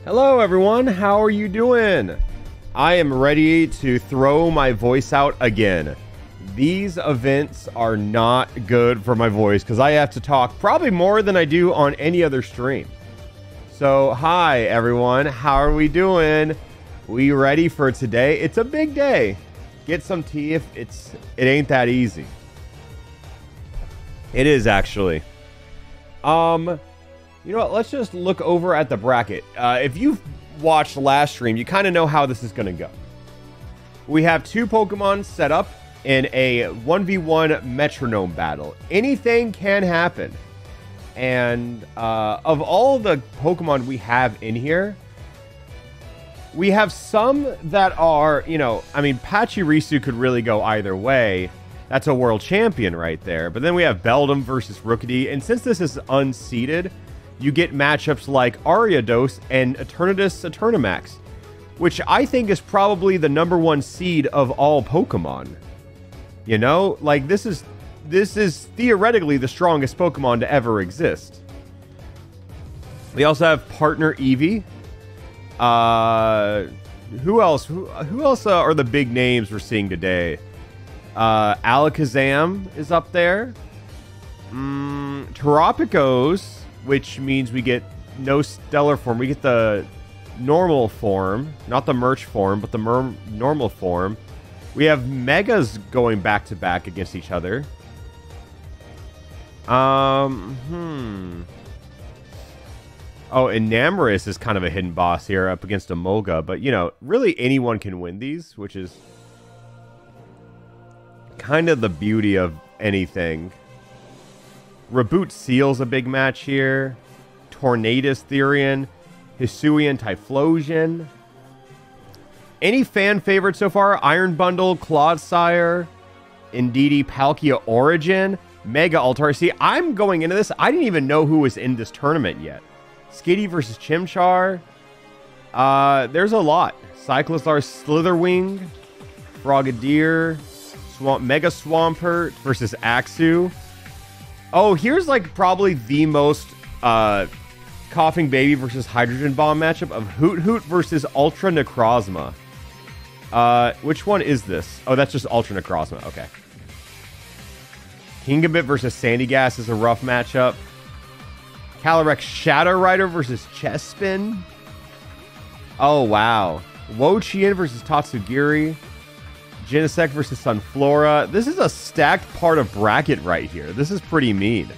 Hello everyone, how are you doing? I am ready to throw my voice out again. These events are not good for my voice because I have to talk probably more than I do on any other stream. So, hi everyone, how are we doing? We ready for today? It's a big day. Get some tea if it ain't that easy. It is actually. You know what? Let's just look over at the bracket. If you've watched last stream, you kind of know how this is going to go. We have two Pokemon set up in a 1v1 metronome battle. Anything can happen. And of all the Pokemon we have in here, we have some that are, you know, I mean, Pachirisu could really go either way. That's a world champion right there. But then we have Beldum versus Rookidee. And since this is unseeded, you get matchups like Ariados and Eternatus Eternamax, which I think is probably the #1 seed of all Pokemon. You know, like this is theoretically the strongest Pokemon to ever exist. We also have Partner Eevee. Who else? Who else are the big names we're seeing today? Alakazam is up there. Terapicos, which means we get no stellar form. We get the normal form, not the merch form, but the normal form. We have Megas going back to back against each other. Oh, Enamorus is kind of a hidden boss here up against Emolga, but you know, really anyone can win these, which is kind of the beauty of anything. Reboot Seal's a big match here. Tornadus Therian, Hisuian Typhlosion. Any fan favorites so far? Iron Bundle, Clodsire, Indeedee, Palkia Origin, Mega Altar. See, I'm going into this. I didn't even know who was in this tournament yet. Skitty versus Chimchar. There's a lot. Cyclizar, Slitherwing, Frogadier, Mega Swampert versus Axew. Oh, here's like probably the most Coughing Baby versus Hydrogen Bomb matchup of Hoot Hoot versus Ultra Necrozma. Which one is this? Oh, that's just Ultra Necrozma. Okay. Kingambit versus Sandygast is a rough matchup. Calyrex Shadow Rider versus Chespin. Oh, wow. Wo-Chien versus Tatsugiri. Genesect versus Sunflora. This is a stacked part of bracket right here. This is pretty mean.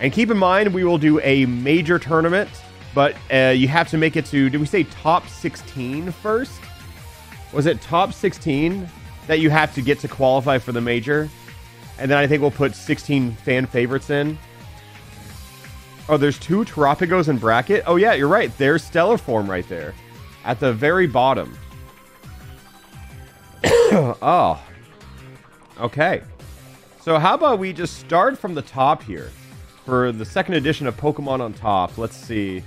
And keep in mind, we will do a major tournament, but you have to make it to, did we say top 16 first? Was it top 16 that you have to get to qualify for the major? And then I think we'll put 16 fan favorites in. Oh, there's 2 Terapigos in bracket? Oh yeah, you're right. There's Stellar Form right there. At the very bottom. Oh. Okay. So how about we just start from the top here? For the second edition of Pokemon on Top, let's see.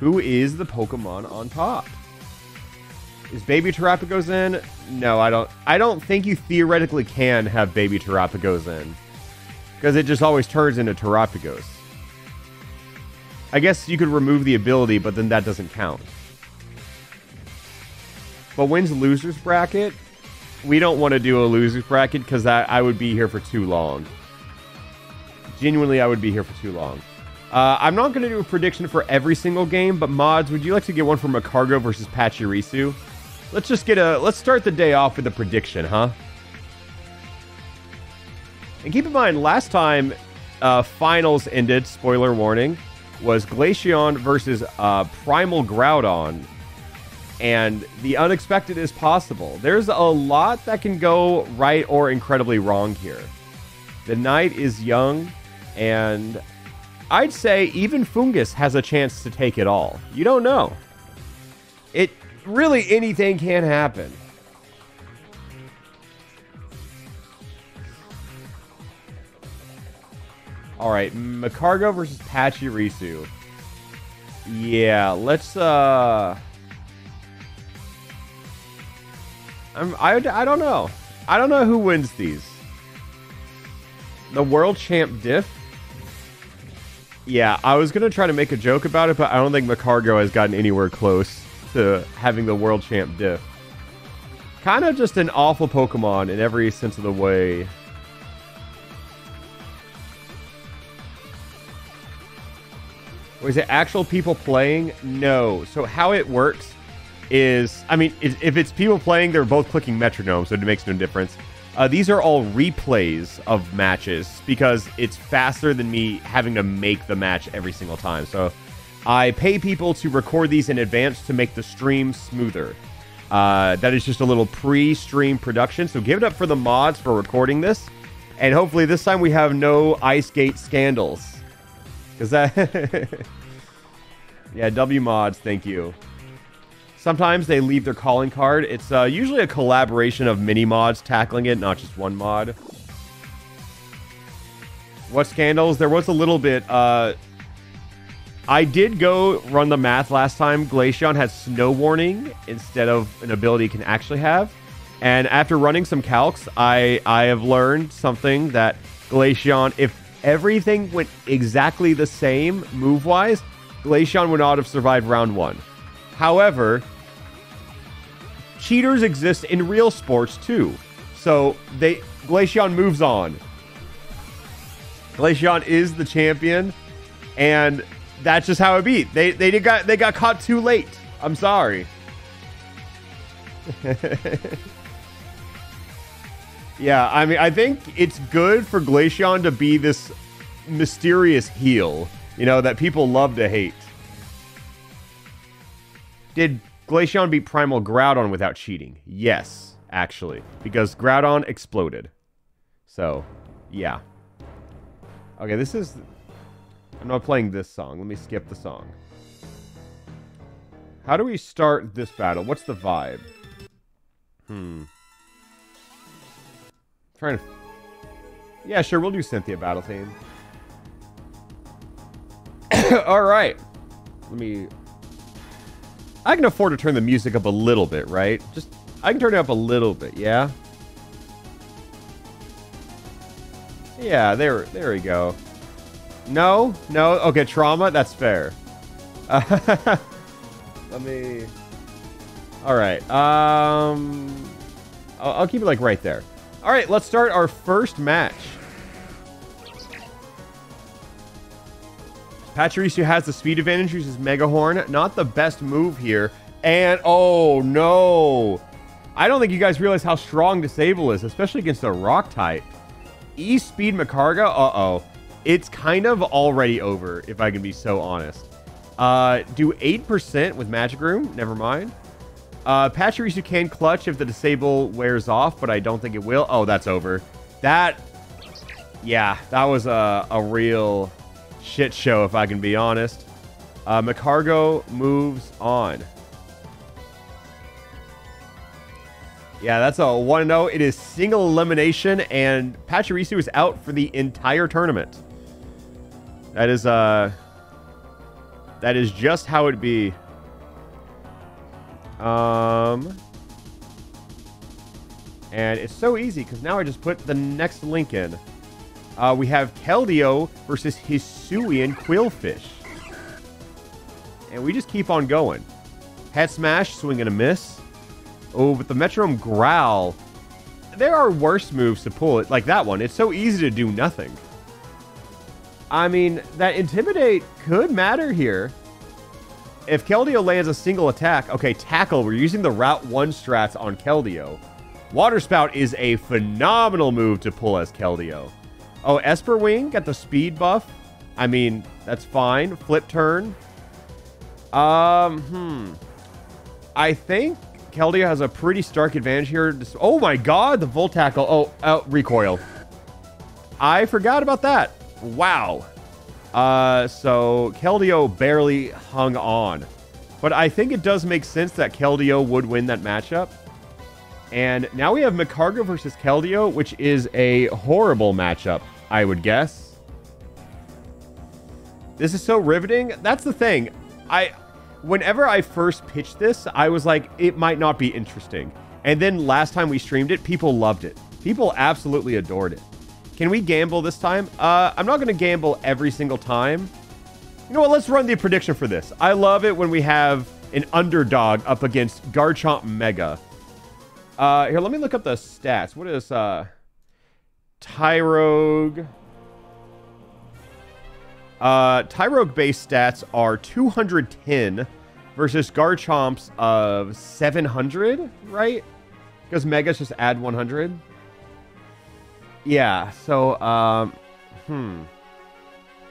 Who is the Pokemon on top? Is Baby Terapigos in? No, I don't think you theoretically can have Baby Terapigos in. Because it just always turns into Terapigos. I guess you could remove the ability, but then that doesn't count. But when's losers bracket? We don't want to do a losers bracket because I would be here for too long. Genuinely, I would be here for too long. I'm not going to do a prediction for every single game, but Mods, would you like to get one for Macargo versus Pachirisu? Let's start the day off with a prediction, huh? And keep in mind, last time finals ended, spoiler warning, was Glaceon versus Primal Groudon. And the unexpected is possible. There's a lot that can go right or incredibly wrong here. The night is young, and I'd say even Fungus has a chance to take it all. You don't know. Really anything can happen. Alright, Macargo versus Pachirisu. Yeah, let's I don't know. I don't know who wins these. The world champ diff? Yeah, I was going to try to make a joke about it, but I don't think Macargo has gotten anywhere close to having the world champ diff. Kind of just an awful Pokemon in every sense of the way. Was it actual people playing? No. So how it works is, I mean, if it's people playing, they're both clicking metronome, so it makes no difference. These are all replays of matches because it's faster than me having to make the match every single time. So I pay people to record these in advance to make the stream smoother. That is just a little pre-stream production. So give it up for the mods for recording this. And hopefully this time we have no Ice Gate scandals. Because that... yeah, W mods, thank you. Sometimes they leave their calling card. It's usually a collaboration of mini mods tackling it, not just one mod. What scandals? There was a little bit. I did go run the math last time. Glaceon has snow warning instead of an ability it can actually have. And after running some calcs, I have learned something that Glaceon, if everything went exactly the same move-wise, Glaceon would not have survived round 1. However, cheaters exist in real sports too. So Glaceon moves on. Glaceon is the champion, and that's just how it be. They got caught too late. I'm sorry. Yeah, I mean, I think it's good for Glaceon to be this mysterious heel, you know, that people love to hate. Did Glaceon beat Primal Groudon without cheating? Yes, actually, because Groudon exploded. So, yeah. Okay, this is... I'm not playing this song. Let me skip the song. How do we start this battle? What's the vibe? Trying to... Yeah, sure, we'll do Cynthia Battle Team. Alright. Let me... I can afford to turn the music up a little bit, right? Just... I can turn it up a little bit, yeah? Yeah, there we go. No? No? Okay, trauma? That's fair. Let me... Alright, I'll keep it, like, right there. Alright, let's start our first match. Pachirisu has the speed advantage, uses Mega Horn. Not the best move here. And, oh, no. I don't think you guys realize how strong Disable is, especially against a Rock type. E-Speed Macarga? Uh-oh. It's kind of already over, if I can be so honest. Do 8% with Magic Room? Never mind. Pachirisu can clutch if the Disable wears off, but I don't think it will. Oh, that's over. That... Yeah, that was a real shit show, if I can be honest. Macargo moves on. Yeah, that's a 1-0. It is single elimination, and Pachirisu is out for the entire tournament. That is just how it be. And it's so easy, because now I just put the next link in. We have Keldeo versus Hisuian Quillfish. And we just keep on going. Head Smash, swing and a miss. Oh, but the Metronome Growl. There are worse moves to pull it, like that one. It's so easy to do nothing. I mean, that Intimidate could matter here. If Keldeo lands a single attack... Okay, Tackle. We're using the Route 1 strats on Keldeo. Water Spout is a phenomenal move to pull as Keldeo. Oh, Esper Wing got the speed buff. I mean, that's fine. Flip Turn. I think Keldeo has a pretty stark advantage here. Oh my god, the Volt Tackle. Oh, recoil. I forgot about that. Wow. So Keldeo barely hung on. But I think it does make sense that Keldeo would win that matchup. And now we have Macargo versus Keldeo, which is a horrible matchup, I would guess. This is so riveting. That's the thing. Whenever I first pitched this, I was like, it might not be interesting. And then last time we streamed it, people loved it. People absolutely adored it. Can we gamble this time? I'm not going to gamble every single time. You know what? Let's run the prediction for this. I love it when we have an underdog up against Garchomp Mega. Here, let me look up the stats. What is Tyrogue? Tyrogue base stats are 210 versus Garchomp's of 700, right? Because Megas just add 100. Yeah, so,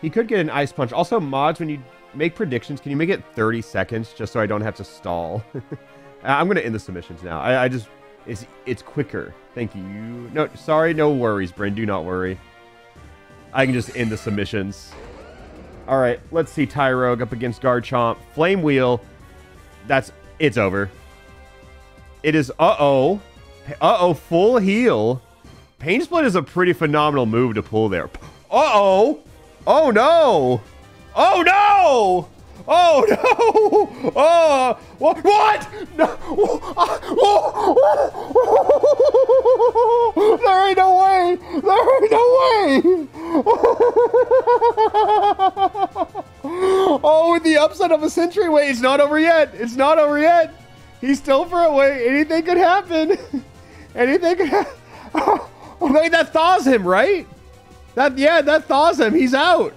he could get an Ice Punch. Also, mods, when you make predictions, can you make it 30 seconds just so I don't have to stall? I'm going to end the submissions now. I just... It's quicker. Thank you. No, sorry, no worries, Bryn. Do not worry. I can just end the submissions. All right, let's see Tyrogue up against Garchomp. Flame Wheel. It's over. It is, full heal. Pain Split is a pretty phenomenal move to pull there. Oh no! Oh no! Oh no! Oh, what? No! There ain't no way! There ain't no way! Oh, with the upset of a century. Wait, it's not over yet. It's not over yet. He's still for a way. Anything could happen. Anything could happen. Oh, wait, that thaws him, right? That thaws him. He's out.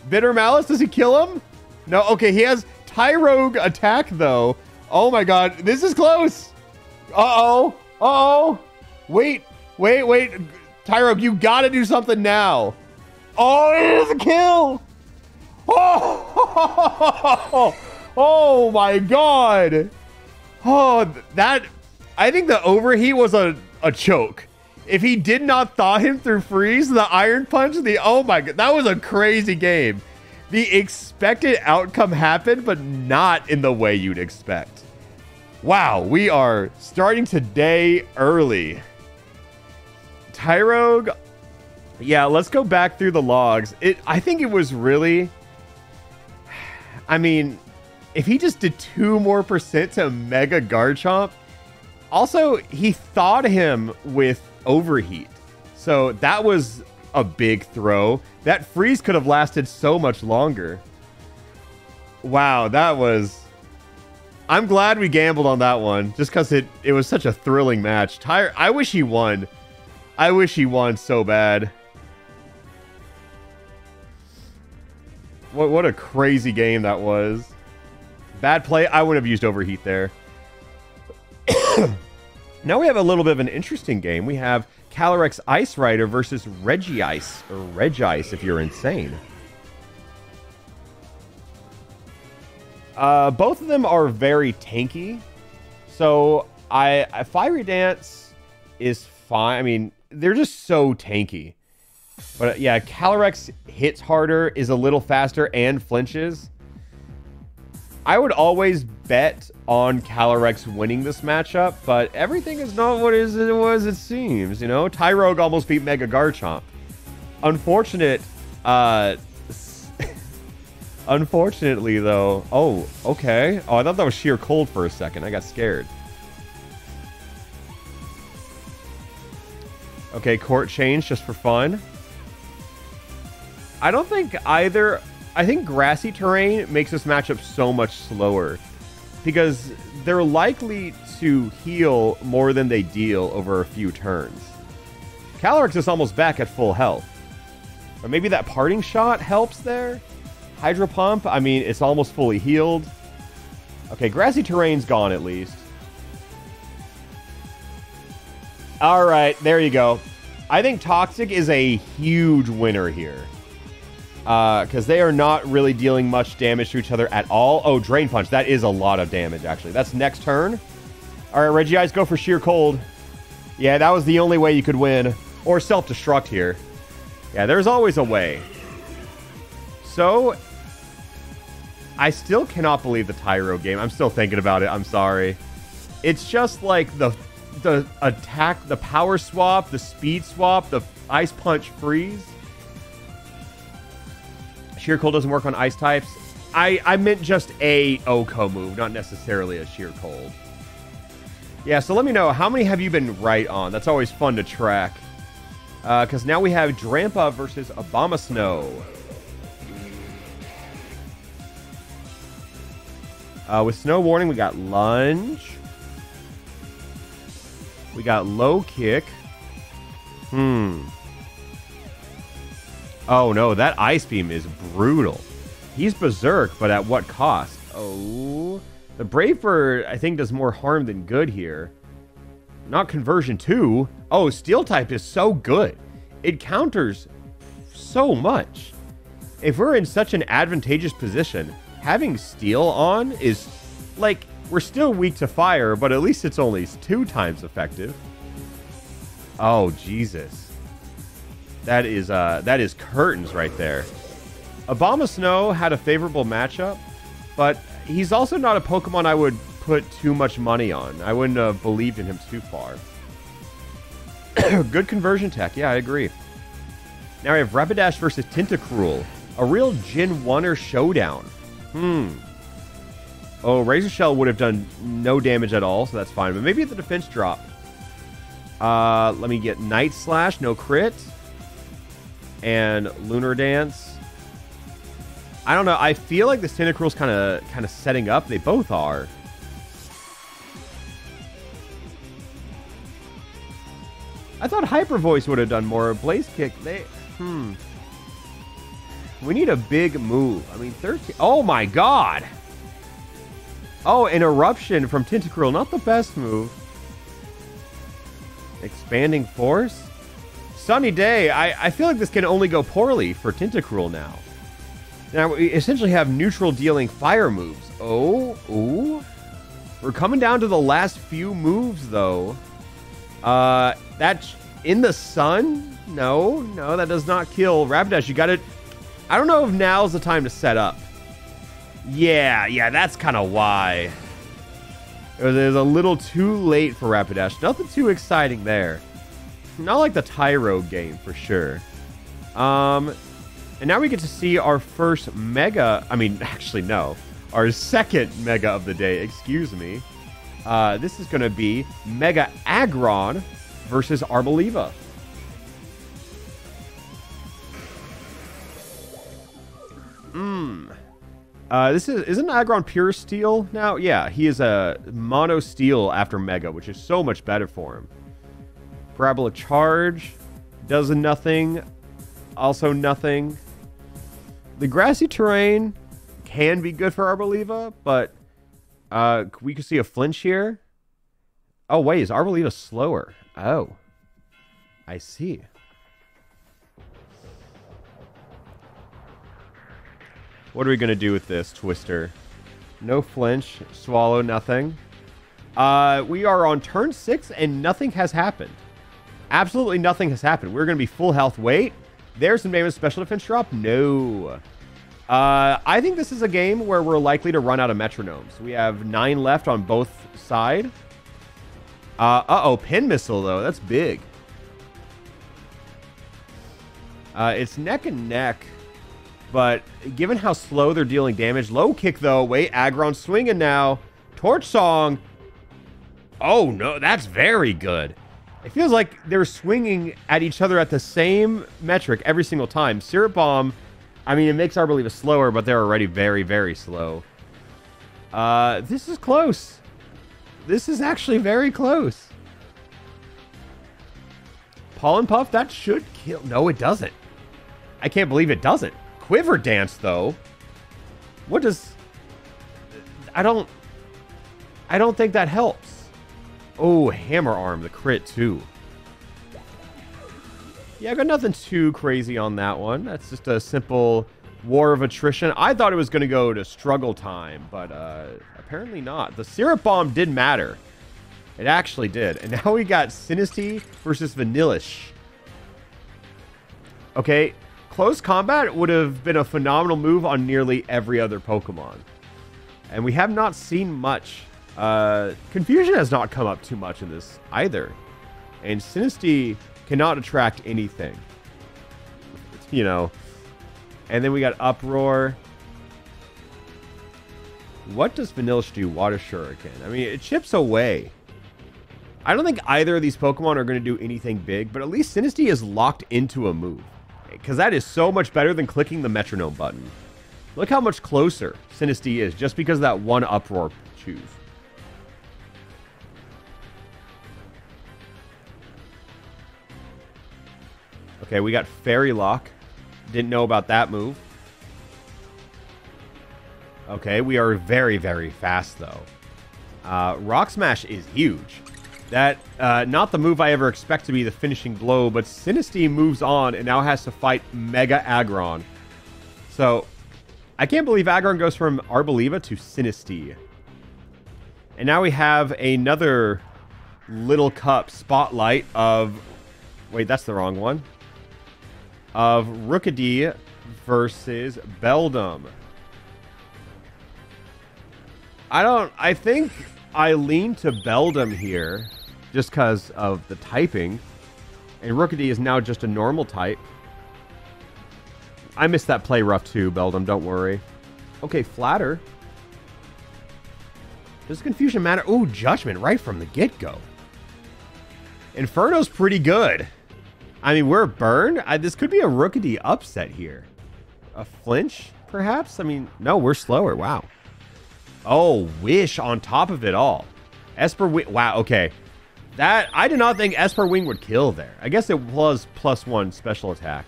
Bitter Malice, does he kill him? No, okay, he has Tyrogue attack, though. Oh, my God. This is close. Uh-oh. Uh-oh. Wait. Tyrogue, you gotta do something now. Oh, it is a kill. Oh, oh my God. Oh, that... I think the overheat was a choke. If he did not thaw him through freeze, the Iron Punch, oh my God, that was a crazy game. The expected outcome happened, but not in the way you'd expect. Wow, we are starting today early. Tyrogue, yeah, let's go back through the logs. I think it was really, I mean, if he just did 2% more to Mega Garchomp. Also, he thawed him with overheat. So that was a big throw. That freeze could have lasted so much longer. Wow, that was... I'm glad we gambled on that one, just because it was such a thrilling match. I wish he won. I wish he won so bad. What a crazy game that was. Bad play. I would have used overheat there. Now we have a little bit of an interesting game. We have Calyrex Ice Rider versus Regice, or Regice if you're insane. Both of them are very tanky. So Fiery Dance is fine. I mean, they're just so tanky. But yeah, Calyrex hits harder, is a little faster, and flinches. I would always bet on Calyrex winning this matchup, but everything is not what it seems, you know? Tyrogue almost beat Mega Garchomp. Unfortunately, though... Oh, okay. Oh, I thought that was sheer cold for a second. I got scared. Okay, court change just for fun. I don't think either... I think grassy terrain makes this matchup so much slower because they're likely to heal more than they deal over a few turns. Calyrex is almost back at full health. Or maybe that parting shot helps there? Hydro Pump, I mean, it's almost fully healed. Okay, grassy terrain's gone at least. Alright, there you go. I think Toxic is a huge winner here. Because they are not really dealing much damage to each other at all. Oh, Drain Punch. That is a lot of damage, actually. That's next turn. All right, Regice, go for sheer cold. Yeah, that was the only way you could win. Or self-destruct here. Yeah, there's always a way. So, I still cannot believe the Tyrogue game. I'm still thinking about it. I'm sorry. It's just like the attack, the power swap, the speed swap, the Ice Punch freeze. Sheer Cold doesn't work on ice types. I meant just a OHKO move, not necessarily a Sheer Cold. Yeah, so let me know, how many have you been right on? That's always fun to track. Because now we have Drampa versus Abomasnow. With Snow Warning, we got Lunge. We got Low Kick. Oh, no, that Ice Beam is brutal. He's Berserk, but at what cost? Oh, the Brave Bird, I think, does more harm than good here. Not Conversion 2. Oh, Steel type is so good. It counters so much. If we're in such an advantageous position, having Steel on is, like, we're still weak to fire, but at least it's only 2 times effective. Oh, Jesus. That is curtains right there. Abomasnow had a favorable matchup, but he's also not a Pokemon I would put too much money on. I wouldn't have believed in him too far. Good conversion tech. Yeah, I agree. Now we have Rapidash versus Tentacruel. A real Gen 1er showdown. Oh, Razor Shell would have done no damage at all, so that's fine. But maybe at the defense drop. Let me get Night Slash, no crit. And Lunar Dance. I don't know. I feel like this Tentacruel's kind of setting up. They both are. I thought Hyper Voice would have done more. Blaze Kick, we need a big move. I mean, 13. Oh my god. Oh, an Eruption from Tentacruel. Not the best move. Expanding Force. Sunny Day. I feel like this can only go poorly for Tentacruel now. Now, we essentially have neutral dealing fire moves. Oh, ooh. We're coming down to the last few moves, though. That's in the sun? No, that does not kill. Rapidash, you got it. I don't know if now's the time to set up. Yeah, that's kind of why. It was a little too late for Rapidash. Nothing too exciting there. Not like the Tyro game, for sure. And now we get to see our first Mega... I mean, actually, no. Our second Mega of the day, excuse me. This is going to be Mega Aggron versus Arboliva. Isn't Aggron pure steel now? Yeah, he is a mono steel after Mega, which is so much better for him. Parabola Charge does nothing. Also nothing. The grassy terrain can be good for Arboliva, but we could see a flinch here. Oh, wait, is Arboliva slower? Oh, I see. What are we going to do with this, Twister? No flinch, swallow, nothing. We are on turn 6 and nothing has happened. Absolutely nothing has happened. We're going to be full health. Wait, there's some Mammoth special defense drop? No. I think this is a game where we're likely to run out of metronomes. We have 9 left on both sides. Uh-oh, Pin Missile, though. That's big. It's neck and neck. But given how slow they're dealing damage, low kick, though. Wait, Aggron swinging now. Torch Song. Oh, no, that's very good. It feels like they're swinging at each other at the same metric every single time. Syrup Bomb, I mean, it makes Arboliva slower, but they're already very, very slow. This is close. This is actually very close. Pollen Puff, that should kill. No, it doesn't. I can't believe it doesn't. Quiver Dance, though. What does... I don't think that helps. Oh, Hammer Arm, the crit, too. Yeah, I got nothing too crazy on that one. That's just a simple War of Attrition. I thought it was going to go to Struggle Time, but apparently not. The Syrup Bomb did matter. It actually did. And now we got Sinistea versus Vanillish. Okay, close combat would have been a phenomenal move on nearly every other Pokemon. And we have not seen much. Confusion has not come up too much in this either. And Sinistea cannot attract anything. You know. And then we got Uproar. What does Vanillish do? Water Shuriken. I mean, it chips away. I don't think either of these Pokemon are going to do anything big, but at least Sinistea is locked into a move. Because that is so much better than clicking the metronome button. Look how much closer Sinistea is just because of that one Uproar choose. Okay, we got Fairy Lock. Didn't know about that move. Okay, we are very, very fast, though. Rock Smash is huge. That, not the move I ever expect to be the finishing blow, but Sinistea moves on and now has to fight Mega Aggron. So, I can't believe Aggron goes from Arboliva to Sinistea. And now we have another Little Cup spotlight of... Wait, that's the wrong one. Of Rookidee versus Beldum. I think I lean to Beldum here just because of the typing. And Rookidee is now just a normal type. I missed that play rough too, Beldum, don't worry. Okay, Flatter. Does Confusion matter? Ooh, Judgment right from the get-go. Inferno's pretty good. I mean, we're burned. This could be a Rookidee upset here. A flinch, perhaps? I mean, no, we're slower. Wow. Oh, Wish on top of it all. Esper Wing. Wow, okay. I did not think Esper Wing would kill there. I guess it was +1 special attack.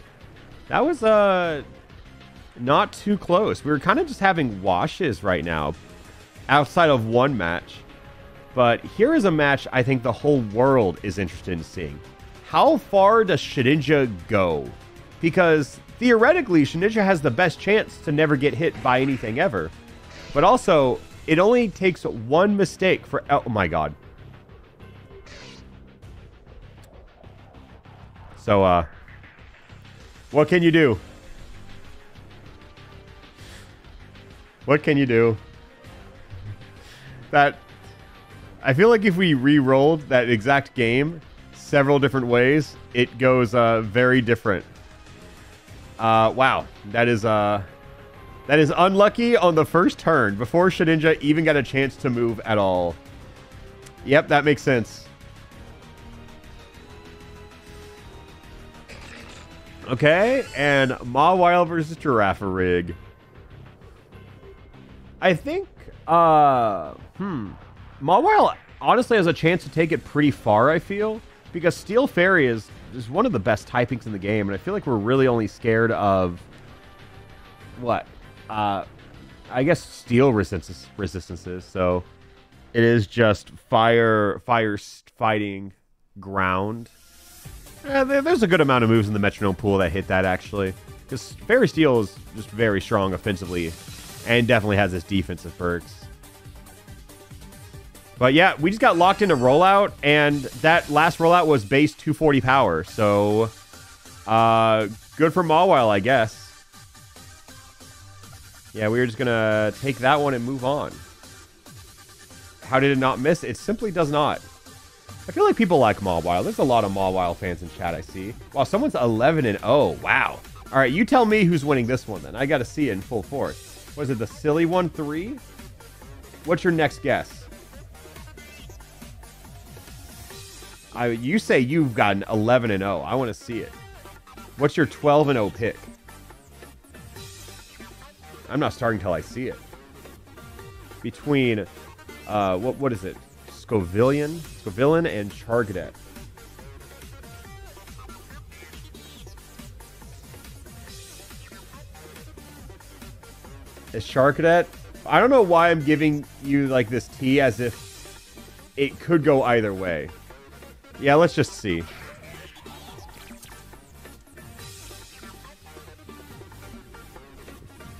That was not too close. We were kind of just having washes right now. Outside of one match. But here is a match I think the whole world is interested in seeing. How far does Shedinja go? Because theoretically, Shedinja has the best chance to never get hit by anything ever. But also, it only takes one mistake for... Oh my god. So, what can you do? What can you do? I feel like if we re-rolled that exact game several different ways, it goes very different. Wow. That is unlucky on the first turn before Shedinja even got a chance to move at all. Yep, that makes sense. Okay, and Mawile versus Girafarig. I think, Mawile honestly has a chance to take it pretty far, I feel. Because Steel Fairy is one of the best typings in the game, and I feel like we're really only scared of... What? I guess Steel resistances, so... It is just fire fighting, ground. There's a good amount of moves in the Metronome pool that hit that, actually. Because Fairy Steel is just very strong offensively, and definitely has its defensive perks. But yeah, we just got locked into rollout, and that last rollout was base 240 power, so good for Mawile, I guess. Yeah, we were just gonna take that one and move on. How did it not miss? It simply does not. I feel like people like Mawile. There's a lot of Mawile fans in chat, I see. Wow, someone's 11-0. Wow. All right, you tell me who's winning this one, then. I got to see it in full force. Was it the silly one, 3? What's your next guess? You say you've got an 11-0. I want to see it. What's your 12-0 pick? I'm not starting till I see it. Between, what is it? Scovillain and Charcadet. Is Charcadet? I don't know why I'm giving you like this T as if it could go either way. Yeah, let's just see.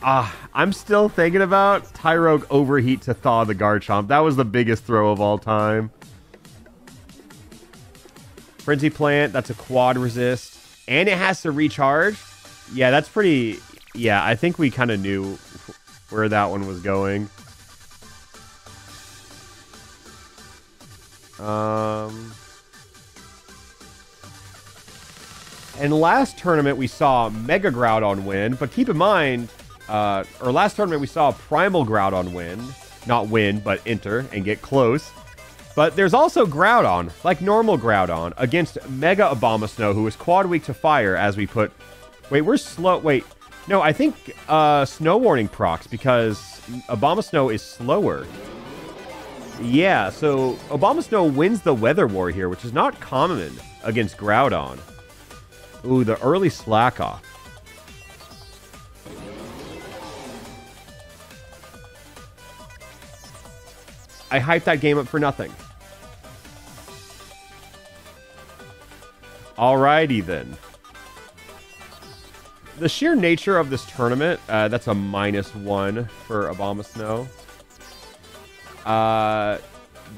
I'm still thinking about Tyrogue Overheat to thaw the Garchomp. That was the biggest throw of all time. Frenzy Plant, that's a quad resist. And it has to recharge. Yeah, that's pretty... Yeah, I think we kind of knew where that one was going. And last tournament we saw Mega Groudon win, but keep in mind, or last tournament we saw Primal Groudon win. Not win, but enter and get close. But there's also Groudon, like normal Groudon, against Mega Abomasnow, who is quad weak to fire, as we put... Wait, we're slow... Wait, No, I think Snow Warning procs because Abomasnow is slower. Yeah, so Abomasnow wins the Weather War here, which is not common against Groudon. Ooh, the early Slack Off. I hyped that game up for nothing. Alrighty then. The sheer nature of this tournament, that's a -1 for Abomasnow.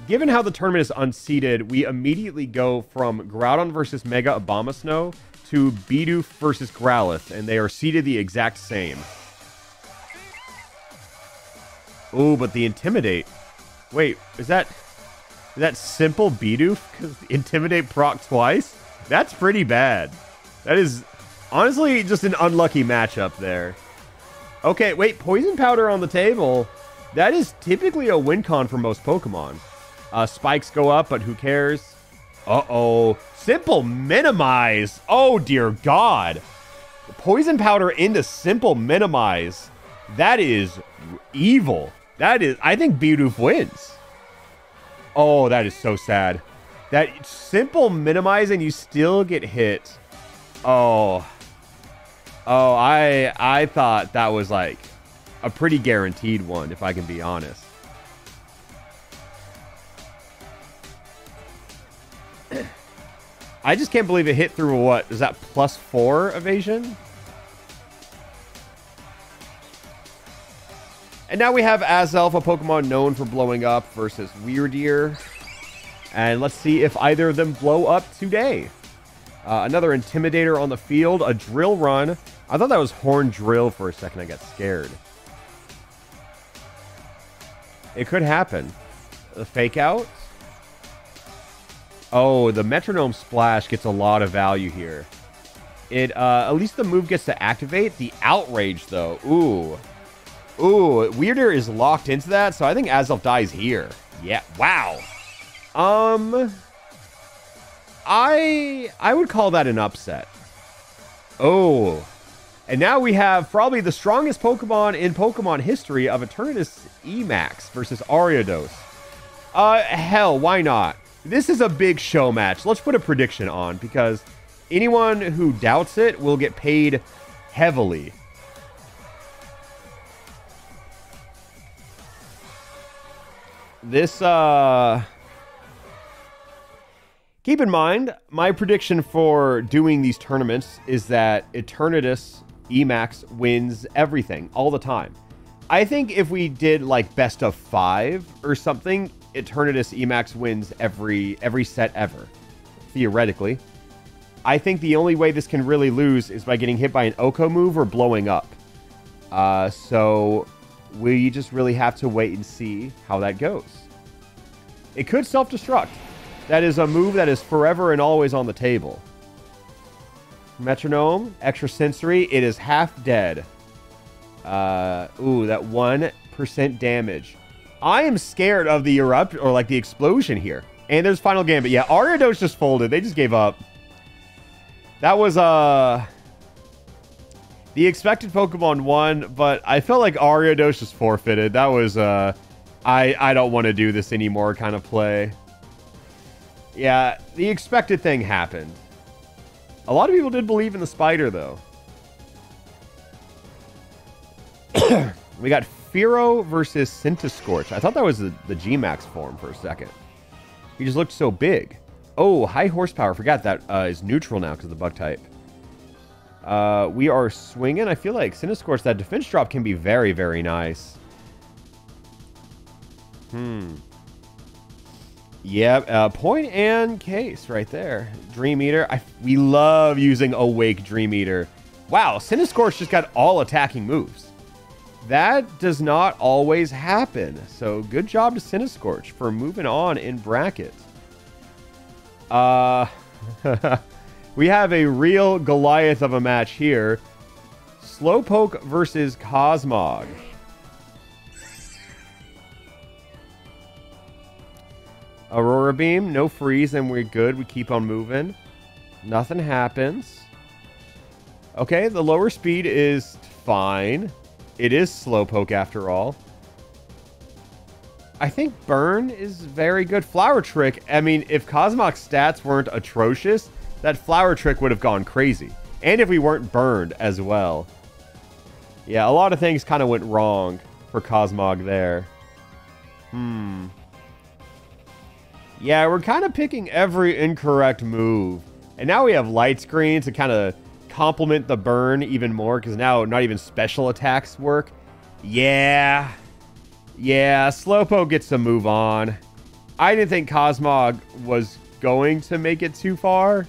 Given how the tournament is unseeded, we immediately go from Groudon versus Mega Abomasnow to Bidoof versus Growlithe, and they are seeded the exact same. Ooh, but the Intimidate. Wait, is that simple Bidoof? Because Intimidate proc twice? That's pretty bad. That is honestly just an unlucky matchup there. Okay, wait, Poison Powder on the table. That is typically a win con for most Pokemon. Spikes go up, but who cares? Uh-oh. Simple Minimize. Oh, dear God. Poison Powder into Simple Minimize. That is evil. That is... I think Bidoof wins. Oh, that is so sad. That Simple Minimize and you still get hit. Oh. Oh, I thought that was like a pretty guaranteed one, if I can be honest. I just can't believe it hit through what? Is that +4 evasion? And now we have Azelf, a Pokemon known for blowing up, versus Weirdeer. And let's see if either of them blow up today. Another Intimidator on the field, a Drill Run. I thought that was Horn Drill for a second. I got scared. It could happen. The Fake Out. Oh, the Metronome Splash gets a lot of value here. It, at least the move gets to activate. The Outrage, though. Ooh. Ooh, Weirder is locked into that, so I think Azelf dies here. Yeah, wow. I would call that an upset. Oh. And now we have probably the strongest Pokemon in Pokemon history of Eternatus Emax versus Ariados. Hell, why not? This is a big show match. Let's put a prediction on, because anyone who doubts it will get paid heavily. This, keep in mind, my prediction for doing these tournaments is that Eternatus Emax wins everything, all the time. I think if we did, like, best of 5 or something, Eternatus Emax wins every set ever, theoretically. I think the only way this can really lose is by getting hit by an Oko move or blowing up. So we just really have to wait and see how that goes. It could self-destruct. That is a move that is forever and always on the table. Metronome, extra sensory, it is half dead. Ooh, that 1% damage. I am scared of the erupt or like the explosion here. And there's Final Gambit. Yeah, Ariados just folded. They just gave up. That was the expected Pokemon won, but I felt like Ariados just forfeited. That was I don't want to do this anymore kind of play. Yeah, the expected thing happened. A lot of people did believe in the spider, though. We got Fearow versus Centiskorch. I thought that was the G-Max form for a second. He just looked so big. Oh, high horsepower. Forgot that is neutral now because of the bug type. We are swinging. I feel like Centiskorch, that defense drop can be very, very nice. Yep, point and case right there. Dream Eater. We love using Awake Dream Eater. Wow, Centiskorch just got all attacking moves. That does not always happen. So good job to Centiskorch for moving on in bracket. We have a real Goliath of a match here. Slowpoke versus Cosmog. Aurora Beam, no freeze, and we're good. We keep on moving. Nothing happens. Okay, the lower speed is fine. It is Slowpoke after all. I think Burn is very good. Flower Trick, I mean, if Cosmog's stats weren't atrocious, that Flower Trick would have gone crazy. And if we weren't burned as well. Yeah, a lot of things kind of went wrong for Cosmog there. Yeah, we're kind of picking every incorrect move. And now we have Light Screen to kind of complement the burn even more, because now not even special attacks work. Yeah, Slowpoke gets to move on. I didn't think Cosmog was going to make it too far,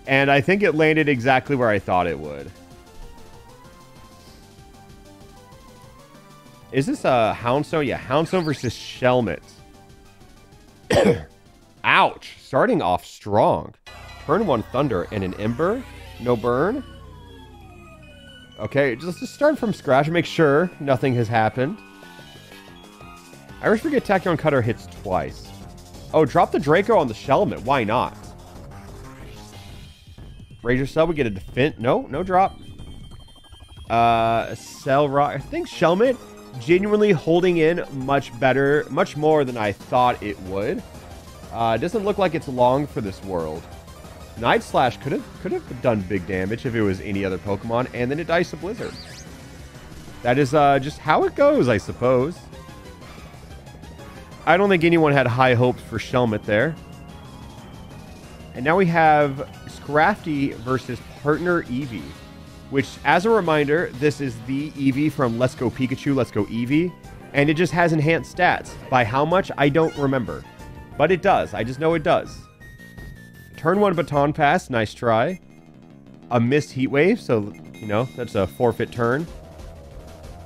and I think it landed exactly where I thought it would. Is this a Houndstone? Yeah, Houndstone versus Shelmet. Ouch. Starting off strong. Turn 1 Thunder and an Ember. No burn. Okay, let's just start from scratch and make sure nothing has happened. I always forget Tachyon Cutter hits twice. Oh, drop the Draco on the Shelmet. Why not? Razor Sub, we get a defense. No drop. Cell Rock. I think Shelmet genuinely holding in much better, much more than I thought it would. It doesn't look like it's long for this world. Night Slash could have done big damage if it was any other Pokemon, and then it dies to Blizzard. That is just how it goes, I suppose. I don't think anyone had high hopes for Shelmet there. And now we have Scrafty versus Partner Eevee, which, as a reminder, this is the Eevee from Let's Go Pikachu, Let's Go Eevee, and it just has enhanced stats. By how much, I don't remember. But it does. I just know it does. Turn 1 Baton Pass. Nice try. A missed Heat Wave, so, you know, that's a forfeit turn.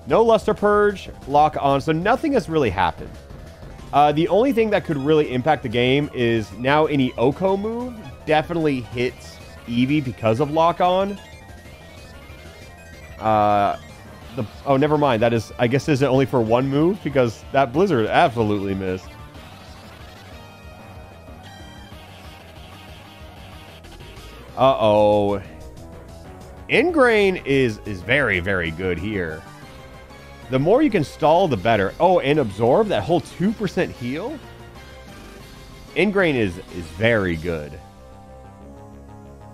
No Luster Purge. Lock on. So nothing has really happened. The only thing that could really impact the game is now any Oko move definitely hits Eevee because of Lock On. Oh, never mind. That is, I guess, is it only for one move? Because that Blizzard absolutely missed. Uh-oh. Ingrain is very, very good here. The more you can stall, the better. Oh, and absorb, that whole 2% heal? Ingrain is very good.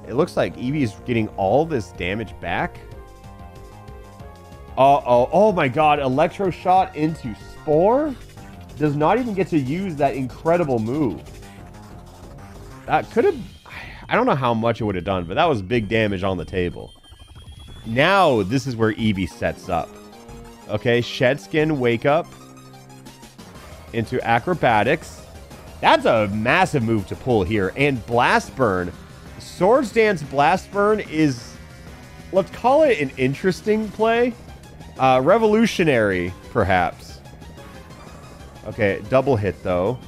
It looks like Eevee is getting all this damage back. Uh-oh. Oh my god, Electro Shot into Spore? Does not even get to use that incredible move. That could have... I don't know how much it would have done, but that was big damage on the table. Now, this is where Eevee sets up. Okay, Shed Skin, Wake Up. Into Acrobatics. That's a massive move to pull here. And Blast Burn. Swords Dance Blast Burn is... let's call it an interesting play. Revolutionary, perhaps. Okay, double hit, though.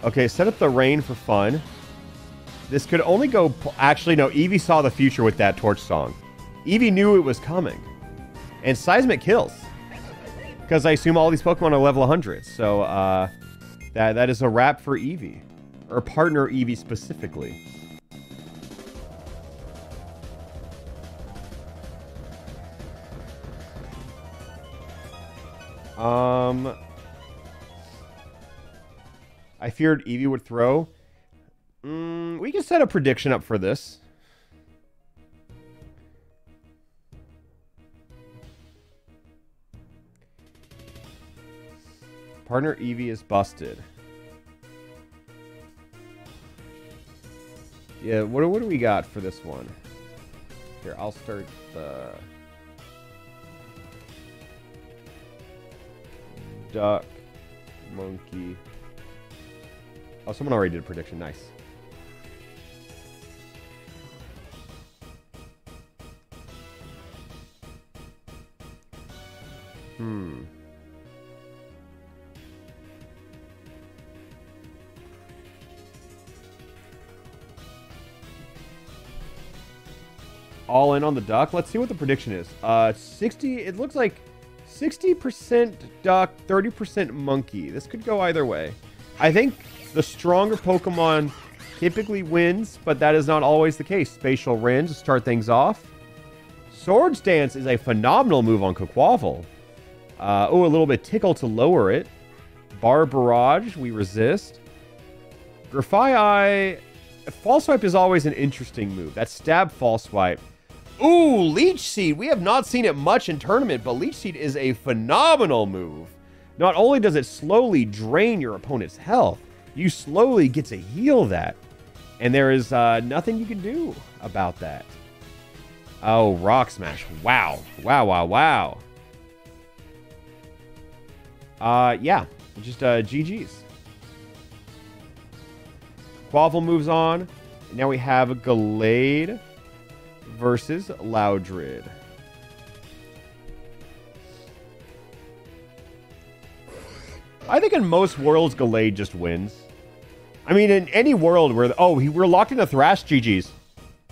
Okay, set up the rain for fun. This could only go... actually, no, Eevee saw the future with that Torch Song. Eevee knew it was coming. And Seismic kills. Because I assume all these Pokemon are level 100. So, that is a wrap for Eevee. Or Partner Eevee specifically. I feared Eevee would throw. We can set a prediction up for this. Partner Eevee is busted. Yeah, what do we got for this one? Here, I'll start the... Duck. Monkey. Oh, someone already did a prediction. Nice. All in on the duck. Let's see what the prediction is. 60. It looks like 60% duck, 30% monkey. This could go either way. I think the stronger Pokemon typically wins, but that is not always the case. Spatial Rend to start things off. Swords Dance is a phenomenal move on Quaquaval. A little bit Tickle to lower it. Bar Barrage, we resist. Grafai. False Swipe is always an interesting move. That Stab False Swipe. Ooh, Leech Seed. We have not seen it much in tournament, but Leech Seed is a phenomenal move. Not only does it slowly drain your opponent's health, you slowly get to heal that. And there is nothing you can do about that. Oh, Rock Smash. Wow. Wow. Yeah. Just GG's. Quaffle moves on. Now we have Gallade versus Loudred. I think in most worlds, Gallade just wins. I mean, in any world where... we're locked into Thrash, GG's.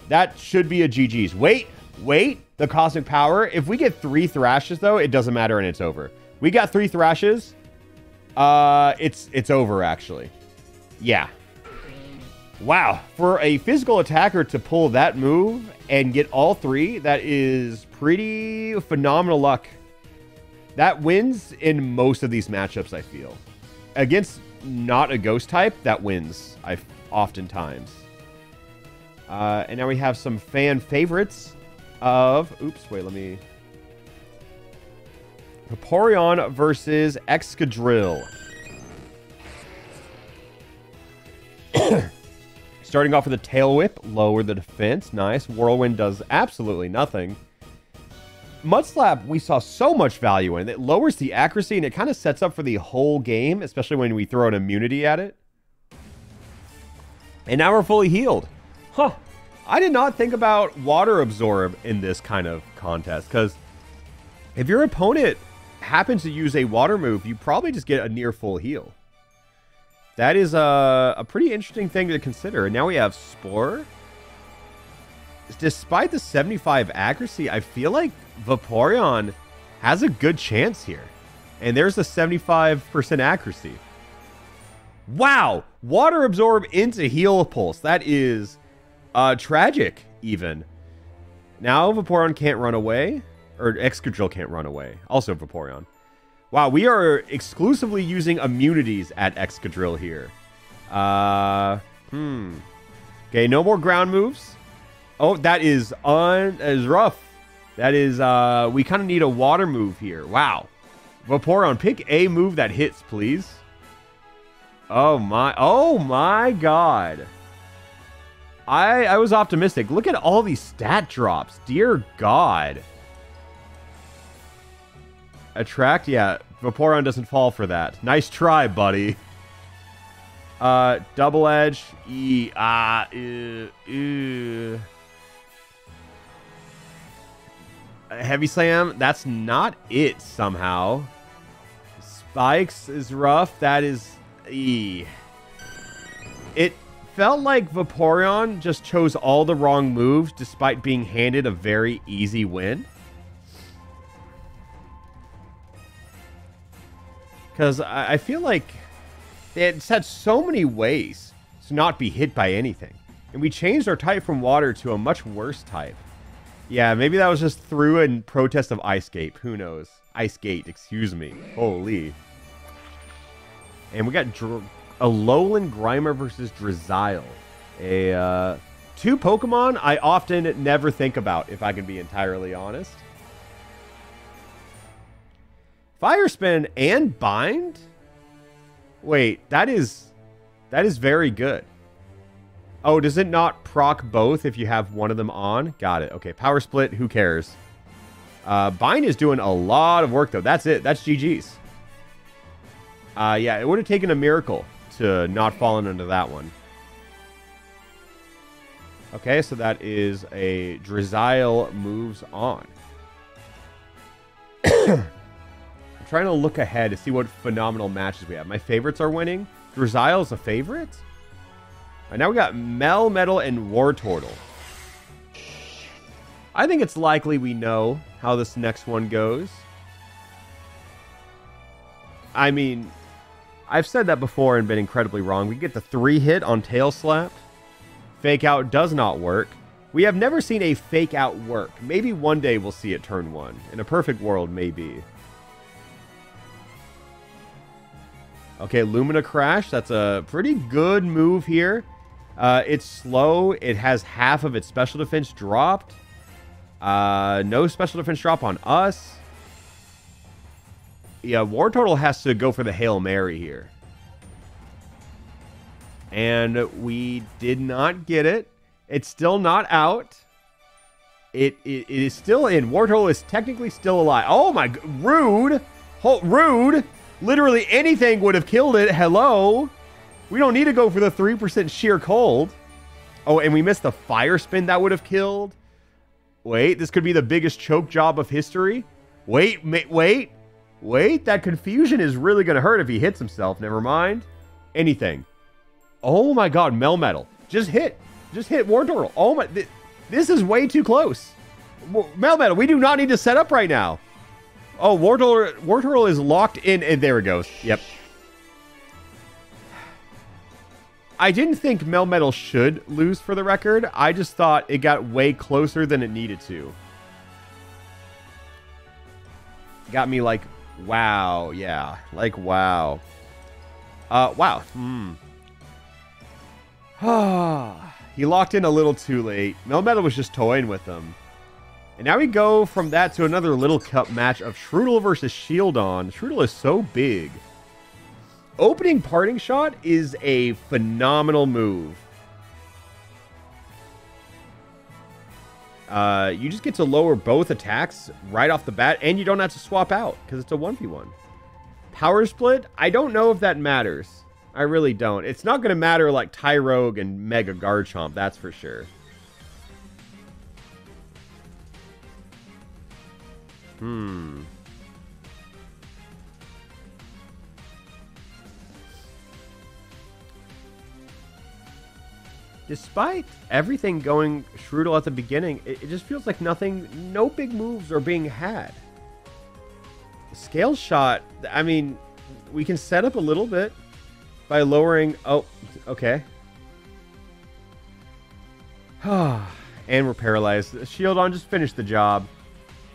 That should be a GG's. Wait. The Cosmic Power. If we get 3 Thrashes, though, it doesn't matter and it's over. We got 3 Thrashes. It's over, actually. Yeah. Wow. For a physical attacker to pull that move and get all 3, that is pretty phenomenal luck. That wins in most of these matchups, I feel. Against not a ghost type, that wins, oftentimes. And now we have some fan favorites of... Oops, wait, let me... Vaporeon versus Excadrill. Starting off with a Tail Whip, lower the defense. Nice. Whirlwind does absolutely nothing. Mud Slap, we saw so much value in. It lowers the accuracy, and it kind of sets up for the whole game, especially when we throw an immunity at it. And now we're fully healed. Huh. I did not think about Water Absorb in this kind of contest, because if your opponent happens to use a water move, you probably just get a near full heal. That is a pretty interesting thing to consider. And now we have Spore. Despite the 75 accuracy, I feel like Vaporeon has a good chance here. And there's the 75% accuracy. Wow! Water Absorb into Heal Pulse. That is tragic, even. Now Vaporeon can't run away. Or Excadrill can't run away. Also Vaporeon. Wow, we are exclusively using immunities at Excadrill here. Okay, no more ground moves. Oh, that is rough. That is, we kind of need a water move here. Wow. Vaporeon, pick a move that hits, please. Oh my god. I was optimistic. Look at all these stat drops. Dear God. Attract, yeah. Vaporeon doesn't fall for that. Nice try, buddy. Double Edge. Heavy Slam. That's not it somehow. Spikes is rough. That is... It felt like Vaporeon just chose all the wrong moves despite being handed a very easy win. Because I feel like it's had so many ways to not be hit by anything. And we changed our type from water to a much worse type. Yeah, maybe that was just through in protest of Ice Gate. Who knows? Ice Gate, excuse me. Holy. And we got Alolan Grimer versus Drizzile. Two Pokemon I often never think about, if I can be entirely honest. Fire Spin and Bind? Wait, that is very good. Oh, does it not proc both if you have one of them on? Got it. Okay, Power Split, who cares? Bind is doing a lot of work, though. That's it. That's GG's. Yeah, it would have taken a miracle to not fallen into that one. Okay, so that is a Drizzile moves on. I'm trying to look ahead to see what phenomenal matches we have. My favorites are winning. Drizzile's a favorite. And now we got Melmetal and Wartortle. I think it's likely we know how this next one goes. I mean, I've said that before and been incredibly wrong. We get the 3-hit on Tail Slap. fake out does not work. We have never seen a fake out work. Maybe one day we'll see it turn 1. In a perfect world, maybe. Okay, Lumina Crash. That's a pretty good move here. It's slow. It has half of its special defense dropped. No special defense drop on us. Yeah, War Turtle has to go for the Hail Mary here. And we did not get it. It's still not out. It is still in. War Turtle is technically still alive. Oh my... Rude. Rude. Literally anything would have killed it. Hello. We don't need to go for the 3% sheer cold. Oh, and we missed the fire spin that would have killed. Wait, this could be the biggest choke job of history. Wait. That confusion is really going to hurt if he hits himself. Never mind. Anything. Oh my god, Melmetal. Just hit War Turtle. Oh my... This is way too close. Melmetal, we do not need to set up right now. Oh, War Turtle is locked in, and there it goes. Yep. I didn't think Melmetal should lose for the record. I just thought it got way closer than it needed to. Got me like, wow. Yeah. Like, wow. Wow. He locked in a little too late. Melmetal was just toying with him. And now we go from that to another Little Cup match of Shroodle versus Shieldon. Shroodle is so big. Opening Parting Shot is a phenomenal move. You just get to lower both attacks right off the bat, and you don't have to swap out, because it's a 1v1. Power Split, I don't know if that matters. I really don't. It's not going to matter like Tyrogue and Mega Garchomp, that's for sure. Despite everything going Shroodle at the beginning, it just feels like no big moves are being had. Scale Shot, I mean, we can set up a little bit by lowering... Oh, okay. And we're paralyzed. Shieldon just finished the job.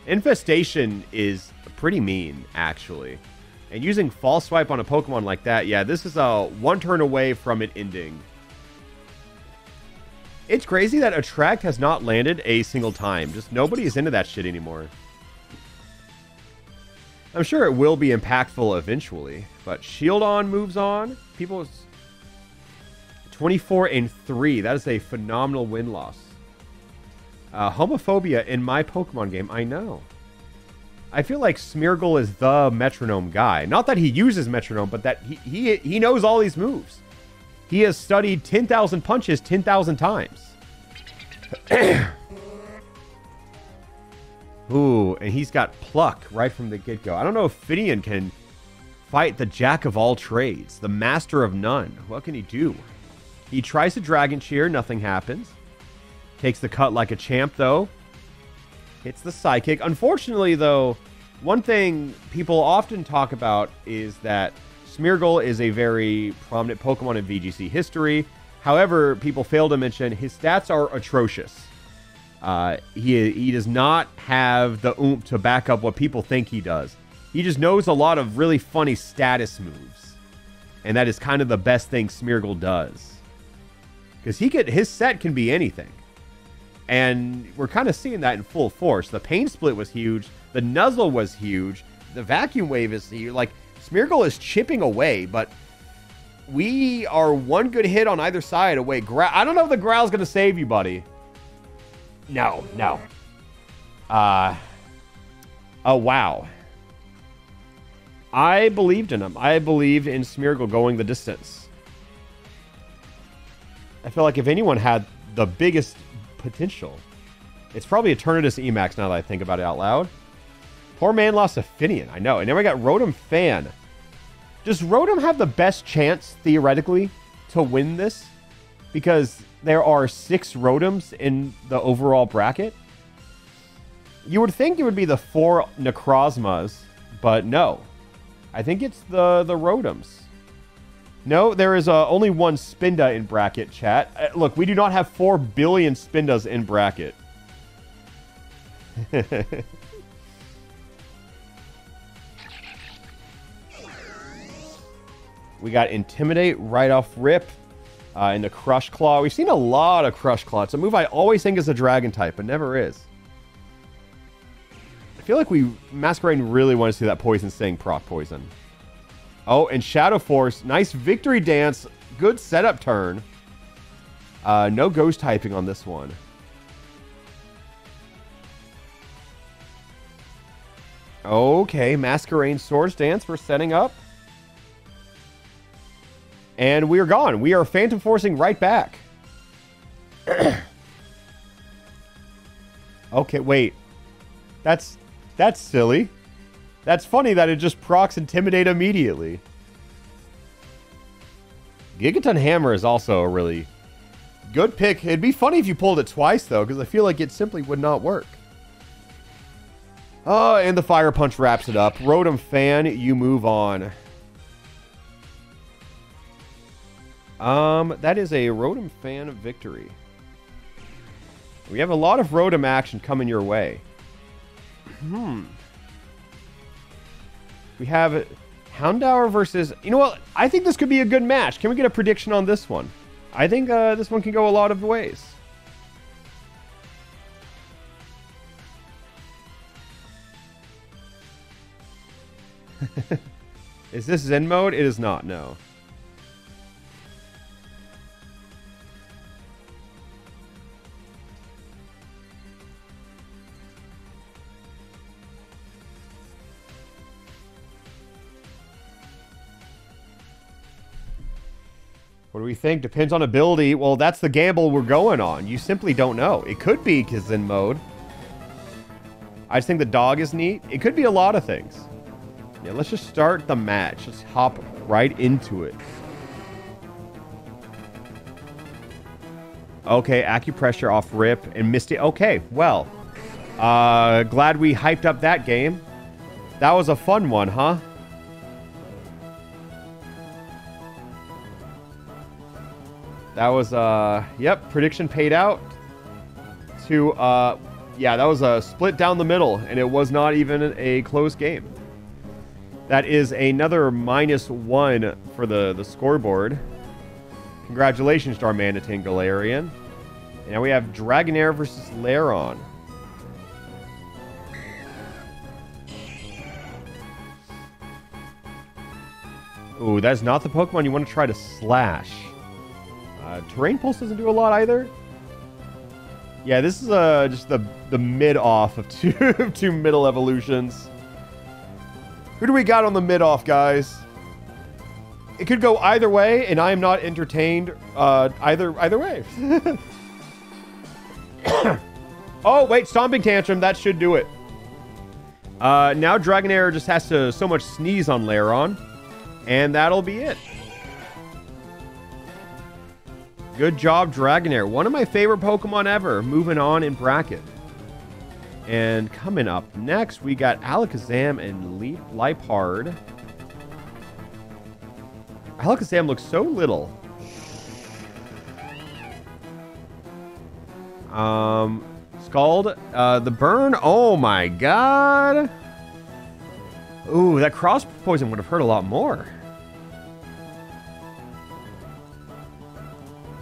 Infestation is pretty mean, actually. And using False Swipe on a Pokemon like that, yeah, this is a one turn away from it ending. It's crazy that Attract has not landed a single time. Just nobody is into that shit anymore. I'm sure it will be impactful eventually. But Shieldon moves on. People... 24-3. That is a phenomenal win-loss. Homophobia in my Pokemon game. I know. I feel like Smeargle is the metronome guy. Not that he uses metronome, but that he knows all these moves. He has studied 10,000 punches 10,000 times. Ooh, and he's got Pluck right from the get-go. I don't know if Finneon can fight the jack of all trades, the master of none. What can he do? He tries to Dragon Cheer, nothing happens. Takes the cut like a champ, though. Hits the Psychic. Unfortunately, though, one thing people often talk about is that Smeargle is a very prominent Pokemon in VGC history. However, people fail to mention his stats are atrocious. He does not have the oomph to back up what people think he does. He just knows a lot of really funny status moves. And that is kind of the best thing Smeargle does. Because his set can be anything. And we're kind of seeing that in full force. The Pain Split was huge. The Nuzzle was huge. The Vacuum Wave is huge. Like, Smeargle is chipping away, but we are one good hit on either side away. I don't know if the Growl's going to save you, buddy. No. Oh, wow. I believed in him. I believed in Smeargle going the distance. I feel like if anyone had the biggest potential, it's probably Eternatus Emax now that I think about it out loud. Poor man lost a Finneon. I know. And then we got Rotom Fan. Does Rotom have the best chance, theoretically, to win this? Because there are 6 Rotoms in the overall bracket. You would think it would be the 4 Necrozmas, but no. I think it's the Rotoms. No, there is only one Spinda in bracket, chat. Look, we do not have 4 billion Spindas in bracket. We got Intimidate right off rip. In the Crush Claw. We've seen a lot of Crush Claw. It's a move I always think is a Dragon type, but never is. I feel like Masquerain really want to see that Poison Sting proc Poison. Oh, and Shadow Force. Nice Victory Dance. Good setup turn. No Ghost typing on this one. Okay, Masquerain Swords Dance for setting up. And we are gone. We are Phantom Forcing right back. Okay, wait. That's silly. That's funny that it just procs Intimidate immediately. Gigaton Hammer is also a really good pick. It'd be funny if you pulled it twice, though, because I feel like it simply would not work. Oh, and the Fire Punch wraps it up. Rotom Fan, you move on. That is a Rotom Fan victory. We have a lot of Rotom action coming your way. We have Houndour versus... You know what? I think this could be a good match. Can we get a prediction on this one? I think this one can go a lot of ways. Is this Zen mode? It is not, no. What do we think? Depends on ability. Well, that's the gamble we're going on. You simply don't know. It could be Zen mode. I just think the dog is neat. It could be a lot of things. Yeah, let's just start the match. Let's hop right into it. Okay, Acupressure off rip and Misty. Okay, well. Glad we hyped up that game. That was a fun one, huh? That was, yep, prediction paid out to, yeah, that was a split down the middle, and it was not even a close game. That is another -1 for the scoreboard. Congratulations, Darmanitan Galarian. And now we have Dragonair versus Lairon. Ooh, that's not the Pokemon you want to try to slash. Terrain Pulse doesn't do a lot either. Yeah, this is just the mid-off of two middle evolutions. Who do we got on the mid-off, guys? It could go either way, and I am not entertained either way. Oh, wait, Stomping Tantrum. That should do it. Now Dragonair just has to so much sneeze on Lairon, and that'll be it. Good job, Dragonair. One of my favorite Pokemon ever. Moving on in bracket. And coming up next, we got Alakazam and Liepard. Alakazam looks so little. Scald. The burn. Oh my god. Ooh, that cross poison would have hurt a lot more.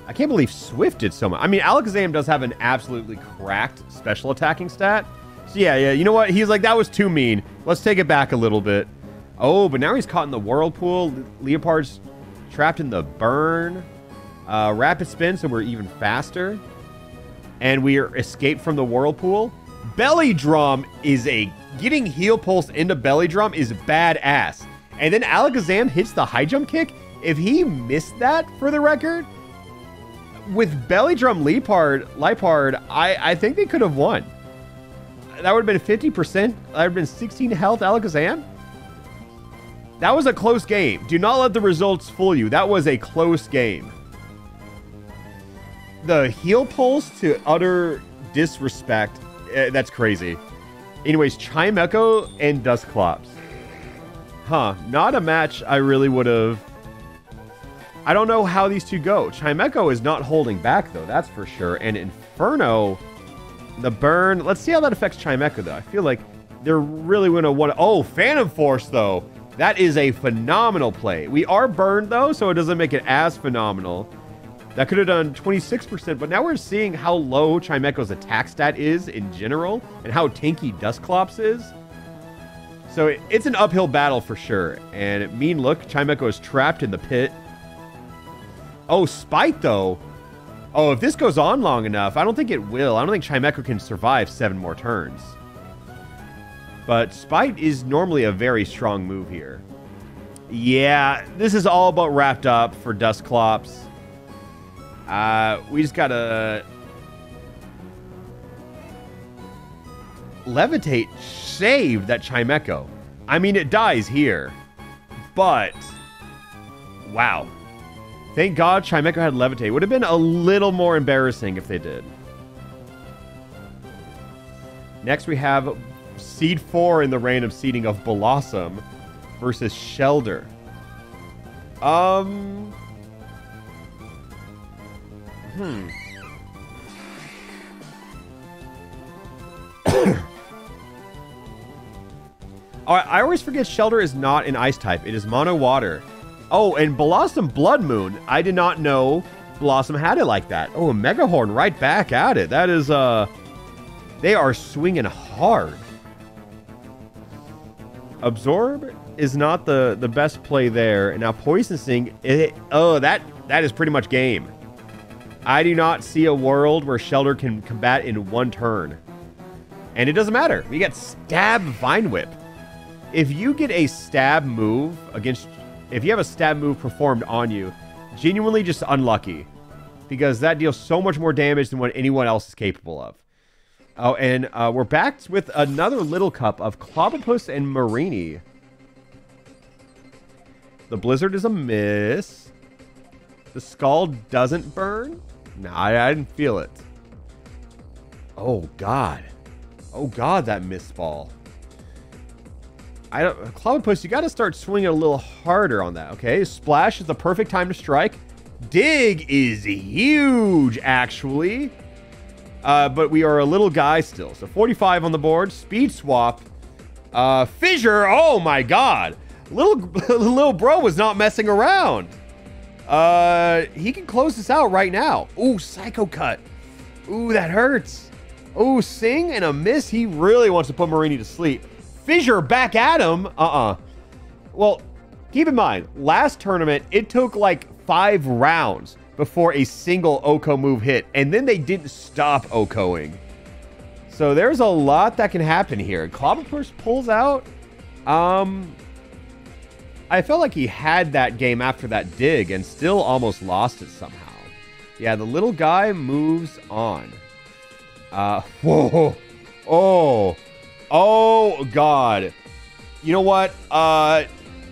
I can't believe Swift did so much. I mean, Alakazam does have an absolutely cracked special attacking stat. So yeah, you know what? He's like, that was too mean. Let's take it back a little bit. Oh, but now he's caught in the Whirlpool. Leopard's trapped in the burn. Rapid Spin, so we're even faster. And we are escaped from the Whirlpool. Belly Drum is getting Heal Pulse into Belly Drum is badass. And then Alakazam hits the high jump kick. If he missed that, for the record, with Belly Drum Liepard, I think they could have won. That would have been 50%. That would have been 16 health Alakazam. That was a close game. Do not let the results fool you. That was a close game. The Heal Pulse to utter disrespect. That's crazy. Anyways, Chimecho and Dusclops. Huh. Not a match I really would have I don't know how these two go. Chimecho is not holding back, though. That's for sure. And Inferno, the burn. Let's see how that affects Chimecho, though. I feel like they're really going to want to... Oh, Phantom Force, though. That is a phenomenal play. We are burned, though, so it doesn't make it as phenomenal. That could have done 26%, but now we're seeing how low Chimecho's attack stat is in general and how tanky Dusclops is. So it's an uphill battle for sure. And mean look, Chimecho is trapped in the pit. Oh, Spite, though. Oh, if this goes on long enough, I don't think it will. I don't think Chimecho can survive 7 more turns. But Spite is normally a very strong move here. Yeah, this is all about wrapped up for Dusclops. We just gotta... Levitate saved that Chimecho. I mean, it dies here. But... Wow. Thank God Chimecho had Levitate. Would have been a little more embarrassing if they did. Next we have Seed 4 in the random seeding of Blossom versus Shelder. I always forget Shelder is not an ice type. It is mono water. Oh, and Blossom Blood Moon. I did not know Blossom had it like that. Oh, a Megahorn right back at it. That is, they are swinging hard. Absorb is not the best play there. And now Poison Sting, that is pretty much game. I do not see a world where Shelder can combat in 1 turn. And it doesn't matter. We get Stab Vine Whip. If you get a stab move against... If you have a stab move performed on you, genuinely just unlucky. Because that deals so much more damage than what anyone else is capable of. Oh, and we're back with another little cup of Clobbopus and Marini. The Blizzard is a miss. The Scald doesn't burn? No, I didn't feel it. Oh, God. Oh, God, that missed ball. Clobbopus, you got to start swinging a little harder on that, okay? Splash is the perfect time to strike. Dig is huge, actually. But we are a little guy still. So 45 on the board. Speed swap. Fissure. Oh, my God. Little bro was not messing around. He can close this out right now. Ooh, Psycho Cut. Ooh, that hurts. Ooh, Sing and a miss. He really wants to put Marini to sleep. Fissure back at him. Well, keep in mind, last tournament, it took like 5 rounds before a single Oko move hit, and then they didn't stop Okoing. So there's a lot that can happen here. Clobbopus pulls out. I felt like he had that game after that dig and still almost lost it somehow. Yeah, the little guy moves on. Whoa. Oh, God. You know what?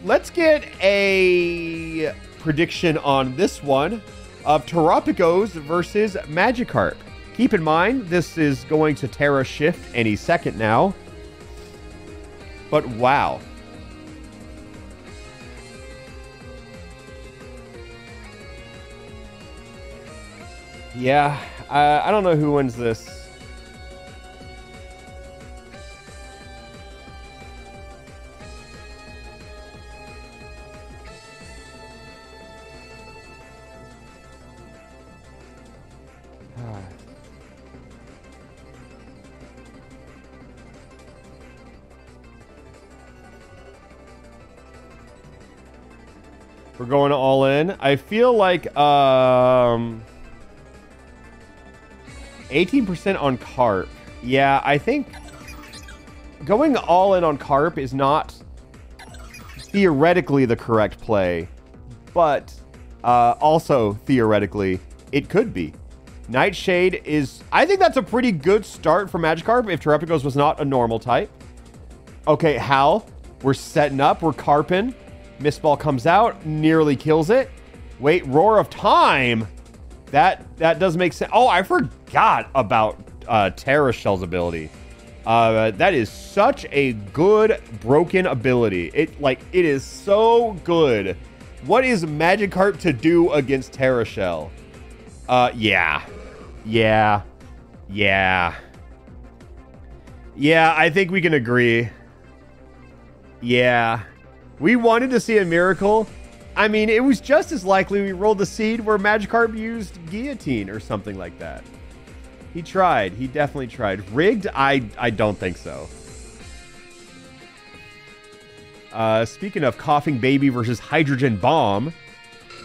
Let's get a prediction on this one of Terrapicos versus Magikarp. Keep in mind, this is going to Terra Shift any second now. But wow. Yeah, I don't know who wins this. We're going all in. I feel like 18% on Carp. Yeah, I think going all in on Carp is not theoretically the correct play, but also theoretically it could be. Nightshade is... I think that's a pretty good start for Magikarp if Terrapicos was not a normal type. Okay, Hal. We're setting up. We're carping. Mistball comes out, nearly kills it. Wait, Roar of Time. That does make sense. Oh, I forgot about Terra Shell's ability. That is such a good broken ability. It is so good What is Magikarp to do against Terra Shell? Yeah. Yeah. Yeah. Yeah, I think we can agree. Yeah. We wanted to see a miracle. I mean, it was just as likely we rolled the seed where Magikarp used Guillotine or something like that. He tried. He definitely tried. Rigged? I don't think so. Speaking of Coughing Baby versus Hydrogen Bomb,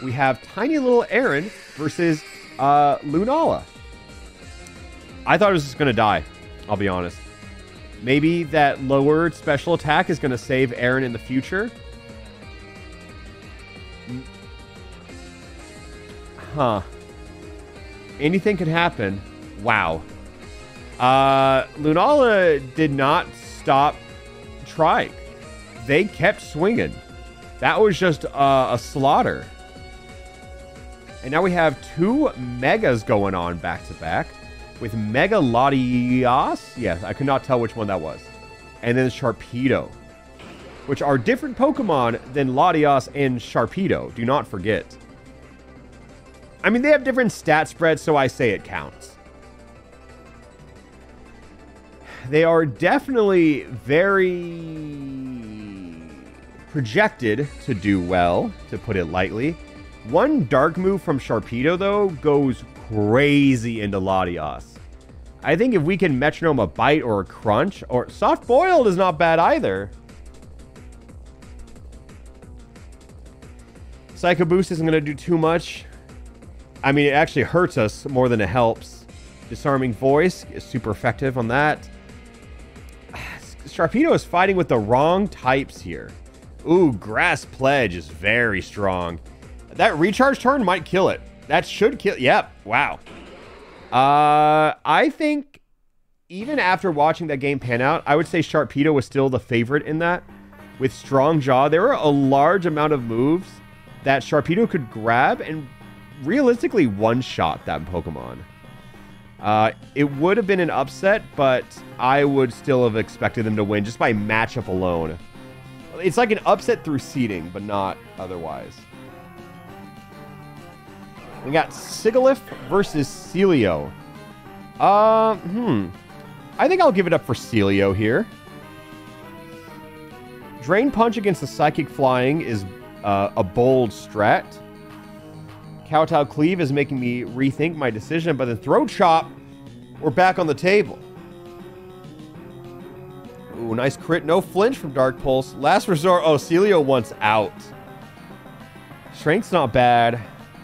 we have Tiny Little Aaron versus Lunala. I thought it was just going to die, I'll be honest. Maybe that lowered special attack is going to save Aaron in the future. Huh. Anything could happen. Wow. Lunala did not stop trying. They kept swinging. That was just a slaughter. And now we have two Megas going on back to back. With Mega Latias. Yes, I could not tell which one that was. And then Sharpedo. Which are different Pokemon than Latias and Sharpedo. Do not forget. I mean, they have different stat spreads, so I say it counts. They are definitely very projected to do well, to put it lightly. One dark move from Sharpedo, though, goes crazy into Latias. I think if we can metronome a Bite or a Crunch, or Soft Boiled is not bad either. Psycho Boost isn't going to do too much. I mean, it actually hurts us more than it helps. Disarming Voice is super effective on that. Sharpedo is fighting with the wrong types here. Ooh, Grass Pledge is very strong. That recharge turn might kill it. That should kill... Yep. Wow. I think even after watching that game pan out, I would say Sharpedo was still the favorite in that. With Strong Jaw, there were a large amount of moves that Sharpedo could grab and realistically one-shot that Pokemon. It would have been an upset, but I would still have expected them to win just by matchup alone. It's like an upset through seeding, but not otherwise. We got Sigilyph versus Celio. I think I'll give it up for Celio here. Drain Punch against the Psychic Flying is a bold strat. Kowtow Cleave is making me rethink my decision, but then Throat Chop, we're back on the table. Ooh, nice crit. No flinch from Dark Pulse. Last Resort. Oh, Celio wants out. Strength's not bad.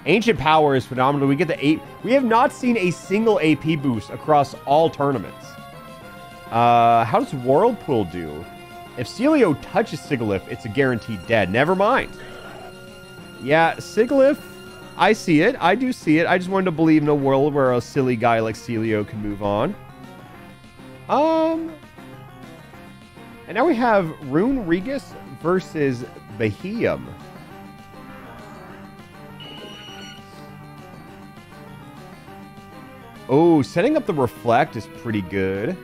Ancient Power is phenomenal. We get the 8. We have not seen a single AP boost across all tournaments. How does Whirlpool do? If Celio touches Sigilyph, it's a guaranteed dead. Never mind. Yeah, Sigilyph, I see it. I do see it. I just wanted to believe in a world where a silly guy like Celio can move on. And now we have Rune Regus versus Beheeyem. Oh, setting up the Reflect is pretty good.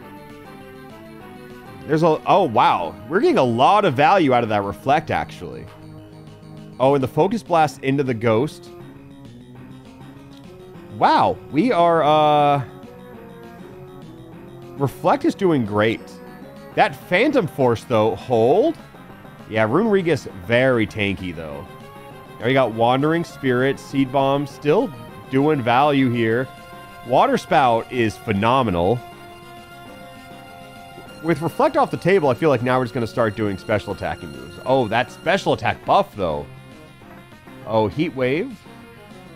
There's a... Oh, wow. We're getting a lot of value out of that Reflect, actually. Oh, and the Focus Blast into the Ghost. Wow. We are, Reflect is doing great. That Phantom Force, though, hold? Yeah, Rune Regus, very tanky, though. Now we got Wandering Spirit, Seed Bomb, still doing value here. Water Spout is phenomenal. With Reflect off the table, I feel like now we're just going to start doing special attacking moves. Oh, that special attack buff, though. Oh, Heat Wave.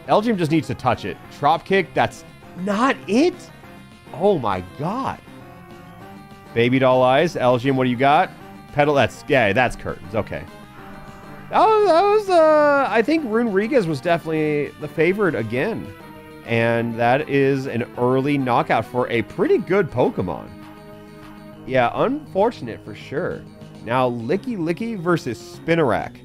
Elgyem just needs to touch it. Drop Kick, that's not it? Oh my god. Baby Doll Eyes. Elgyem, what do you got? Pedal, that's curtains. Okay. That was I think Rune Regus was definitely the favorite again. And that is an early knockout for a pretty good Pokemon. Yeah, unfortunate for sure. Now, Licky Licky versus Spinarak.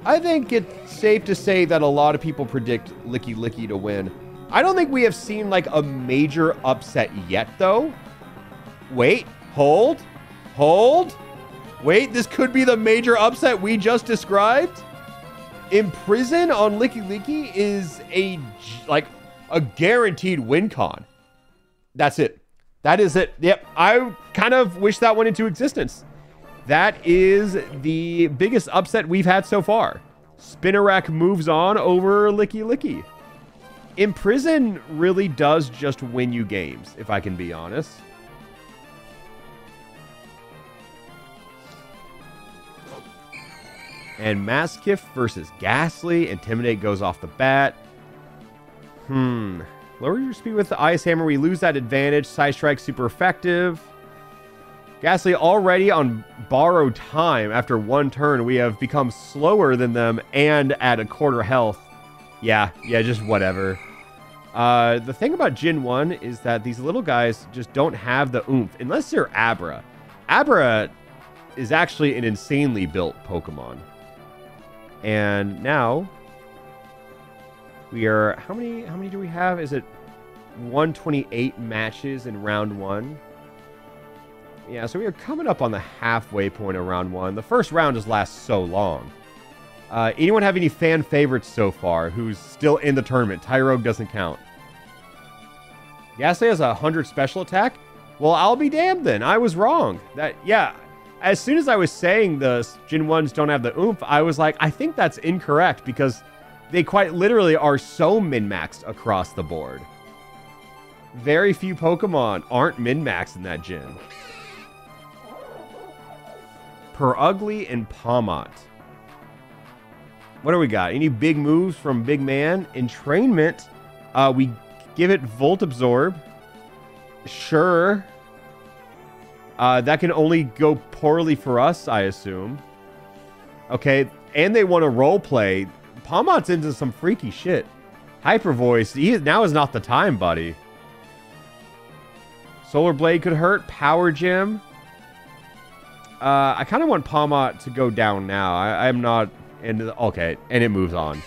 I think it's safe to say that a lot of people predict Licky Licky to win. I don't think we have seen, like, a major upset yet, though. Wait, hold. Wait, this could be the major upset we just described? Imprison on Licky Licky is like a guaranteed win con. That's it. That is it. Yep. I kind of wish that went into existence. That is the biggest upset we've had so far. Spinnerack moves on over Licky Licky. Imprison really does just win you games, if I can be honest. And Maskiff versus Ghastly. Intimidate goes off the bat. Lower your speed with the Ice Hammer. We lose that advantage. Side Strike super effective. Ghastly already on borrowed time after one turn. We have become slower than them and at a quarter health. Yeah, just whatever. The thing about Gen 1 is that these little guys just don't have the oomph. Unless they're Abra. Abra is actually an insanely built Pokemon. And now we are, how many do we have? Is it 128 matches in round 1? Yeah, so we are coming up on the halfway point of round 1. The first round just lasts so long. Anyone have any fan favorites so far who's still in the tournament? Tyrogue doesn't count. Ghastly has 100 special attack? Well, I'll be damned then. I was wrong. Yeah. As soon as I was saying the Gen 1s don't have the oomph, I was like, I think that's incorrect because they quite literally are so min-maxed across the board. Very few Pokemon aren't min-maxed in that gen. Ugly and Palmot. What do we got? Any big moves from Big Man? Entrainment. We give it Volt Absorb. Sure. That can only go poorly for us, I assume. Okay, and they want to roleplay. Palmot's into some freaky shit. Hyper Voice. Now is not the time, buddy. Solar Blade could hurt. Power Gem. I kind of want Palmot to go down now. I'm not... Okay, and it moves on.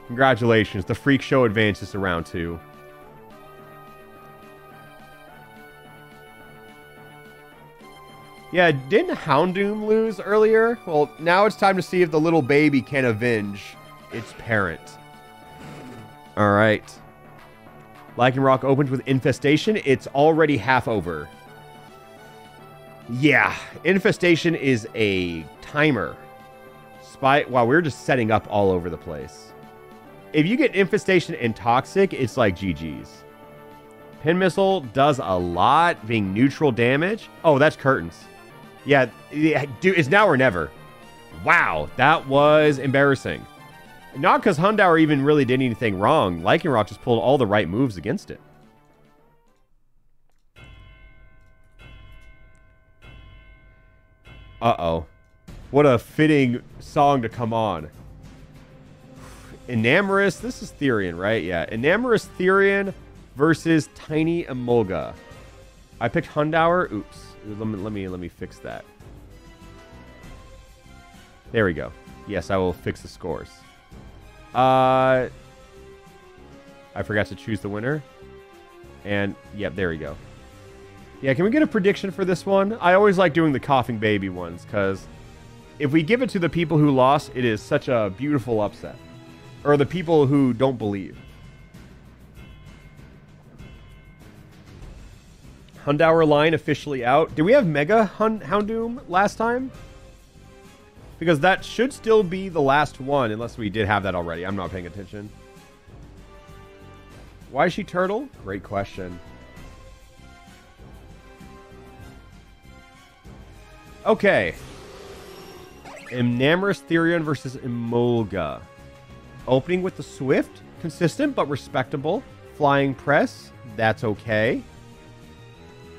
Congratulations. The Freak Show advances to round 2. Yeah, didn't Houndoom lose earlier? Well, now it's time to see if the little baby can avenge its parent. Alright. Lycanroc opens with Infestation. It's already half over. Yeah, Infestation is a timer. Wow, we're just setting up all over the place. If you get Infestation and Toxic, it's like GG's. Pin Missile does a lot, being neutral damage. Oh, that's Curtains. Yeah, dude, it's now or never. Wow, that was embarrassing. Not because Houndour even really did anything wrong. Lycanroc just pulled all the right moves against it. Uh-oh. What a fitting song to come on. Enamorous. This is Therian, right? Yeah. Enamorous Therian versus Tiny Emolga. I picked Houndour. Oops. Let me fix that. There we go. Yes, I will fix the scores. I forgot to choose the winner. And, yep, there we go. Yeah, can we get a prediction for this one? I always like doing the coughing baby ones, because if we give it to the people who lost, it is such a beautiful upset. Or the people who don't believe. Houndour line officially out. Did we have Mega Houndoom last time? Because that should still be the last one, unless we did have that already. I'm not paying attention. Why is she turtle? Great question. Okay. Enamorous Therian versus Emolga. Opening with the Swift. Consistent, but respectable. Flying Press. That's okay.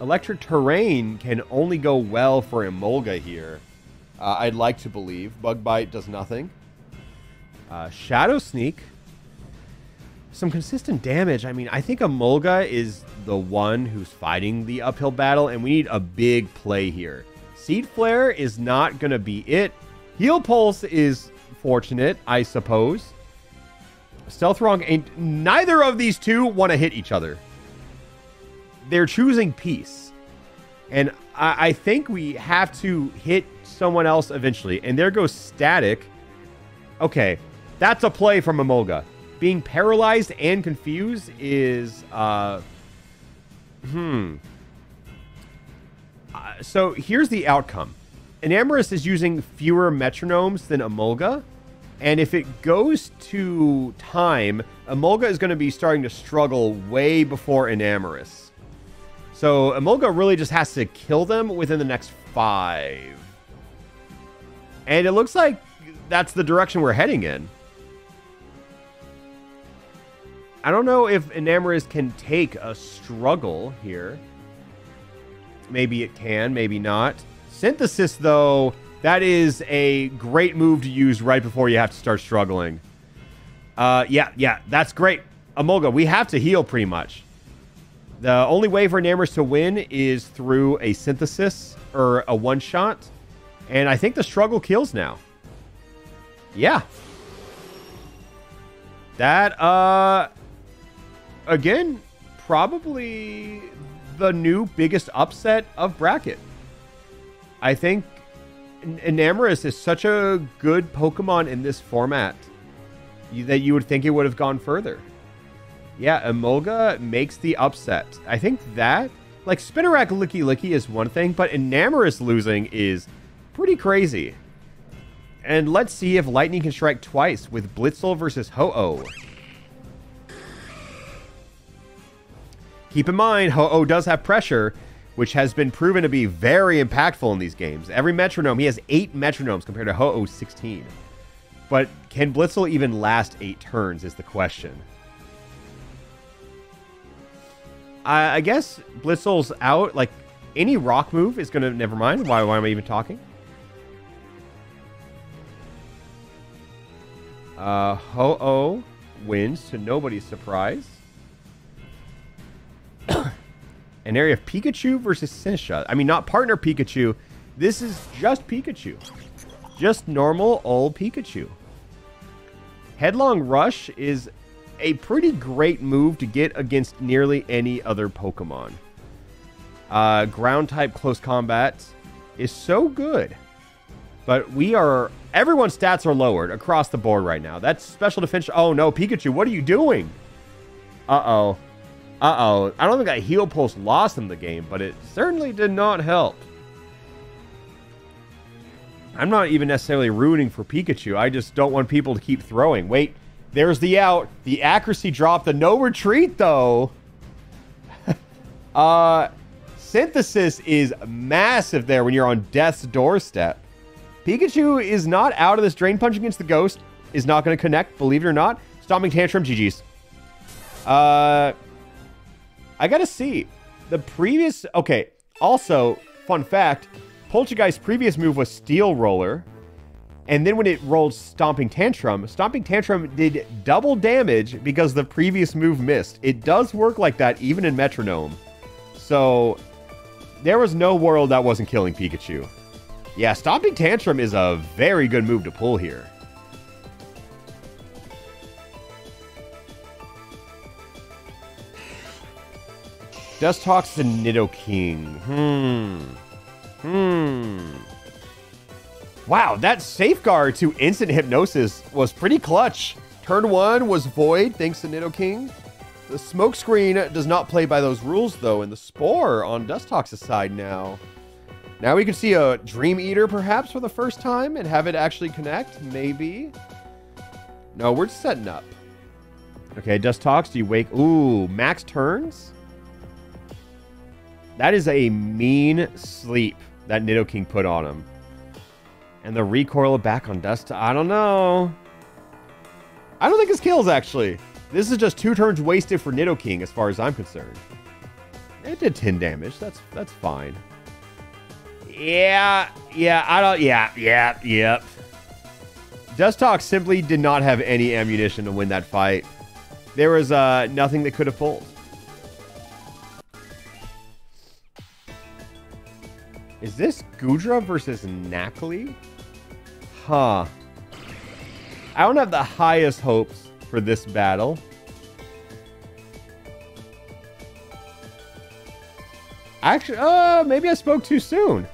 Electric Terrain can only go well for Emolga here. I'd like to believe. Bug Bite does nothing. Shadow Sneak. Some consistent damage. I mean, I think Emolga is the one who's fighting the uphill battle, and we need a big play here. Seed Flare is not going to be it. Heal Pulse is fortunate, I suppose. Stealth Wrong ain't... Neither of these two want to hit each other. They're choosing peace. And I think we have to hit someone else eventually. And there goes Static. Okay. That's a play from Emolga. Being paralyzed and confused is... So here's the outcome. Enamorus is using fewer metronomes than Emolga. And if it goes to time, Emolga is going to be starting to struggle way before Enamorus. So Emolga really just has to kill them within the next 5. And it looks like that's the direction we're heading in. I don't know if Enamorus can take a struggle here. Maybe it can, maybe not. Synthesis, though, that is a great move to use right before you have to start struggling. Yeah, that's great. Emolga, we have to heal pretty much. The only way for Enamorus to win is through a synthesis or a one-shot. And I think the struggle kills now. Yeah. That, again, probably the new biggest upset of bracket. I think Enamorus is such a good Pokemon in this format that you would think it would have gone further. Yeah, Emolga makes the upset. I think that, like, Spinarak Licky Licky is one thing, but Enamorus losing is pretty crazy. And let's see if Lightning can strike twice with Blitzel versus Ho-Oh. Keep in mind, Ho-Oh does have pressure, which has been proven to be very impactful in these games. Every metronome, he has 8 metronomes compared to Ho-Oh's 16. But can Blitzel even last 8 turns is the question. I guess Blitzel's out. Like, any rock move is going to... Never mind. Why am I even talking? Ho-Oh wins to nobody's surprise. An area of Pikachu versus Sinisha. I mean, not partner Pikachu. This is just Pikachu. Just normal old Pikachu. Headlong Rush is a pretty great move to get against nearly any other Pokemon. Ground type close combat is so good. But we are... Everyone's stats are lowered across the board right now. That's special defense... Oh no, Pikachu, what are you doing? Uh-oh. Uh-oh. I don't think that Heal Pulse lost him the game, but it certainly did not help. I'm not even necessarily rooting for Pikachu. I just don't want people to keep throwing. Wait, there's the out. The accuracy drop. The no retreat, though. Synthesis is massive there when you're on death's doorstep. Pikachu is not out of this. Drain Punch against the Ghost is not going to connect, believe it or not. Stomping Tantrum, GG's. I gotta see. The previous... Okay, also, fun fact, Poltergeist's previous move was Steel Roller, and then when it rolled Stomping Tantrum did double damage because the previous move missed. It does work like that even in Metronome. So, there was no world that wasn't killing Pikachu. Yeah, Stomping Tantrum is a very good move to pull here. Dustox to Nidoking. Wow, that Safeguard to Instant Hypnosis was pretty clutch. Turn 1 was Void, thanks to Nidoking. The Smokescreen does not play by those rules, though, and the Spore on Dustox's side now. Now we can see a Dream Eater, perhaps, for the first time, and have it actually connect, maybe. No, we're setting up. Okay, Dustox, do you wake... Ooh, max turns? That is a mean sleep that Nidoking put on him. And the recoil back on Dust. I don't know. I don't think this kills, actually. This is just 2 turns wasted for Nidoking, as far as I'm concerned. It did 10 damage. That's fine. Yeah. Yep. Dustox simply did not have any ammunition to win that fight. There was nothing that could have pulled. Is this Goodra versus Knackley? Huh. I don't have the highest hopes for this battle. Actually, maybe I spoke too soon.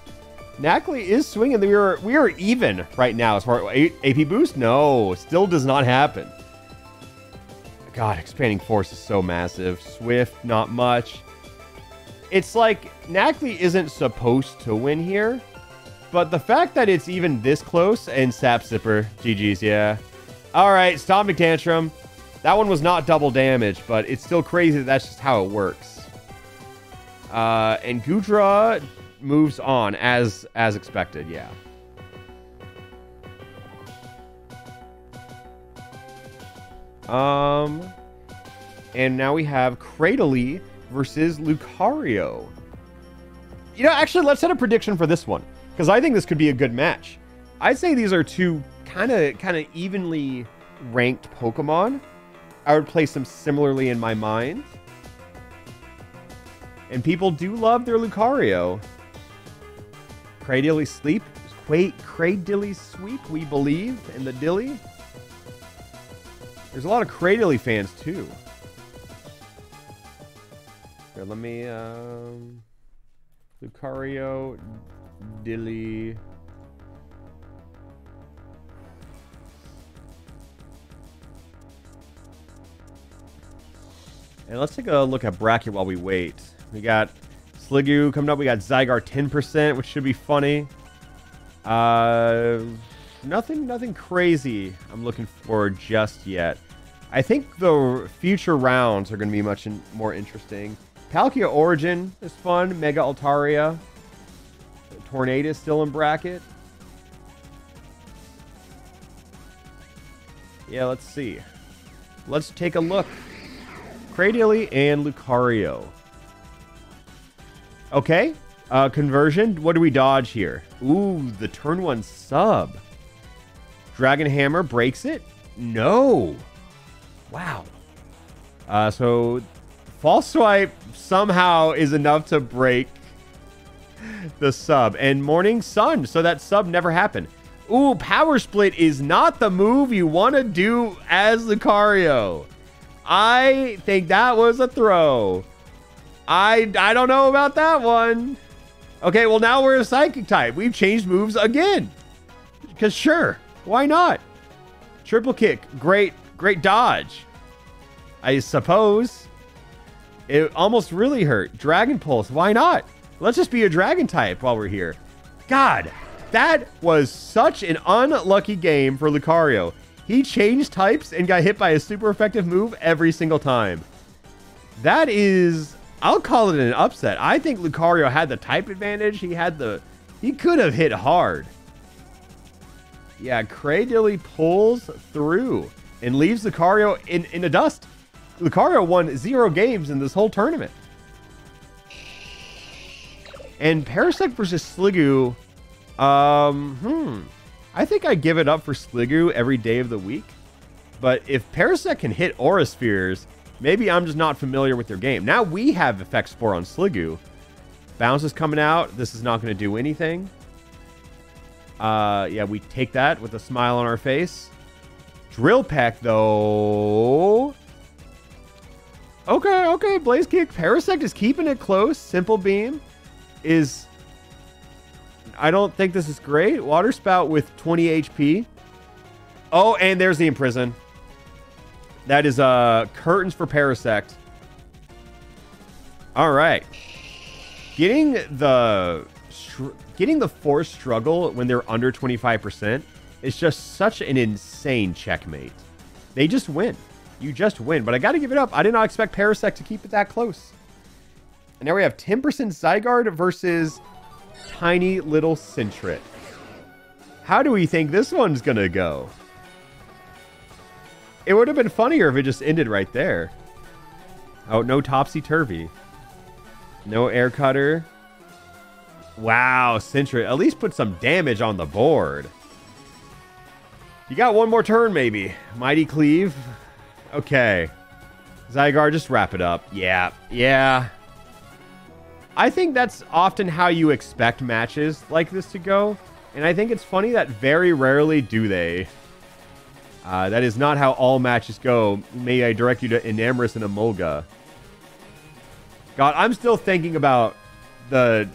Nacli is swinging. We are even right now as far as AP boost. No, still does not happen. God, expanding force is so massive. Swift, not much. It's like Nacli isn't supposed to win here, but the fact that it's even this close and Sap Sipper, GG's, yeah. All right, Stop McTantrum. That one was not double damage, but it's still crazy that that's just how it works. And Gudra moves on as expected, yeah. And now we have Cradley versus Lucario. You know, actually, let's set a prediction for this one, because I think this could be a good match. I'd say these are two kind of evenly ranked Pokemon. I would place them similarly in my mind. And people do love their Lucario. Cradily Sleep. Cradily Sweep, we believe, in the Dilly. There's a lot of Cradily fans, too. Here, let me, Lucario, Dilly. And let's take a look at bracket while we wait. We got Sliggoo coming up. We got Zygarde 10%, which should be funny. Nothing crazy I'm looking for just yet. I think the future rounds are going to be much more interesting. Palkia Origin is fun. Mega Altaria. Tornado is still in bracket. Yeah, let's see. Let's take a look. Cradily and Lucario. Okay. Conversion. What do we dodge here? Ooh, the turn 1 sub. Dragon Hammer breaks it? No. Wow. So False Swipe somehow is enough to break the sub. And Morning Sun. So that sub never happened. Ooh, Power Split is not the move you want to do as Lucario. I think that was a throw. I don't know about that one. Okay, well, now we're a Psychic type. We've changed moves again. Because sure, why not? Triple Kick, great dodge. I suppose. It almost really hurt. Dragon Pulse, why not? Let's just be a Dragon type while we're here. God, that was such an unlucky game for Lucario. He changed types and got hit by a super effective move every single time. That is, I'll call it an upset. I think Lucario had the type advantage. He could have hit hard. Yeah, Cradily pulls through and leaves Lucario in the dust. Lucario won 0 games in this whole tournament. And Parasect versus Sliggoo, I think I give it up for Sliggoo every day of the week. But if Parasect can hit Aura Spheres, maybe I'm just not familiar with their game. Now we have Effect Spore on Sliggoo. Bounce is coming out. This is not going to do anything. Yeah, we take that with a smile on our face. Drill Peck, though. Okay. Blaze Kick. Parasect is keeping it close. Simple Beam is... I don't think this is great. Water Spout with 20 HP. Oh, and there's the Imprison. That is curtains for Parasect. All right. Getting the Force Struggle when they're under 25% is just such an insane checkmate. They just win. You just win. But I got to give it up. I did not expect Parasect to keep it that close. And now we have 10% Zygarde versus tiny little Sentret. How do we think this one's going to go? It would have been funnier if it just ended right there. Oh, no Topsy-Turvy. No Air Cutter. Wow, Sentret. At least put some damage on the board. You got one more turn, maybe. Mighty Cleave. Okay. Zygarde, just wrap it up. Yeah. I think that's often how you expect matches like this to go. And I think it's funny that very rarely do they. That is not how all matches go. May I direct you to Enamorous and Emolga. God, I'm still thinking about the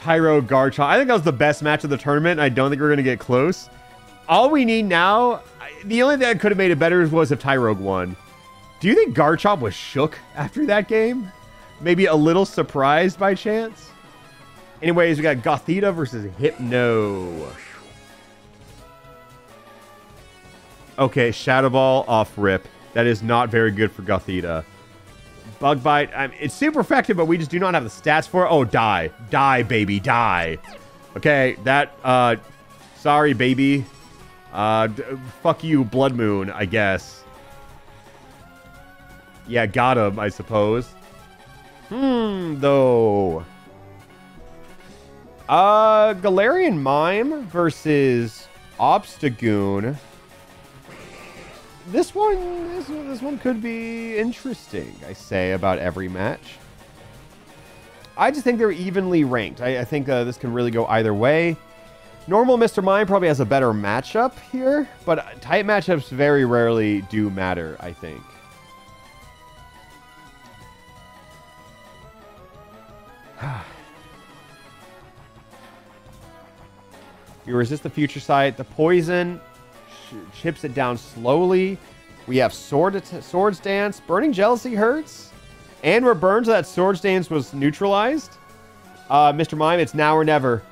Tyro Garchomp. I think that was the best match of the tournament. I don't think we're going to get close. All we need now, the only thing that could have made it better was if Tyrogue won. Do you think Garchomp was shook after that game? Maybe a little surprised by chance? Anyways, we got Gothita versus Hypno. Okay, Shadow Ball off rip. That is not very good for Gothita. Bug Bite. It's super effective, but we just do not have the stats for it. Oh, die. Die, baby, die. Okay, that, sorry, baby. Fuck you, Blood Moon, I guess. Yeah, got him, I suppose. Though. Galarian Mime versus Obstagoon. This one could be interesting, I say, about every match. I just think they're evenly ranked. I think this can really go either way. Normal Mr. Mime probably has a better matchup here, but tight matchups very rarely do matter, I think. You resist the Future Sight. The Poison chips it down slowly. We have Swords Dance. Burning Jealousy hurts. And we're burned, so that Swords Dance was neutralized. Mr. Mime, it's now or never.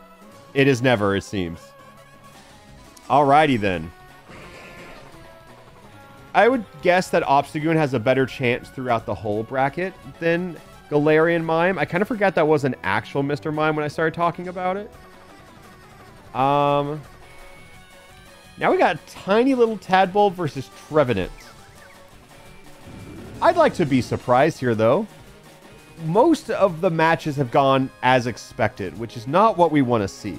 It is never, it seems. Alrighty then. I would guess that Obstagoon has a better chance throughout the whole bracket than Galarian Mime. I kind of forgot that was an actual Mr. Mime when I started talking about it. Now we got tiny little Tadpole versus Trevenant. I'd like to be surprised here, though. Most of the matches have gone as expected, which is not what we want to see.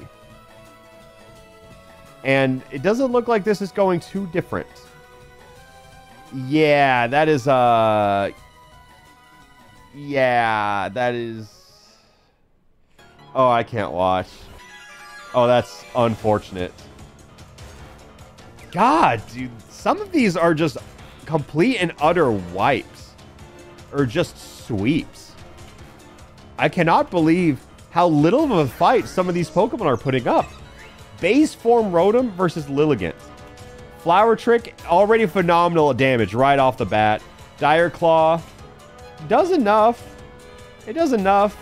And it doesn't look like this is going too different. Yeah, that is, yeah, that is... Oh, I can't watch. Oh, that's unfortunate. God, dude, some of these are just complete and utter wipes. Or just sweeps. I cannot believe how little of a fight some of these Pokemon are putting up. Base Form Rotom versus Lilligant. Flower Trick, already phenomenal damage right off the bat. Dire Claw does enough. It does enough.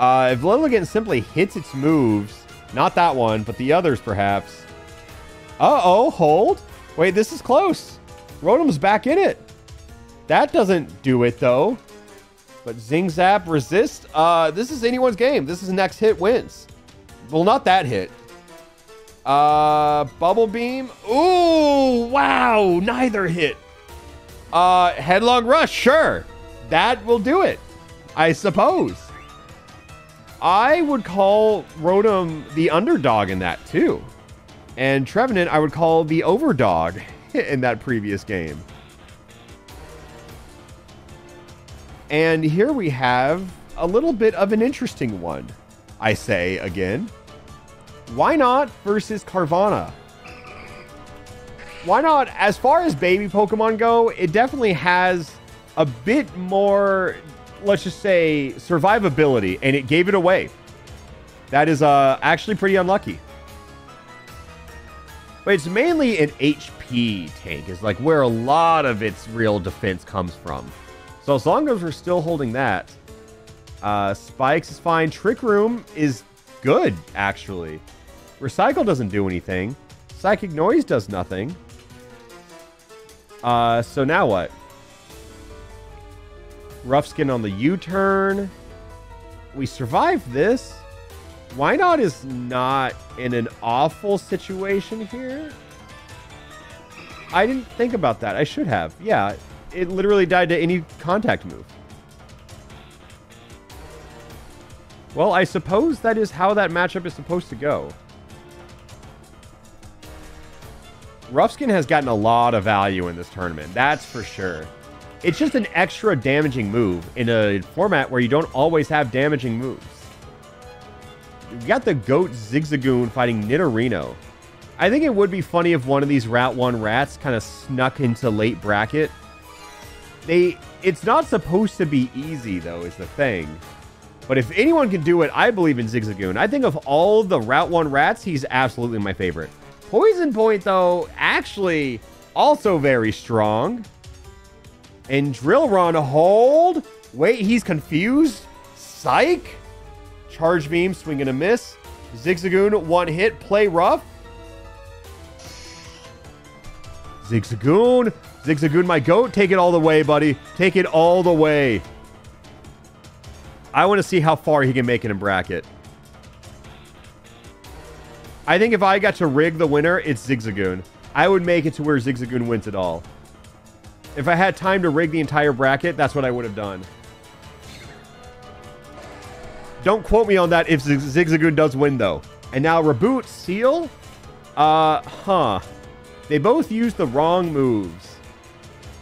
If Lilligant simply hits its moves, not that one, but the others perhaps. Uh-oh, hold. Wait, this is close. Rotom's back in it. That doesn't do it, though. But Zing Zap, resist. This is anyone's game. This is next hit wins. Well, not that hit. Bubble Beam. Ooh, wow, neither hit. Headlong Rush, sure. That will do it, I suppose. I would call Rotom the underdog in that, too. And Trevenant, I would call the overdog in that previous game. And here we have a little bit of an interesting one, I say again. Why not versus Carvana? Why not? As far as baby Pokemon go, it definitely has a bit more, let's just say, survivability, and it gave it away. That is actually pretty unlucky. But it's mainly an HP tank, is like where a lot of its real defense comes from. So as long as we're still holding that, Spikes is fine. Trick Room is good, actually. Recycle doesn't do anything. Psychic Noise does nothing. So now what? Rough Skin on the U-turn. We survived this. Why not is not in an awful situation here? I didn't think about that. I should have. Yeah, it literally died to any contact move. Well, I suppose that is how that matchup is supposed to go. Rough Skin has gotten a lot of value in this tournament. That's for sure. It's just an extra damaging move in a format where you don't always have damaging moves. We got the Goat Zigzagoon fighting Nidorino. I think it would be funny if one of these Route 1 rats kind of snuck into late bracket. They It's not supposed to be easy, though, is the thing. But if anyone can do it, I believe in Zigzagoon. I think of all the Route 1 rats, he's absolutely my favorite. Poison Point, though, actually also very strong. And Drill Run, hold. Wait, he's confused. Psych. Charge Beam, swing and a miss. Zigzagoon, one hit, play rough. Zigzagoon. Zigzagoon, my goat. Take it all the way, buddy. Take it all the way. I want to see how far he can make it in bracket. I think if I got to rig the winner, it's Zigzagoon. I would make it to where Zigzagoon wins it all. If I had time to rig the entire bracket, that's what I would have done. Don't quote me on that if Zigzagoon does win, though. And now Reboot, Seal? They both use the wrong moves.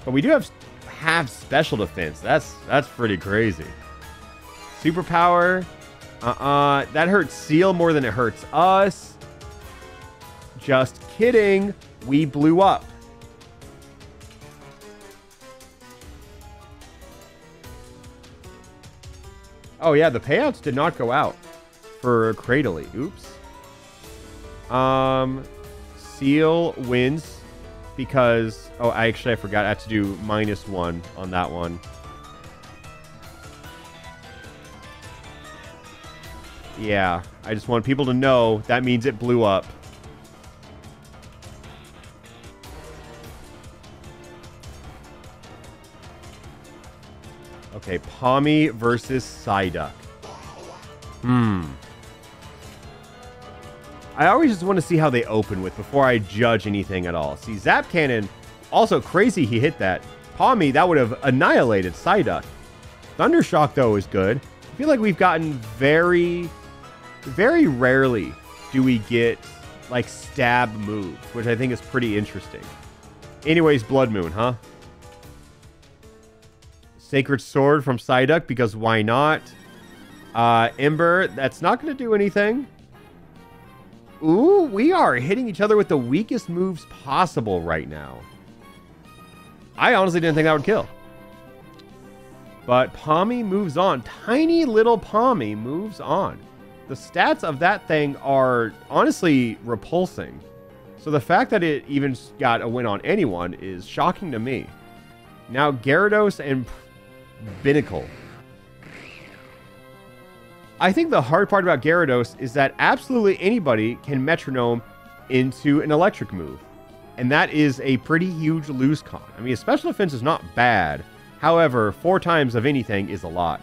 But we do have special defense. That's pretty crazy. Superpower. That hurts Seal more than it hurts us. Just kidding. We blew up. Oh, yeah. The payouts did not go out for Cradley. Oops. Seal wins because... Oh, I forgot. I had to do -1 on that one. Yeah. I just want people to know that means it blew up. Okay, Pommy versus Psyduck. I always just want to see how they open with before I judge anything at all. See, Zap Cannon, also crazy he hit that. Pommy, that would have annihilated Psyduck. Thundershock, though, is good. I feel like we've gotten very rarely do we get, like, stab moves, which I think is pretty interesting. Anyways, Blood Moon, huh? Sacred Sword from Psyduck, because why not? Ember, that's not going to do anything. Ooh, we are hitting each other with the weakest moves possible right now. I honestly didn't think that would kill. But Pommy moves on. Tiny little Pommy moves on. The stats of that thing are honestly repulsing. So the fact that it even got a win on anyone is shocking to me. Now Gyarados and Binnacle. I think the hard part about Gyarados is that absolutely anybody can metronome into an electric move. And that is a pretty huge lose con. I mean, special defense is not bad. However, 4 times of anything is a lot.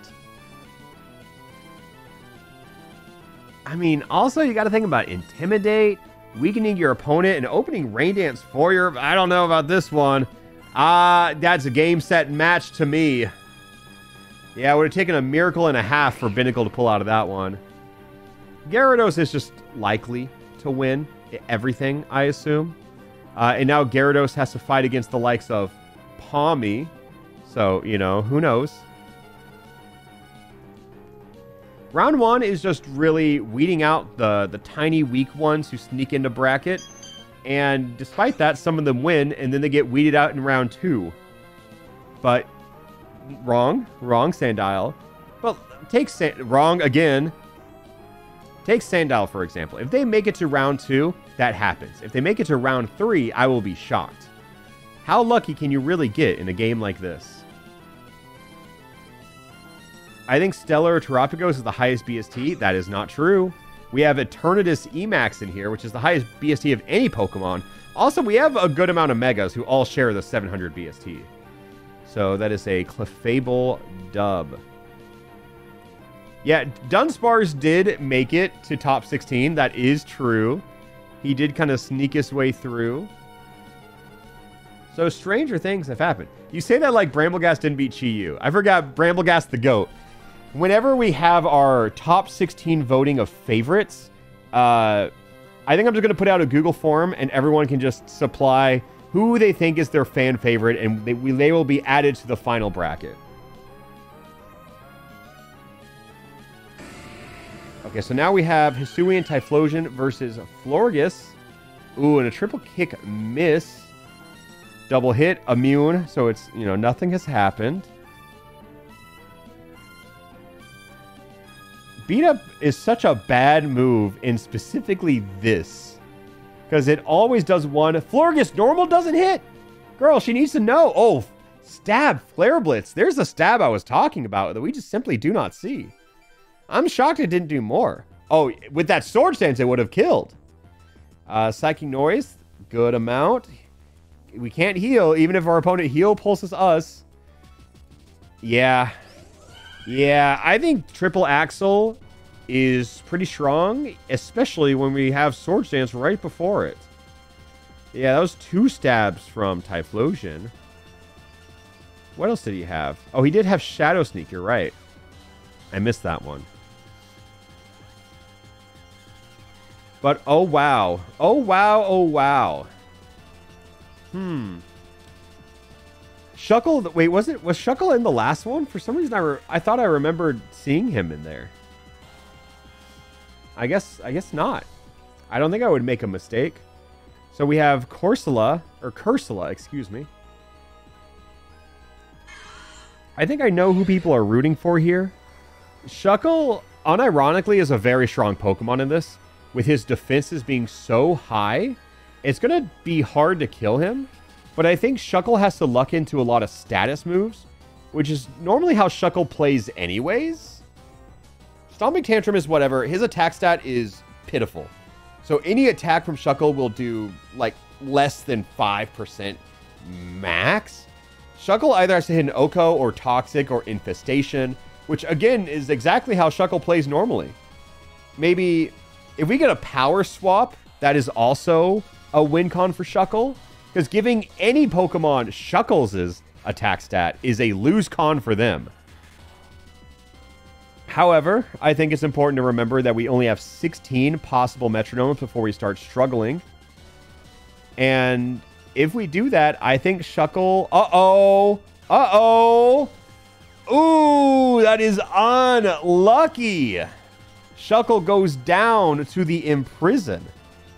I mean, also you got to think about Intimidate, weakening your opponent, and opening Rain Dance for your... I don't know about this one. That's a game, set, match to me. Yeah, it would have taken a miracle and a half for Binnacle to pull out of that one. Gyarados is just likely to win everything, I assume. And now Gyarados has to fight against the likes of Pommy. So, you know, who knows? Round 1 is just really weeding out the tiny weak ones who sneak into bracket. And despite that, some of them win, and then they get weeded out in round 2. But... Wrong, Sandile. Well, wrong again. Take Sandile, for example. If they make it to round 2, that happens. If they make it to round 3, I will be shocked. How lucky can you really get in a game like this? I think Stellar Terapagos is the highest BST. That is not true. We have Eternatus Emax in here, which is the highest BST of any Pokemon. Also, we have a good amount of Megas who all share the 700 BST. So that is a Clefable dub. Yeah, Dunsparce did make it to top 16. That is true. He did kind of sneak his way through. So stranger things have happened. You say that like Brambleghast didn't beat Chi-Yu. I forgot Brambleghast the GOAT. Whenever we have our top 16 voting of favorites, I think I'm just going to put out a Google form and everyone can just supply who they think is their fan favorite, and they will be added to the final bracket. Okay, so now we have Hisuian Typhlosion versus Florges. Ooh, and a triple kick miss. Double hit, immune, so it's, you know, nothing has happened. Beat Up is such a bad move in specifically this. Because it always does one. Florgus normal doesn't hit. Girl, she needs to know. Oh, stab, Flare Blitz. There's the stab I was talking about that we just simply do not see. I'm shocked it didn't do more. Oh, with that Sword Stance, it would have killed. Psychic Noise, good amount. We can't heal, even if our opponent heal pulses us. Yeah. Yeah, I think Triple Axle is pretty strong, especially when we have Sword Stance right before it. Yeah, that was 2 stabs from Typhlosion. What else did he have? Oh, he did have Shadow Sneak, you're right. I missed that one. But, oh wow. Oh wow, oh wow. Shuckle, wait, was Shuckle in the last one? For some reason, I thought I remembered seeing him in there. I guess not. I don't think I would make a mistake. So we have Cursula, excuse me. I think I know who people are rooting for here. Shuckle, unironically, is a very strong Pokemon in this. With his defenses being so high, it's going to be hard to kill him. But I think Shuckle has to luck into a lot of status moves, which is normally how Shuckle plays anyways. Stomping Tantrum is whatever. His attack stat is pitiful. So any attack from Shuckle will do like less than 5% max. Shuckle either has to hit an Oko or Toxic or Infestation, which again is exactly how Shuckle plays normally. Maybe if we get a power swap, that is also a win con for Shuckle. Because giving any Pokemon Shuckles' attack stat is a lose con for them. However, I think it's important to remember that we only have 16 possible Metronomes before we start struggling. And if we do that, I think Shuckle... Uh-oh! Uh-oh! Ooh, that is unlucky! Shuckle goes down to the Imprison.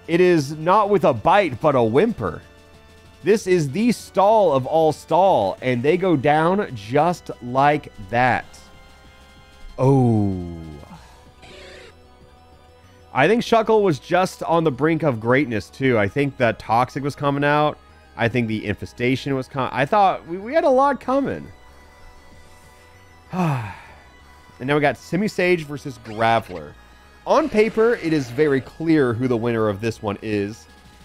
It is not with a bite, but a whimper. This is the stall of all stall, and they go down just like that. Oh. I think Shuckle was just on the brink of greatness, too. I think that Toxic was coming out. I think the Infestation was coming. I thought we had a lot coming. And now we got Simisage versus Graveler. On paper, it is very clear who the winner of this one is.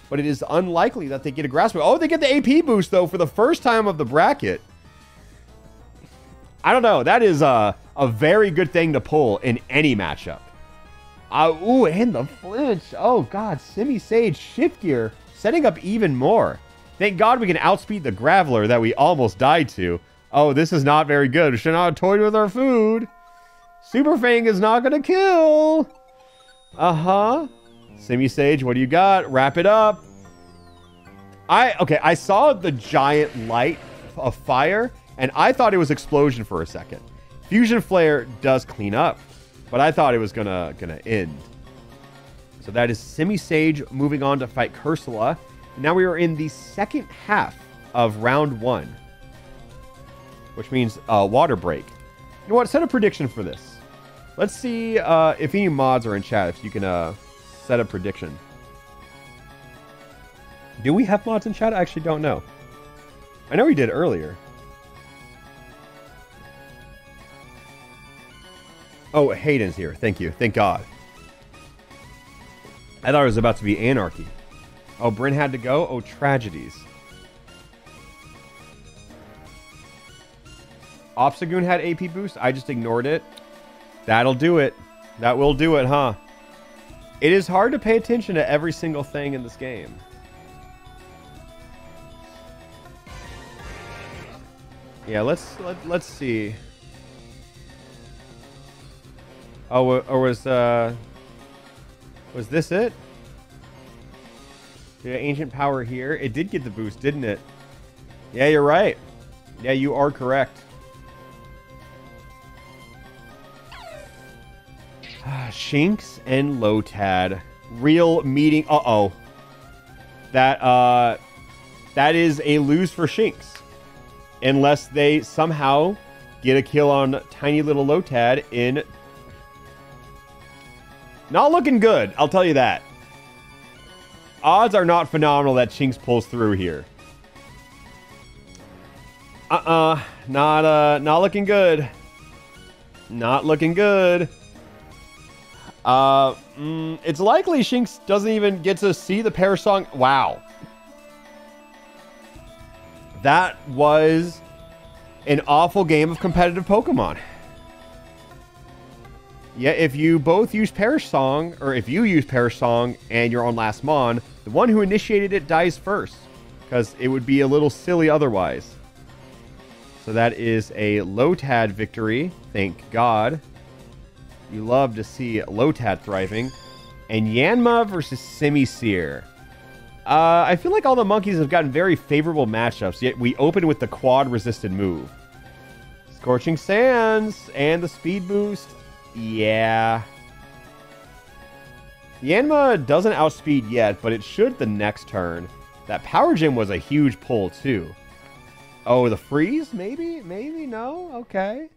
But it is unlikely that they get a Grass Boost. Oh, they get the AP boost, though, for the first time of the bracket. I don't know. That is a very good thing to pull in any matchup. Ooh, and the flinch. Oh, God. Simisage Shift Gear setting up even more. Thank God we can outspeed the Graveler that we almost died to. Oh, this is not very good. We should not have toyed with our food. Super Fang is not going to kill. Uh-huh. Simisage, what do you got? Wrap it up. Okay, I saw the giant light of fire, and I thought it was Explosion for a second. Fusion Flare does clean up, but I thought it was gonna end. So that is Simisage moving on to fight Cursula. Now we are in the second half of round 1, which means water break. You know what? Set a prediction for this. Let's see if any mods are in chat, if you can set a prediction. Do we have mods in chat? I actually don't know. I know we did earlier. Oh, Hayden's here. Thank you. Thank God. I thought it was about to be anarchy. Oh, Bryn had to go? Oh, tragedies. Obstagoon had AP boost. I just ignored it. That'll do it. That will do it, huh? It is hard to pay attention to every single thing in this game. Yeah, let's see. Oh, or was this it? Yeah, Ancient Power here. It did get the boost, didn't it? Yeah, you're right. Yeah, you are correct. Shinx and Lotad. Real meeting. Uh-oh. That is a lose for Shinx. Unless they somehow get a kill on tiny little Lotad in Not looking good, I'll tell you that. Odds are not phenomenal that Shinx pulls through here. Not looking good. Not looking good. It's likely Shinx doesn't even get to see the Perish Song. Wow. That was an awful game of competitive Pokemon. Yeah, if you both use Perish Song, or if you use Perish Song and you're on last Mon, the one who initiated it dies first. Because it would be a little silly otherwise. So that is a Lotad victory. Thank God. You love to see Lotad thriving. And Yanma versus Simisear. I feel like all the monkeys have gotten very favorable matchups, yet we open with the quad-resisted move. Scorching Sands and the speed boost. Yeah. Yanma doesn't outspeed yet, but it should the next turn. That Power Gem was a huge pull, too. Oh, the freeze? Maybe? Maybe? No? Okay.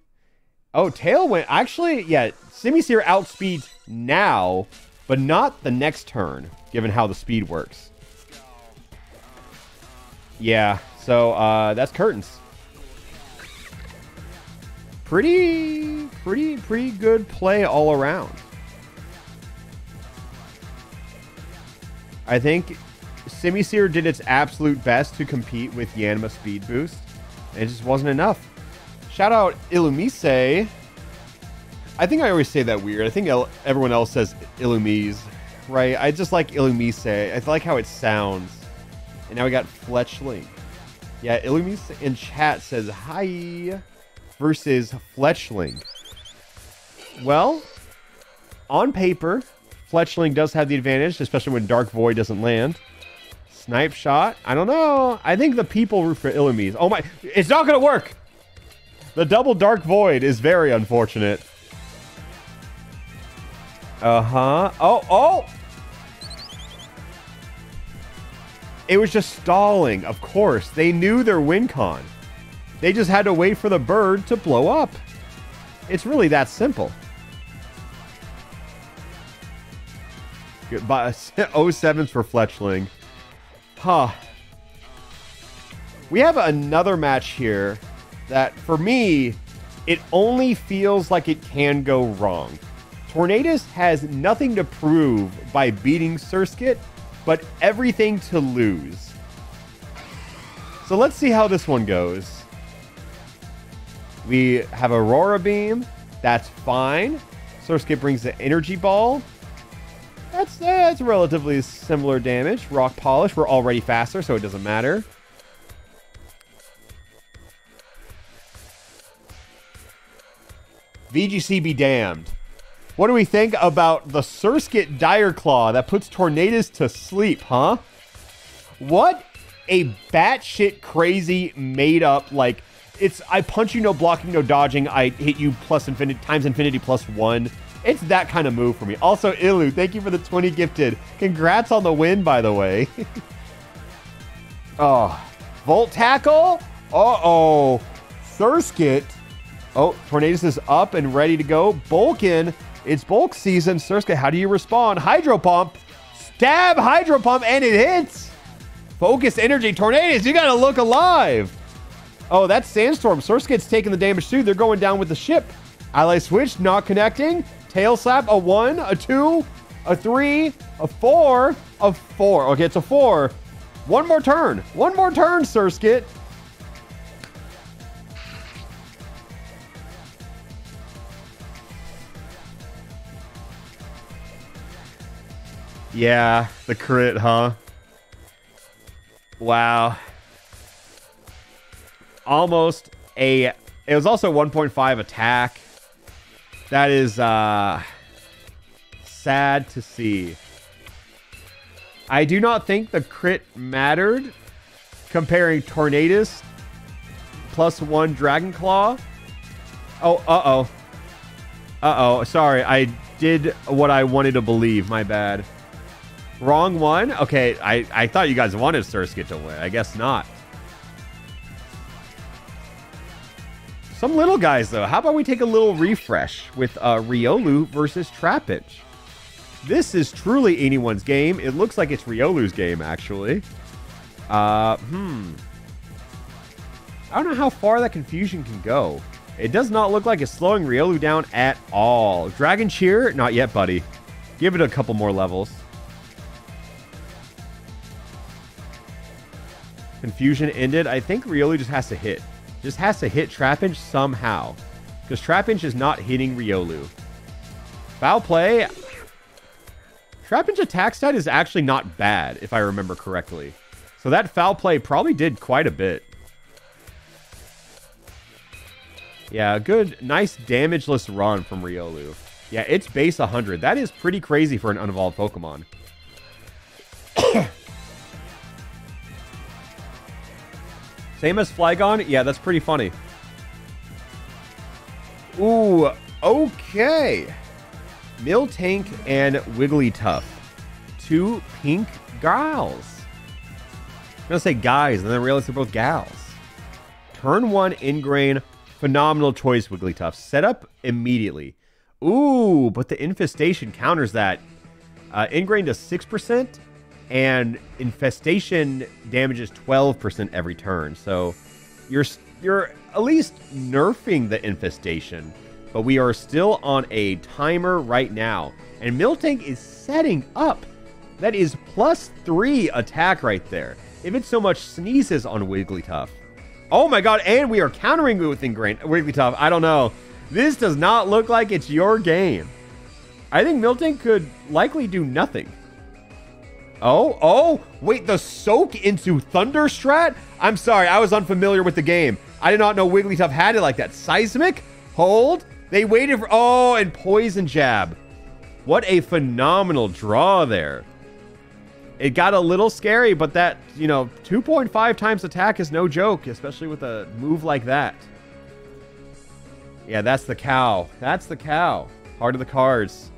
Oh, Tailwind. Actually, yeah, Simisear outspeeds now, but not the next turn, given how the speed works. Yeah, so that's Curtains. Pretty good play all around. I think Simisear did its absolute best to compete with Yanma speed boost. And it just wasn't enough. Shout out Illumise. I think I always say that weird. I think everyone else says Illumise, right? I just like Illumise. I like how it sounds. And now we got Fletchling. Yeah, Illumise in chat says hi versus Fletchling. Well, on paper, Fletchling does have the advantage, especially when Dark Void doesn't land. Snipe shot. I don't know. I think the people root for Illumise. Oh my. It's not going to work. The double Dark Void is very unfortunate. Uh-huh. Oh. It was just stalling, of course. They knew their win con. They just had to wait for the bird to blow up. It's really that simple. Goodbye. 07s for Fletchling. Huh. We have another match here that, for me, it only feels like it can go wrong. Tornadus has nothing to prove by beating Surskit, but everything to lose. So let's see how this one goes. We have Aurora Beam. That's fine. Surskit brings the Energy Ball. That's relatively similar damage. Rock Polish. We're already faster, so it doesn't matter. VGC be damned. What do we think about the Surskit Dire Claw that puts Tornadus to sleep, huh? What a batshit crazy made up, like, it's I punch you, no blocking, no dodging, I hit you plus infinity times infinity plus 1. It's that kind of move for me. Also, Ilu, thank you for the 20 gifted. Congrats on the win, by the way. Oh, Volt Tackle? Uh-oh. Surskit. Oh, Tornadus is up and ready to go. Bulkin. It's bulk season. Surskit, how do you respond? Hydro Pump. Stab Hydro Pump, and it hits. Focus Energy. Tornadus, you got to look alive. Oh, that's Sandstorm. Surskit's taking the damage too. They're going down with the ship. Ally Switch, not connecting. Tail Slap, a 1, a 2, a 3, a 4, a 4. Okay, it's a 4. One more turn. One more turn, Surskit. Yeah, the crit, huh? Wow. Almost a... It was also 1.5 attack. That is sad to see. I do not think the crit mattered comparing Tornadus plus 1 Dragon Claw. Oh, uh-oh. Uh-oh. Sorry, I did what I wanted to believe. My bad. Wrong one? Okay, I thought you guys wanted Surskit to win. I guess not. Some little guys, though. How about we take a little refresh with Riolu versus Trapinch? This is truly anyone's game. It looks like it's Riolu's game, actually. I don't know how far that confusion can go. It does not look like it's slowing Riolu down at all. Dragon Cheer? Not yet, buddy. Give it a couple more levels. Confusion ended. I think Riolu just has to hit. Just has to hit Trapinch somehow. Because Trapinch is not hitting Riolu. Foul play. Trapinch attack stat is actually not bad, if I remember correctly. So that foul play probably did quite a bit. Yeah, a good, nice damageless run from Riolu. Yeah, it's base 100. That is pretty crazy for an unevolved Pokemon. Same as Flygon? Yeah, that's pretty funny. Ooh, okay. Miltank and Wigglytuff. Two pink gals. I'm going to say guys, and then I realize they're both gals. Turn 1 Ingrain. Phenomenal choice, Wigglytuff. Set up immediately. Ooh, but the Infestation counters that. Ingrain does 6%, and Infestation damages 12% every turn. So you're at least nerfing the Infestation, but we are still on a timer right now. And Miltank is setting up. That is +3 attack right there. If it so much sneezes on Wigglytuff. Oh my god, and we are countering with Wigglytuff. I don't know. This does not look like it's your game. I think Miltank could likely do nothing. Oh, wait, the soak into Thunder Strat? I'm sorry, I was unfamiliar with the game. I did not know Wigglytuff had it like that. Seismic? Hold? They waited for... Oh, and Poison Jab. What a phenomenal draw there. It got a little scary, but that, 2.5 times attack is no joke, especially with a move like that. Yeah, that's the cow. That's the cow. Heart of the cards.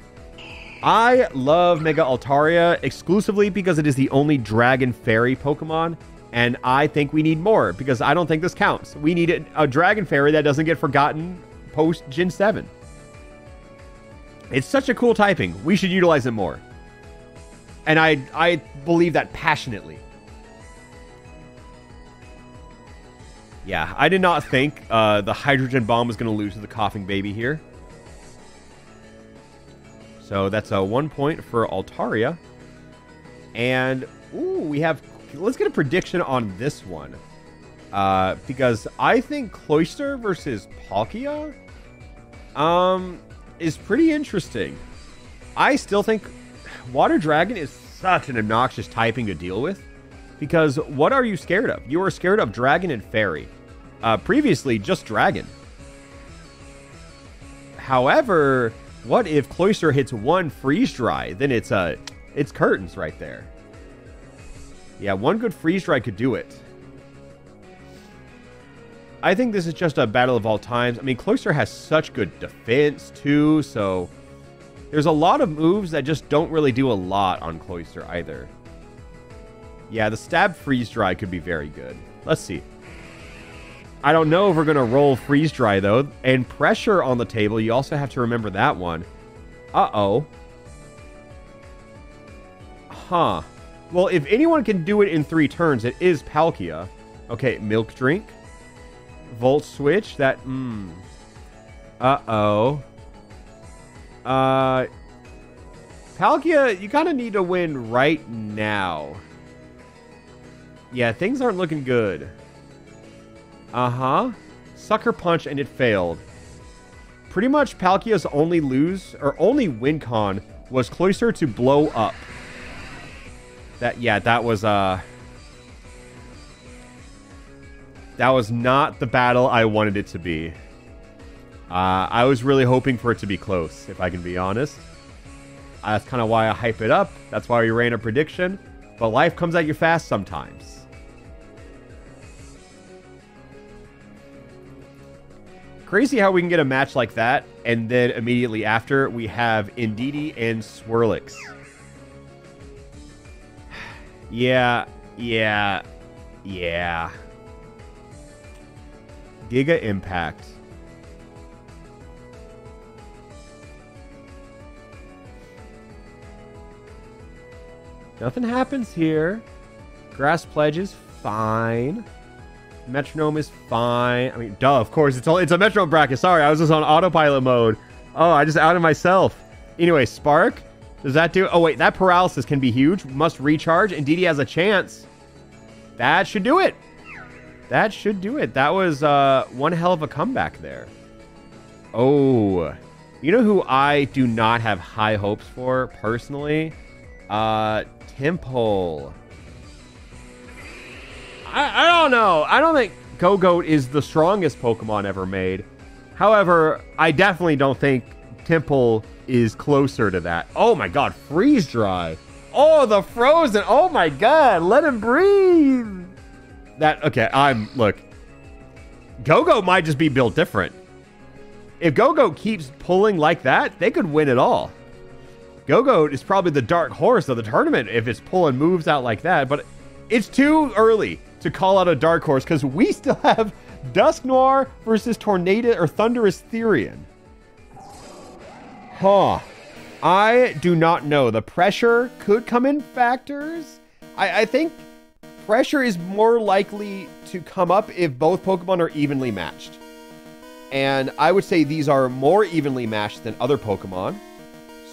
I love Mega Altaria exclusively because it is the only Dragon Fairy Pokemon, and I think we need more because I don't think this counts. We need a Dragon Fairy that doesn't get forgotten post Gen 7. It's such a cool typing. We should utilize it more. And I believe that passionately. Yeah, I did not think the Hydrogen Bomb was going to lose to the Coughing Baby here. So that's a 1 point for Altaria. And, ooh, we have... Let's get a prediction on this one. Because I think Cloyster versus Palkia is pretty interesting. I still think Water Dragon is such an obnoxious typing to deal with. Because what are you scared of? You are scared of Dragon and Fairy. Previously, just Dragon. However, what if Cloyster hits one Freeze Dry? Then it's curtains right there. Yeah, one good Freeze Dry could do it. I think this is just a battle of all times. I mean, Cloyster has such good defense, too, so... There's a lot of moves that just don't really do a lot on Cloyster either. Yeah, the Stab Freeze Dry could be very good. Let's see. I don't know if we're going to roll Freeze Dry, though. And Pressure on the table, you also have to remember that one. Uh-oh. Huh. Well, if anyone can do it in 3 turns, it is Palkia. Okay, Milk Drink. Volt Switch. That, Uh-oh. Palkia, you kind of need to win right now. Yeah, things aren't looking good. Uh-huh. Sucker Punch, and it failed. Pretty much Palkia's only win con was Cloyster to blow up. That was not the battle I wanted it to be. I was really hoping for it to be close, if I can be honest. That's kind of why I hype it up. That's why we ran a prediction. But life comes at you fast sometimes. Crazy how we can get a match like that, and then immediately after, we have Indeedee and Swirlix. Yeah. Giga Impact. Nothing happens here. Grass Pledge is fine. Metronome is fine. I mean, duh, of course. It's a metronome bracket. Sorry, I was just on autopilot mode. Oh, I just outed myself. Anyway, Spark. Does that do... Oh, wait. That paralysis can be huge. Must recharge. Indeed, he has a chance. That should do it. That should do it. That was one hell of a comeback there. Oh. You know who I do not have high hopes for, personally? Temple. I don't know. I don't think Go-Goat is the strongest Pokemon ever made. However, I definitely don't think Temple is closer to that. Oh my god, Freeze Dry. Oh, the Frozen. Oh my god, let him breathe. Look. Go-Goat might just be built different. If Go-Goat keeps pulling like that, they could win it all. Go-Goat is probably the dark horse of the tournament if it's pulling moves out like that, but it's too early to call out a dark horse because we still have Dusknoir versus Tornado or Thunderous Therian. Huh. I do not know. The pressure could come in factors. I think pressure is more likely to come up if both Pokemon are evenly matched. And I would say these are more evenly matched than other Pokemon.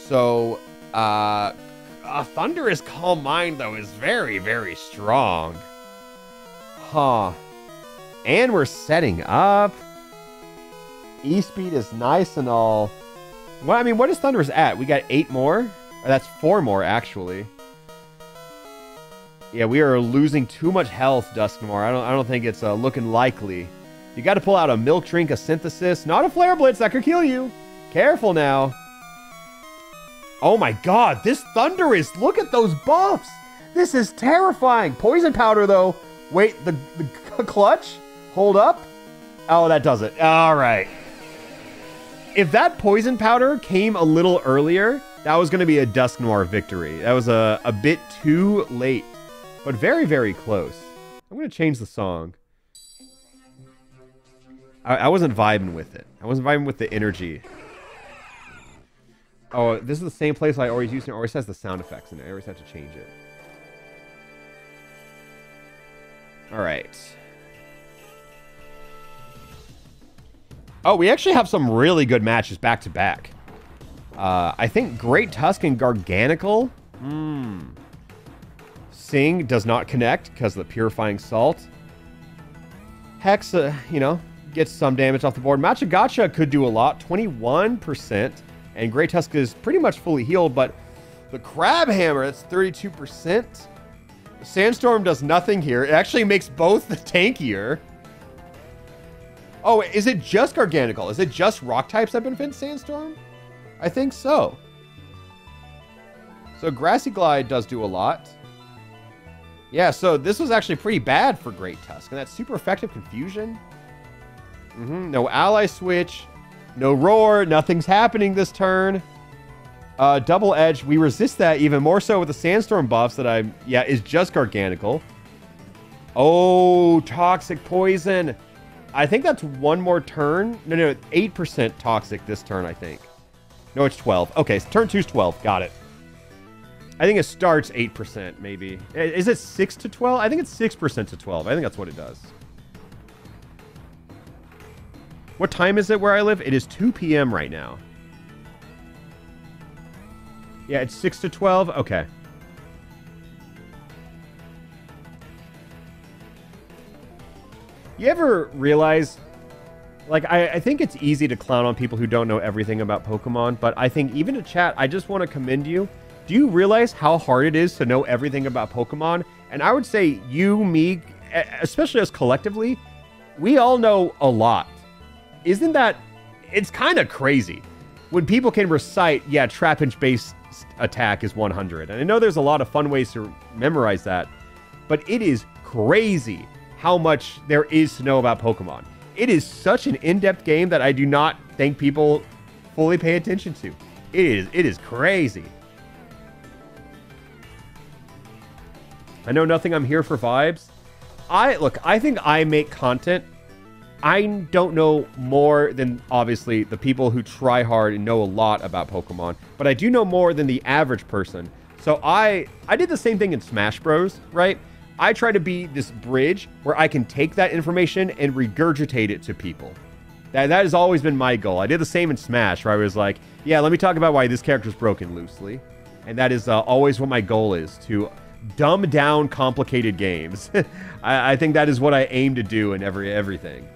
So, a Thunderous Calm Mind, though, is very, very strong. Huh. And we're setting up. E-Speed is nice and all. Well, I mean, what is Thunderous at? We got 8 more? Or that's 4 more, actually. Yeah, we are losing too much health, Dusknoir. I don't think it's looking likely. You got to pull out a Milk Drink, a Synthesis. Not a Flare Blitz. That could kill you. Careful now. Oh my god, this Thunderous. Look at those buffs. This is terrifying. Poison Powder, though. Wait, the clutch? Hold up. Oh, that does it. All right. If that Poison Powder came a little earlier, that was going to be a Dusknoir victory. That was a bit too late, but very, very close. I'm going to change the song. I wasn't vibing with it. I wasn't vibing with the energy. Oh, this is the same place I always use. It always has the sound effects in it. I always have to change it. All right. Oh, we actually have some really good matches back to back. I think Great Tusk and Garganical. Sing does not connect because of the Purifying Salt. Hex, gets some damage off the board. Machagacha could do a lot, 21%. And Great Tusk is pretty much fully healed, but the Crab Hammer, that's 32%. Sandstorm does nothing here. It actually makes both the tankier. Oh, is it just Garganical? Is it just rock types that benefit Sandstorm? I think so. So Grassy Glide does do a lot. Yeah, so this was actually pretty bad for Great Tusk. And that's super effective Confusion. No Ally Switch. No Roar. Nothing's happening this turn. Double Edge. We resist that even more so with the Sandstorm buffs that is just Garganical. Oh, Toxic Poison. I think that's one more turn. No, 8% Toxic this turn, I think. No, it's 12. Okay, so turn 2's 12. Got it. I think it starts 8%, maybe. Is it 6 to 12? I think it's 6% to 12. I think that's what it does. What time is it where I live? It is 2 p.m. right now. Yeah, it's 6 to 12? Okay. You ever realize, like, I think it's easy to clown on people who don't know everything about Pokemon, but I think even to chat, I just want to commend you. Do you realize how hard it is to know everything about Pokemon? And I would say you, me, especially us collectively, we all know a lot. Isn't that... It's kind of crazy. When people can recite, yeah, Trapinch base attack is 100. And I know there's a lot of fun ways to memorize that, but it is crazy how much there is to know about Pokemon. It is such an in-depth game that I do not think people fully pay attention to. It is crazy. I know nothing. I'm here for vibes. I think I make content. I don't know more than, obviously, the people who try hard and know a lot about Pokemon, but I do know more than the average person. So I did the same thing in Smash Bros, right? I try to be this bridge where I can take that information and regurgitate it to people. That has always been my goal. I did the same in Smash, where I was like, yeah, let me talk about why this character's broken loosely. And that is always what my goal is, to dumb down complicated games. I think that is what I aim to do in everything.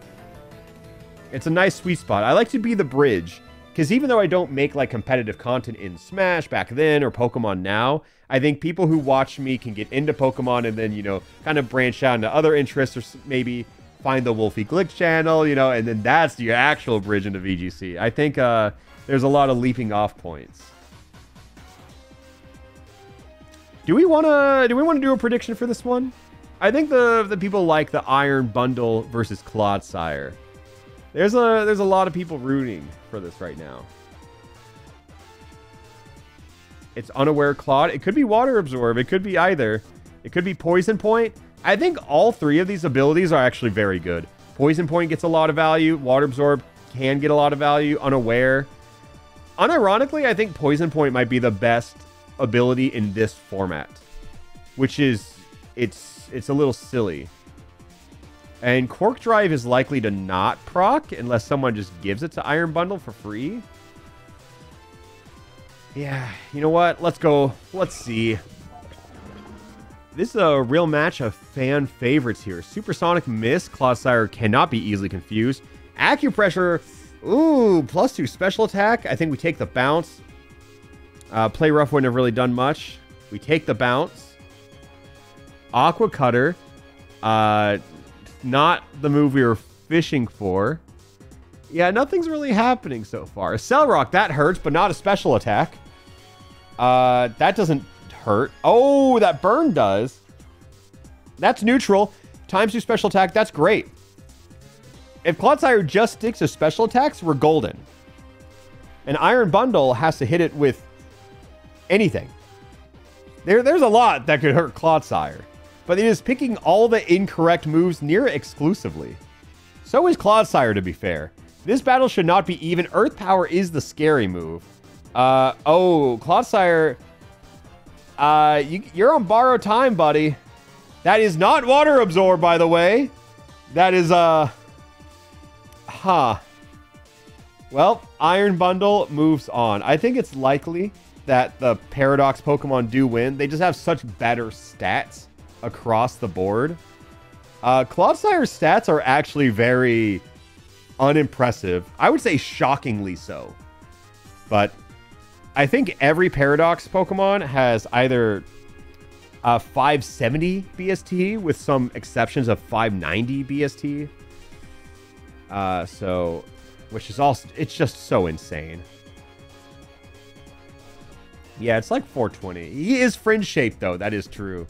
It's a nice sweet spot. I like to be the bridge, because even though I don't make like competitive content in Smash back then or Pokemon now, I think people who watch me can get into Pokemon and then, you know, kind of branch out into other interests, or maybe find the Wolfie Glick channel, you know, and then that's your actual bridge into VGC. I think there's a lot of leaping off points. Do we want to do a prediction for this one? I think the people like the Iron Bundle versus Clodsire. There's a lot of people rooting for this right now. It's Unaware Clawed. It could be Water Absorb. It could be either. It could be Poison Point. I think all three of these abilities are actually very good. Poison Point gets a lot of value. Water Absorb can get a lot of value. Unaware. Unironically, I think Poison Point might be the best ability in this format, which is it's a little silly. And Quark Drive is likely to not proc unless someone just gives it to Iron Bundle for free. Yeah, you know what? Let's go. Let's see. This is a real match of fan favorites here. Supersonic Miss. Clodsire cannot be easily confused. Acupressure. Ooh, +2 special attack. I think we take the bounce. Play Rough wouldn't have really done much. We take the bounce. Aqua Cutter. Not the move we were fishing for. Yeah, nothing's really happening so far. Cell Rock, that hurts, but not a special attack. That doesn't hurt. Oh, that burn does. That's neutral. ×2 special attack, that's great. If Clodsire just sticks to special attacks, we're golden. An Iron Bundle has to hit it with anything. There's a lot that could hurt Clodsire, but it is picking all the incorrect moves near exclusively. So is Clodsire, to be fair. This battle should not be even. Earth Power is the scary move. Oh, Clodsire, you're on borrowed time, buddy. That is not Water Absorb, by the way. That is, Well, Iron Bundle moves on. I think it's likely that the Paradox Pokemon do win. They just have such better stats across the board. Clodsire's stats are actually very unimpressive. I would say shockingly so. But I think every Paradox Pokemon has either 570 BST with some exceptions of 590 BST. So, which is also, it's just so insane. Yeah, it's like 420. He is fringe shaped though, that is true.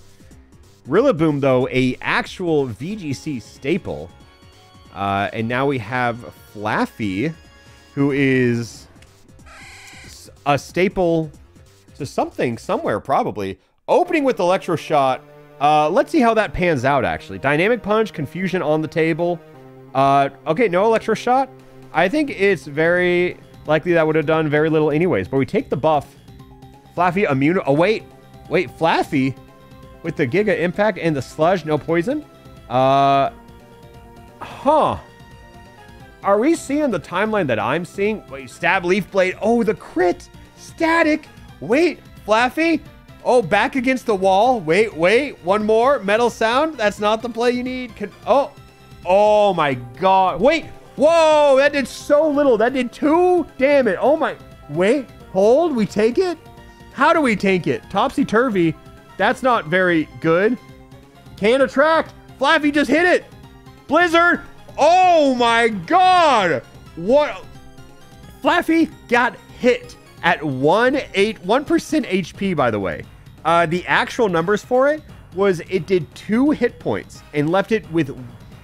Rillaboom though, a actual VGC staple. And now we have Flaffy, who is a staple to something somewhere probably. Opening with Electro Shot. Let's see how that pans out actually. Dynamic Punch, Confusion on the table. Okay, no Electro Shot. I think it's very likely that would have done very little anyways, but we take the buff. Flaffy immune. Oh, wait, Flaffy with the Giga Impact and the Sludge, no poison. Are we seeing the timeline that I'm seeing? Wait, Stab Leaf Blade. Oh, the crit. Static. Wait, Flaffy. Oh, back against the wall. Wait. One more. Metal Sound. That's not the play you need. Oh my God. Wait. Whoa, that did so little. That did 2. Damn it. Oh my. Wait. Hold. We take it? How do we take it? Topsy-turvy. That's not very good. Can't attract. Flaffy just hit it. Blizzard. Oh my God. What? Flaffy got hit at 1% HP, by the way. The actual numbers for it was it did 2 hit points and left it with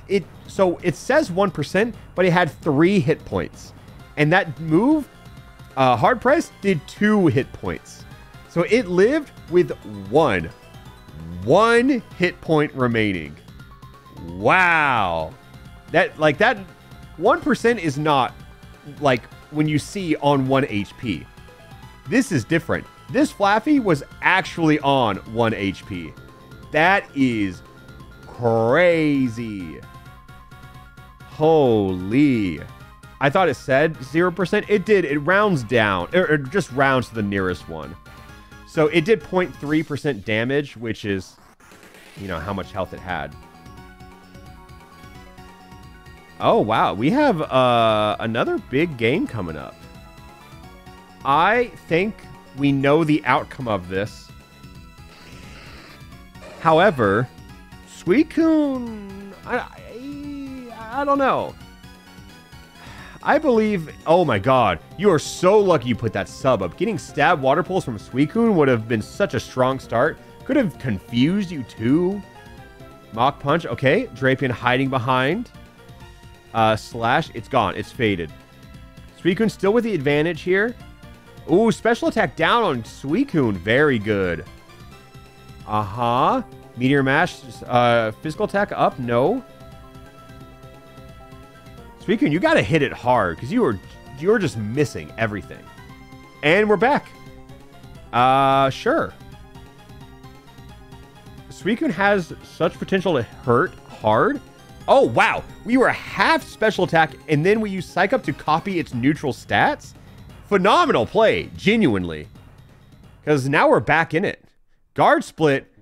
it. So it says 1%, but it had 3 hit points. And that move, Hard Press, did 2 hit points. So it lived with one hit point remaining. Wow. That 1% is not like when you see on 1 HP. This is different. This Flaffy was actually on 1 HP. That is crazy. Holy. I thought it said 0%. It did. It rounds down. Or just rounds to the nearest one. So it did 0.3% damage, which is, you know, how much health it had. Oh, wow. We have another big game coming up. I think we know the outcome of this. However, Suicune, I don't know. I believe... Oh my god. You are so lucky you put that sub up. Getting stab water pulse from Suicune would have been such a strong start. Could have confused you too. Mach Punch. Okay. Drapion hiding behind. Slash. It's gone. It's faded. Suicune still with the advantage here. Ooh, special attack down on Suicune. Very good. Uh-huh. Meteor Mash. Physical attack up. No. Suicune, you gotta hit it hard, because you're just missing everything. And we're back. Sure. Suicune has such potential to hurt hard. Oh, wow. We were half special attack, and then we use Psych Up to copy its neutral stats. Phenomenal play, genuinely. Because now we're back in it. Guard Split.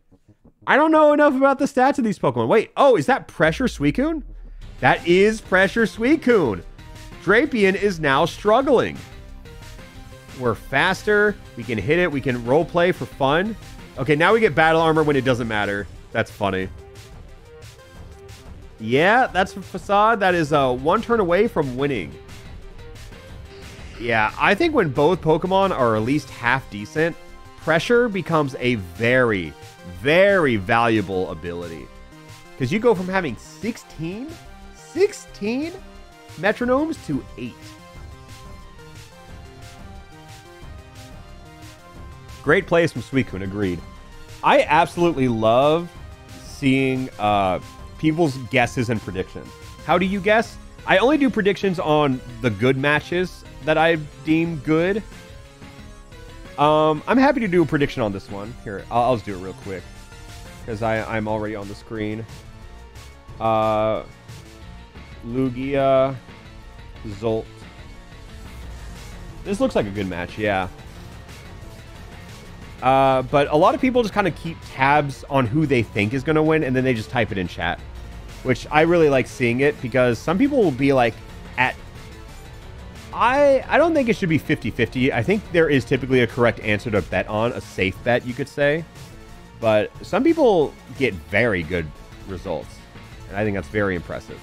I don't know enough about the stats of these Pokemon. Wait, oh, is that Pressure Suicune? That is Pressure Suicune. Drapion is now struggling. We're faster. We can hit it. We can roleplay for fun. Okay, now we get Battle Armor when it doesn't matter. That's funny. Yeah, that's Facade. That is one turn away from winning. Yeah, I think when both Pokemon are at least half decent, Pressure becomes a very, very valuable ability. Because you go from having 16 metronomes to 8. Great plays from Suicune, agreed. I absolutely love seeing people's guesses and predictions. How do you guess? I only do predictions on the good matches that I deem good. I'm happy to do a prediction on this one. Here, I'll just do it real quick. Because I'm already on the screen. Lugia, Zolt. This looks like a good match, yeah. But a lot of people just kind of keep tabs on who they think is going to win, and then they just type it in chat. Which I really like seeing it, because some people will be like, I don't think it should be 50-50. I think there is typically a correct answer to bet on, a safe bet, you could say. But some people get very good results, and I think that's very impressive.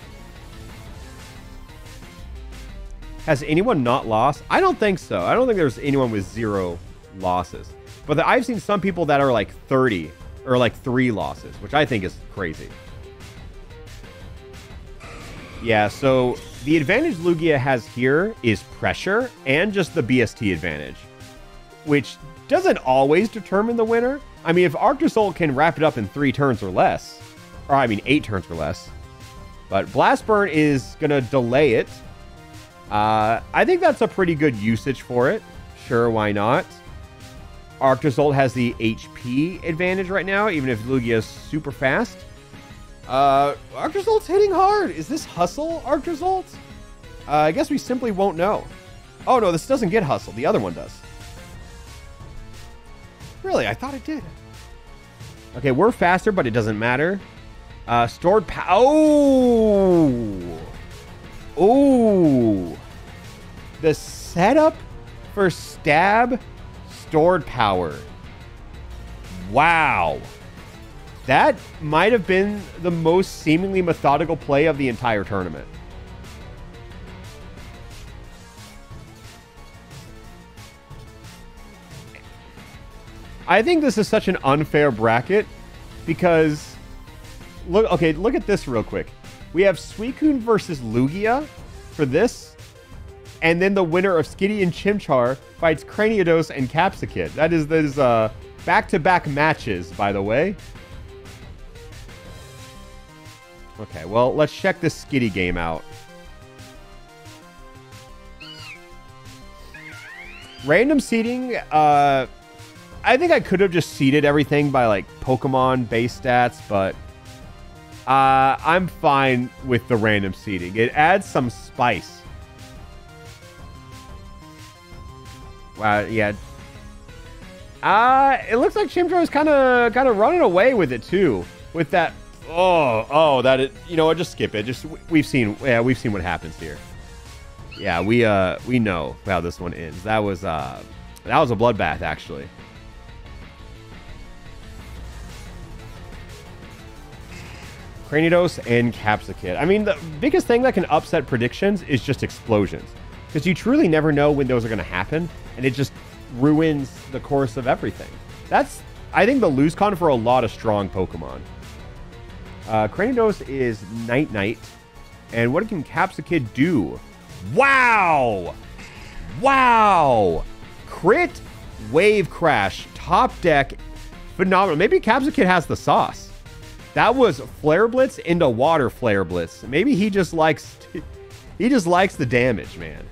Has anyone not lost? I don't think so. I don't think there's anyone with 0 losses. But I've seen some people that are like 30 or like 3 losses, which I think is crazy. Yeah, so the advantage Lugia has here is pressure and just the BST advantage, which doesn't always determine the winner. I mean, if Arctozolt can wrap it up in 3 turns or less, or I mean 8 turns or less, but Blast Burn is going to delay it. I think that's a pretty good usage for it. Sure, why not? Arctozolt has the HP advantage right now, even if Lugia is super fast. Arctozolt's hitting hard. Is this Hustle Arctozolt? I guess we simply won't know. Oh, no, this doesn't get Hustle. The other one does. Really? I thought it did. Okay, we're faster, but it doesn't matter. Stored power. Oh! Oh! The setup for Stab stored power. Wow. That might have been the most seemingly methodical play of the entire tournament. I think this is such an unfair bracket because look at this real quick. We have Suicune versus Lugia for this, and then the winner of Skitty and Chimchar fights Craniodos and Capsicid. That is back-to-back matches, by the way. Okay, well, let's check this Skitty game out. Random seeding, I think I could have just seeded everything by like Pokemon base stats, but I'm fine with the random seeding. It adds some spice. Wow, yeah. It looks like Chimdra is kind of running away with it too. With that, that it, you know what? Just skip it. Just we've seen what happens here. Yeah, we know how this one ends. That was a bloodbath actually. Cranidos and Capsakid. I mean, the biggest thing that can upset predictions is just explosions. Because you truly never know when those are going to happen, and it just ruins the course of everything. That's, I think, the lose con for a lot of strong Pokemon. Cranidos is Night-Night. And what can Capsakid do? Wow! Wow! Crit, Wave Crash, Top Deck, phenomenal. Maybe Capsakid has the sauce. That was Flare Blitz into Water Flare Blitz. Maybe he just likes the damage, man.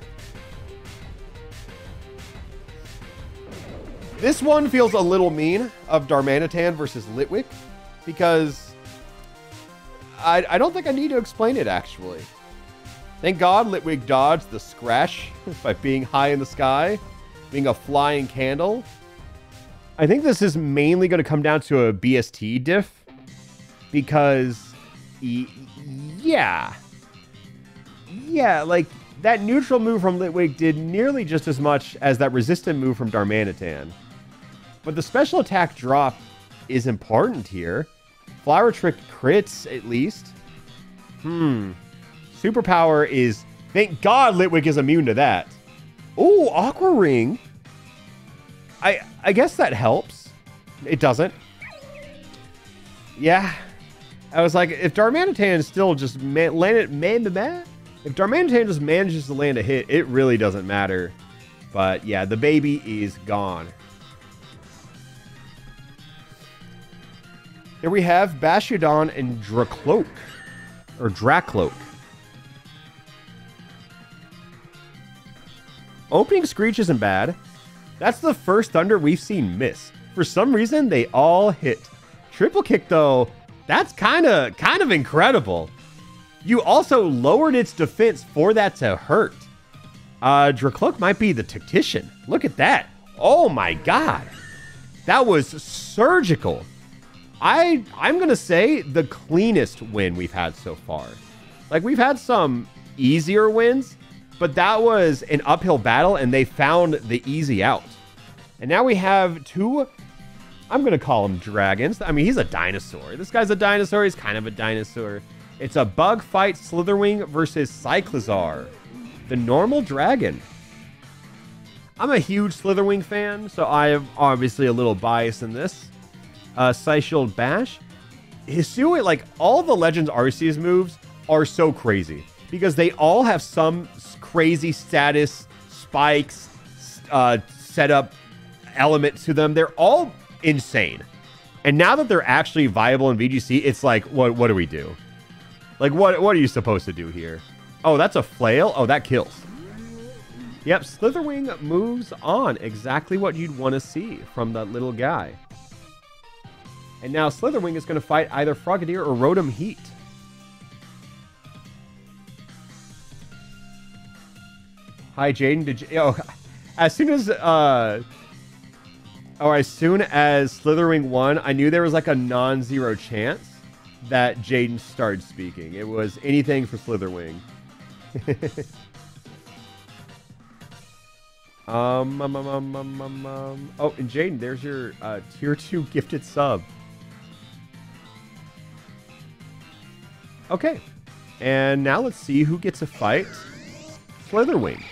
This one feels a little mean of Darmanitan versus Litwick because I don't think I need to explain it, actually. Thank God Litwick dodged the scratch by being high in the sky, being a flying candle. I think this is mainly going to come down to a BST diff. Because, yeah, like, that neutral move from Litwick did nearly just as much as that resistant move from Darmanitan. But the special attack drop is important here. Flower Trick crits, at least. Superpower is... Thank God Litwick is immune to that. Ooh, Aqua Ring. I guess that helps. It doesn't. Yeah. I was like, if Darmanitan still just if Darmanitan just manages to land a hit, it really doesn't matter. But yeah, the baby is gone. Here we have Bastiodon and Dracloak. Or Dracloak. Opening Screech isn't bad. That's the first Thunder we've seen miss. For some reason, they all hit. Triple Kick, though, that's kind of incredible. You also lowered its defense for that to hurt. Dracloak might be the tactician. Look at that. Oh my god. That was surgical. I'm going to say the cleanest win we've had so far. Like, we've had some easier wins, but that was an uphill battle, and they found the easy out. And now we have two... I'm going to call him dragons. I mean, he's a dinosaur. This guy's a dinosaur. He's kind of a dinosaur. It's a bug fight Slitherwing versus Cyclizar, the normal dragon. I'm a huge Slitherwing fan, so I am obviously a little biased in this. Psyshield Bash. Hisui, like, all the Legends Arceus moves are so crazy because they all have some crazy status, spikes, setup element to them. They're all insane. And now that they're actually viable in VGC, it's like, what do we do? Like, what are you supposed to do here? Oh, that's a flail? Oh, that kills. Yep, Slitherwing moves on. Exactly what you'd want to see from that little guy. And now Slitherwing is going to fight either Frogadier or Rotom Heat. Hi, Jaden. Did you... Oh, as soon as Slitherwing won, I knew there was like a non-zero chance that Jaden started speaking. It was anything for Slitherwing. Oh, and Jaden, there's your tier 2 gifted sub. Okay. And now let's see who gets a fight. Slitherwing.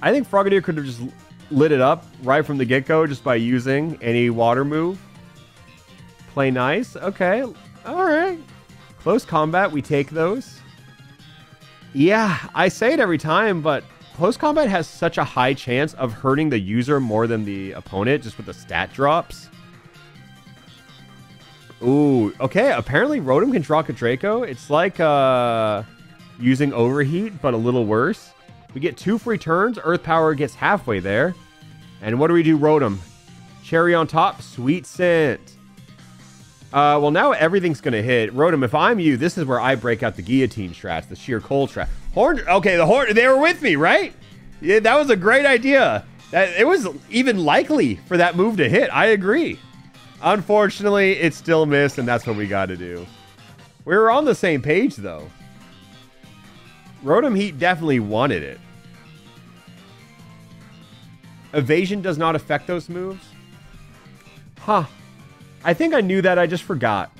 I think Frogadier could have just lit it up right from the get-go just by using any water move. Play nice. Okay. All right. Close combat. We take those. Yeah, I say it every time, but close combat has such a high chance of hurting the user more than the opponent just with the stat drops. Ooh, okay. Apparently, Rotom can draw Draco. It's like using Overheat, but a little worse. We get 2 free turns. Earth Power gets halfway there. And what do we do, Rotom? Cherry on top, sweet scent. Well, now everything's going to hit. Rotom, if I'm you, this is where I break out the guillotine strats, the sheer cold strat. Horn, okay, the horn, they were with me, right? Yeah, that was a great idea. It was even likely for that move to hit. I agree. Unfortunately, it still missed, and that's what we got to do. We were on the same page, though. Rotom Heat definitely wanted it. Evasion does not affect those moves. Huh. I think I knew that. I just forgot.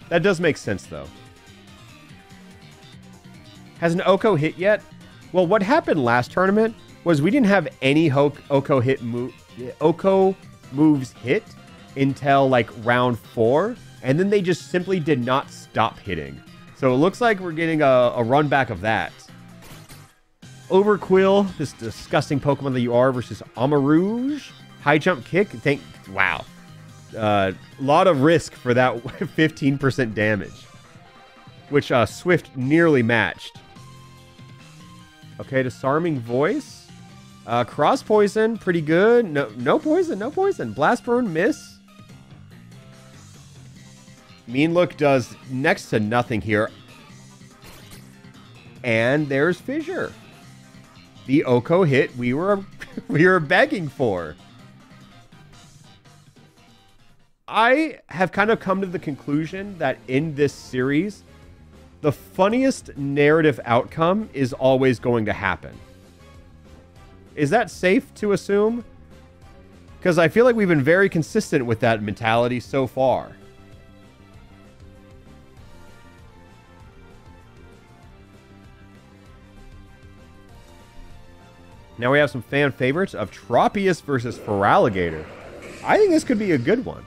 That does make sense, though. Has an Oko hit yet? Well, what happened last tournament was we didn't have any Oko moves hit until like round 4, and then they just simply did not stop hitting. So it looks like we're getting a run back of that. Overquill, this disgusting Pokemon that you are, versus Amarouge. High jump kick. Wow. Lot of risk for that 15% damage, which Swift nearly matched. Okay, disarming voice. Cross poison, pretty good. No poison, no poison. Blast burn, miss. Mean Look does next to nothing here. And there's Fissure. The Oko hit we were begging for. I have kind of come to the conclusion that in this series, the funniest narrative outcome is always going to happen. Is that safe to assume? Because I feel like we've been very consistent with that mentality so far. Now we have some fan favorites of Tropius versus Feraligatr. I think this could be a good one.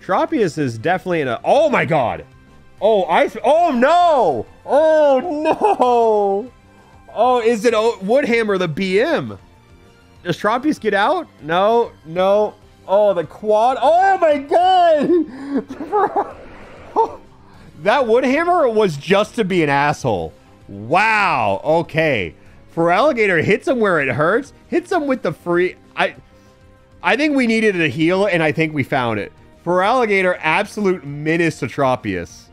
Tropius is definitely in a... Oh my god! Oh no! Oh no! Oh, is it Woodhammer the BM? Does Tropius get out? No, no. Oh, the quad. Oh my god! That Woodhammer was just to be an asshole. Wow. Okay. Feraligatr hits him where it hurts. Hits him with the free... I think we needed a heal, and I think we found it. Feraligatr, absolute menace to Tropius.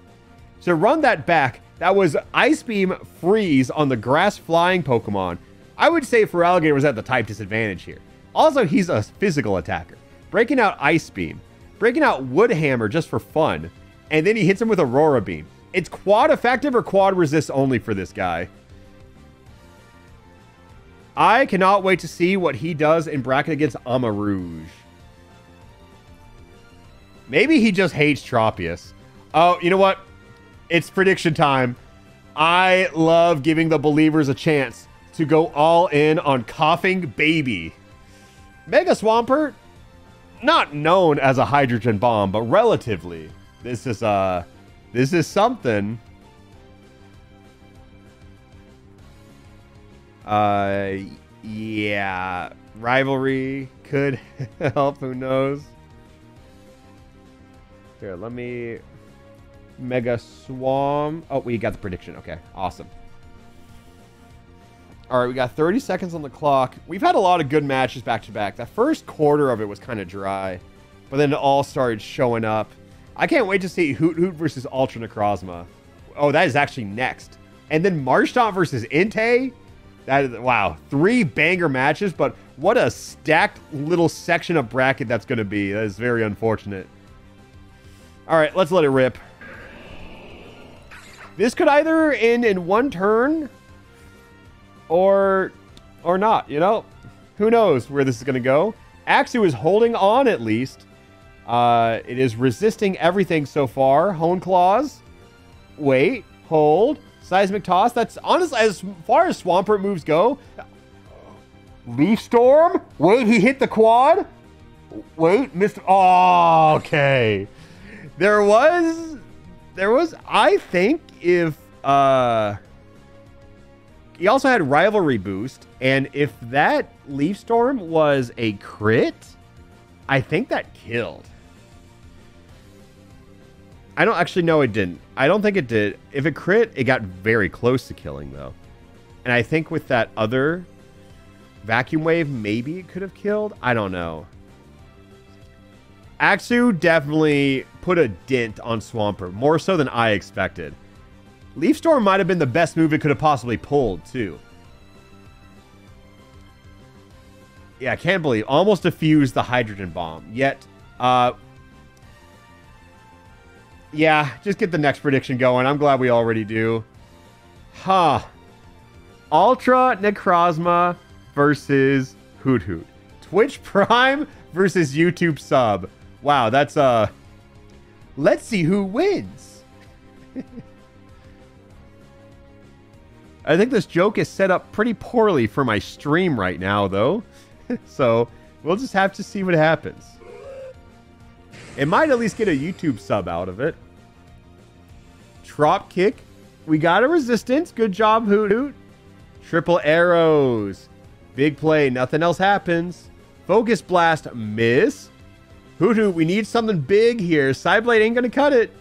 So run that back. That was Ice Beam Freeze on the grass flying Pokemon. I would say Feraligatr was at the type disadvantage here. Also, he's a physical attacker. Breaking out Ice Beam. Breaking out Woodhammer just for fun. And then he hits him with Aurora Beam. It's quad effective or quad resist only for this guy. I cannot wait to see what he does in bracket against Amarouge. Maybe he just hates Tropius. Oh, you know what? It's prediction time. I love giving the believers a chance to go all in on Coughing Baby. Mega Swampert, not known as a hydrogen bomb, but relatively. This is something. Yeah. Rivalry could help, who knows? Here, let me... Mega Swarm. Oh, we got the prediction. Okay, awesome. All right, we got 30 seconds on the clock. We've had a lot of good matches back-to-back. That first quarter of it was kind of dry, but then it all started showing up. I can't wait to see Hoot Hoot versus Ultra Necrozma. Oh, that is actually next. And then Marshtomp versus Entei. That is, wow, 3 banger matches, but what a stacked little section of bracket that's going to be. That is very unfortunate. All right, let's let it rip. This could either end in one turn or not, you know? Who knows where this is going to go? Axew is holding on at least. It is resisting everything so far. Hone Claws. Wait. Hold. Seismic Toss. That's honestly, as far as Swampert moves go. Leaf Storm. Wait, he hit the quad. Wait, missed. Oh, okay. There was, I think, if, he also had Rivalry Boost, and if that Leaf Storm was a crit, I think that killed. I don't actually know it didn't. I don't think it did. If it crit, it got very close to killing, though. And I think with that other Vacuum Wave, maybe it could have killed. I don't know. Axu definitely put a dent on Swampert, more so than I expected. Leaf Storm might have been the best move it could have possibly pulled, too. Yeah, I can't believe. Almost defused the Hydrogen Bomb. Yet, yeah, just get the next prediction going. I'm glad we already do. Huh. Ultra Necrozma versus Hoot Hoot. Twitch Prime versus YouTube Sub. Wow, that's, let's see who wins. I think this joke is set up pretty poorly for my stream right now, though. So, we'll just have to see what happens. It might at least get a YouTube sub out of it. Drop kick. We got a resistance. Good job, Hoot Hoot. Triple arrows. Big play. Nothing else happens. Focus blast. Miss. Hoot Hoot, we need something big here. Psyblade ain't going to cut it.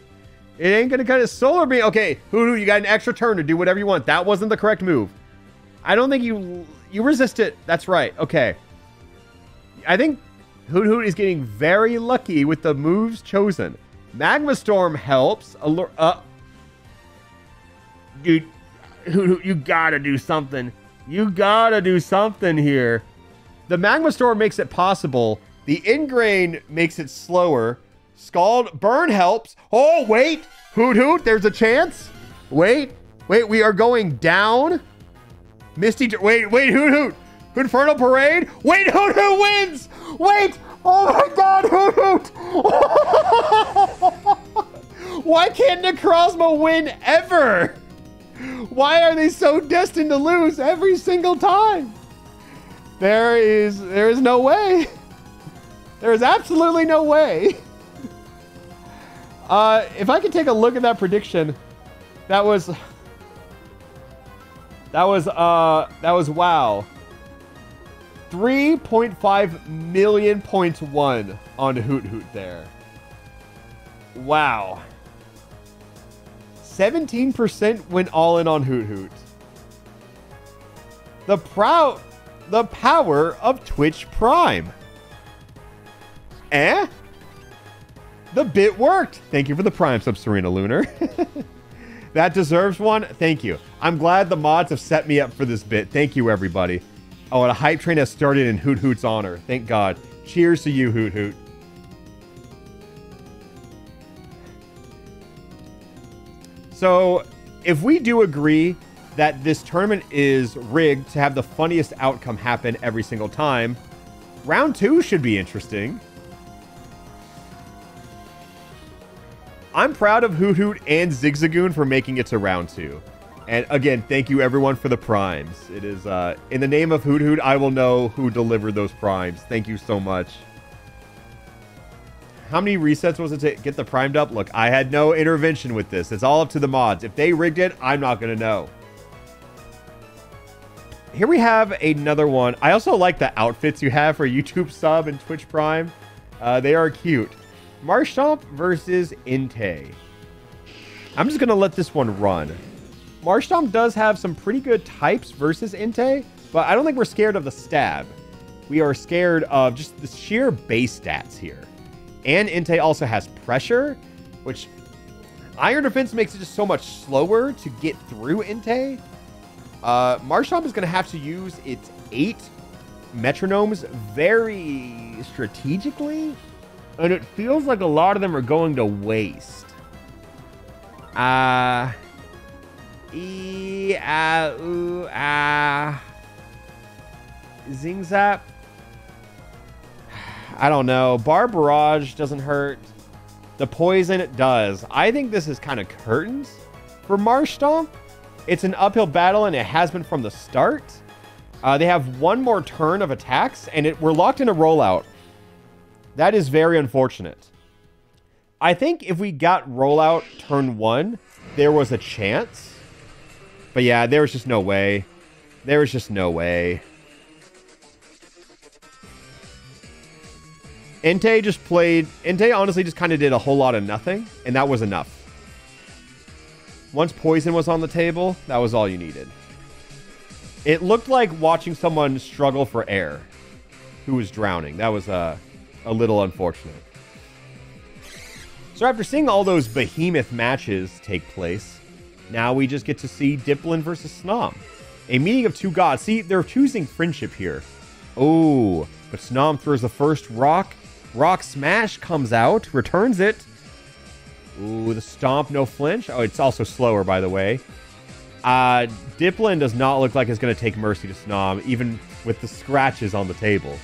It ain't going to cut it. Solar Beam. Okay, Hoot Hoot, you got an extra turn to do whatever you want. That wasn't the correct move. I don't think you resist it. That's right. Okay. I think Hoot Hoot is getting very lucky with the moves chosen. Magma Storm helps. Dude, Hoot Hoot, you gotta do something. You gotta do something here. The Magma Storm makes it possible. The Ingrain makes it slower. Scald Burn helps. Oh, wait. Hoot Hoot, there's a chance. Wait, we are going down. Misty, wait, Hoot Hoot. Infernal Parade. Wait, Hoot Hoot wins. Wait. Oh my God, Hoot Hoot. Why can't Necrozma win ever? Why are they so destined to lose every single time? There is no way. There is absolutely no way. If I could take a look at that prediction, that was wow. 3.5 million points won on Hoot Hoot there. Wow. 17% went all in on Hoot Hoot. The power of Twitch Prime. The bit worked. Thank you for the Prime sub, Serena Lunar. That deserves one. Thank you. I'm glad the mods have set me up for this bit. Thank you, everybody. Oh, and a hype train has started in Hoot Hoot's honor. Thank God. Cheers to you, Hoot Hoot. So, if we do agree that this tournament is rigged to have the funniest outcome happen every single time, round 2 should be interesting. I'm proud of Hoot Hoot and Zigzagoon for making it to round 2. And again, thank you everyone for the primes. It is, in the name of Hoot Hoot, I will know who delivered those primes. Thank you so much. How many resets was it to get the primed up? Look, I had no intervention with this. It's all up to the mods. If they rigged it, I'm not going to know. Here we have another one. I also like the outfits you have for YouTube sub and Twitch Prime. They are cute. Marshtomp versus Entei. I'm just going to let this one run. Marshtomp does have some pretty good types versus Entei, but I don't think we're scared of the stab. We are scared of just the sheer base stats here. And Entei also has pressure, which Iron Defense makes it just so much slower to get through Entei. Marshtomp is going to have to use its 8 metronomes very strategically, and it feels like a lot of them are going to waste. Zing Zap. I don't know. Bar Barrage doesn't hurt. The poison does. I think this is kind of curtains for Marshtomp. It's an uphill battle, and it has been from the start. They have one more turn of attacks, and we're locked in a rollout. That is very unfortunate. I think if we got rollout turn 1, there was a chance. But yeah, there was just no way. There was just no way. Entei honestly just kind of did a whole lot of nothing, and that was enough. Once poison was on the table, that was all you needed. It looked like watching someone struggle for air who was drowning. That was a little unfortunate. So after seeing all those behemoth matches take place, now we just get to see Diplin versus Snom. A meeting of two gods. See, they're choosing friendship here. Oh, but Snom throws the first rock. Rock smash comes out, returns it. Ooh, the stomp, no flinch. Oh, it's also slower, by the way. Diplin does not look like it's going to take mercy to Snom, even with the scratches on the table.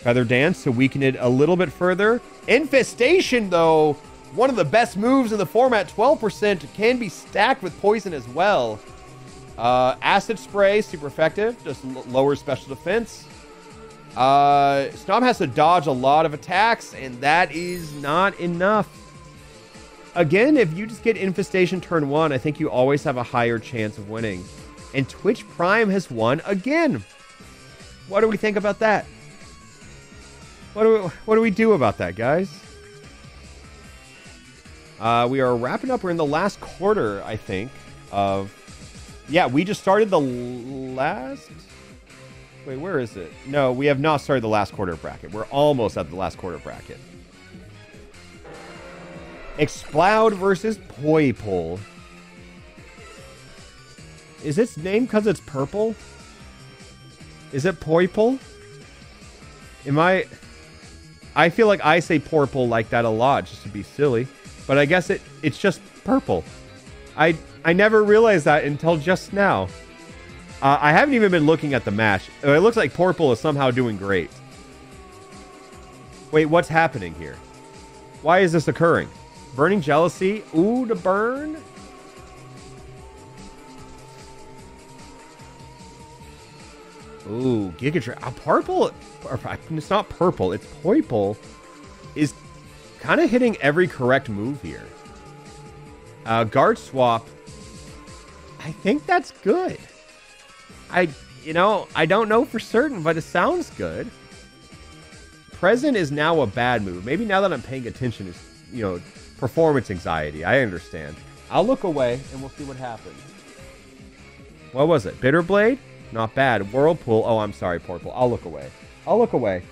Feather Dance to weaken it a little bit further. Infestation, though, one of the best moves in the format. 12% can be stacked with poison as well. Acid Spray, super effective. Just lowers special defense. Snom has to dodge a lot of attacks, and that is not enough. Again, if you just get Infestation turn 1, I think you always have a higher chance of winning. And Twitch Prime has won again. What do we think about that? What do we do about that, guys? We are wrapping up. We're in the last quarter, I think, of... Yeah, we just started the last... Wait, where is it? No, we have not started the last quarter bracket. We're almost at the last quarter bracket. Exploud versus Poipole. Is its name because it's purple? Is it Poipole? I feel like I say purple like that a lot just to be silly. But I guess it's just purple. I never realized that until just now. I haven't even been looking at the match. It looks like Purple is somehow doing great. Wait, what's happening here? Why is this occurring? Burning Jealousy. Ooh, to burn. Ooh, Giga Dragon. Purple. It's not purple. It's Poipole. Is kind of hitting every correct move here. Guard swap. I think that's good. I don't know for certain, but it sounds good. Present is now a bad move. Maybe now that I'm paying attention, it's, performance anxiety. I understand. I'll look away and we'll see what happens. What was it? Bitter Blade? Not bad. Whirlpool. Oh, I'm sorry, Purple. I'll look away. I'll look away.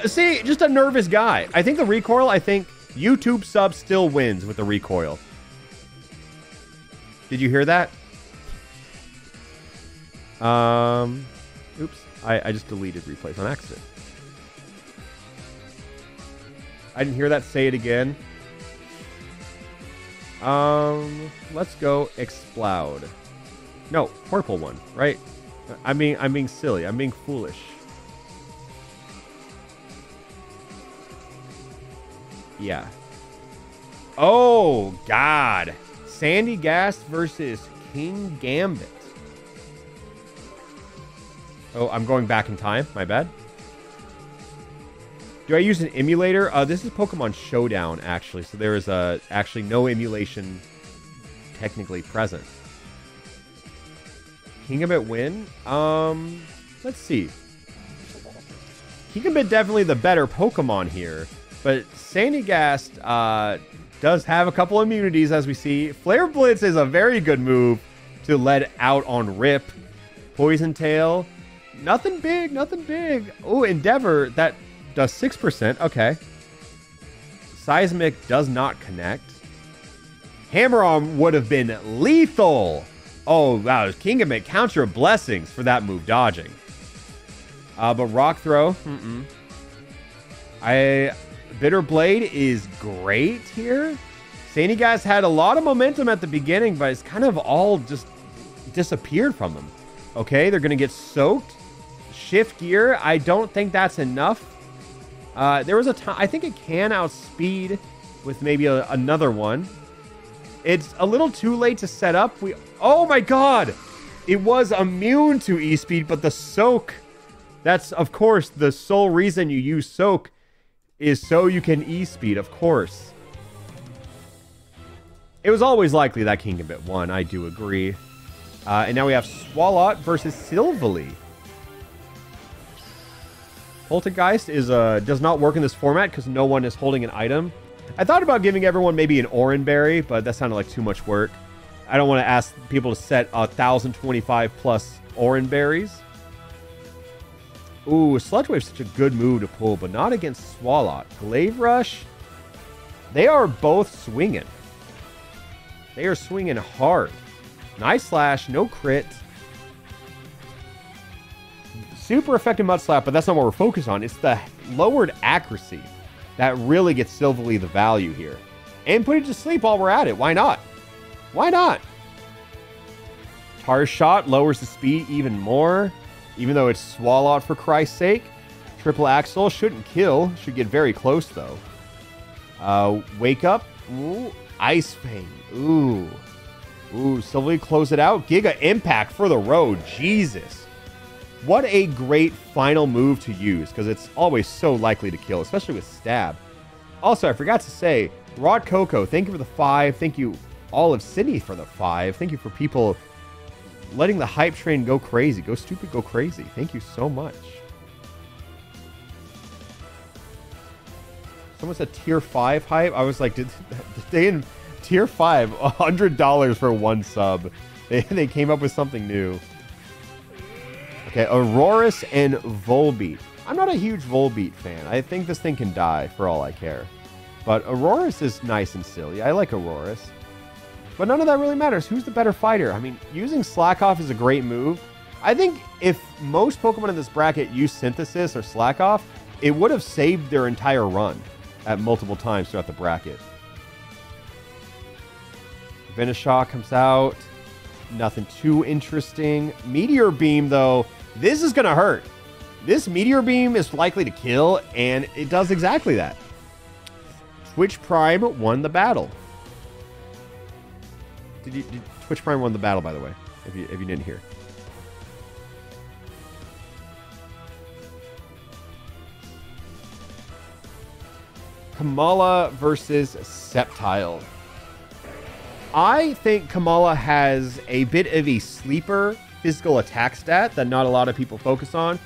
See, just a nervous guy. I think the recoil, YouTube sub still wins with the recoil. Did you hear that? Oops. I just deleted replays on accident. I didn't hear that. Say it again. Let's go Explode. No, purple one, right? I'm being silly. I'm being foolish. Yeah. Oh, God. Sandy Gast versus King Gambit. Oh, I'm going back in time. My bad. Do I use an emulator? This is Pokemon Showdown, actually. So there is actually no emulation technically present. King Gambit win? Let's see. King Gambit definitely the better Pokemon here. But Sandy Gast does have a couple immunities, as we see. Flare Blitz is a very good move to let out on Rip. Poison Tail. Nothing big, nothing big. Oh, Endeavor, that does 6%. Okay. Seismic does not connect. Hammer Arm would have been lethal. Oh, wow. King Gambit, count your blessings for that move dodging. But Rock Throw. Bitter Blade is great here. Sandy Guys had a lot of momentum at the beginning, but it's kind of all just disappeared from them. Okay, they're going to get soaked. Shift Gear, I don't think that's enough. There was a time, I think it can outspeed with maybe another one. It's a little too late to set up. Oh my God! It was immune to E-Speed, but the Soak, that's, of course, the sole reason you use Soak is so you can E-Speed, of course. It was always likely that King Gambit won, I do agree. And now we have Swalot versus Silvally. Poltergeist is does not work in this format because no one is holding an item. I thought about giving everyone maybe an Oran Berry, but that sounded like too much work. I don't want to ask people to set 1,025 plus Oran Berries. Ooh, Sludge Wave's such a good move to pull, but not against Swalot. Glaive Rush, they are both swinging. They are swinging hard. Nice Slash, no crit. Super effective Mud Slap, but that's not what we're focused on. It's the lowered accuracy that really gets Silverly the value here. And put it to sleep while we're at it. Why not? Why not? Tar Shot lowers the speed even more, even though it's Swalot for Christ's sake. Triple Axle shouldn't kill. Should get very close, though. Wake Up. Ooh. Ice Fang. Ooh. Ooh, Silverly close it out. Giga Impact for the road. Jesus. What a great final move to use, because it's always so likely to kill, especially with Stab. Also, I forgot to say, Rod Coco, thank you for the 5. Thank you, all of Sydney, for the 5. Thank you for people letting the hype train go crazy. Go stupid, go crazy. Thank you so much. Someone said tier 5 hype. I was like, did they in tier 5, $100 for one sub. They came up with something new. Okay, Aurorus and Volbeat. I'm not a huge Volbeat fan. I think this thing can die for all I care. But Aurorus is nice and silly. I like Aurorus. But none of that really matters. Who's the better fighter? I mean, using Slack Off is a great move. I think if most Pokemon in this bracket use Synthesis or Slack Off, it would have saved their entire run at multiple times throughout the bracket. Venoshock comes out. Nothing too interesting. Meteor Beam, though, this is going to hurt. This Meteor Beam is likely to kill, and it does exactly that. Twitch Prime won the battle. Did Twitch Prime won the battle, by the way, if you didn't hear. Kamala versus Sceptile. I think Kamala has a bit of a sleeper physical attack stat that not a lot of people focus on.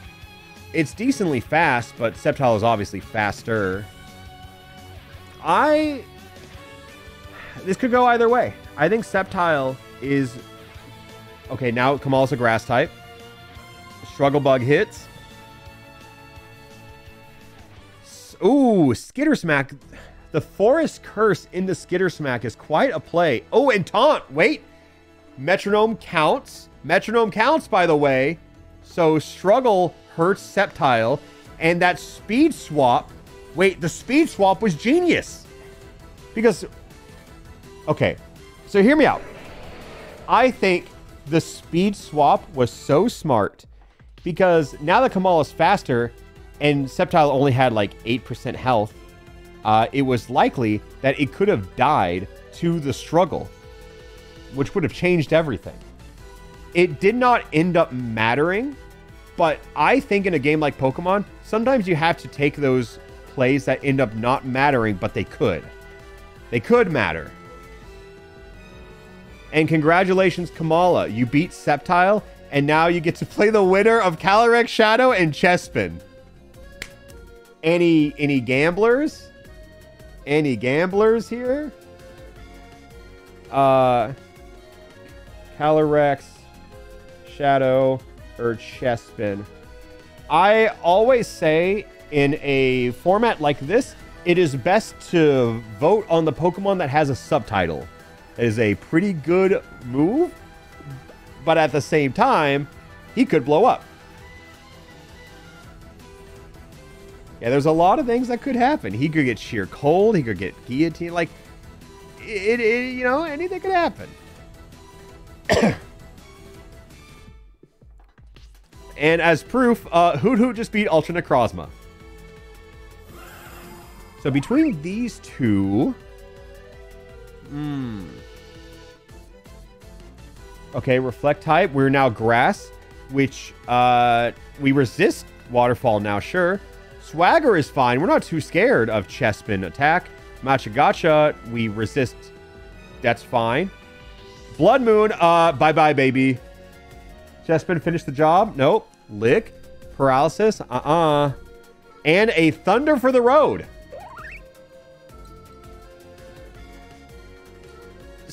It's decently fast, but Sceptile is obviously faster. This could go either way. I think Sceptile is... Okay, now Kamala's a grass type. Struggle Bug hits. Ooh, Skitter Smack. The Forest Curse into Skitter Smack is quite a play. Oh, and Taunt. Wait. Metronome counts. Metronome counts, by the way. So Struggle hurts Sceptile. And that Speed Swap. Wait, the Speed Swap was genius. Because... Okay. So hear me out. I think the Speed Swap was so smart. Because now that Kamala's faster... and Sceptile only had like 8% health... it was likely that it could have died to the struggle, which would have changed everything. It did not end up mattering, but I think in a game like Pokemon, sometimes you have to take those plays that end up not mattering, but they could. They could matter. And congratulations, Kamala. You beat Sceptile, and now you get to play the winner of Calyrex Shadow and Chespin. Any gamblers? Any gamblers here? Calyrex, Shadow, or Chespin. I always say in a format like this, it is best to vote on the Pokemon that has a subtitle. It is a pretty good move, but at the same time, he could blow up. Yeah, there's a lot of things that could happen. He could get sheer cold. He could get guillotine. Like, you know, anything could happen. And as proof, Hoot Hoot just beat Ultra Necrozma. So between these two... Okay, Reflect type. We're now Grass, which we resist Waterfall now, sure. Swagger is fine. We're not too scared of Chespin attack. Machagacha, we resist. That's fine. Blood Moon, bye-bye, baby. Chespin finished the job. Nope. Lick. Paralysis. And a Thunder for the road.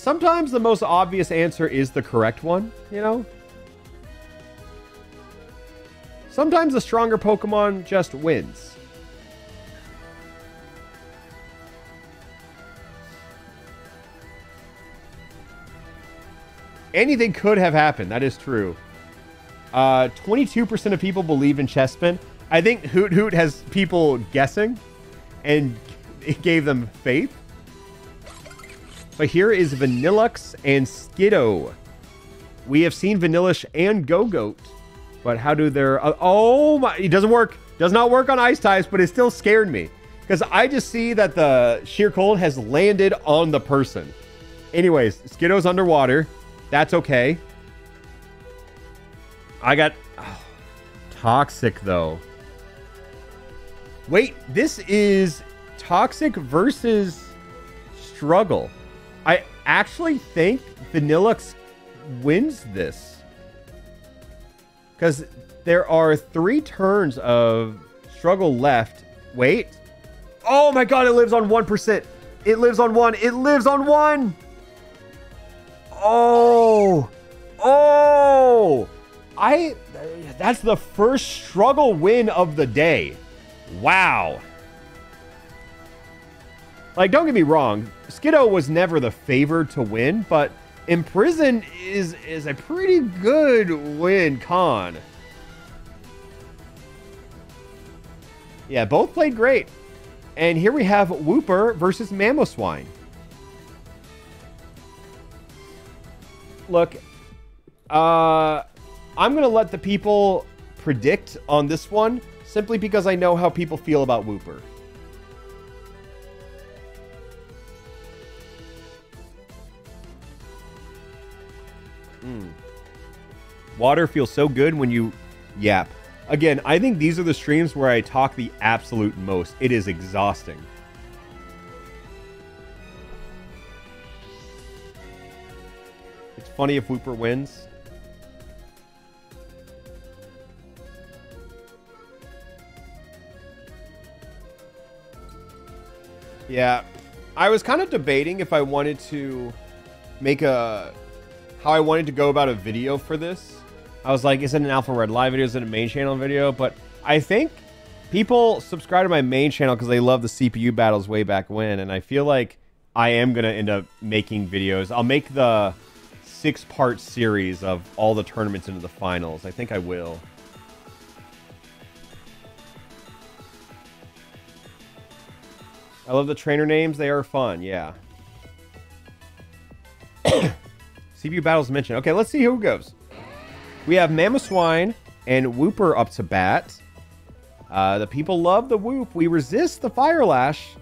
sometimes the most obvious answer is the correct one, you know? Sometimes the stronger Pokemon just wins. Anything could have happened. That is true. 22% of people believe in Chespin. I think Hoot Hoot has people guessing, and it gave them faith. But here is Vanillux and Skiddo. We have seen Vanillish and Go-Goat, but how do their... oh my... It doesn't work. Does not work on ice types, but it still scared me. Because I just see that the Sheer Cold has landed on the person. Anyways, Skiddo's underwater. That's okay. I got... oh, Toxic, though. Wait, this is Toxic versus Struggle. I actually think Vanillux wins this. Because there are 3 turns of Struggle left. Wait. Oh my god, it lives on 1%. It lives on 1. It lives on 1! Oh! Oh! That's the first Struggle win of the day. Wow. Like, don't get me wrong. Skiddo was never the favored to win, but Imprison is a pretty good win con. Yeah, both played great. And here we have Wooper versus Mamoswine. Look, I'm going to let the people predict on this one, simply because I know how people feel about Wooper. Water feels so good when you yap. Again, I think these are the streams where I talk the absolute most. It is exhausting. It's funny if Wooper wins. Yeah, I was kind of debating if I wanted to make how I wanted to go about a video for this. I was like, is it an Alpharad live video? Is it a main channel video? But I think people subscribe to my main channel because they love the CPU battles way back when. And I feel like I am going to end up making videos. I'll make the 6-part series of all the tournaments into the finals. I think I will. I love the trainer names. They are fun. Yeah. CPU battles mentioned. Okay, let's see who goes. We have Mamoswine and Wooper up to bat. The people love the Whoop. We resist the Fire Lash.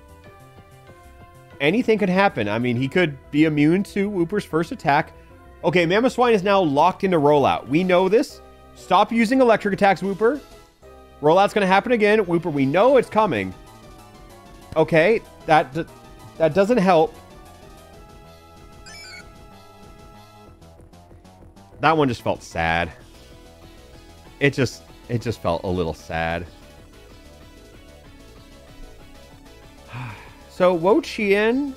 Anything could happen. I mean, he could be immune to Wooper's first attack. Okay, Mamoswine is now locked into Rollout. We know this. Stop using electric attacks, Wooper. Rollout's going to happen again. Wooper, we know it's coming. Okay, that doesn't help. That one just felt sad. It just felt a little sad. So Wo Chien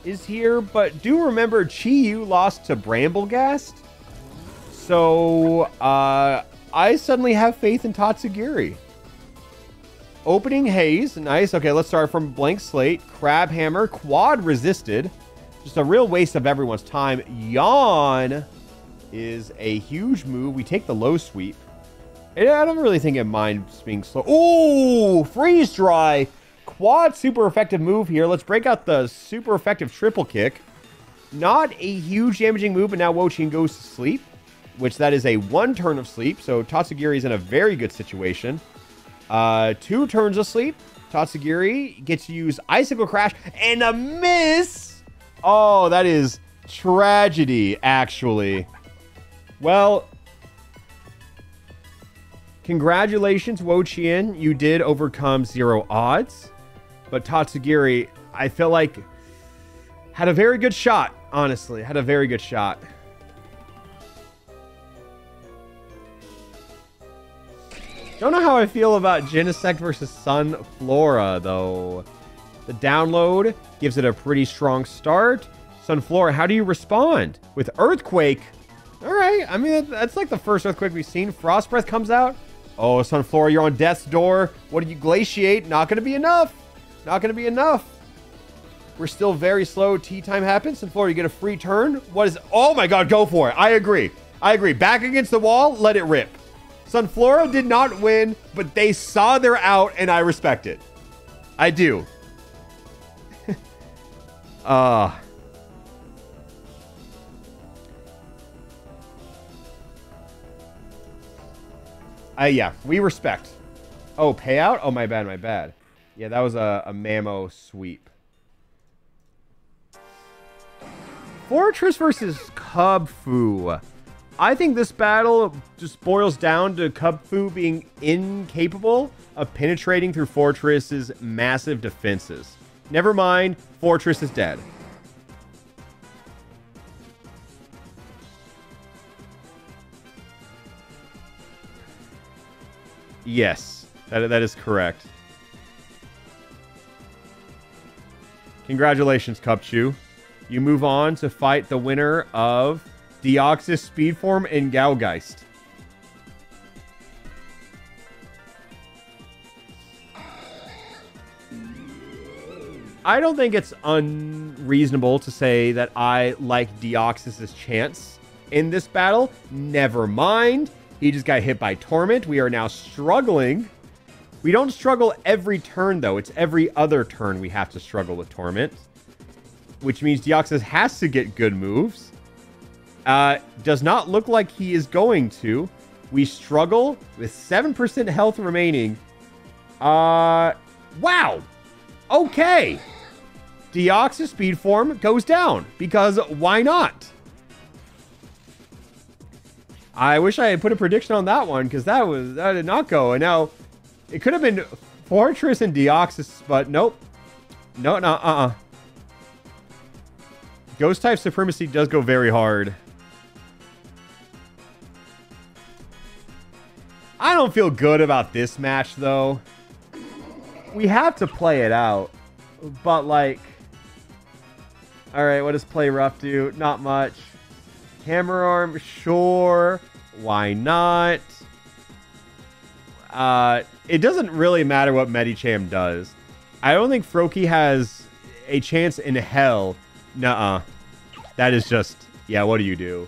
is here, but do remember Chi-Yu lost to Bramblegast. So I suddenly have faith in Tatsugiri. Opening Haze, nice. Okay, let's start from blank slate. Crab Hammer, quad resisted. Just a real waste of everyone's time. Yawn is a huge move. We take the low sweep. I don't really think it minds being slow. Ooh, freeze dry. Quad super effective move here. Let's break out the super effective triple kick. Not a huge damaging move, but now Wo Chien goes to sleep, which that is a 1 turn of sleep. So Tatsugiri is in a very good situation. 2 turns of sleep. Tatsugiri gets to use Icicle Crash and a miss. Oh, that is tragedy, actually. Well, congratulations, Wo Chien. You did overcome 0 odds. But Tatsugiri, I feel like, had a very good shot, honestly. Had a very good shot. Don't know how I feel about Genesect versus Sunflora, though. The download gives it a pretty strong start. Sunflora, how do you respond? With Earthquake? All right. I mean, that's like the first Earthquake we've seen. Frost Breath comes out. Oh, Sunflora, you're on death's door. What do you glaciate? Not going to be enough. Not going to be enough. We're still very slow. Tea time happens. Sunflora, you get a free turn. What is... Oh, my God. Go for it. I agree. I agree. Back against the wall. Let it rip. Sunflora did not win, but they saw their out, and I respect it. I do. Yeah, we respect. Oh, payout? Oh, my bad, my bad. Yeah, that was a Mamo sweep. Fortress versus Kubfu. I think this battle just boils down to Kubfu being incapable of penetrating through Fortress's massive defenses. Never mind, Fortress is dead. Yes, that is correct. Congratulations, Cupchew. You move on to fight the winner of Deoxys Speedform and Gaugeist. I don't think it's unreasonable to say that I like Deoxys' chance in this battle. Never mind. He just got hit by Torment. We are now struggling. We don't struggle every turn, though. It's every other turn we have to struggle with Torment. Which means Deoxys has to get good moves. Does not look like he is going to. We struggle with 7% health remaining. Wow. Okay. Deoxys speed form goes down. Because why not? I wish I had put a prediction on that one, because that did not go. And now, it could have been Fortress and Deoxys, but nope. No. Ghost type supremacy does go very hard. I don't feel good about this match, though. We have to play it out. But, like... Alright, what does play rough do? Not much. Hammer arm, sure. Why not? It doesn't really matter what Medicham does. I don't think Froakie has a chance in hell. Nuh-uh. That is just... Yeah, what do you do?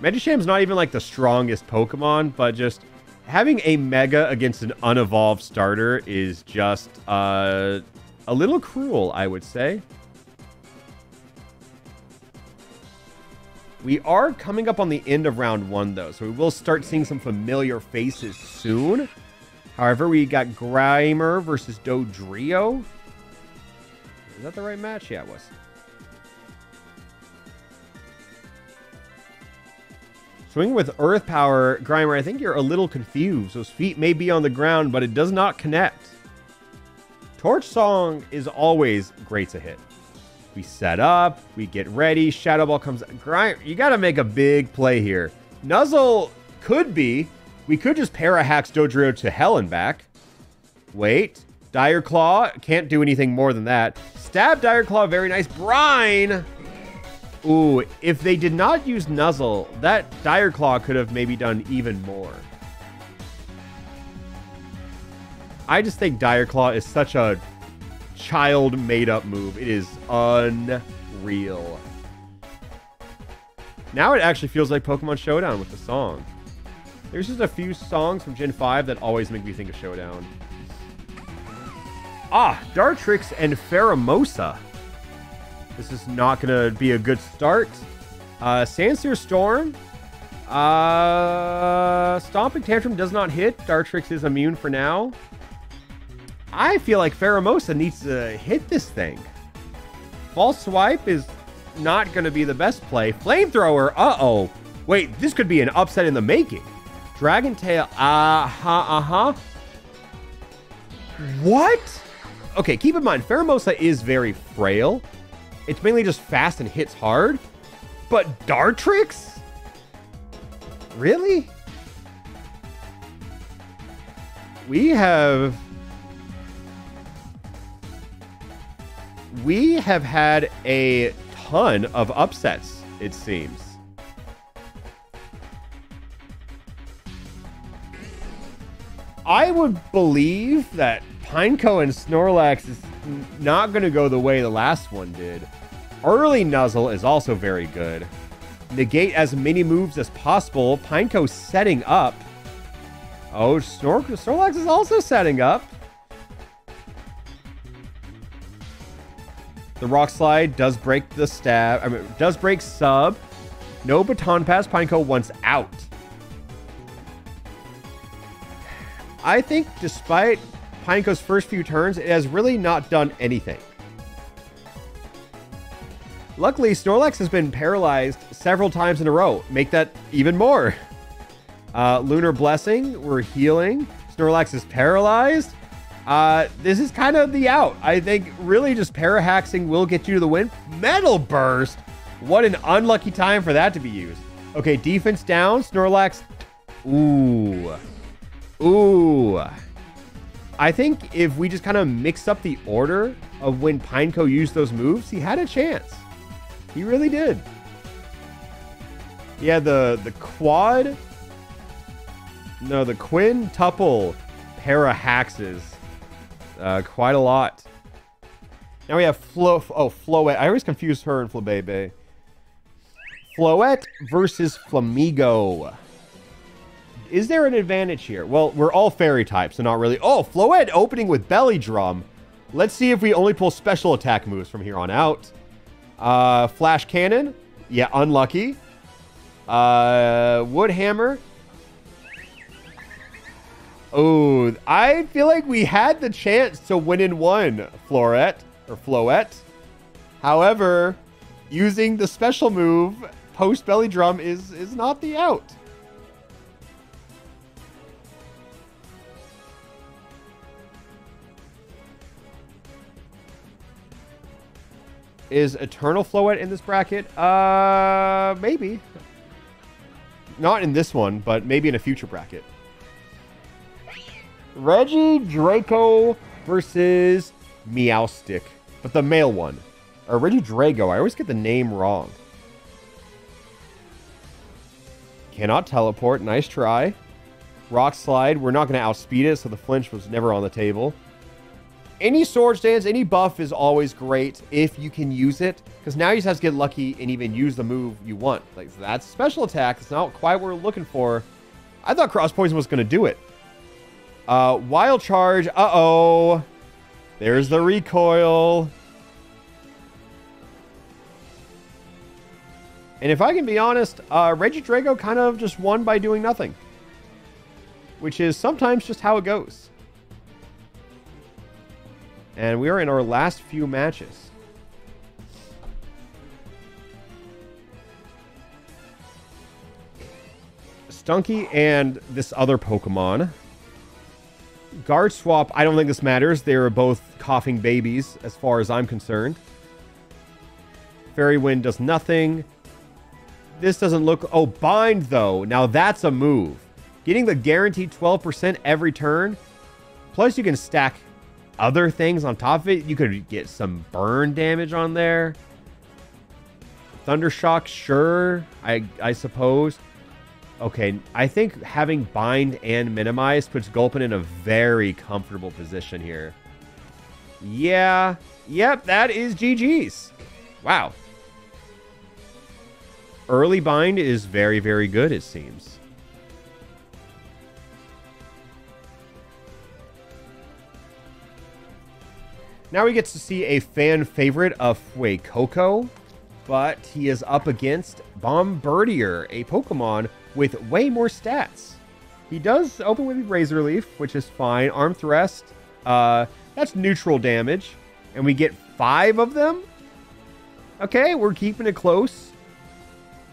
Medicham's not even like the strongest Pokemon, but just having a Mega against an unevolved starter is just a little cruel, I would say. We are coming up on the end of round 1, though, so we will start seeing some familiar faces soon. However, we got Grimer versus Dodrio. Is that the right match? Yeah, it was. Swing with Earth Power, Grimer, I think you're a little confused. Those feet may be on the ground, but it does not connect. Torch Song is always great to hit. We set up, we get ready, Shadow Ball comes... Grimer, you got to make a big play here. Nuzzle could be... We could just Parahax Dodrio to hell and back. Wait. Dire Claw, can't do anything more than that. Stab Dire Claw, very nice. Brine! Ooh, if they did not use Nuzzle, that Dire Claw could have maybe done even more. I just think Dire Claw is such a child made-up move. It is unreal. Now it actually feels like Pokemon Showdown with the song. There's just a few songs from Gen 5 that always make me think of Showdown. Ah, Dartrix and Pheromosa. This is not going to be a good start. Sandsear Storm. Stomping Tantrum does not hit. Dartrix is immune for now. I feel like Pheromosa needs to hit this thing. False Swipe is not going to be the best play. Flamethrower. Uh-oh. Wait, this could be an upset in the making. Dragon Tail. What? Okay, keep in mind, Pheromosa is very frail. It's mainly just fast and hits hard. But Dartrix? Really? We have we have had a ton of upsets, it seems. I would believe that Pineco and Snorlax is not going to go the way the last one did. Early Nuzzle is also very good. Negate as many moves as possible. Pineco setting up. Oh, Snorlax is also setting up. The Rock Slide does break the stab. I mean, does break sub. No Baton Pass. Pineco once out. I think despite Pineco's first few turns, it has really not done anything. Luckily, Snorlax has been paralyzed several times in a row. Make that even more. Lunar Blessing, we're healing. Snorlax is paralyzed. This is kind of the out. I think really just Parahaxing will get you to the win. Metal Burst. What an unlucky time for that to be used. Okay, defense down. Snorlax. Ooh. Ooh. I think if we just kind of mix up the order of when Pineco used those moves, he had a chance. He really did. Yeah, the quad. No, the quintuple Parahaxes. Quite a lot. Now we have Floette. I always confuse her and Flabebe. Floette versus Flamigo. Is there an advantage here? Well, we're all fairy types, so not really. Oh, Floette opening with Belly Drum. Let's see if we only pull special attack moves from here on out. Flash Cannon. Yeah, unlucky. Wood Hammer. Oh, I feel like we had the chance to win in one, Floette. However, using the special move post Belly Drum is not the out. Is Eternal Floette in this bracket? Maybe. Not in this one, but maybe in a future bracket. Regidrago versus Meowstic, but the male one. Or Regidrago, I always get the name wrong. Cannot teleport, nice try. Rock Slide, we're not going to outspeed it, so the flinch was never on the table. Any Swords Dance, any buff is always great if you can use it, because now you just have to get lucky and even use the move you want. Like, that's special attack. It's not quite what we're looking for. I thought Cross Poison was going to do it. Wild Charge. Uh-oh. There's the recoil. And if I can be honest, Regidrago kind of just won by doing nothing, which is sometimes just how it goes. And we are in our last few matches. Stunky and this other Pokemon. Guard Swap, I don't think this matters. They are both coughing babies as far as I'm concerned. Fairy Wind does nothing. This doesn't look... Oh, Bind, though. Now that's a move. Getting the guaranteed 12% every turn. Plus you can stack other things on top of it. You could get some burn damage on there. Thundershock, sure, I suppose. Okay, I think having Bind and Minimize puts Gulpin in a very comfortable position here. Yeah. Yep, that is GG's. Wow. Early Bind is very, very good, it seems. Now we get to see a fan favorite of Fuecoco, but he is up against Bombirdier, a Pokemon with way more stats. He does open with Razor Leaf, which is fine. Arm Thrust, that's neutral damage, and we get 5 of them. Okay, we're keeping it close.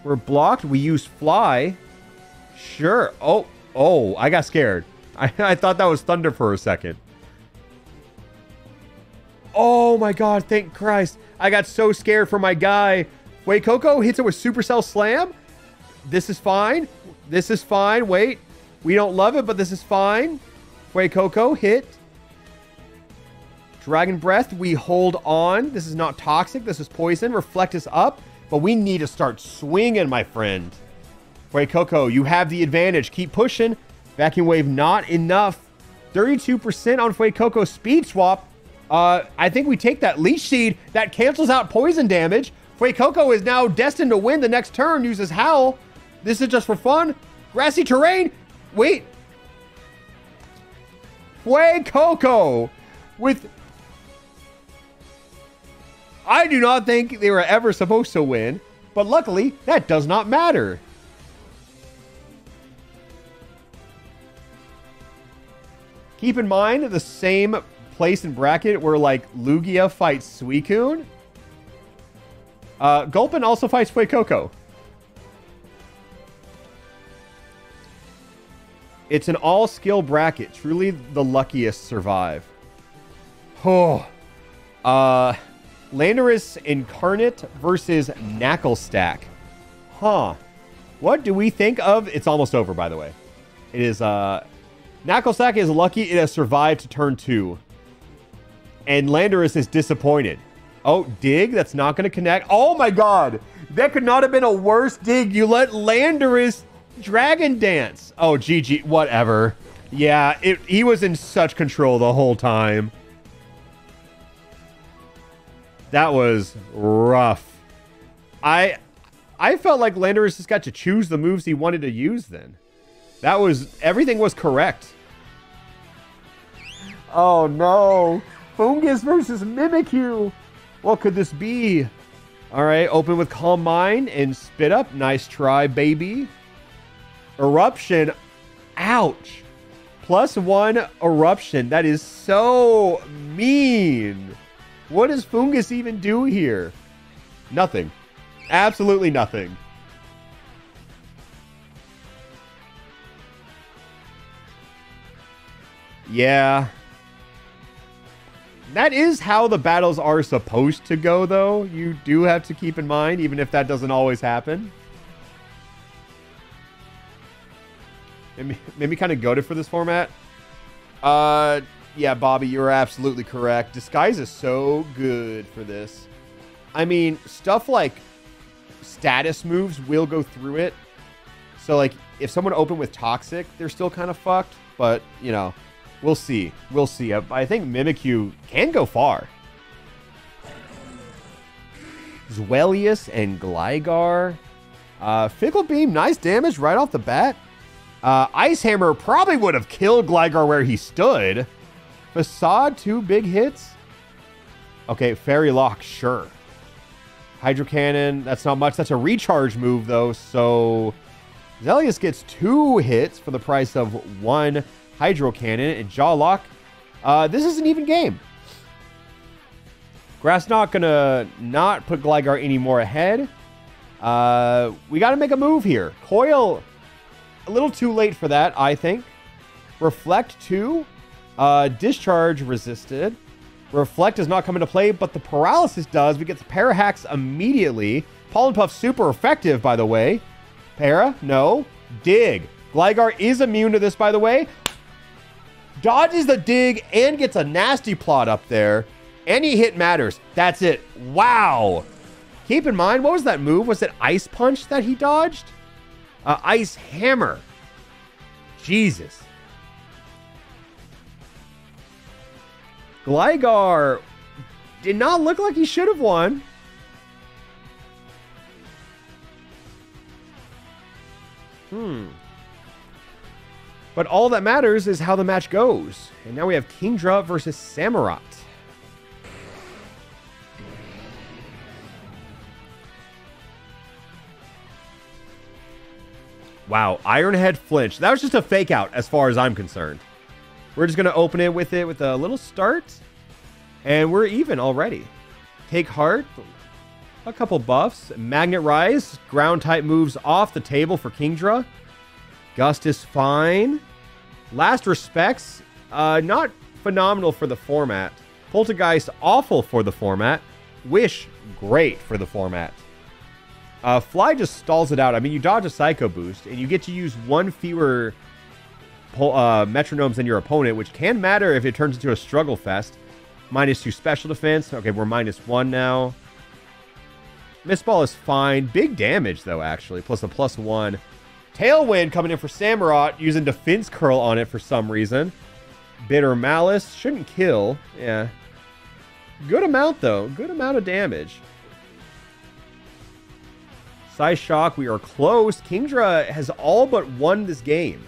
We're blocked. We use Fly. Sure. Oh, I got scared. I thought that was Thunder for a second. Oh my god, thank Christ. I got so scared for my guy. Fuecoco hits it with Supercell Slam. This is fine. This is fine. Wait. We don't love it, but this is fine. Fuecoco hit. Dragon Breath, we hold on. This is not toxic. This is poison. Reflect is up. But we need to start swinging, my friend. Fuecoco, you have the advantage. Keep pushing. Vacuum Wave, not enough. 32% on Fuecoco Speed Swap. I think we take that Leech Seed. That cancels out poison damage. Fuecoco is now destined to win the next turn. Uses Howl. This is just for fun. Grassy Terrain. Wait. Fuecoco with... I do not think they were ever supposed to win, but luckily, that does not matter. Keep in mind, the same place in bracket where, like, Lugia fights Suicune. Gulpin also fights Fuecoco. It's an all-skill bracket. Truly the luckiest survive. Oh. Landorus Incarnate versus Knucklestack. Huh. What do we think of... It's almost over, by the way. It is, Knucklestack is lucky it has survived to turn 2. And Landorus is disappointed. Oh, dig? That's not going to connect. Oh, my God. That could not have been a worse dig. You let Landorus Dragon Dance. Oh, GG. Whatever. Yeah, he was in such control the whole time. That was rough. I felt like Landorus just got to choose the moves he wanted to use then. That was... Everything was correct. Oh, no. Fungus versus Mimikyu. What could this be? All right, open with Calm Mind and Spit Up. Nice try, baby. Eruption. Ouch. +1 Eruption. That is so mean. What does Fungus even do here? Nothing. Absolutely nothing. Yeah. That is how the battles are supposed to go, though. You do have to keep in mind, even if that doesn't always happen. Maybe kind of goated for this format. Yeah, Bobby, you're absolutely correct. Disguise is so good for this. I mean, stuff like status moves will go through it. So, like, if someone opened with Toxic, they're still kind of fucked. But, you know, we'll see. We'll see. I think Mimikyu can go far. Zwellius and Gligar. Fickle Beam, nice damage right off the bat. Ice Hammer probably would have killed Gligar where he stood. Facade, 2 big hits. Okay, Fairy Lock, sure. Hydro Cannon, that's not much. That's a recharge move, though. So, Zelius gets 2 hits for the price of 1 Hydro Cannon. And Jaw Lock, this is an even game. Grass not going to not put Gligar any more ahead. We got to make a move here. Coil, a little too late for that, I think. Reflect 2. Discharge resisted. Reflect does not come into play, but the Paralysis does. We get the Parahacks immediately. Pollen Puff super effective, by the way. Para, no. Dig. Gligar is immune to this, by the way. Dodges the dig and gets a nasty plot up there. Any hit matters. That's it. Wow. Keep in mind, what was that move? Was it Ice Punch that he dodged? Ice Hammer. Jesus. Gligar did not look like he should have won. But all that matters is how the match goes. And now we have Kingdra versus Samurott. Wow, Ironhead flinch. That was just a fake out as far as I'm concerned. We're just going to open it with a little start. And we're even already. Take Heart. A couple buffs. Magnet Rise. Ground type moves off the table for Kingdra. Gust is fine. Last Respects. Not phenomenal for the format. Poltergeist, awful for the format. Wish, great for the format. Fly just stalls it out. I mean, you dodge a Psycho Boost, and you get to use 1 fewer metronomes than your opponent, which can matter if it turns into a struggle fest. -2 special defense. Okay, we're -1 now. Mist Ball is fine. Big damage, though, actually. Plus a +1. Tailwind coming in for Samurott, using Defense Curl on it for some reason. Bitter Malice. Shouldn't kill. Yeah. Good amount, though. Good amount of damage. Size Shock, we are close. Kingdra has all but won this game.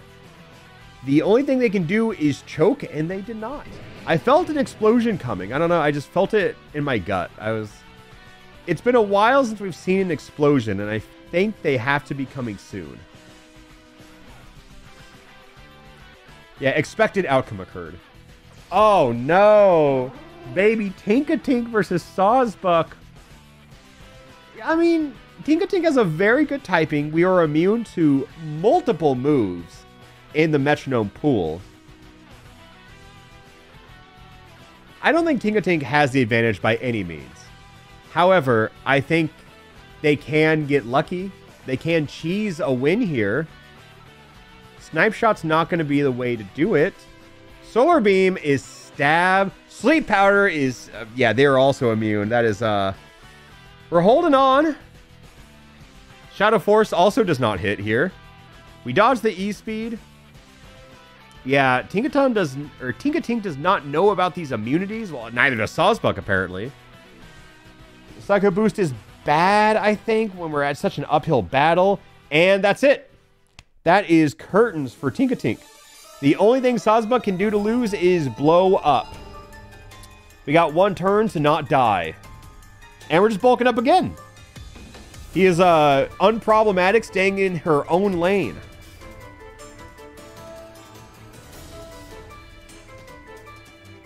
The only thing they can do is choke, and they did not. I felt an explosion coming. I don't know. I just felt it in my gut. It's been a while since we've seen an explosion, and I think they have to be coming soon. Yeah, expected outcome occurred. Oh, no. Baby Tinkatink versus Sawsbuck. I mean, Tinkatink has a very good typing. We are immune to multiple moves in the Metronome pool. I don't think Tinkatink has the advantage by any means. However, I think they can get lucky. They can cheese a win here. Snipe Shot's not going to be the way to do it. Solar Beam is stab. Sleep Powder is... yeah, they're also immune. That is... we're holding on. Shadow Force also does not hit here. We dodge the E-Speed. Yeah, Tinkatink does not know about these immunities. Well, neither does Sawsbuck, apparently. Psycho Boost is bad, I think, when we're at such an uphill battle. And that's it. That is curtains for Tinkatink. The only thing Sawsbuck can do to lose is blow up. We got one turn to not die. And we're just bulking up again. He is unproblematic, staying in her own lane.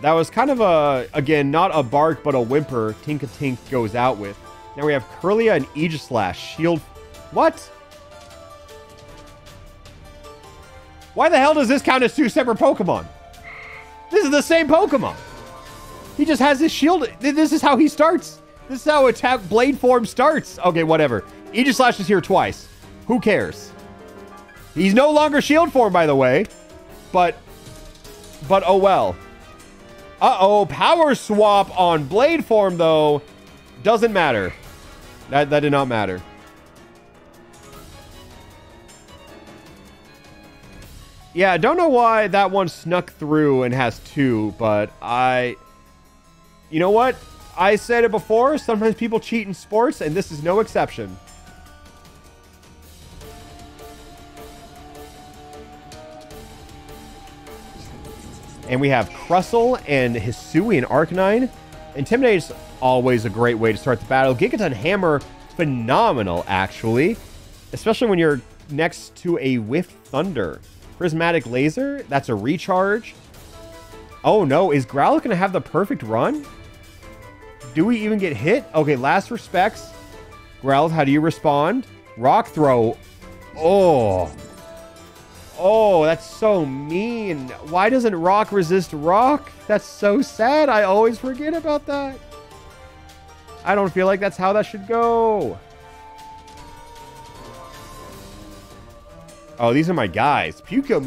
That was kind of a, again, not a bark, but a whimper Tinkatink goes out with. Now we have Curlia and Aegislash. Shield... What? Why the hell does this count as two separate Pokemon? This is the same Pokemon. He just has his shield. This is how he starts. This is how attack blade form starts. Okay, whatever. Aegislash is here twice. Who cares? He's no longer shield form, by the way. But oh well. Uh-oh, power swap on blade form, though. Doesn't matter. That did not matter. Yeah, I don't know why that one snuck through and has two, but you know what? I said it before, sometimes people cheat in sports, and this is no exception. And we have Crustle and Hisui and Arcanine. Intimidate is always a great way to start the battle. Gigaton Hammer, phenomenal, actually. Especially when you're next to a Whiff Thunder. Prismatic Laser, that's a recharge. Oh no, is Growlithe going to have the perfect run? Do we even get hit? Okay, last respects. Growlithe, how do you respond? Rock Throw. Oh, that's so mean. Why doesn't Rock resist Rock? That's so sad. I always forget about that. I don't feel like that's how that should go. Oh, these are my guys. Puko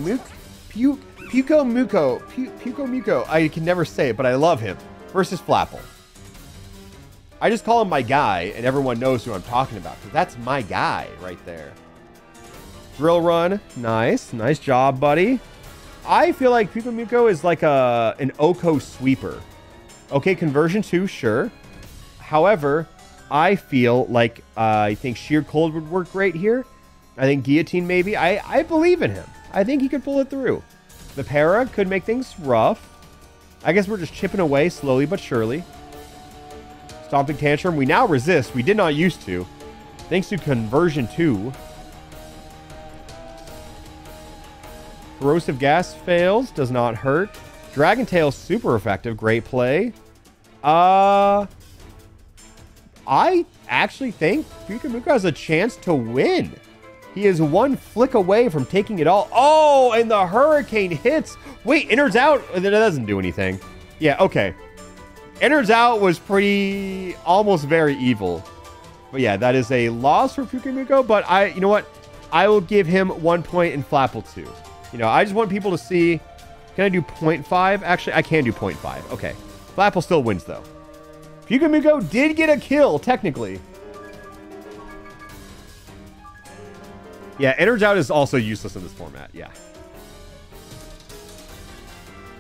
Muko. I can never say it, but I love him. Versus Flapple. I just call him my guy, and everyone knows who I'm talking about, because that's my guy right there. Drill Run. Nice. Nice job, buddy. I feel like Puko Muko is like an Oko sweeper. Okay, conversion 2, sure. However, I feel like I think Sheer Cold would work great here. I think Guillotine maybe. I believe in him. I think he could pull it through. The Para could make things rough. I guess we're just chipping away slowly but surely. Stomping Tantrum. We now resist. We did not used to. Thanks to Conversion 2. Corrosive Gas fails. Does not hurt. Dragon Tail super effective. Great play. I actually think Pikamuka has a chance to win. He is one flick away from taking it all. Oh, and the Hurricane hits. Wait, Innards out? That doesn't do anything. Yeah, okay. Innards out was pretty, almost very evil. But yeah, that is a loss for Pikamuko. But you know what? I will give him 1 point and Flapple 2. You know, I just want people to see. Can I do 0.5? Actually, I can do 0.5. Okay. Flapple still wins, though. Pukamigo did get a kill, technically. Yeah, Energize Out is also useless in this format. Yeah.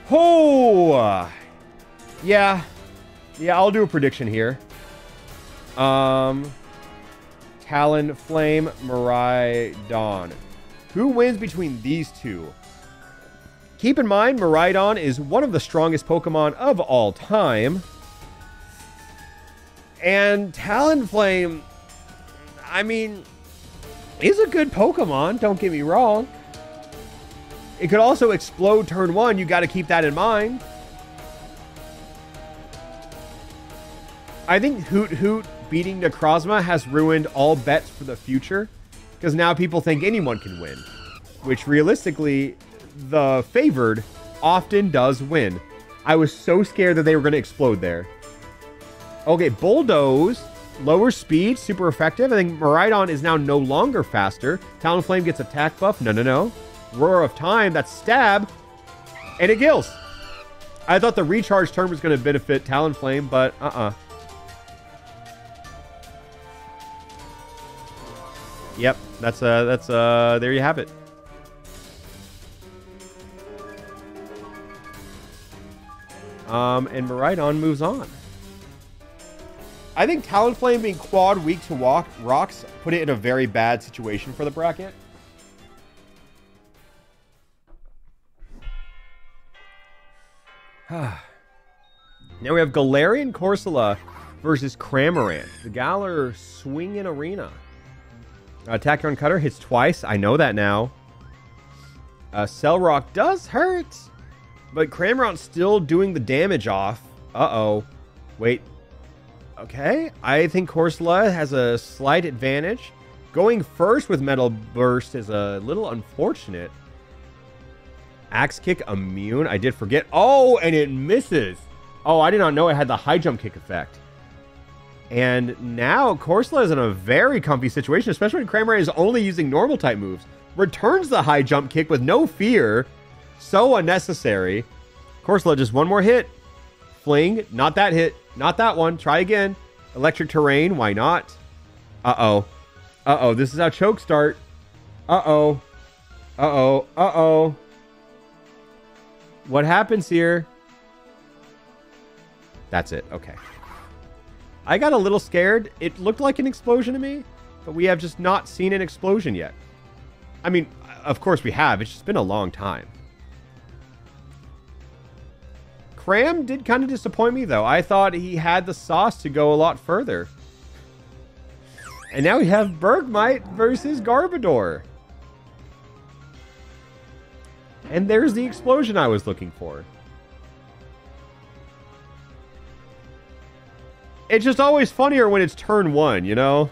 Oh! Yeah. Yeah, I'll do a prediction here. Talon, Flame, Miraidon. Who wins between these two? Keep in mind, Miraidon is one of the strongest Pokemon of all time. And Talonflame, I mean, is a good Pokemon, don't get me wrong. It could also explode turn 1, you got to keep that in mind. I think Hoot Hoot beating Necrozma has ruined all bets for the future, because now people think anyone can win, which realistically, the favored often does win. I was so scared that they were going to explode there. Okay, Bulldoze, lower speed, super effective. I think Miraidon is now no longer faster. Talonflame gets attack buff. No. Roar of Time, that's stab, and it kills. I thought the recharge turn was going to benefit Talonflame, but Yep, that's there you have it. And Miraidon moves on. I think Talonflame being quad weak to rocks put it in a very bad situation for the bracket. Now we have Galarian Corsola versus Cramorant. The Galar swinging arena. Tachyon Cutter hits twice. I know that now. Cell Rock does hurt, but Cramorant's still doing the damage off. Uh-oh. Wait. Okay. I think Corsola has a slight advantage. Going first with Metal Burst is a little unfortunate. Axe Kick immune. I did forget. Oh, and it misses. Oh, I did not know it had the high jump kick effect. And now Corsola is in a very comfy situation, especially when Cramorant is only using normal type moves. Returns the high jump kick with no fear. So unnecessary. Corsola, just one more hit. Fling. Not that hit. Not that one. Try again. Electric Terrain. Why not? Uh-oh. Uh-oh. This is how choke start. Uh-oh. Uh-oh. Uh-oh. What happens here? That's it. Okay. I got a little scared. It looked like an explosion to me, but we have just not seen an explosion yet. I mean, of course we have. It's just been a long time. Cram did kind of disappoint me, though. I thought he had the sauce to go a lot further. And now we have Bergmite versus Garbodor. And there's the explosion I was looking for. It's just always funnier when it's turn 1, you know?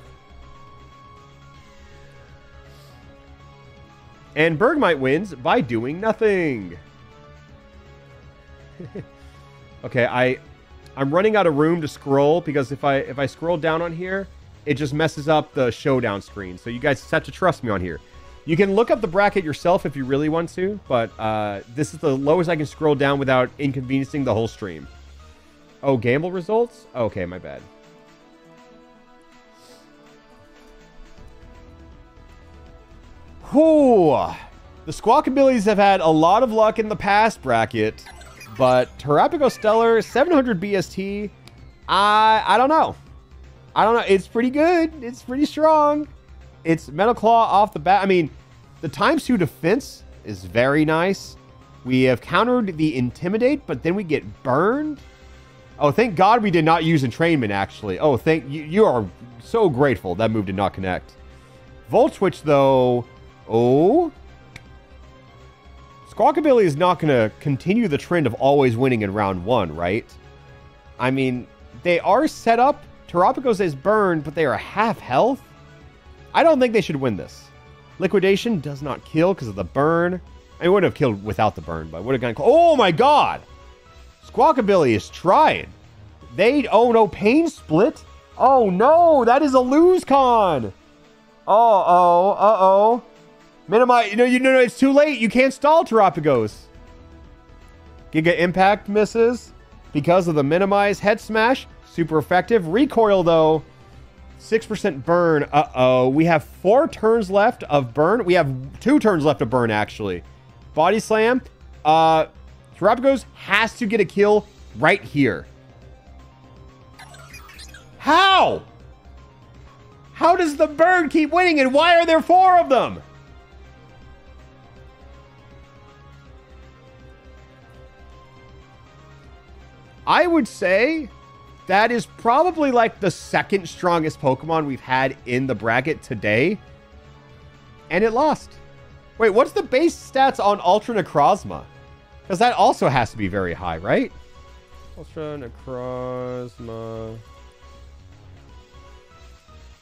And Bergmite wins by doing nothing. Okay, I'm running out of room to scroll because if I scroll down on here, it just messes up the showdown screen. So you guys just have to trust me on here. You can look up the bracket yourself if you really want to, but this is the lowest I can scroll down without inconveniencing the whole stream. Oh, gamble results? Okay, my bad. Whew. The Squawkabillies have had a lot of luck in the past bracket, but Terrapico Stellar, 700 BST, I don't know. I don't know. It's pretty good. It's pretty strong. It's Metal Claw off the bat. I mean, the ×2 defense is very nice. We have countered the Intimidate, but then we get burned. Oh, thank God we did not use Entrainment, actually. Oh, thank you. You are so grateful that move did not connect. Volt Switch, though. Oh. Squawkabilly is not going to continue the trend of always winning in round 1, right? I mean, they are set up. Terrapico is burned, but they are half health. I don't think they should win this. Liquidation does not kill because of the burn. I would have killed without the burn, but would have gone... Oh, my God! Squawkabilly is trying. Oh no, Pain Split. Oh no, that is a lose con. Uh-oh. Minimize, you know, it's too late. You can't stall Terrapagos. Giga Impact misses. because of the minimize. Head smash, super effective. Recoil, though, 6% burn. Uh-oh. We have 4 turns left of burn. We have 2 turns left of burn, actually. Body slam. Terapagos has to get a kill right here. How? How does the bird keep winning, and why are there 4 of them? I would say that is probably like the 2nd strongest Pokemon we've had in the bracket today. And it lost. Wait, what's the base stats on Ultra Necrozma? Because that also has to be very high, right? Ultra Necrozma.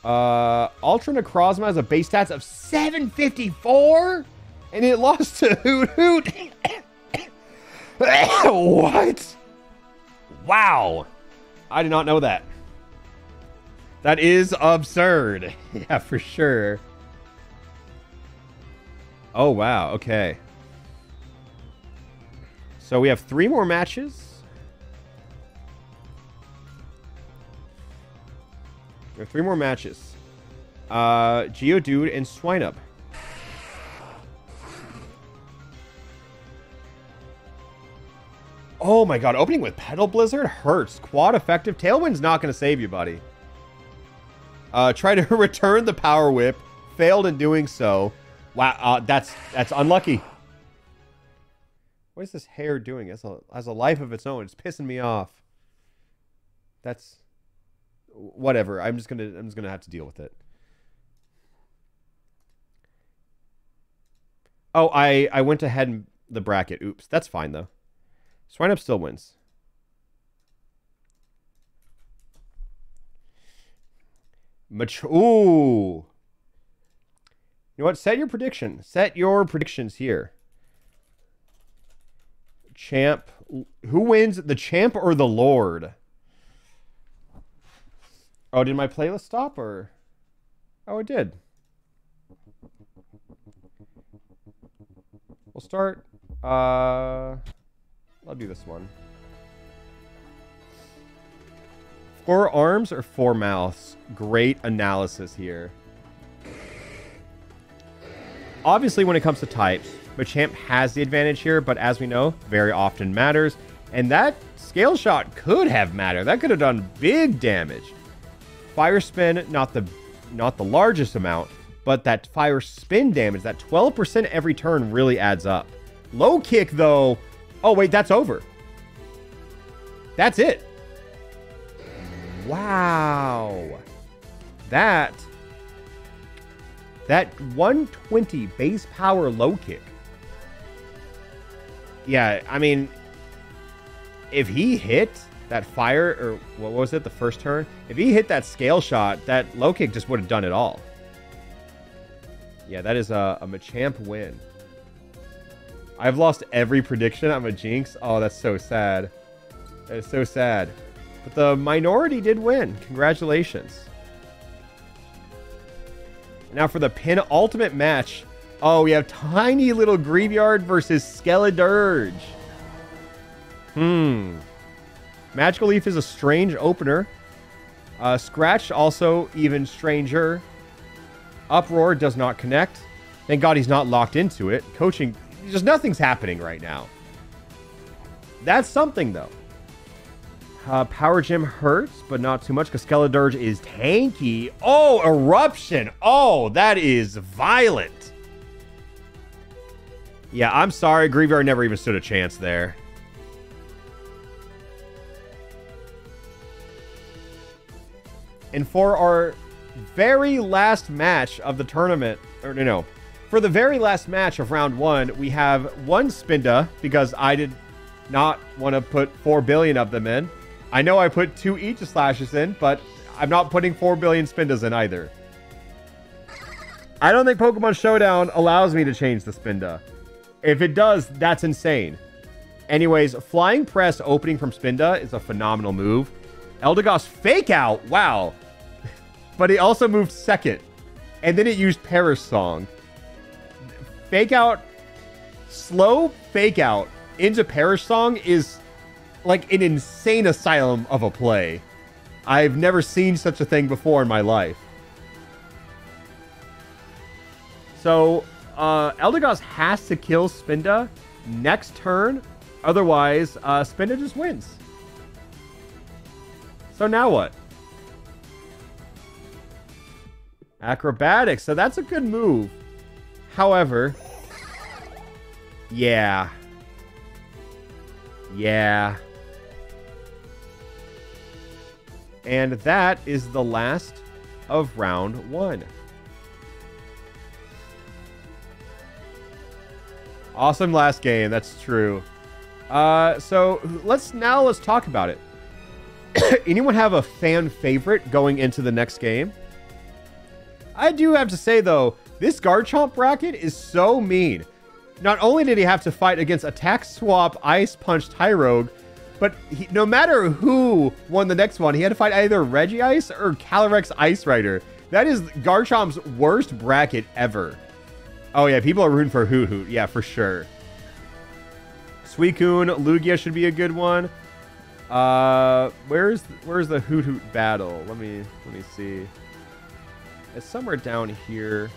Ultra Necrozma has a base stats of 754? And it lost to Hoot Hoot. What? Wow. I did not know that. That is absurd. Yeah, for sure. Oh, wow. Okay. So we have 3 more matches. We have 3 more matches. Geodude and Swinub. Oh my god, opening with Petal Blizzard hurts. Quad effective. Tailwind's not going to save you, buddy. Try to return the Power Whip. Failed in doing so. Wow, that's unlucky. What is this hair doing? It has a life of its own. It's pissing me off. That's... Whatever. I'm just gonna have to deal with it. Oh, I went ahead in the bracket. Oops. That's fine, though. Swinub still wins. Ooh. You know what? Set your prediction. Set your predictions here. Champ. Who wins? The champ or the Lord? Oh, did my playlist stop or? Oh, it did. We'll start. I'll do this one. 4 arms or 4 mouths? Great analysis here. Obviously, when it comes to types, Machamp has the advantage here, but as we know, very often matters. And that Scale Shot could have mattered. That could have done big damage. Fire Spin, not the largest amount, but that Fire Spin damage, that 12% every turn really adds up. Low Kick, though... Oh, wait, that's over. That's it. Wow. That 120 base power low kick. Yeah, I mean, if he hit that fire, or what was it, the first turn? If he hit that scale shot, that low kick just would have done it all. Yeah, that is a Machamp win. I've lost every prediction. I'm a jinx. Oh, that's so sad. That is so sad. But the minority did win. Congratulations. Now for the penultimate match. Oh, we have Tiny Little Graveyard versus Skeledirge. Magical Leaf is a strange opener. Scratch also even stranger. Uproar does not connect. Thank God he's not locked into it. Coaching... Just nothing's happening right now. That's something, though. Power Gem hurts, but not too much, because Skeledirge is tanky. Oh, Eruption. Oh, that is violent. Yeah, I'm sorry. Graveyard never even stood a chance there. And for our very last match of the tournament, or no. For the very last match of round 1, we have 1 Spinda, because I did not want to put 4 billion of them in. I know I put 2 Aegislashes in, but I'm not putting 4 billion Spindas in either. I don't think Pokemon Showdown allows me to change the Spinda. If it does, that's insane. Anyways, Flying Press opening from Spinda is a phenomenal move. Eldegoss Fake Out, wow. But he also moved second. And then it used Perish Song. Fake Out, slow Fake Out into Perish Song is like an insane asylum of a play. I've never seen such a thing before in my life. So, Eldegoss has to kill Spinda next turn. Otherwise, Spinda just wins. So now what? Acrobatics. So that's a good move. However, yeah. Yeah. And that is the last of round 1. Awesome last game. That's true. So let's talk about it. Anyone have a fan favorite going into the next game? I do have to say, though, this Garchomp bracket is so mean. Not only did he have to fight against Attack Swap, Ice Punch, Tyrogue, but no matter who won the next one, he had to fight either Regice or Calyrex Ice Rider. That is Garchomp's worst bracket ever. Oh, yeah, people are rooting for Hoot Hoot. Yeah, for sure. Suicune, Lugia should be a good one. Where's the Hoot Hoot battle? Let me see. It's somewhere down here.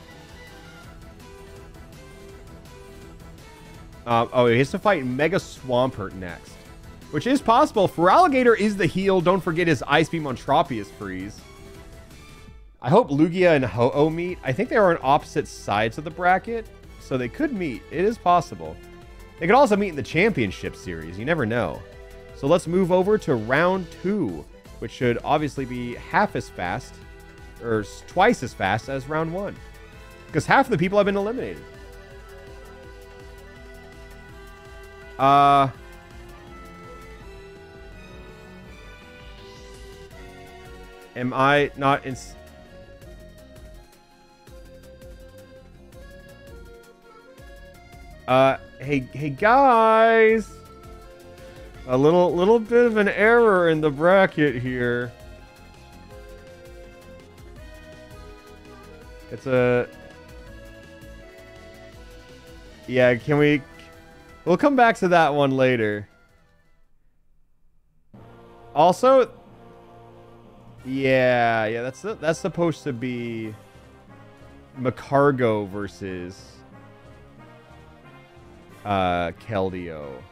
Oh, he has to fight Mega Swampert next, which is possible. Feraligatr is the heal. Don't forget his Ice Beam on Tropius Freeze. I hope Lugia and Ho-Oh meet. I think they are on opposite sides of the bracket, so they could meet. It is possible. They could also meet in the Championship Series. You never know. So let's move over to round 2, which should obviously be half as fast, or twice as fast as round 1, because half of the people have been eliminated. Am I not in? Hey guys, a little bit of an error in the bracket here. It's a... Yeah, can we... We'll come back to that one later. Also... Yeah, that's supposed to be... Macargo versus... Keldeo.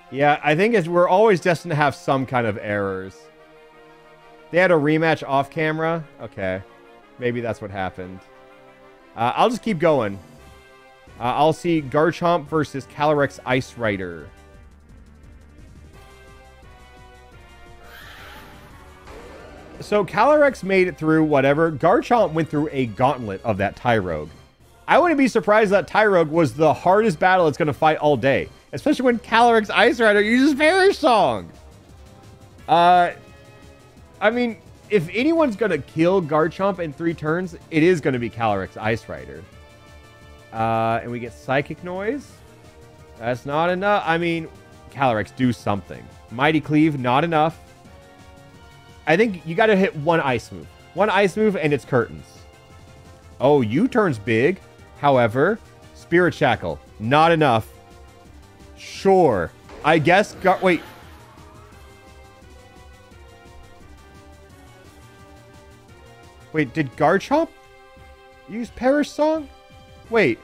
Yeah, I think we're always destined to have some kind of errors. They had a rematch off camera. Okay. Maybe that's what happened. I'll just keep going. I'll see Garchomp versus Calyrex Ice Rider. So Calyrex made it through whatever. Garchomp went through a gauntlet of that Tyrogue. I wouldn't be surprised that Tyrogue was the hardest battle it's going to fight all day. Especially when Calyrex Ice Rider uses Perish Song. I mean, if anyone's going to kill Garchomp in 3 turns, it is going to be Calyrex Ice Rider. And we get Psychic Noise. That's not enough. I mean, Calyrex, do something. Mighty Cleave, not enough. I think you got to hit one ice move. One ice move and it's curtains. Oh, U-turn's big. However, Spirit Shackle, not enough. Sure. I guess... Wait. Wait, did Garchomp use Perish Song? Wait.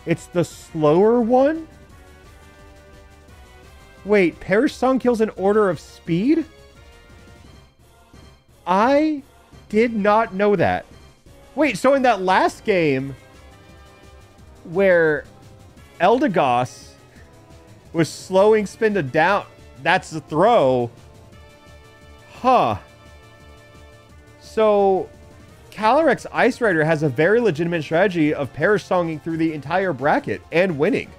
It's the slower one? Wait, Perish Song kills an order of speed? I did not know that. Wait, so in that last game where Eldegoss was slowing Spinda down, that's the throw. Huh. So Calyrex Ice Rider has a very legitimate strategy of Perish Songing through the entire bracket and winning.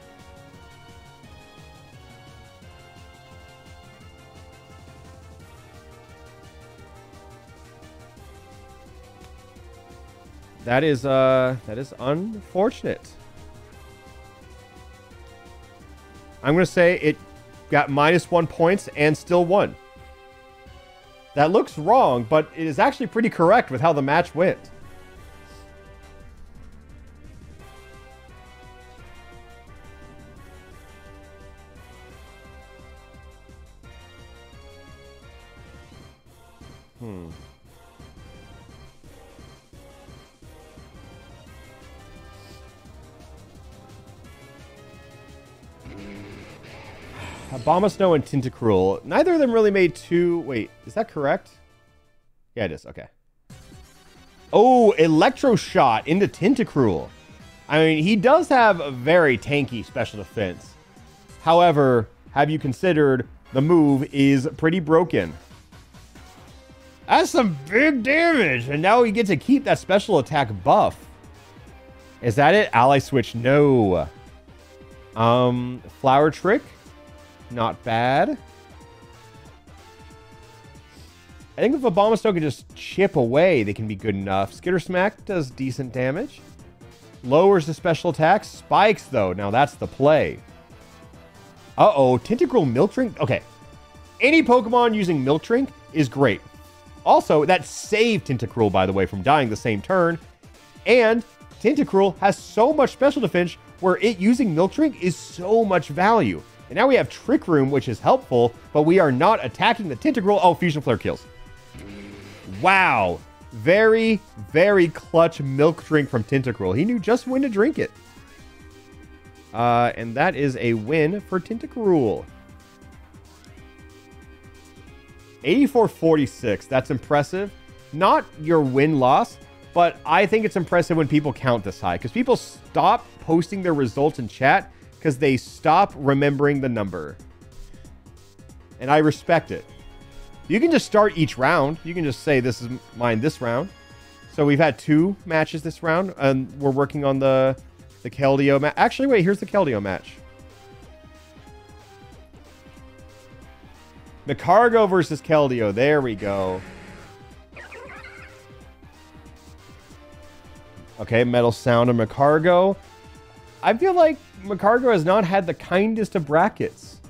That is unfortunate. I'm going to say it got -1 points and still won. That looks wrong, but it is actually pretty correct with how the match went. Abomasnow and Tentacruel. Neither of them really made two... Wait, is that correct? Yeah, it is. Okay. Oh, Electroshot into Tentacruel. I mean, he does have a very tanky special defense. However, have you considered the move is pretty broken? That's some big damage. And now he gets to keep that special attack buff. Is that it? Ally switch? No. Flower Trick? Not bad. I think if Abomasnow can just chip away, they can be good enough. Skitter Smack does decent damage. Lowers the special attack. Spikes, though. Now that's the play. Uh-oh. Tentacruel Milk Drink? Okay. Any Pokemon using Milk Drink is great. Also, that saved Tentacruel, by the way, from dying the same turn. And Tentacruel has so much special defense where it using Milk Drink is so much value. And now we have Trick Room, which is helpful, but we are not attacking the Tentacruel. Oh, Fusion Flare kills. Wow. Very, very clutch Milk Drink from Tentacruel. He knew just when to drink it. And that is a win for Tentacruel. 84-46. That's impressive. Not your win-loss, but I think it's impressive when people count this high, because people stop posting their results in chat because they stop remembering the number. And I respect it. You can just start each round. You can just say, this is mine this round. So we've had 2 matches this round, and we're working on the Keldeo match. Actually, wait, here's the Keldeo match. Magcargo versus Keldeo. There we go. Okay, Metal Sound and Magcargo. I feel like Magcargo has not had the kindest of brackets.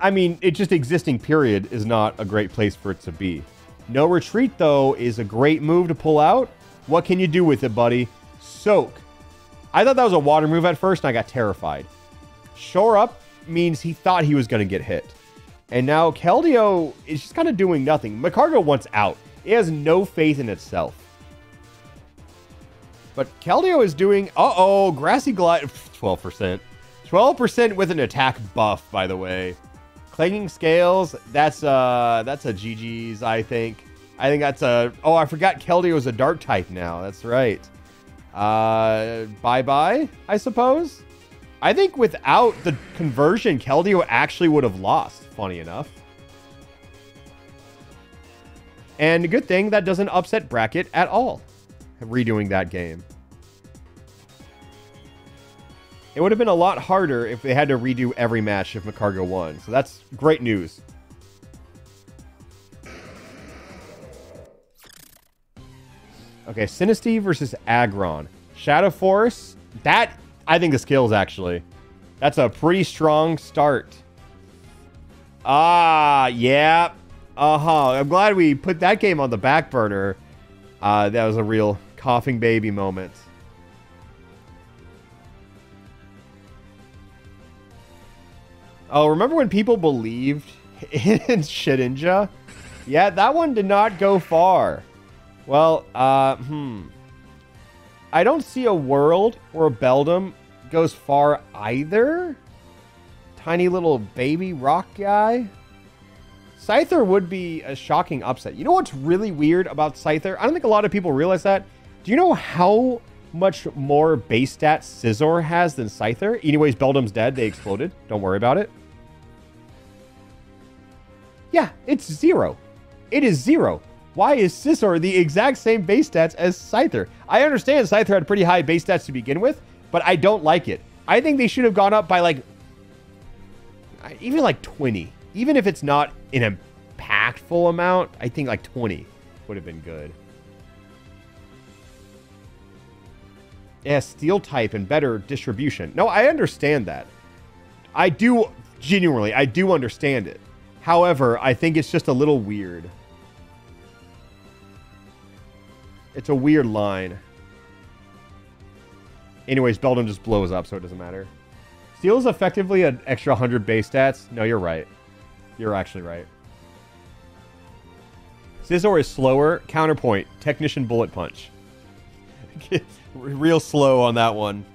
I mean, it just existing, period, is not a great place for it to be. No Retreat, though, is a great move to pull out. What can you do with it, buddy? Soak. I thought that was a water move at first, and I got terrified. Shore Up means he thought he was going to get hit. And now Keldeo is just kind of doing nothing. Magcargo wants out. It has no faith in itself. But Keldeo is doing... Uh-oh, Grassy Glide... 12%. 12% with an attack buff, by the way. Clanging Scales, that's a GG's, I think. I think that's a... Oh, I forgot Keldeo is a Dark type now. That's right. Bye-bye, I suppose? I think without the conversion, Keldeo actually would have lost, funny enough. And a good thing that doesn't upset bracket at all. Redoing that game. It would have been a lot harder if they had to redo every match if Magcargo won. So that's great news. Okay, Sinistea versus Aggron. Shadow Force. That, I think, the skills, actually. That's a pretty strong start. Ah, yeah. Uh-huh. I'm glad we put that game on the back burner. That was a real coughing baby moment. Oh, remember when people believed in Shedinja? Yeah, that one did not go far. Well, I don't see a world where Beldum goes far either. Tiny little baby rock guy. Scyther would be a shocking upset. You know what's really weird about Scyther? I don't think a lot of people realize that. Do you know how much more base stat Scizor has than Scyther? Anyways, Beldum's dead. They exploded. Don't worry about it. Yeah, it's 0. It is 0. Why is Scizor the exact same base stats as Scyther? I understand Scyther had pretty high base stats to begin with, but I don't like it. I think they should have gone up by like, even like 20. Even if it's not an impactful amount, I think like 20 would have been good. Yeah, steel type and better distribution. No, I understand that. I do, genuinely, I do understand it. However, I think it's just a little weird. It's a weird line. Anyways, Beldum just blows up, so it doesn't matter. Steel is effectively an extra 100 base stats. No, you're right. You're actually right. Scizor is slower. Counterpoint. Technician Bullet Punch. Real slow on that one.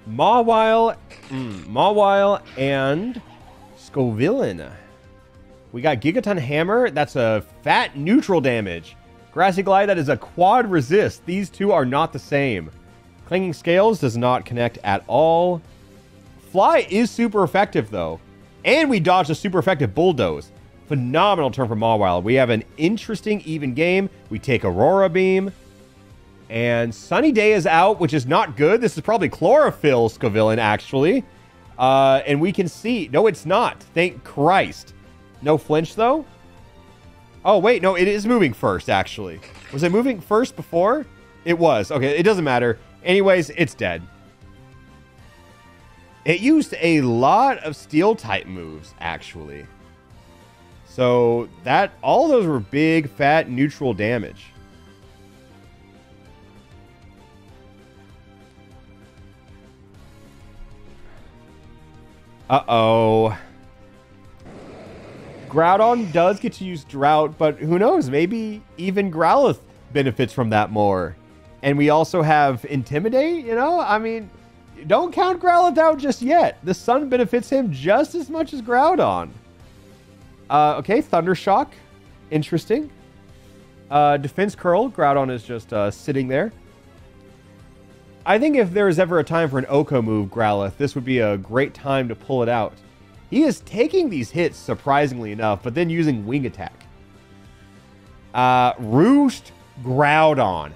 Mawile and Scovillain. We got Gigaton Hammer. That's a fat neutral damage. Grassy Glide, that is a quad resist. These two are not the same. Clinging Scales does not connect at all. Fly is super effective, though. And we dodged a super effective Bulldoze. Phenomenal turn from Mawile. We have an interesting even game. We take Aurora Beam. And Sunny Day is out, which is not good. This is probably Chlorophyll Scovillain, actually. And we can see... No, it's not. Thank Christ. No flinch, though? Oh, wait. No, it is moving first, actually. Was it moving first before? It was. Okay, it doesn't matter. Anyways, it's dead. It used a lot of Steel-type moves, actually. So, all those were big, fat, neutral damage. Uh-oh. Groudon does get to use Drought, but who knows? Maybe even Growlithe benefits from that more. And we also have Intimidate, you know? I mean, don't count Growlithe out just yet. The Sun benefits him just as much as Groudon. Okay, Thundershock. Interesting. Defense Curl. Groudon is just sitting there. I think if there is ever a time for an OHKO move, Growlithe, this would be a great time to pull it out. He is taking these hits, surprisingly enough, but then using Wing Attack. Roost Groudon.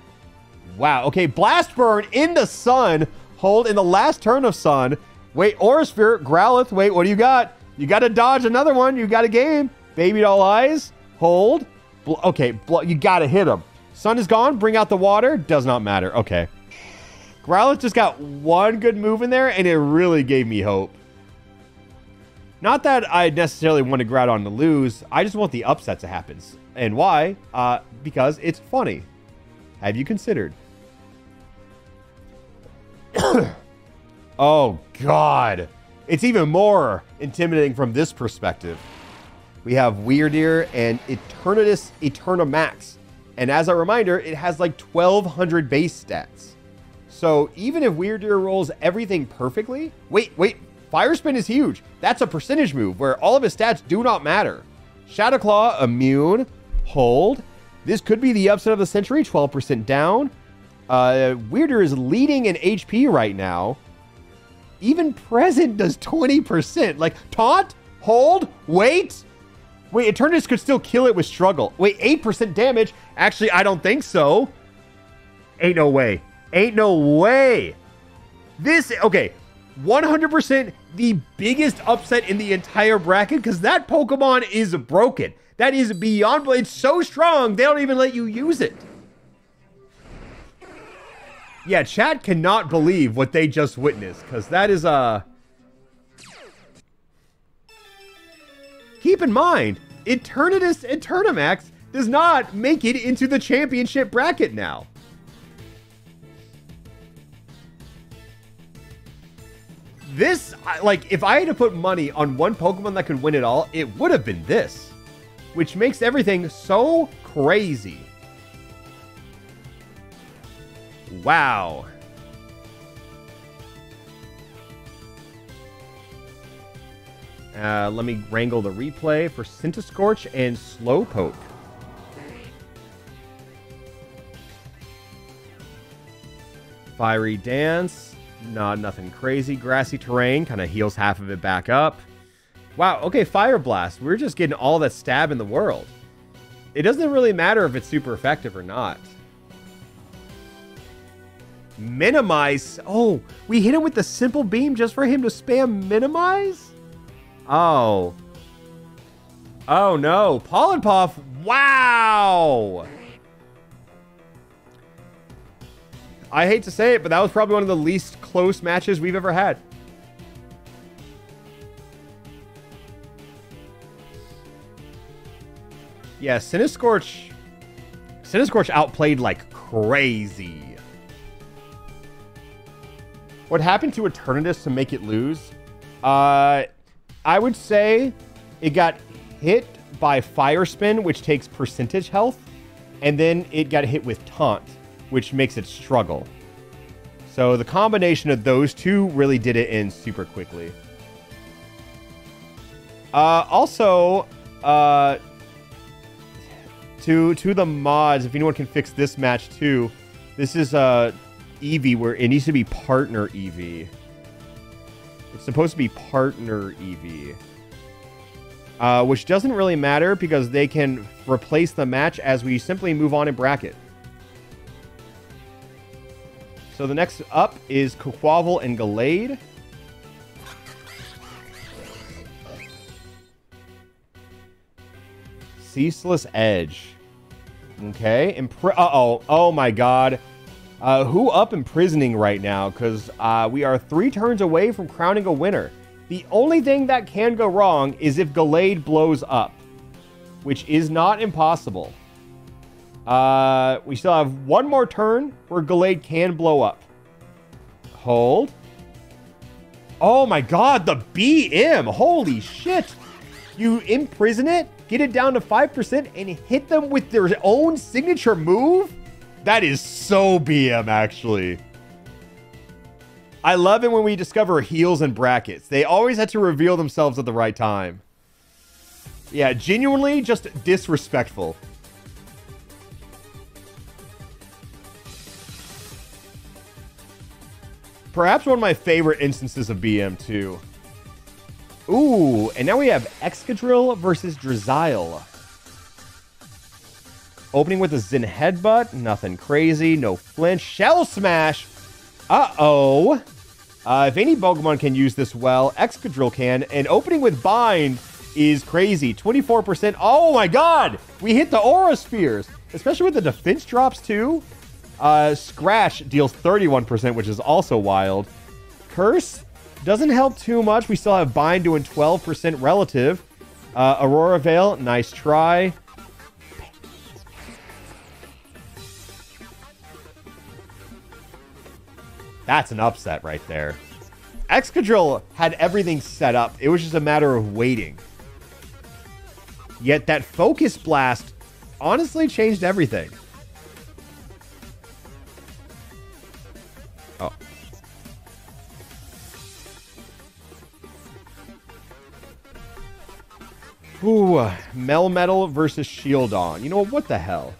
Wow, okay, Blast Burn in the Sun. Hold in the last turn of Sun. Wait, Aura Sphere, Growlithe, wait, what do you got? You got to dodge another one. You got a game. Baby Doll Eyes. Hold. Okay, you got to hit him. Sun is gone. Bring out the water. Does not matter. Okay. Growlithe just got one good move in there, and it really gave me hope. Not that I necessarily wanted Groudon to lose. I just want the upset to happen. And why? Because it's funny. Have you considered? Oh, God. It's even more intimidating from this perspective. We have Weirdeer and Eternatus Eternamax. And as a reminder, it has like 1,200 base stats. So even if Weirdeer rolls everything perfectly... Wait. Fire Spin is huge. That's a percentage move where all of his stats do not matter. Shadow Claw, immune. Hold. This could be the upset of the century. 12% down. Weirdeer is leading in HP right now. Even Present does 20%. Like, taunt, hold, wait. Wait, Eternatus could still kill it with struggle. Wait, 8% damage? Actually, I don't think so. Ain't no way. Ain't no way. Okay, 100% the biggest upset in the entire bracket because that Pokemon is broken. That is beyond, it's so strong, they don't even let you use it. Yeah, chat cannot believe what they just witnessed, because that is, Keep in mind, Eternatus Eternamax does not make it into the championship bracket now. This, like, if I had to put money on one Pokemon that could win it all, it would have been this. Which makes everything so crazy. Wow. Let me wrangle the replay for Centiskorch and Slowpoke. Fiery Dance. Nothing crazy. Grassy Terrain kind of heals half of it back up. Wow, okay, Fire Blast. We're just getting all that stab in the world. It doesn't really matter if it's super effective or not. Minimize. Oh, we hit him with the Simple Beam just for him to spam Minimize? Oh. Oh, no. Pollen Puff. Wow. I hate to say it, but that was probably one of the least close matches we've ever had. Yeah, Cinescorch outplayed like crazy. What happened to Eternatus to make it lose? I would say it got hit by Fire Spin, which takes percentage health, and then it got hit with Taunt, which makes it struggle. So the combination of those two really did it in super quickly. Also, to the mods, if anyone can fix this match too, this is Eevee where it needs to be partner Eevee. It's supposed to be partner Eevee. Which doesn't really matter because they can replace the match as we simply move on in bracket. So the next up is Quaquaval and Gallade. Ceaseless Edge. Okay. Oh my god. Who up imprisoning right now? Because we are 3 turns away from crowning a winner. The only thing that can go wrong is if Gallade blows up, which is not impossible. We still have 1 more turn where Gallade can blow up. Hold. Oh my god, the BM! Holy shit! You imprison it, get it down to 5%, and hit them with their own signature move? That is so BM, actually. I love it when we discover heals and brackets. They always had to reveal themselves at the right time. Yeah, genuinely just disrespectful. Perhaps one of my favorite instances of BM, too. Ooh, and now we have Excadrill versus Drizzile. Opening with a Zen Headbutt. Nothing crazy. No flinch. Shell Smash. Uh-oh. If any Pokemon can use this well, Excadrill can. And opening with Bind is crazy. 24%. Oh my god! We hit the Aura Spheres. Especially with the defense drops, too. Scratch deals 31%, which is also wild. Curse doesn't help too much. We still have Bind doing 12% relative. Aurora Veil, nice try. That's an upset right there. Excadrill had everything set up. It was just a matter of waiting. Yet that Focus Blast honestly changed everything. Oh. Ooh, Melmetal versus Shieldon. You know what the hell?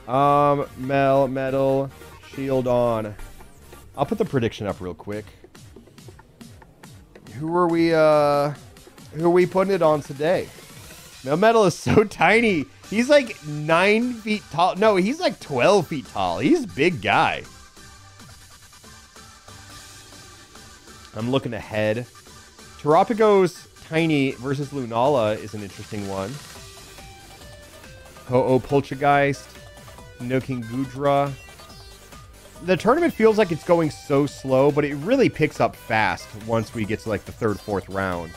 Melmetal, Shieldon. I'll put the prediction up real quick. Who are we putting it on today? Melmetal is so tiny. He's like 9 feet tall. No, he's like 12 feet tall. He's a big guy. I'm looking ahead. Tarapago's tiny versus Lunala is an interesting one. Ho-Oh Poltergeist. Noking Gudra. The tournament feels like it's going so slow, but it really picks up fast once we get to like the 3rd, 4th round.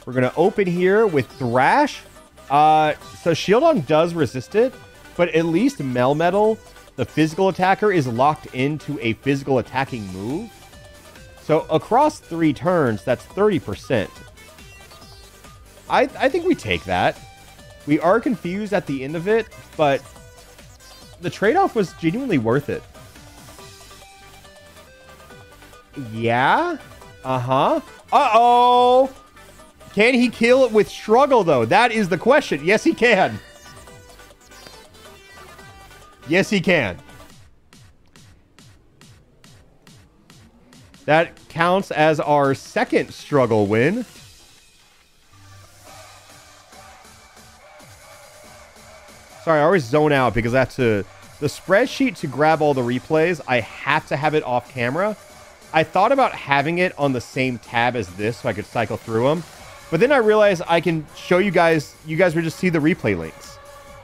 We're going to open here with Thrash. So Shieldon does resist it, but at least Melmetal, the physical attacker, is locked into a physical attacking move. So across 3 turns, that's 30%. I think we take that. We are confused at the end of it, but the trade-off was genuinely worth it. Yeah? Uh-huh. Uh-oh! Can he kill it with struggle, though? That is the question. Yes, he can. Yes, he can. That counts as our 2nd struggle win. Sorry, I always zone out because I have to... The spreadsheet to grab all the replays, I have to have it off camera. I thought about having it on the same tab as this so I could cycle through them. But then I realized I can show you guys... You guys would just see the replay links.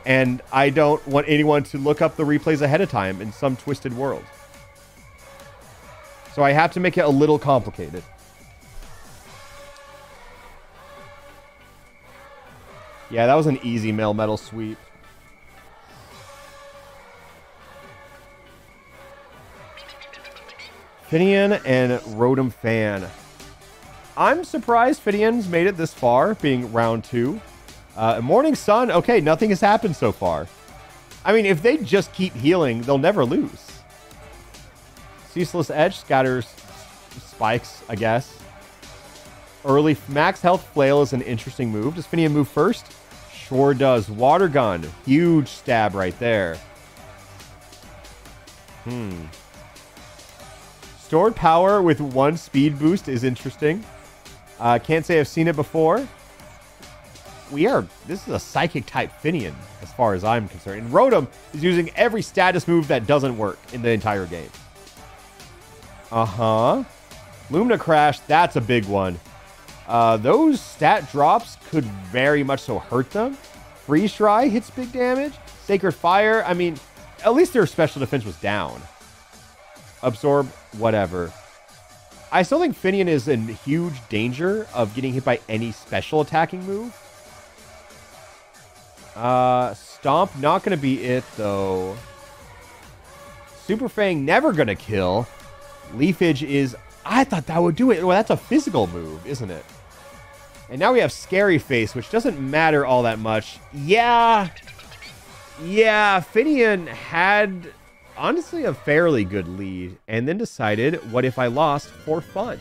And I don't want anyone to look up the replays ahead of time in some twisted world. So I have to make it a little complicated. Yeah, that was an easy Melmetal sweep. Finian and Rotom Fan. I'm surprised Finian's made it this far, being round 2. Morning Sun, okay, nothing has happened so far. I mean, if they just keep healing, they'll never lose. Ceaseless Edge scatters spikes, I guess. Early max health flail is an interesting move. Does Finian move first? Sure does. Water gun. Huge stab right there. Stored power with 1 speed boost is interesting. Can't say I've seen it before. This is a psychic type Finian as far as I'm concerned. And Rotom is using every status move that doesn't work in the entire game. Lumina Crash, that's a big one. Those stat drops could very much so hurt them. Freeze Dry hits big damage. Sacred Fire, I mean, at least their special defense was down. Absorb, whatever. I still think Finian is in huge danger of getting hit by any special attacking move. Stomp, not going to be it, though. Super Fang, never going to kill. Leafage is... I thought that would do it. Well, that's a physical move, isn't it? And now we have Scary Face, which doesn't matter all that much. Yeah, Finian had, honestly, a fairly good lead. And then decided, what if I lost for fun?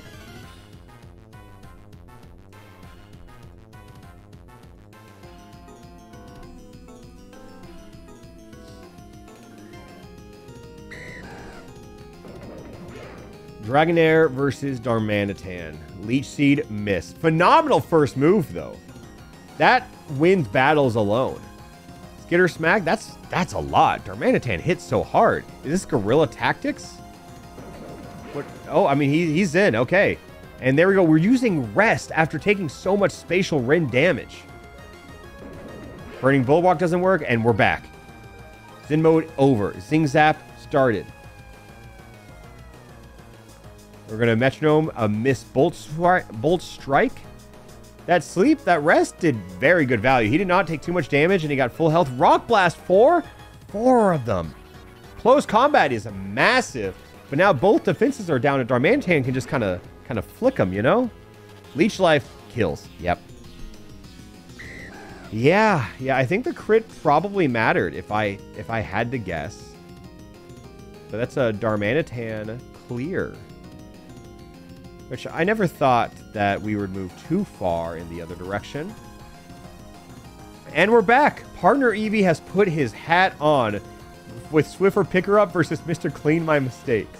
Dragonair versus Darmanitan. Leech Seed missed. Phenomenal first move, though. That wins battles alone. Skitter Smack, that's a lot. Darmanitan hits so hard. Is this Guerrilla Tactics? What? Oh, I mean, he's in. Okay. And there we go. We're using Rest after taking so much Spatial Rend damage. Burning Bulwark doesn't work, and we're back. Zen mode over. Zing Zap started. We're going to Metronome a Miss Bolt Strike. That Sleep, that Rest did very good value. He did not take too much damage, and he got full health. Rock Blast, 4 of them. Close combat is massive, but now both defenses are down, and Darmanitan can just kind of flick them, you know? Leech Life kills. Yep. Yeah, I think the crit probably mattered if I had to guess. So that's a Darmanitan clear. Which I never thought that we would move too far in the other direction. And we're back. Partner Eevee has put his hat on with Swiffer Picker Up versus Mr. Clean My Mistakes.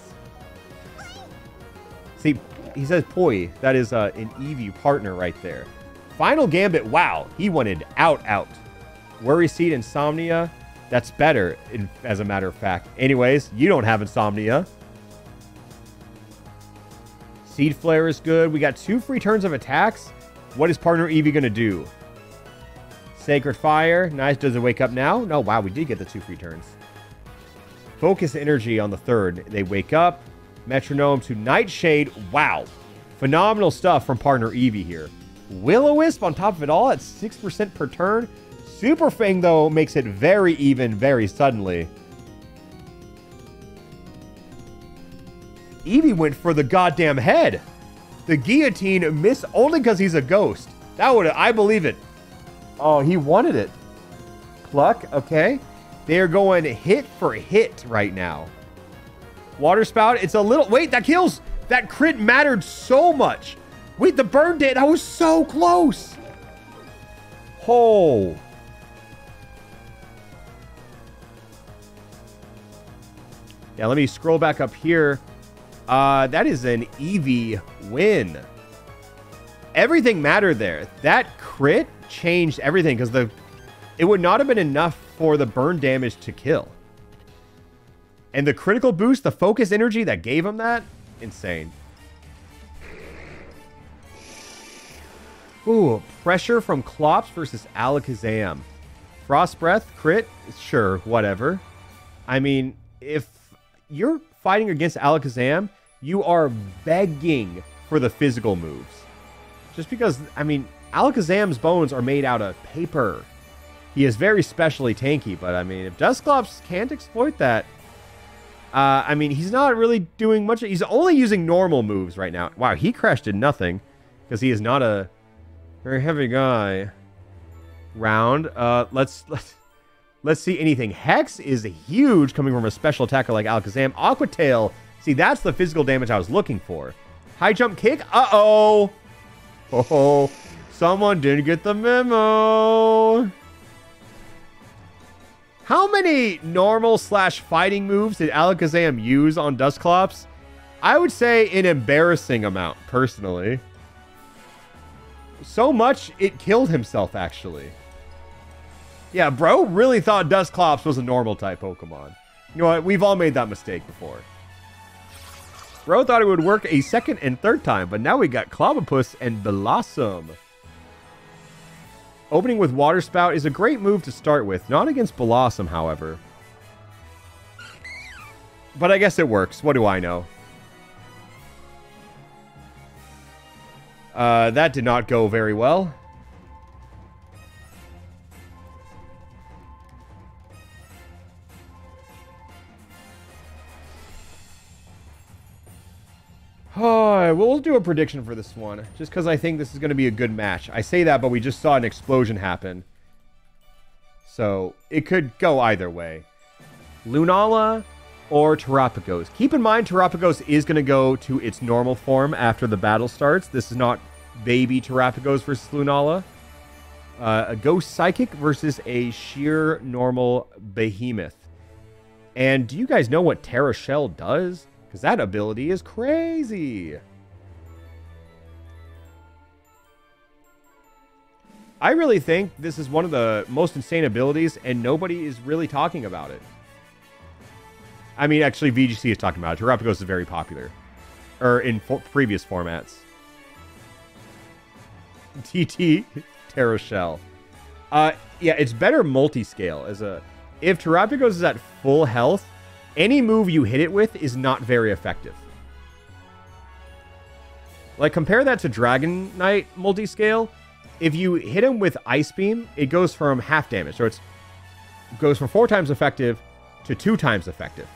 See, he says Poi. That is an Eevee partner right there. Final Gambit. Wow, he wanted out. Worry Seed, Insomnia. That's better, as a matter of fact. Anyways, you don't have Insomnia. Seed Flare is good. We got 2 free turns of attacks. What is partner Eevee going to do? Sacred Fire. Nice. Does it wake up now? No. Wow, we did get the 2 free turns. Focus Energy on the 3rd. They wake up. Metronome to Nightshade. Wow. Phenomenal stuff from partner Eevee here. Will-O-Wisp on top of it all at 6% per turn. Super Fang, though, makes it very even very suddenly. Eevee went for the goddamn head. The guillotine missed only because he's a ghost. That would, I believe it. Oh, he wanted it. Pluck, okay. They are going hit for hit right now. Water Spout, it's a little, wait, that kills. That crit mattered so much. Wait, the burn did. I was so close. Oh. Yeah, let me scroll back up here. That is an Eevee win. Everything mattered there. That crit changed everything because it would not have been enough for the burn damage to kill. And the critical boost, the focus energy that gave him that, insane. Ooh, pressure from Clops versus Alakazam. Frost Breath, crit, sure, whatever. I mean, if you're fighting against Alakazam, you are begging for the physical moves. Just because, I mean, Alakazam's bones are made out of paper. He is very specially tanky, but I mean, if Dusclops can't exploit that, I mean, he's not really doing much. He's only using normal moves right now. Wow, he crashed did nothing because he is not a very heavy guy. Round. Let's see anything. Hex is huge coming from a special attacker like Alakazam. Aqua Tail. See, that's the physical damage I was looking for. High jump kick. Uh-oh. Oh, someone didn't get the memo. How many normal / fighting moves did Alakazam use on Dusclops? I would say an embarrassing amount, personally. So much, it killed himself, actually. Yeah, bro really thought Dusclops was a normal type Pokemon. You know what? We've all made that mistake before. Bro thought it would work a second and third time, but now we got Clobbopus and Blossom. Opening with Water Spout is a great move to start with. Not against Blossom, however. But I guess it works. What do I know? That did not go very well. Oh, we'll do a prediction for this one, just because I think this is going to be a good match. I say that, but we just saw an explosion happen. So, it could go either way. Lunala or Terapagos. Keep in mind, Terapagos is going to go to its normal form after the battle starts. This is not baby Terapagos versus Lunala. A Ghost Psychic versus a sheer normal Behemoth. And do you guys know what Terra Shell does? Because that ability is crazy. I really think this is one of the most insane abilities, and nobody is really talking about it. I mean, actually, VGC is talking about it. Terapagos is very popular. Or in previous formats. TT, Terra Shell. Yeah, it's better multi-scale. If Terapagos is at full health, any move you hit it with is not very effective. Like, compare that to Dragon Knight multi-scale. If you hit him with Ice Beam, it goes from half damage. So it goes from 4 times effective to 2 times effective.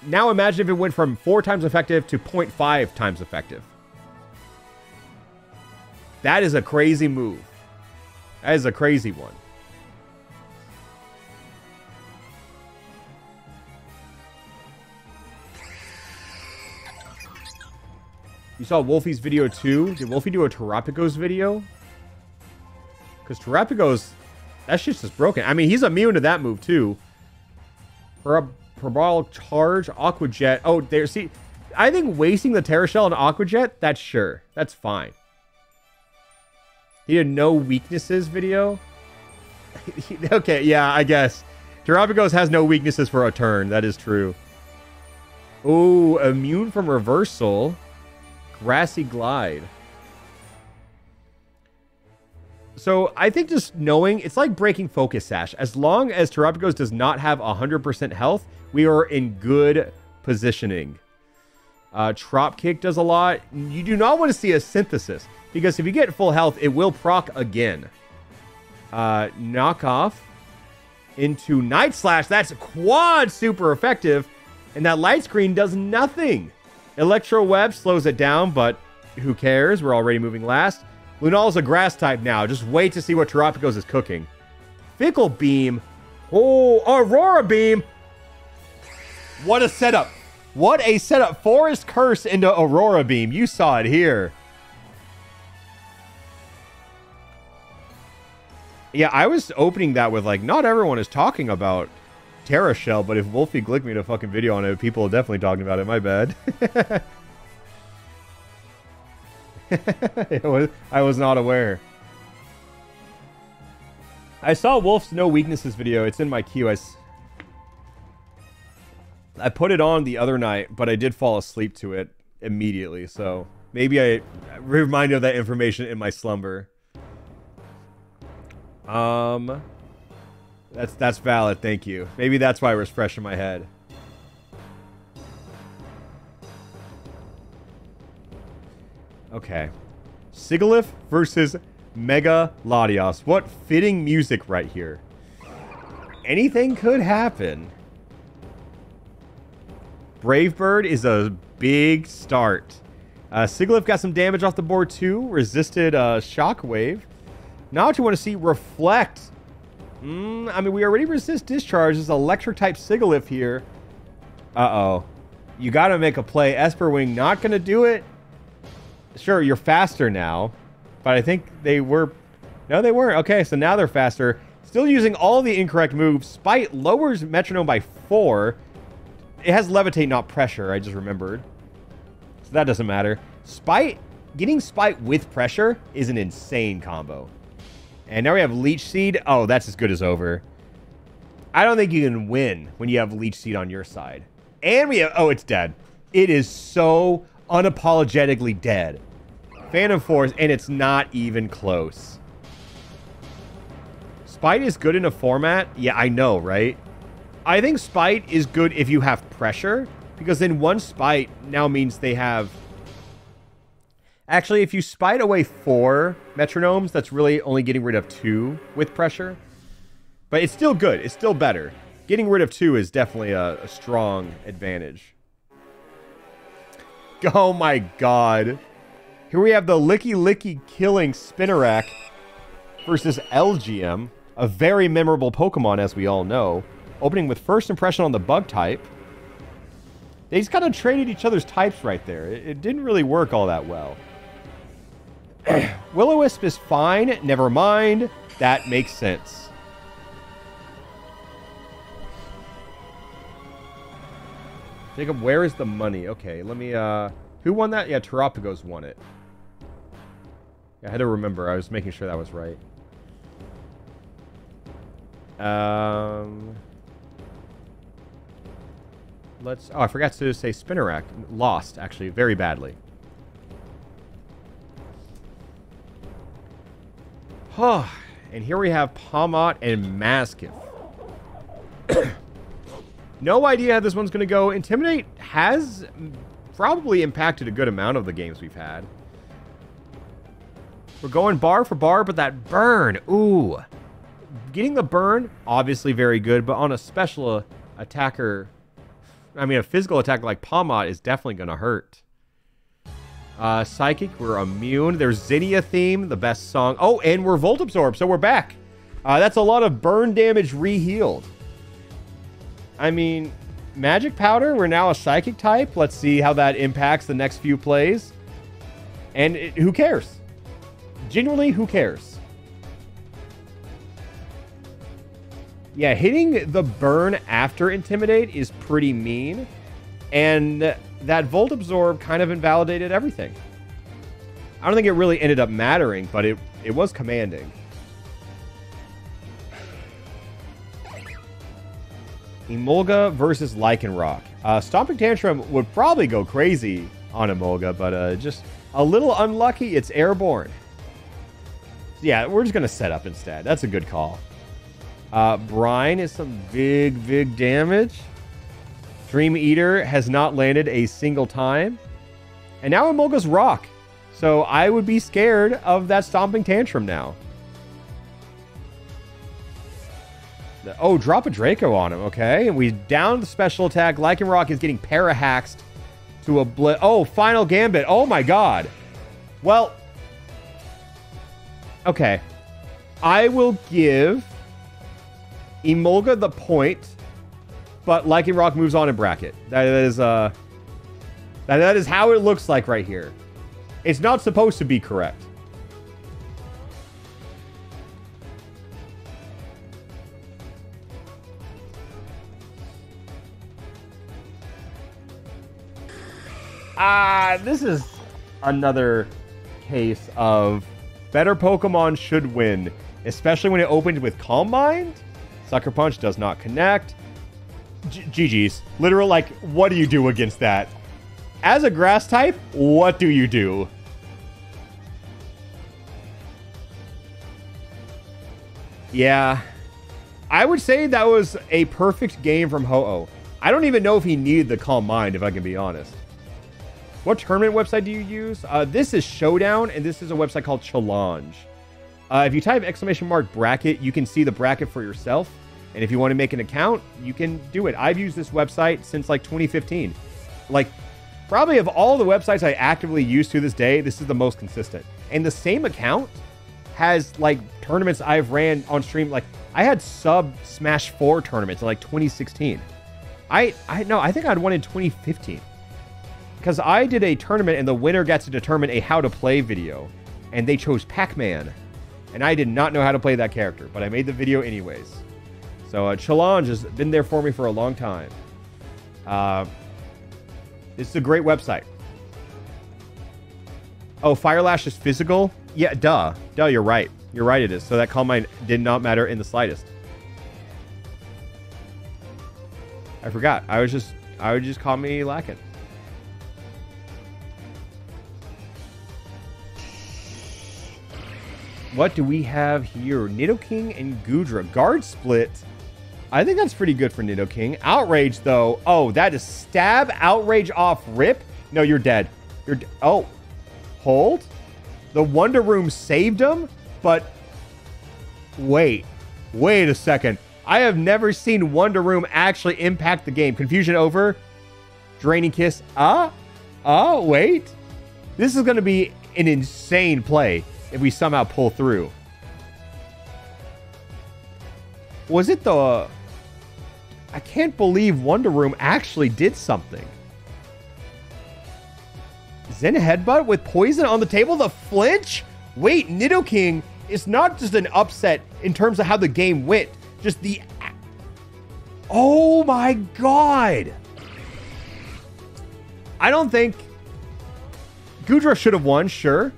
Now imagine if it went from 4 times effective to 0.5 times effective. That is a crazy move. That is a crazy one. You saw Wolfie's video too? Did Wolfie do a Terapagos video? Because Terapagos, that shit's just broken. I mean, he's immune to that move too. Parabolic Charge, Aqua Jet. Oh, there. See, I think wasting the Terra Shell on Aqua Jet, that's sure. That's fine. He did no weaknesses video. Okay, yeah, I guess. Terapagos has no weaknesses for a turn. That is true. Oh, immune from reversal. Grassy Glide. So I think just knowing, it's like breaking Focus Sash. As long as Terapagos does not have 100% health, we are in good positioning. Trop Kick does a lot. You do not want to see a Synthesis, because if you get full health, it will proc again. Knock off into Night Slash. That's quad super effective. And that Light Screen does nothing. Electro Web slows it down, but who cares? We're already moving last. Lunala's a grass type now. Just wait to see what Terapagos is cooking. Fickle Beam. Oh, Aurora Beam. What a setup. What a setup. Forest Curse into Aurora Beam. You saw it here. Yeah, I was opening that with, like, not everyone is talking about Terra Shell, but if Wolfie Glick made a fucking video on it, people are definitely talking about it. My bad. I was not aware. I saw Wolf's No Weaknesses video. It's in my queue. I put it on the other night, but I did fall asleep to it immediately. So maybe I reminded of that information in my slumber. That's valid, thank you. Maybe that's why it was fresh in my head. Okay. Sigilyph versus Mega Latios. What fitting music right here. Anything could happen. Brave Bird is a big start. Sigilyph got some damage off the board too. Resisted Shockwave. Now what you want to see, Reflect. I mean, we already resist Discharge. There's Electric type Sigilyph here. Uh-oh. You got to make a play. Esper Wing not going to do it. Sure, you're faster now. But I think they were... No, they weren't. Okay, so now they're faster. Still using all the incorrect moves. Spite lowers Metronome by 4. It has Levitate, not Pressure, I just remembered. So that doesn't matter. Spite, getting Spite with Pressure is an insane combo. And now we have Leech Seed. Oh, that's as good as over. I don't think you can win when you have Leech Seed on your side. And we have... Oh, it's dead. It is so unapologetically dead. Phantom Force, and it's not even close. Spite is good in a format. Yeah, I know, right? I think Spite is good if you have pressure, because then one Spite now means they have... Actually, if you Spite away 4 Metronomes, that's really only getting rid of 2 with pressure. But it's still good. It's still better. Getting rid of 2 is definitely a strong advantage. Oh my god. Here we have the Licky Licky killing Spinarak versus LGM. A very memorable Pokemon, as we all know. Opening with first impression on the bug type. They just kind of traded each other's types right there. It didn't really work all that well. Will-O-Wisp is fine. Never mind. That makes sense. Jacob, where is the money? Okay, let me, who won that? Yeah, Terapagos won it. Yeah, I had to remember. I was making sure that was right. Let's... Oh, I forgot to say Spinarak. Lost, actually, very badly. Oh, and here we have Palmot and Maskiff. No idea how this one's going to go. Intimidate has probably impacted a good amount of the games we've had. We're going bar for bar, but that burn, ooh. Getting the burn, obviously very good, but on a special attacker, I mean a physical attacker like Palmot is definitely going to hurt. Psychic, we're immune. There's Zinnia theme, the best song. Oh, and we're Volt Absorb, so we're back. That's a lot of burn damage re-healed. I mean, Magic Powder, we're now a Psychic type. Let's see how that impacts the next few plays. And who cares? Genuinely, who cares? Yeah, hitting the burn after Intimidate is pretty mean. And that Volt Absorb kind of invalidated everything. I don't think it really ended up mattering, but it was commanding. Emolga versus Lycanroc. Stomping Tantrum would probably go crazy on Emolga, but just a little unlucky. It's airborne. Yeah, we're just going to set up instead. That's a good call. Brine is some big damage. Dream Eater has not landed a single time. And now Emolga's Rock. So I would be scared of that Stomping Tantrum now. Oh, drop a Draco on him, okay. And we down the special attack. Lycanroc is getting para-haxed to a oh, Final Gambit. Oh my god. Well, okay. I will give Emolga the point, but Lycanroc moves on in bracket. That is how it looks like right here. It's not supposed to be correct. This is another case of better Pokemon should win, especially when it opens with Calm Mind. Sucker Punch does not connect. GG's. Literal, like, what do you do against that? As a grass type, what do you do? Yeah. I would say that was a perfect game from Ho-Oh. I don't even know if he needed the Calm Mind, if I can be honest. What tournament website do you use? This is Showdown, and this is a website called Challenge. If you type !bracket, you can see the bracket for yourself. And if you want to make an account, you can do it. I've used this website since like 2015. Like, probably of all the websites I actively use to this day, this is the most consistent. And the same account has like tournaments I've ran on stream. Like, I had sub Smash 4 tournaments in like 2016. I think I had one in 2015. Because I did a tournament and the winner got to determine a how to play video. And they chose Pac-Man. And I did not know how to play that character, but I made the video anyways. So Challenge has been there for me for a long time. This is a great website. Oh, Firelash is physical? Yeah, duh. Duh, you're right. You're right, it is. So that Calm Mind did not matter in the slightest. I forgot. I would just call me lacking. What do we have here? Nidoking and Goodra. Guard split. I think that's pretty good for Nidoking. Outrage, though. Oh, that is stab Outrage off rip? No, you're dead. Oh. Hold? The Wonder Room saved him? But wait. Wait a second. I have never seen Wonder Room actually impact the game. Confusion over. Draining Kiss. Wait. This is going to be an insane play if we somehow pull through. Was it the... I can't believe Wonder Room actually did something. Zen Headbutt with poison on the table? The flinch? Wait, Nidoking is not just an upset in terms of how the game went. Just the... Oh my god! I don't think... Goodra should have won, sure.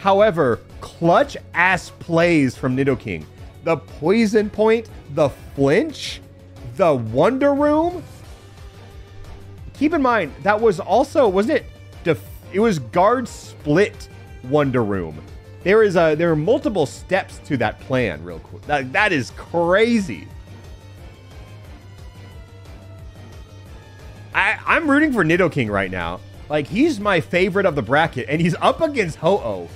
However, clutch-ass plays from Nidoking. The poison point, the flinch, the Wonder Room. Keep in mind, that was also, wasn't it? It was guard split Wonder Room. There are multiple steps to that plan, real quick. That is crazy. I'm rooting for Nidoking right now. Like, he's my favorite of the bracket, and he's up against Ho-Oh.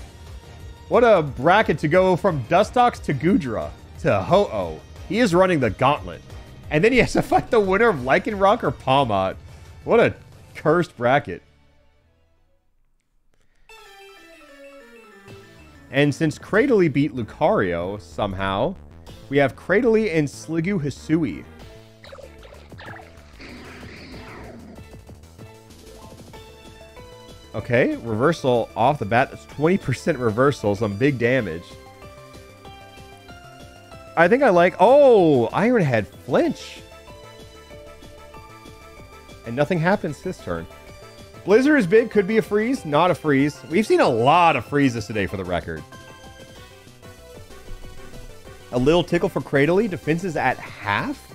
What a bracket to go from Dustox to Goodra to Ho-Oh. He is running the gauntlet. And then he has to fight the winner of Lycanroc or Palmot. What a cursed bracket. And since Cradily beat Lucario somehow, we have Cradily and Sliggoo Hisui. Okay, reversal off the bat. That's 20% reversal, some big damage. I think I like... Oh, Iron Head flinch. And nothing happens this turn. Blizzard is big, could be a freeze, not a freeze. We've seen a lot of freezes today for the record. A little tickle for Cradily. Defense is at half.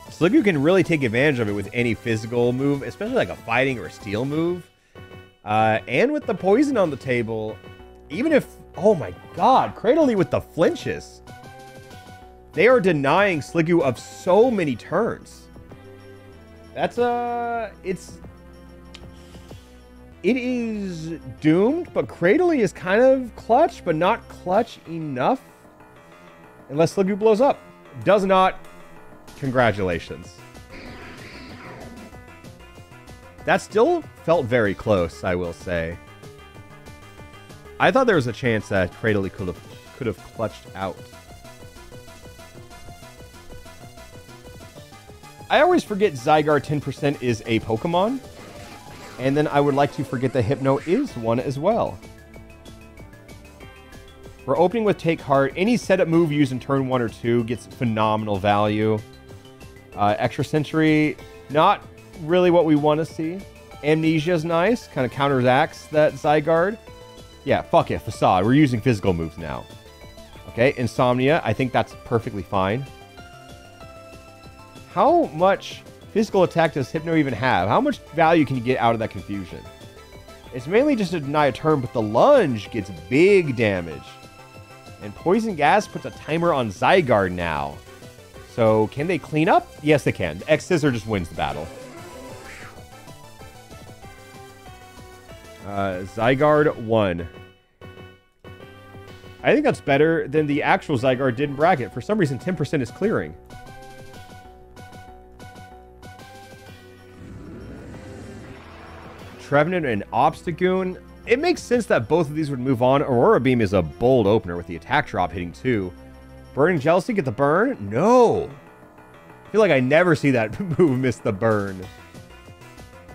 Sliggoo can really take advantage of it with any physical move, especially like a fighting or a steel move. And with the poison on the table, even if... Oh my god, Cradily with the flinches. They are denying Sliggoo of so many turns. That's it is doomed, but Cradily is kind of clutch, but not clutch enough. Unless Sliggoo blows up. Does not. Congratulations. That still felt very close, I will say. I thought there was a chance that Cradily could have clutched out. I always forget Zygarde 10% is a Pokemon. And then I would like to forget that Hypno is one as well. We're opening with Take Heart. Any setup move used in turn 1 or 2 gets phenomenal value. Extra Century, not really what we want to see. Amnesia is nice. Kind of counteracts that Zygarde. Yeah, fuck it. Facade. We're using physical moves now. Okay, Insomnia. I think that's perfectly fine. How much physical attack does Hypno even have? How much value can you get out of that confusion? It's mainly just to deny a turn, but the lunge gets big damage. And Poison Gas puts a timer on Zygarde now. So, can they clean up? Yes, they can. X-Scissor just wins the battle. Zygarde 1. I think that's better than the actual Zygarde did in bracket. For some reason, 10% is clearing. Trevenant and Obstagoon. It makes sense that both of these would move on. Aurora Beam is a bold opener with the attack drop hitting 2. Burning Jealousy, get the burn? No. I feel like I never see that move miss the burn.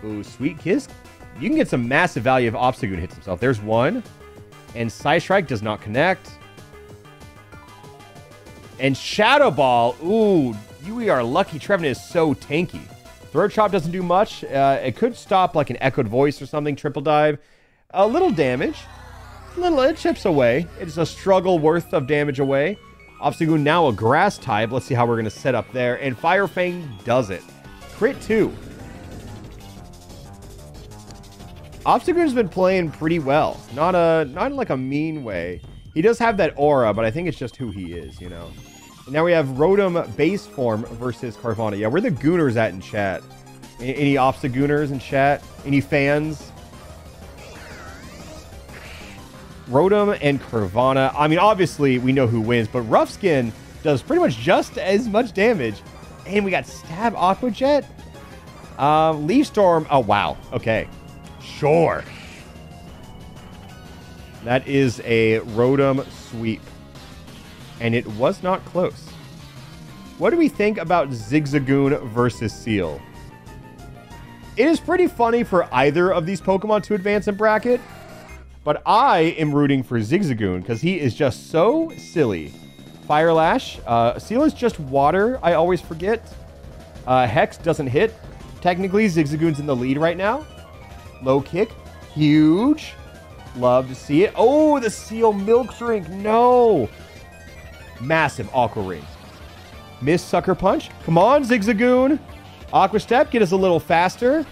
Ooh, Sweet Kiss. You can get some massive value if Obstagoon hits himself. There's one. And Psystrike does not connect. And Shadow Ball. Ooh, we are lucky. Trevenant is so tanky. Throat Chop doesn't do much. It could stop like an Echoed Voice or something. Triple Dive. A little damage. It chips away. It's a struggle worth of damage away. Obstagoon now a Grass type. Let's see how we're going to set up there. And Fire Fang does it. Crit 2. Obstagoon's been playing pretty well. Not in like a mean way. He does have that aura, but I think it's just who he is, you know. And now we have Rotom base form versus Carvanha. Yeah, where the Gooners at in chat? Any Obstagooners in chat? Any fans? Rotom and Carvanha. I mean, obviously, we know who wins, but Rough Skin does pretty much just as much damage. And we got Stab Aqua Jet. Leaf Storm. Oh, wow. Okay. Sure. That is a Rotom sweep. And it was not close. What do we think about Zigzagoon versus Seal? It is pretty funny for either of these Pokemon to advance in bracket. But I am rooting for Zigzagoon because he is just so silly. Fire Lash. Seal is just water. I always forget. Hex doesn't hit. Technically, Zigzagoon's in the lead right now. Low kick. Huge. Love to see it. Oh, the Seal Milk Drink. No. Massive Aqua Ring. Miss Sucker Punch. Come on, Zigzagoon. Aqua Step. Get us a little faster.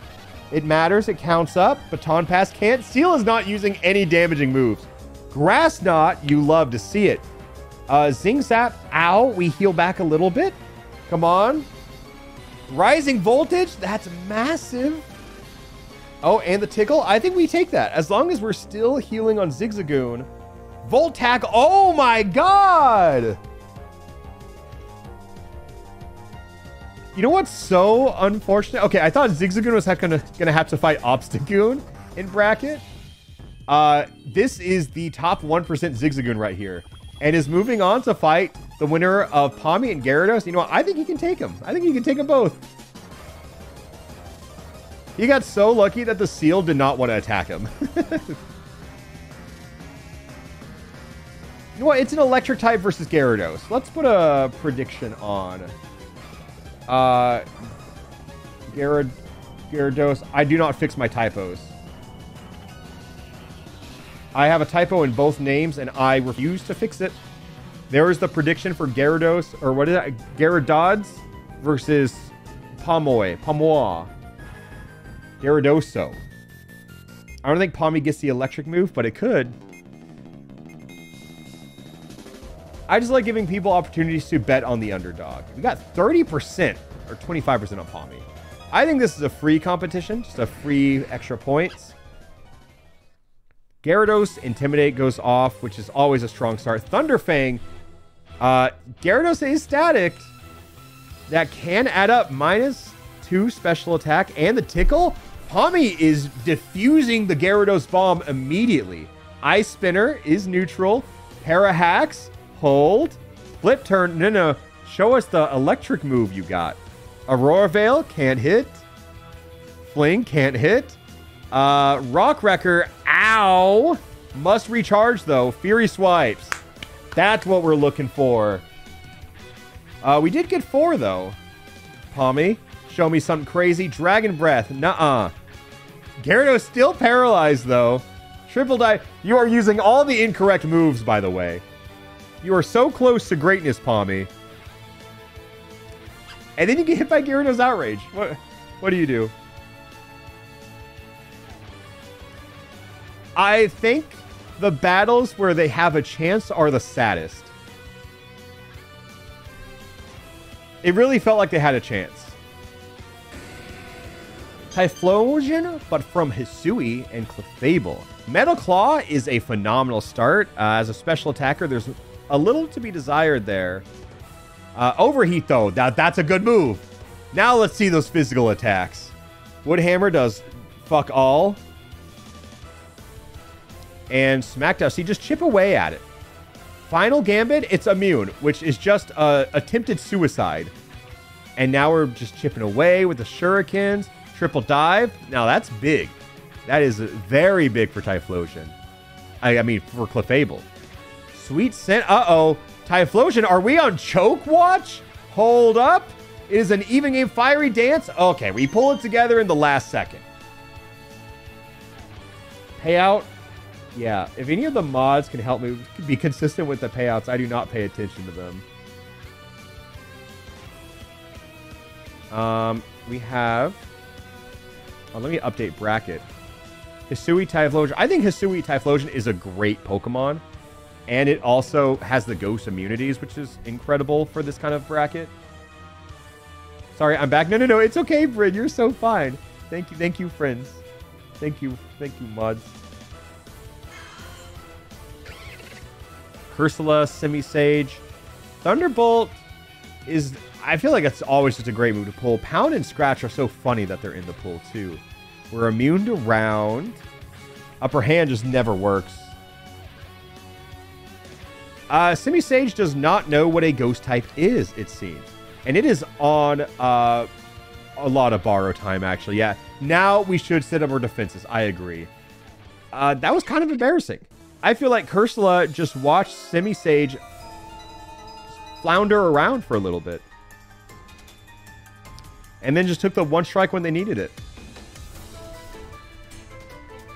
It matters. It counts up. Baton Pass can't. Seal is not using any damaging moves. Grass Knot. You love to see it. Zing Zap. Ow. We heal back a little bit. Come on. Rising Voltage. That's massive. Oh, and the Tickle. I think we take that. As long as we're still healing on Zigzagoon. Volt Tackle. Oh my god. You know what's so unfortunate? Okay, I thought Zigzagoon was gonna have to fight Obstagoon in bracket. This is the top 1% Zigzagoon right here. And is moving on to fight the winner of Pawmi and Gyarados. You know what? I think he can take them. I think he can take them both. He got so lucky that the Seal did not want to attack him. You know what? It's an Electric type versus Gyarados. Let's put a prediction on. Gyarados. I do not fix my typos. I have a typo in both names, and I refuse to fix it. There is the prediction for Gyarados, or what is that? Gyaradods versus Pamoa. Gyaradoso. I don't think Pawmi gets the electric move, but it could. I just like giving people opportunities to bet on the underdog. We got 30% or 25% on Pawmi. I think this is a free competition, just a free extra points. Gyarados, Intimidate goes off, which is always a strong start. Thunderfang. Gyarados is static. That can add up. -2 special attack and the Tickle. Pawmi is diffusing the Gyarados bomb immediately. Ice Spinner is neutral. Parahacks. Hold. Flip turn. No. Show us the electric move you got. Aurora Veil can't hit. Fling can't hit. Rock Wrecker. Ow. Must recharge though. Fury Swipes. That's what we're looking for. We did get 4 though. Pawmi. Show me something crazy. Dragon Breath. Nuh-uh. Gyarados still paralyzed though. Triple Dive. You are using all the incorrect moves, by the way. You are so close to greatness, Pawmi. And then you get hit by Gyarados Outrage. What do you do? I think the battles where they have a chance are the saddest. It really felt like they had a chance. Typhlosion, but from Hisui and Clefable. Metal Claw is a phenomenal start. As a special attacker, there's a little to be desired there. Overheat, though. That's a good move. Now let's see those physical attacks. Woodhammer does fuck all. And Smackdown, so you just chip away at it. Final Gambit, it's immune, which is just attempted suicide. And now we're just chipping away with the shurikens. Triple dive. Now that's big. That is very big for Typhlosion. I mean, for Clefable. Sweet scent. Uh-oh. Typhlosion, are we on choke watch? Hold up. It is an even game fiery dance. Okay, we pull it together in the last second. Payout. Yeah, if any of the mods can help me be consistent with the payouts, I do not pay attention to them. We have... Oh, let me update bracket. Hisui Typhlosion. I think Hisui Typhlosion is a great Pokemon. And it also has the ghost immunities, which is incredible for this kind of bracket. Sorry, I'm back. No. It's okay, Bryn. You're so fine. Thank you, friends. Thank you, mods. Cursula, Semi-Sage. Thunderbolt is... I feel like it's always just a great move to pull. Pound and Scratch are so funny that they're in the pool, too. We're immune to round. Upper Hand just never works. Semi-Sage does not know what a ghost type is, it seems. And it is on a lot of borrow time, actually. Yeah, now we should set up our defenses. I agree. That was kind of embarrassing. I feel like Cursula just watched Semi-Sage flounder around for a little bit. And then just took the one strike when they needed it.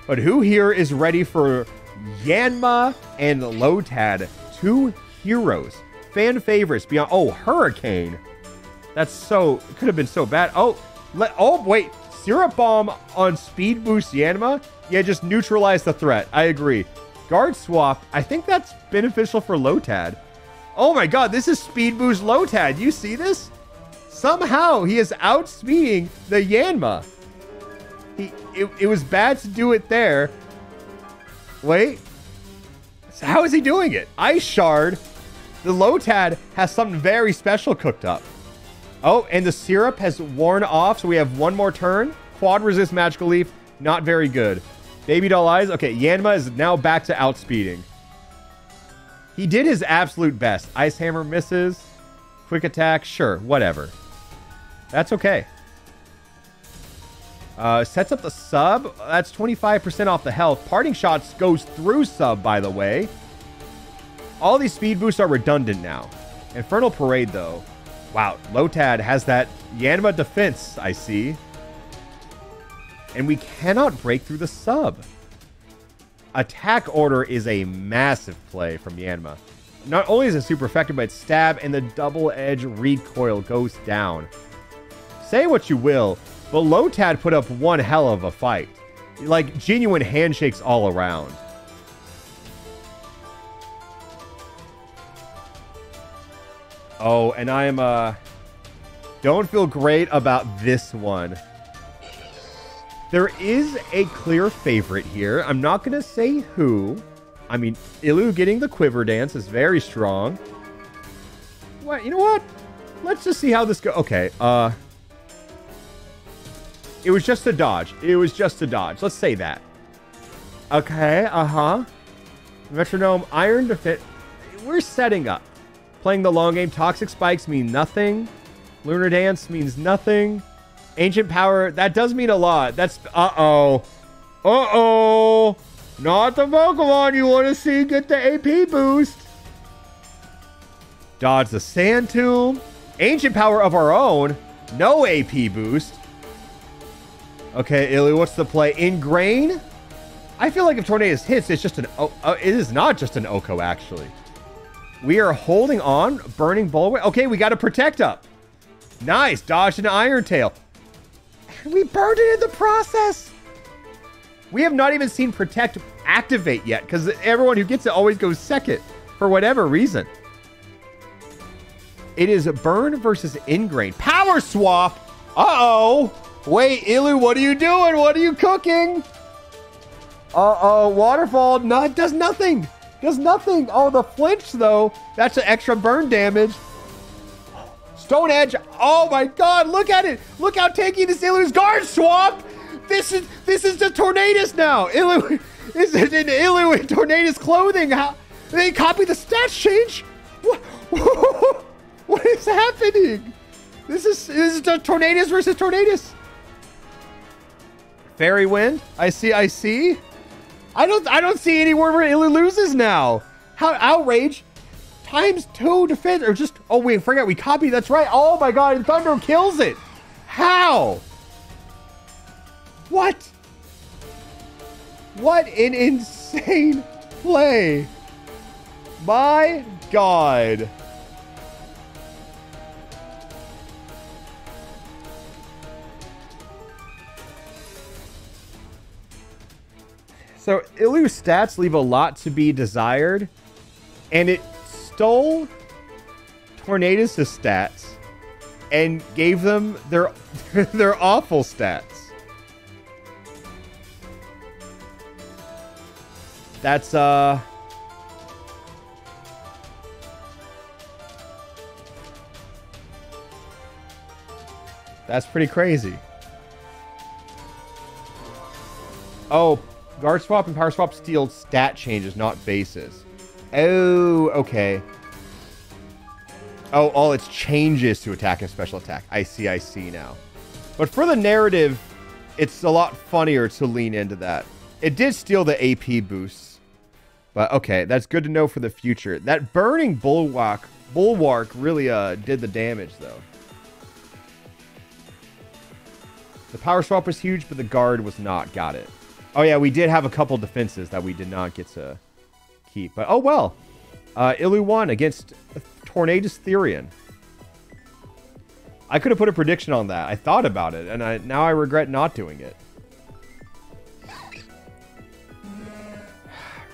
But who here is ready for Yanma and Lotad? Two heroes. Fan favorites beyond... Oh, Hurricane. That's so... It could have been so bad. Oh, wait. Syrup Bomb on Speed Boost Yanma? Yeah, just neutralize the threat. I agree. Guard Swap. I think that's beneficial for Lotad. Oh my god, this is Speed Boost Lotad. You see this? Somehow he is outspeeding the Yanma. It was bad to do it there. Wait. So how is he doing it? Ice Shard. The Lotad has something very special cooked up. Oh, and the syrup has worn off, so we have one more turn. Quad Resist Magical Leaf. Not very good. Baby Doll Eyes. Okay, Yanma is now back to outspeeding. He did his absolute best. Ice Hammer misses. Quick Attack. Sure, whatever. That's okay. Sets up the sub. That's 25% off the health. Parting Shots goes through sub, by the way. All these speed boosts are redundant now. Infernal Parade, though. Wow, Lotad has that Yanma defense, I see. And we cannot break through the sub. Attack Order is a massive play from Yanma. Not only is it super effective, but stab and the double edge recoil goes down. Say what you will, but Lotad put up one hell of a fight. Like, genuine handshakes all around. Oh, and I am, don't feel great about this one. There is a clear favorite here. I'm not going to say who. I mean, Ilu getting the Quiver Dance is very strong. What? You know what? Let's just see how this goes. Okay, it was just a dodge. It was just a dodge. Let's say that. Okay, Metronome, Iron Defense. We're setting up. Playing the long game. Toxic Spikes mean nothing. Lunar Dance means nothing. Ancient Power, that does mean a lot. That's... Uh-oh. Uh-oh. Not the Pokemon you want to see get the AP boost. Dodge the Sand Tomb. Ancient Power of our own. No AP boost. Okay, Illy, what's the play? Ingrain? I feel like if Tornadus hits, it's just an... it is not just an Oko, actually. We are holding on. Burning Bulwark. Okay, we got a Protect up. Nice. Dodged an Iron Tail. We burned it in the process. We have not even seen Protect activate yet, because everyone who gets it always goes second for whatever reason. It is Burn versus Ingrain. Power Swap. Uh-oh. Wait, Ilu, what are you doing? What are you cooking? Uh-oh, waterfall. No, it does nothing. Does nothing. Oh, the flinch, though. That's an extra burn damage. Stone Edge. Oh, my God. Look at it. Look how tanky this Ilu's guard swap. This is the Tornadus now. Ilu is in Ilu in Tornadus clothing. How they copy the stats change? What is happening? This is Tornadus versus Tornadus. Fairy Wind. I see. I don't see anywhere where Ilu loses now. How outrage? ×2 defense or just oh wait, forget we copied. That's right. Oh my God, and Thunder kills it. How? What? What an insane play. My God. So Ilu's stats leave a lot to be desired, and it stole Tornadus' stats and gave them their their awful stats. That's pretty crazy. Oh, guard swap and power swap steal stat changes, not bases. Oh, okay. Oh, it's changes to attack and special attack. I see now. But for the narrative, it's a lot funnier to lean into that. It did steal the AP boosts. But okay, that's good to know for the future. That burning bulwark really did the damage, though. The power swap was huge, but the guard was not. Got it. Oh, yeah, we did have a couple defenses that we did not get to keep. But, oh, well. Ilu won against Tornadus Therian. I could have put a prediction on that. I thought about it, and now I regret not doing it.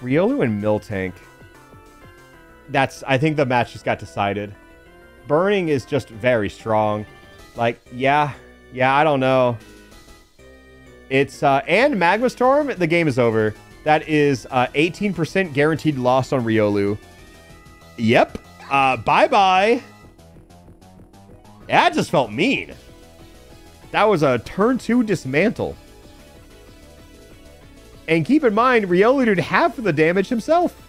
Riolu and Miltank. I think the match just got decided. Burning is just very strong. Like, yeah, I don't know. It's, and Magma Storm, the game is over. That is 18% guaranteed loss on Riolu. Yep. Bye-bye. That just felt mean. That was a turn 2 dismantle. And keep in mind, Riolu did half of the damage himself.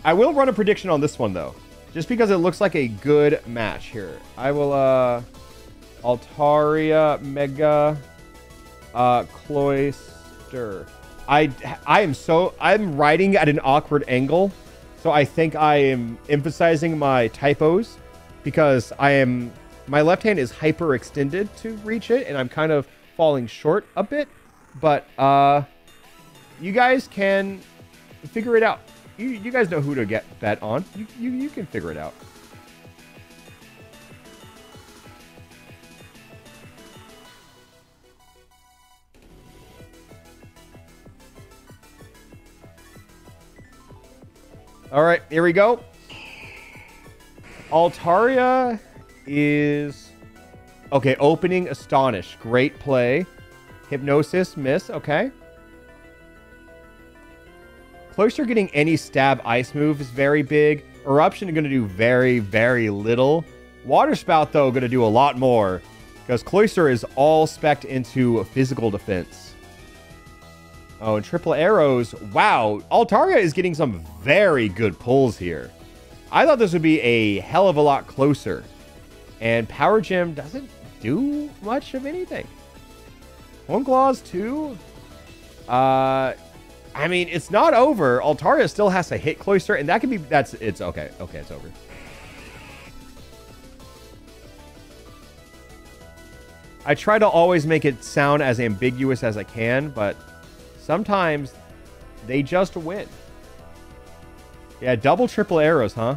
I will run a prediction on this one, though. Just because it looks like a good match here. I will, Altaria, Mega, Cloyster. I'm writing at an awkward angle. So I think I am emphasizing my typos because my left hand is hyperextended to reach it, and I'm kind of falling short a bit. But you guys can figure it out. You guys know who to get bet on. You can figure it out. All right, here we go. Altaria is... Okay, opening Astonish. Great play. Hypnosis, miss. Okay. Cloister getting any stab ice move is very big. Eruption is going to do very, very little. Water Spout, though, going to do a lot more. Because Cloister is all spec'd into physical defense. Oh, and triple arrows. Wow. Altaria is getting some very good pulls here. I thought this would be a hell of a lot closer. And Power Gem doesn't do much of anything. One Claws, too. I mean, it's not over. Altaria still has to hit Cloister, and that can be... It's okay. Okay, it's over. I try to always make it sound as ambiguous as I can, but... sometimes they just win. Yeah, double triple arrows, huh?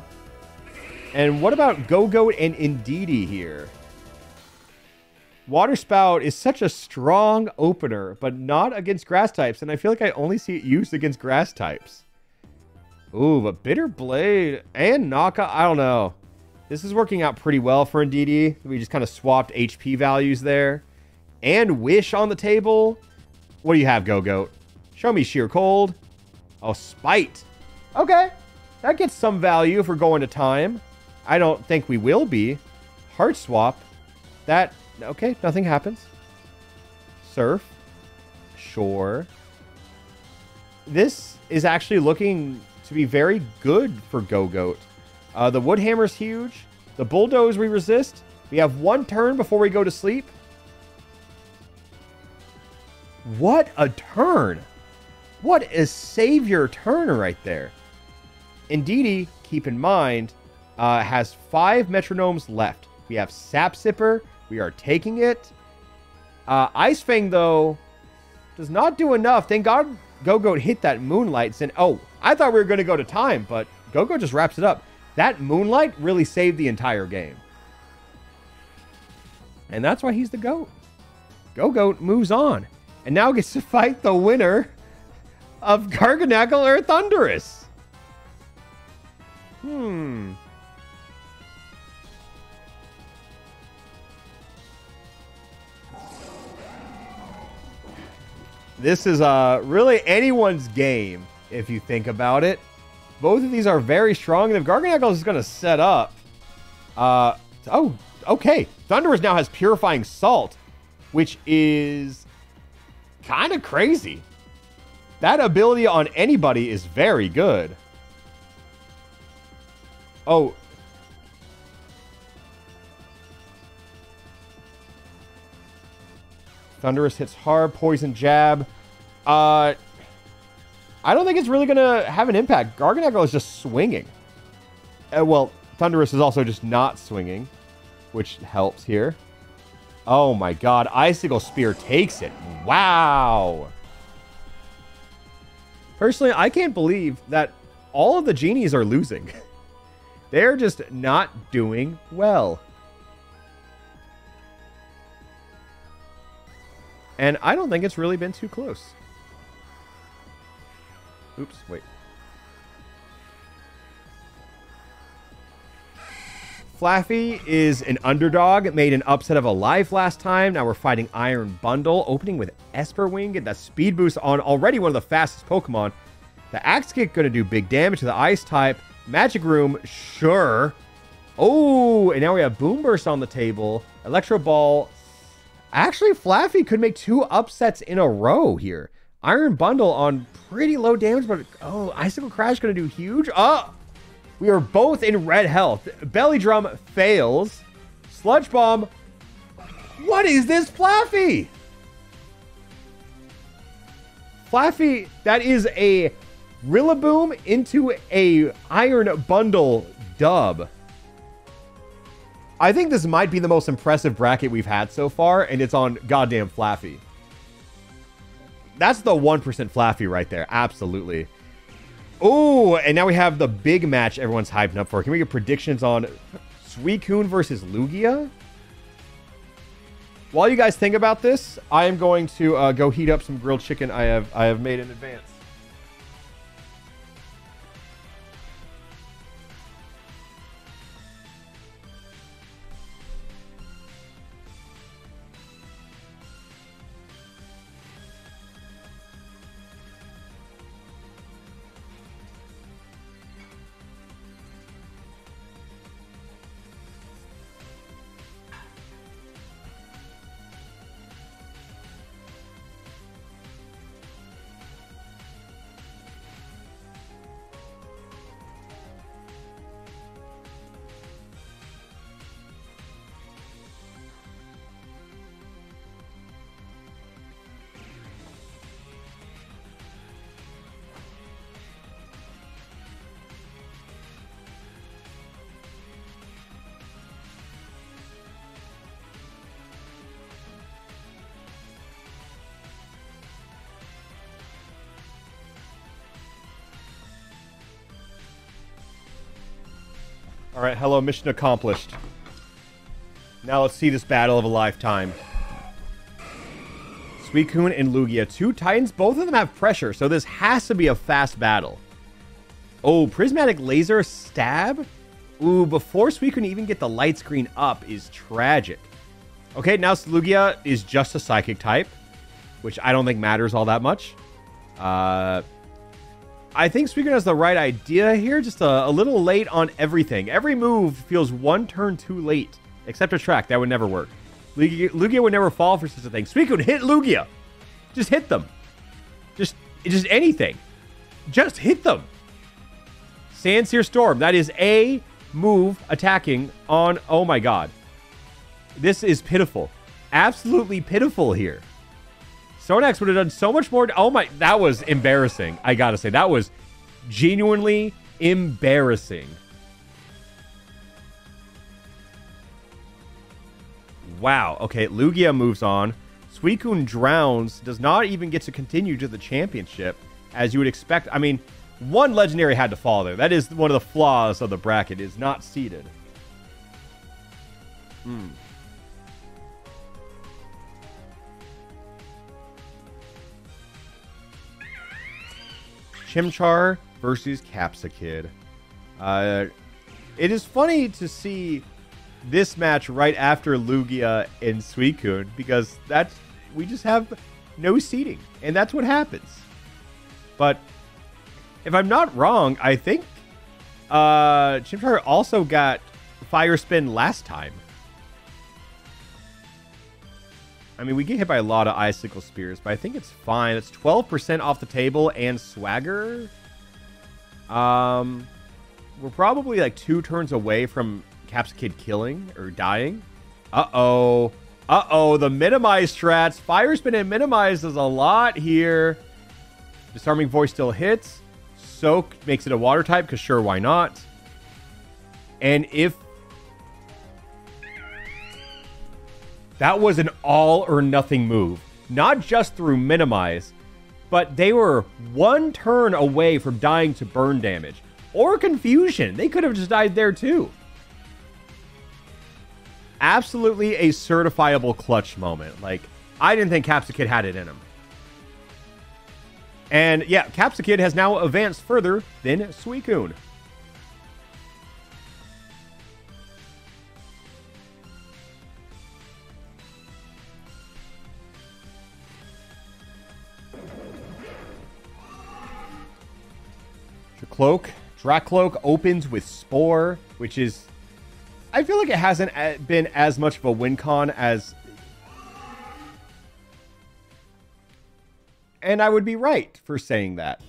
And what about Go-Goat and Indeedee here? Water Spout is such a strong opener, but not against grass types. And I feel like I only see it used against grass types. Ooh, but Bitter Blade and Naka, I don't know. This is working out pretty well for Ndidi. We just kind of swapped HP values there. And Wish on the table. What do you have, Go-Goat? Show me Sheer Cold. Oh, Spite. Okay. That gets some value if we're going to time. I don't think we will be. Heart Swap. That... Okay, nothing happens. Surf. Sure. This is actually looking to be very good for Go-Goat. The Woodhammer's huge. The Bulldoze we resist. We have one turn before we go to sleep. What a turn. What a savior turn right there. Ndidi, keep in mind, has 5 metronomes left. We have Sap Sipper. We are taking it. Ice Fang, though, does not do enough. Thank God Go-Goat hit that Moonlight. And, oh, I thought we were going to go to time, but Go-Goat just wraps it up. That Moonlight really saved the entire game. And that's why he's the GOAT. Go-Goat moves on. And now gets to fight the winner of Garganackle or Thundurus. This is really anyone's game, if you think about it. Both of these are very strong, and if Garganackle is going to set up... oh, okay. Thundurus now has Purifying Salt, which is kind of crazy. That ability on anybody is very good. Oh. Thundurus hits hard. Poison Jab. I don't think it's really going to have an impact. Garganackle is just swinging. Well, Thundurus is also just not swinging, which helps here. Oh my god. Icicle Spear takes it. Wow. Personally, I can't believe that all of the genies are losing. They're just not doing well. And I don't think it's really been too close. Oops, wait. Flaffy is an underdog. Made an upset of a life last time. Now we're fighting Iron Bundle. Opening with Esper Wing. Get that speed boost on already one of the fastest Pokemon. The Axe Kick going to do big damage to the Ice type. Magic Room, sure. Oh, and now we have Boom Burst on the table. Electro Ball. Actually, Flaffy could make 2 upsets in a row here. Iron Bundle on pretty low damage, but oh, Icicle Crash going to do huge. Oh, we are both in red health. Belly Drum fails. Sludge Bomb. What is this, Flaffy? Flaffy, that is a Rillaboom into a Iron Bundle dub. I think this might be the most impressive bracket we've had so far, and it's on goddamn Flaffy. That's the 1% Flaffy right there. Absolutely. Oh, and now we have the big match everyone's hyping up for. Can we get predictions on Suicune versus Lugia? While you guys think about this, I am going to go heat up some grilled chicken I have made in advance. All right, hello, mission accomplished. Now let's see this battle of a lifetime. Suicune and Lugia, 2 Titans. Both of them have pressure, so this has to be a fast battle. Oh, Prismatic Laser Stab Ooh, before Suicune can even get the light screen up is tragic. Okay, now Lugia is just a psychic type, which I don't think matters all that much. I think Suicune has the right idea here, just a little late on everything. Every move feels one turn too late, except a track. That would never work. Lugia would never fall for such a thing. Suicune, hit Lugia. Just hit them. Just anything. Just hit them. Sandsear Storm. That is a move attacking on... Oh my god. This is pitiful. Absolutely pitiful here. Sonax would have done so much more. Oh my... That was embarrassing. I gotta say. That was genuinely embarrassing. Wow. Okay, Lugia moves on. Suicune drowns. Does not even get to continue to the championship, as you would expect. I mean... One legendary had to fall there. That is one of the flaws of the bracket. It is not seeded. Chimchar versus Capsakid. It is funny to see this match right after Lugia and Suicune, because we just have no seeding, and that's what happens. But if I'm not wrong, I think Chimchar also got Fire Spin last time. I mean, we get hit by a lot of Icicle Spears, but I think it's fine. It's 12% off the table and Swagger. We're probably like 2 turns away from Capsakid killing or dying. Uh-oh. Uh-oh, the minimize strats. Fire Spin and minimize is a lot here. Disarming Voice still hits. Soak makes it a water type, because sure, why not? And if... That was an all or nothing move. Not just through minimize, but they were 1 turn away from dying to burn damage. Or confusion. They could have just died there too. Absolutely a certifiable clutch moment. Like, I didn't think Capsakid had it in him. And yeah, Capsakid has now advanced further than Suicune. Dracloak opens with Spore, which is... I feel like it hasn't been as much of a win con as... And I would be right for saying that.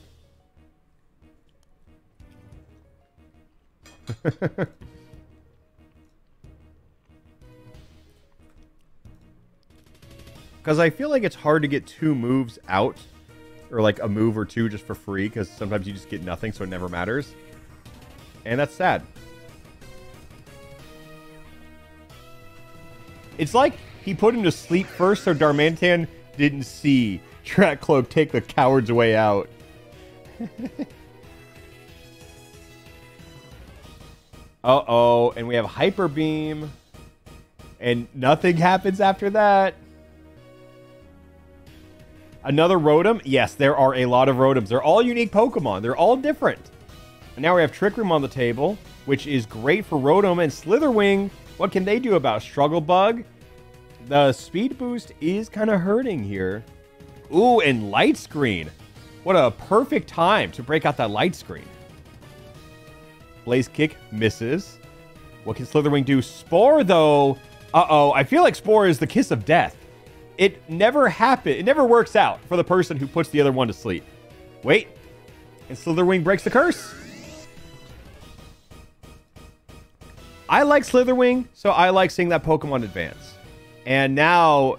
Because I feel like it's hard to get 2 moves out. Or like a move or 2 just for free. Because sometimes you just get nothing, so it never matters. And that's sad. It's like he put him to sleep first, so Darmanitan didn't see Dracloak take the coward's way out. Uh-oh, and we have Hyper Beam. And nothing happens after that. Another Rotom? Yes, there are a lot of Rotoms. They're all unique Pokemon. They're all different. And now we have Trick Room on the table, which is great for Rotom. And Slitherwing, what can they do about Struggle Bug? The speed boost is kind of hurting here. Ooh, and Light Screen. What a perfect time to break out that Light Screen. Blaze Kick misses. What can Slitherwing do? Spore, though. Uh-oh, I feel like Spore is the kiss of death. It never happens. It never works out for the person who puts the other one to sleep. Wait. And Slitherwing breaks the curse. I like Slitherwing, so I like seeing that Pokemon advance. And now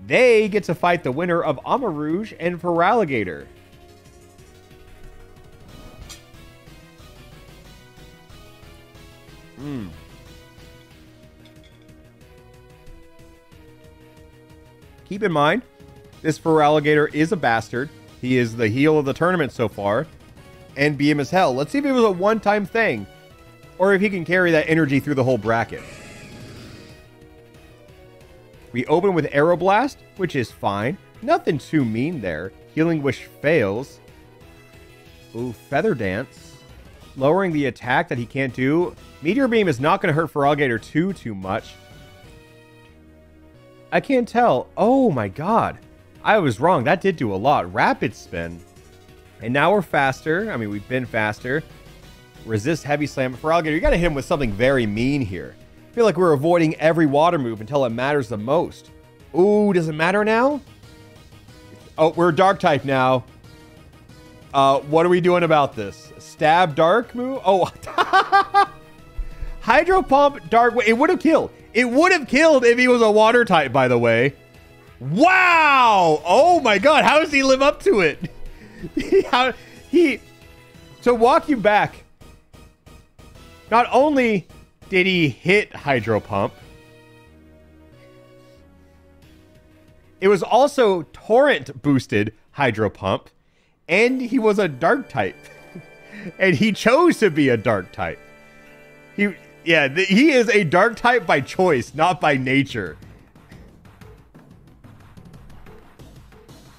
they get to fight the winner of Amarouge and Feraligatr. Keep in mind, this Feraligatr is a bastard. He is the heel of the tournament so far. And BM as hell. Let's see if it was a one-time thing. Or if he can carry that energy through the whole bracket. We open with Aeroblast, which is fine. Nothing too mean there. Healing Wish fails. Ooh, Feather Dance. lowering the attack that he can't do. Meteor Beam is not going to hurt Feraligatr too much. I can't tell. Oh my god. I was wrong. That did do a lot. Rapid Spin. And now we're faster. I mean, we've been faster. Resist Heavy Slam. Feraligatr, you got to hit him with something very mean here. I feel like we're avoiding every water move until it matters the most. Ooh, does it matter now? Oh, we're Dark type now. What are we doing about this? Stab Dark move? Oh. Hydro Pump Dark. It would have killed. It would have killed if he was a water type, by the way. Wow. Oh my god. How does he live up to it? To walk you back, not only did he hit Hydro Pump, it was also Torrent boosted Hydro Pump, and he was a Dark type. And he chose to be a Dark type. He is a Dark type by choice, not by nature.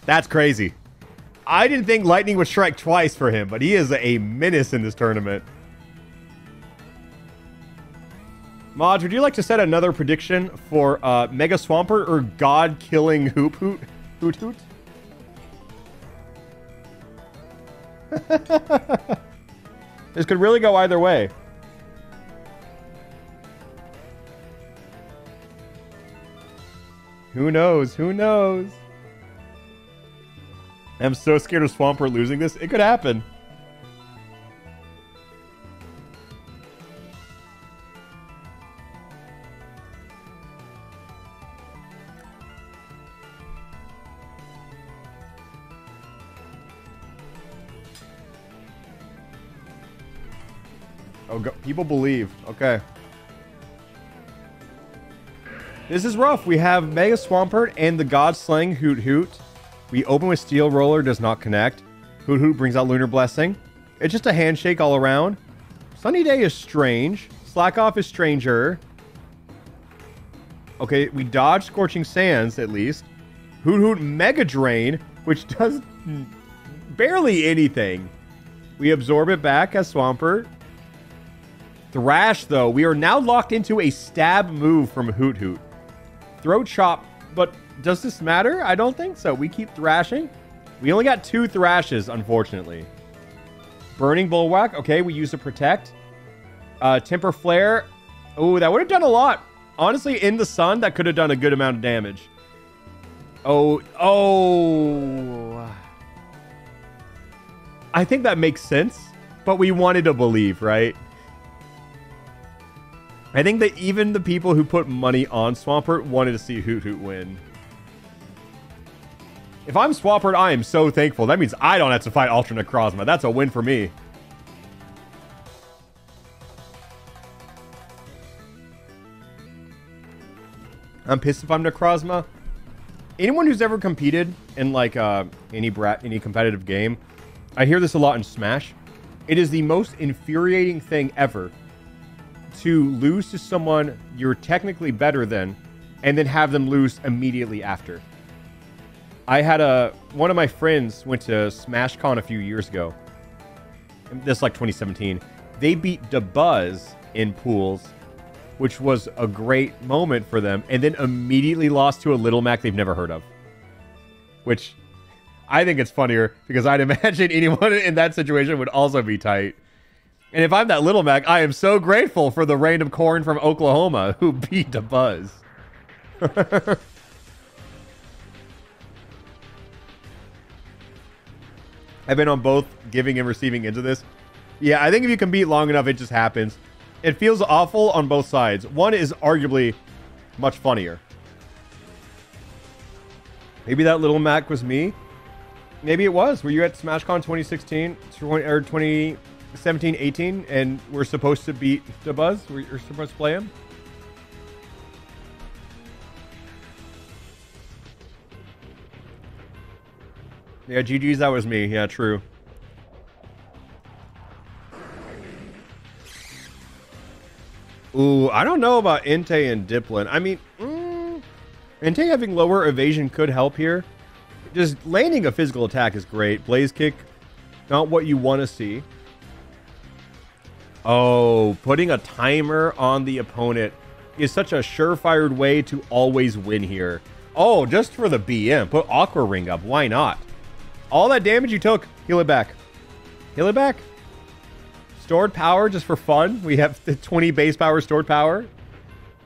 That's crazy. I didn't think Lightning would strike twice for him, but he is a menace in this tournament. Mod, would you like to set another prediction for Mega Swampert or God-killing Hoot Hoot? Hoot Hoot? This could really go either way. Who knows? Who knows? I'm so scared of Swampert losing this. It could happen. Oh, people believe. Okay. This is rough. We have Mega Swampert and the God Slaying Hoot Hoot. We open with Steel Roller, does not connect. Hoot Hoot brings out Lunar Blessing. It's just a handshake all around. Sunny Day is strange. Slack Off is stranger. Okay, we dodge Scorching Sands at least. Hoot Hoot Mega Drain, which does barely anything. We absorb it back as Swampert. Thrash, though. We are now locked into a stab move from Hoot Hoot. Throat Chop, but does this matter? I don't think so. We keep thrashing. We only got 2 thrashes, unfortunately. Burning Bulwark. Okay, we use to protect. Temper Flare. Oh, that would have done a lot. Honestly, in the sun, that could have done a good amount of damage. Oh. I think that makes sense, but we wanted to believe, right? I think that even the people who put money on Swampert wanted to see Hoot Hoot win. If I'm Swampert, I am so thankful. That means I don't have to fight Ultra Necrozma. That's a win for me. I'm pissed if I'm Necrozma. Anyone who's ever competed in like any competitive game, I hear this a lot in Smash. It is the most infuriating thing ever to lose to someone you're technically better than and then have them lose immediately after. I had one of my friends went to SmashCon a few years ago. This like 2017. They beat DeBuzz in pools, which was a great moment for them, and then immediately lost to a Little Mac they've never heard of. Which I think it's funnier because I'd imagine anyone in that situation would also be tight. And if I'm that Little Mac, I am so grateful for the random corn from Oklahoma who beat DeBuzz. I've been on both giving and receiving into this. Yeah, I think if you compete long enough, it just happens. It feels awful on both sides. One is arguably much funnier. Maybe that Little Mac was me. Maybe it was. Were you at SmashCon 2016 or 2017, 18, and we're supposed to beat DeBuzz? We're supposed to play him? Yeah, GG's, that was me. Yeah, true. Ooh, I don't know about Entei and Diplin. I mean, Entei having lower evasion could help here. Just landing a physical attack is great. Blaze Kick, not what you want to see. Oh, putting a timer on the opponent is such a surefire way to always win here. Oh, just for the BM. Put Aqua Ring up. Why not? All that damage you took, heal it back. Heal it back. Stored power just for fun. We have the 20 base power stored power.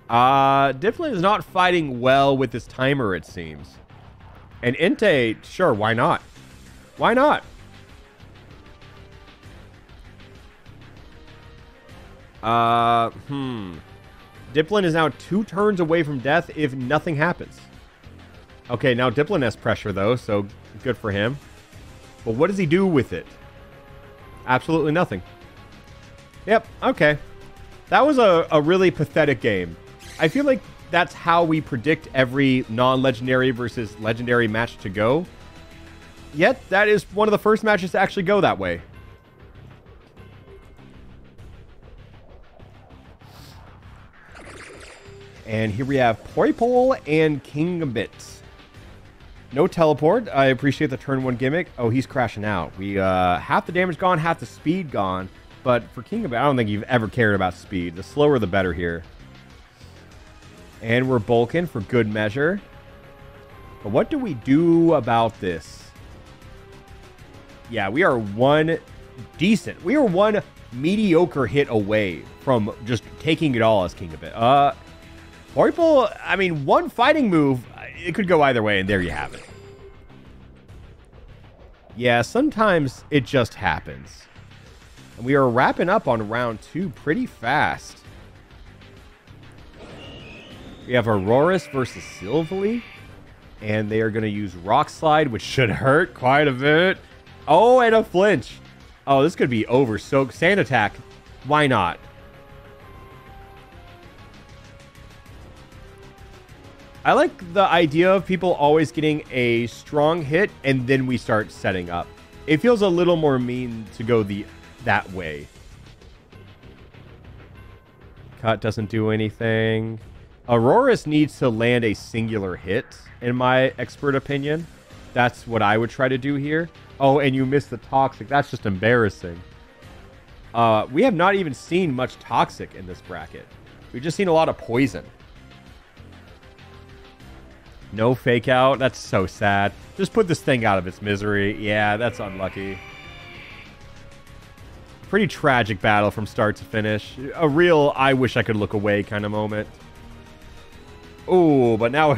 Difflin is not fighting well with this timer, it seems. And Entei, sure, why not? Why not? Difflin is now 2 turns away from death if nothing happens. Okay, now Difflin has pressure, though, so good for him. But what does he do with it? Absolutely nothing. Yep, okay. That was a really pathetic game. I feel like that's how we predict every non-legendary versus legendary match to go. Yet, that is one of the first matches to actually go that way. And here we have Poipole and Kingambit. No teleport. I appreciate the turn 1 gimmick. Oh, he's crashing out. We half the damage gone, half the speed gone. But for Kingambit, I don't think you've ever cared about speed. The slower, the better here. And we're bulking for good measure. But what do we do about this? Yeah, we are one decent. We are one mediocre hit away from just taking it all as Kingambit. Poipole, I mean, one fighting move, it could go either way, and there you have it. Yeah, sometimes it just happens. And we are wrapping up on round 2 pretty fast. We have Auroras versus Silvally. And they are going to use Rock Slide, which should hurt quite a bit. Oh, and a flinch. Oh, this could be over. So, Sand Attack. Why not? I like the idea of people always getting a strong hit, and then we start setting up. It feels a little more mean to go that way. Cut doesn't do anything. Auroras needs to land a singular hit, in my expert opinion. That's what I would try to do here. Oh, and you missed the Toxic. That's just embarrassing. We have not even seen much Toxic in this bracket. We've just seen a lot of Poison. No Fake Out. That's so sad. Just put this thing out of its misery. Yeah, that's unlucky. Pretty tragic battle from start to finish. A real I wish I could look away kind of moment. Oh, but now...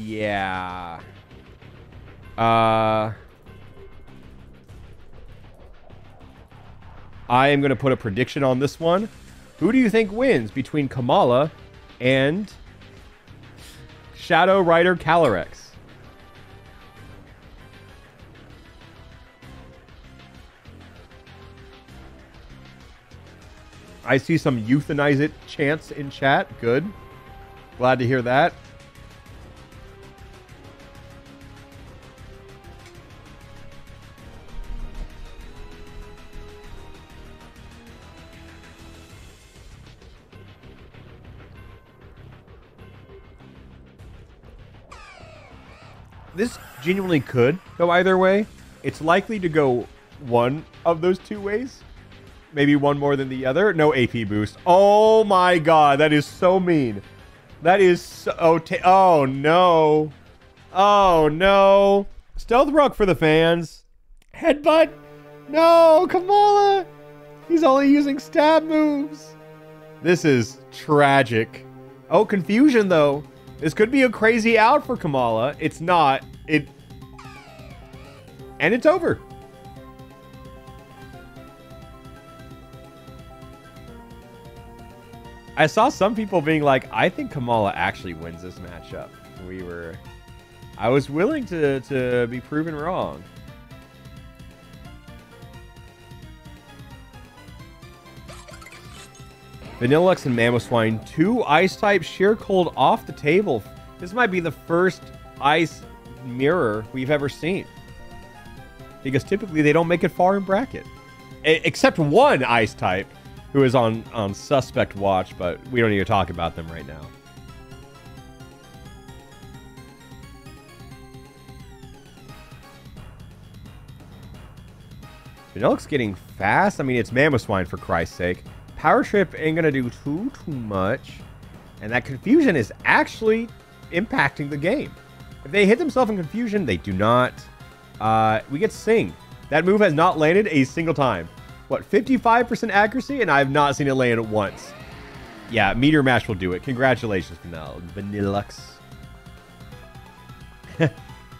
yeah. I am going to put a prediction on this one. Who do you think wins between Kamala and Shadow Rider Calyrex? I see some euthanize it chants in chat. Good. Glad to hear that. This genuinely could go either way. It's likely to go one of those two ways. Maybe one more than the other. No AP boost. Oh my god, that is so mean. That is so... Oh no. Oh no. Stealth Rock for the fans. Headbutt. No, Kamala. He's only using stab moves. This is tragic. Oh, confusion though. This could be a crazy out for Kamala. It's not. And it's over. I saw some people being like, I think Kamala actually wins this matchup. I was willing to be proven wrong. Vanillux and Mamoswine, 2 ice type sheer cold off the table. This might be the first ice mirror we've ever seen. Because typically they don't make it far in bracket. Except one ice type who is on suspect watch, but we don't need to talk about them right now. Vanillux's getting fast. I mean, it's Mamoswine for Christ's sake. Power Trip ain't gonna do too much. And that confusion is actually impacting the game. If they hit themselves in confusion, they do not. We get Sing. That move has not landed a single time. What, 55% accuracy? And I have not seen it land once. Yeah, Meteor Mash will do it. Congratulations, Vanillux.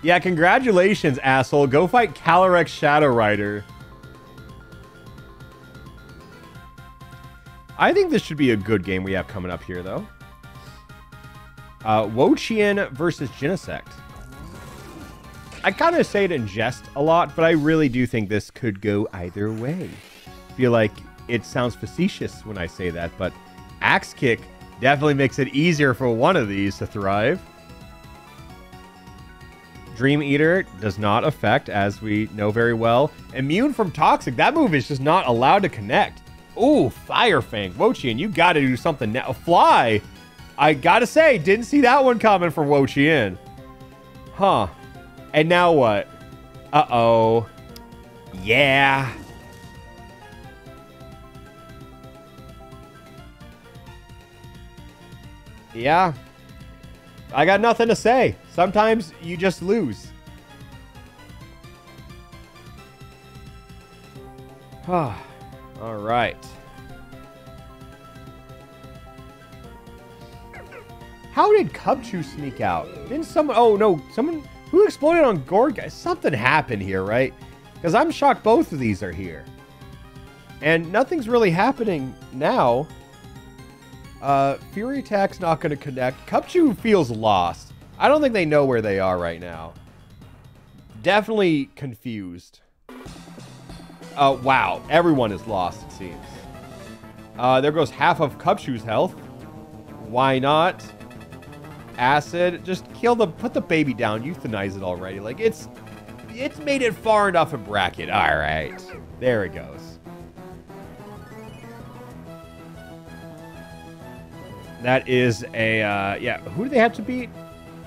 Yeah, congratulations, asshole. Go fight Calyrex Shadow Rider. I think this should be a good game we have coming up here, though. Wo-Chien versus Genesect. I kind of say it in jest a lot, but I really do think this could go either way. I feel like it sounds facetious when I say that, but Axe Kick definitely makes it easier for one of these to thrive. Dream Eater does not affect, as we know very well. Immune from Toxic. That move is just not allowed to connect. Ooh, Fire Fang. Wo-Chien, you got to do something now. Fly. I got to say, didn't see that one coming from Wo-Chien. Huh. And now what? Uh-oh. Yeah. Yeah. I got nothing to say. Sometimes you just lose. All right. How did Cubchoo sneak out? Didn't someone... Oh, no. Someone... Who exploded on Gorga? Something happened here, right? Because I'm shocked both of these are here. And nothing's really happening now. Fury Attack's not going to connect. Cubchoo feels lost. I don't think they know where they are right now. Definitely confused. Wow. Everyone is lost, it seems. There goes half of Cubchoo's health. Why not? Acid. Just kill the... Put the baby down. Euthanize it already. Like, it's made it far enough in bracket. All right. There it goes. That is a, yeah, who do they have to beat?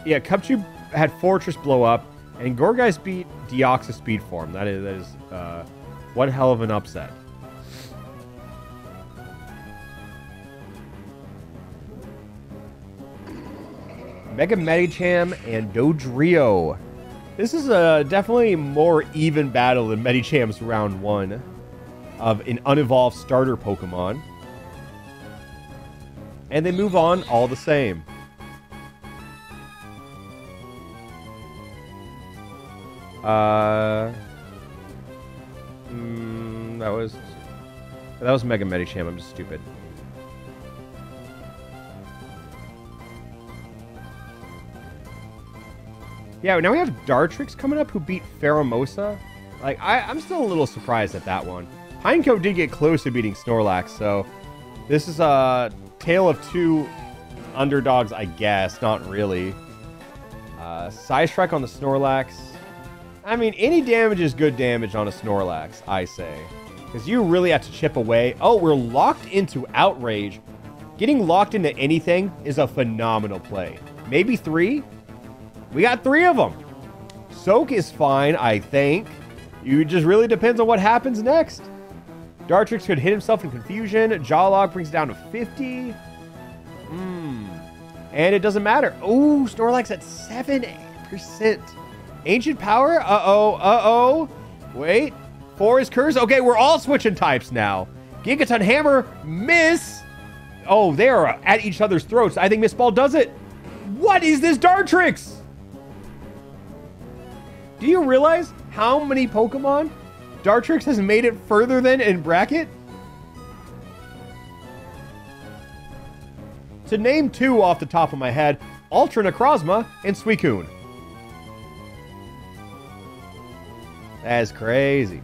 Yeah, Cubchoo had Fortress blow up, and Gorgeist beat Deoxys Speed Form. That is, one hell of an upset. Mega Medicham and Dodrio. This is a definitely more even battle than Medicham's round 1 of an unevolved starter Pokemon. And they move on all the same. That was Mega Medicham. I'm just stupid. Yeah, now we have Dartrix coming up who beat Pheromosa. Like, I'm still a little surprised at that one. Pineco did get close to beating Snorlax, so this is a tale of two underdogs, I guess. Not really. Psystrike on the Snorlax. I mean, any damage is good damage on a Snorlax, I say. Because you really have to chip away. Oh, we're locked into Outrage. Getting locked into anything is a phenomenal play. Maybe 3? We got 3 of them. Soak is fine, I think. It just really depends on what happens next. Dartrix could hit himself in confusion. Jawlog brings it down to 50. And it doesn't matter. Oh, Snorlax at 7%. Ancient Power? Uh-oh. Wait. 4 is Curse. Okay, we're all switching types now. Gigaton Hammer. Miss. Oh, they are at each other's throats. I think Miss Ball does it. What is this Dartrix? Do you realize how many Pokemon Dartrix has made it further than in bracket? To name 2 off the top of my head, Ultra Necrozma and Suicune. That's crazy.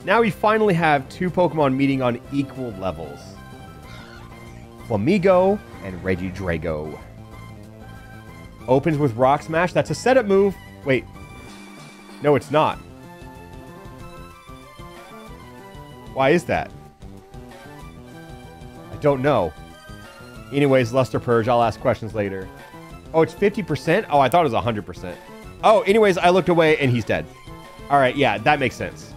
Now we finally have 2 Pokemon meeting on equal levels. Flamigo and Regidrago. Opens with Rock Smash. That's a setup move. Wait. No, it's not. Why is that? I don't know. Anyways, Luster Purge. I'll ask questions later. Oh, it's 50%? Oh, I thought it was 100%. Oh, anyways, I looked away and he's dead. All right, yeah, that makes sense.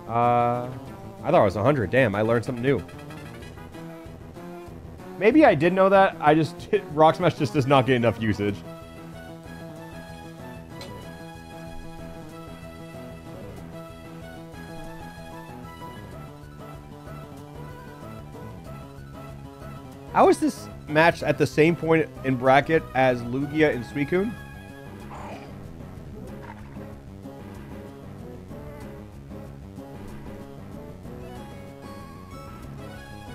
I thought it was 100. Damn, I learned something new. Maybe I did know that. I just... Rock Smash just does not get enough usage. How is this match at the same point in bracket as Lugia and Suicune?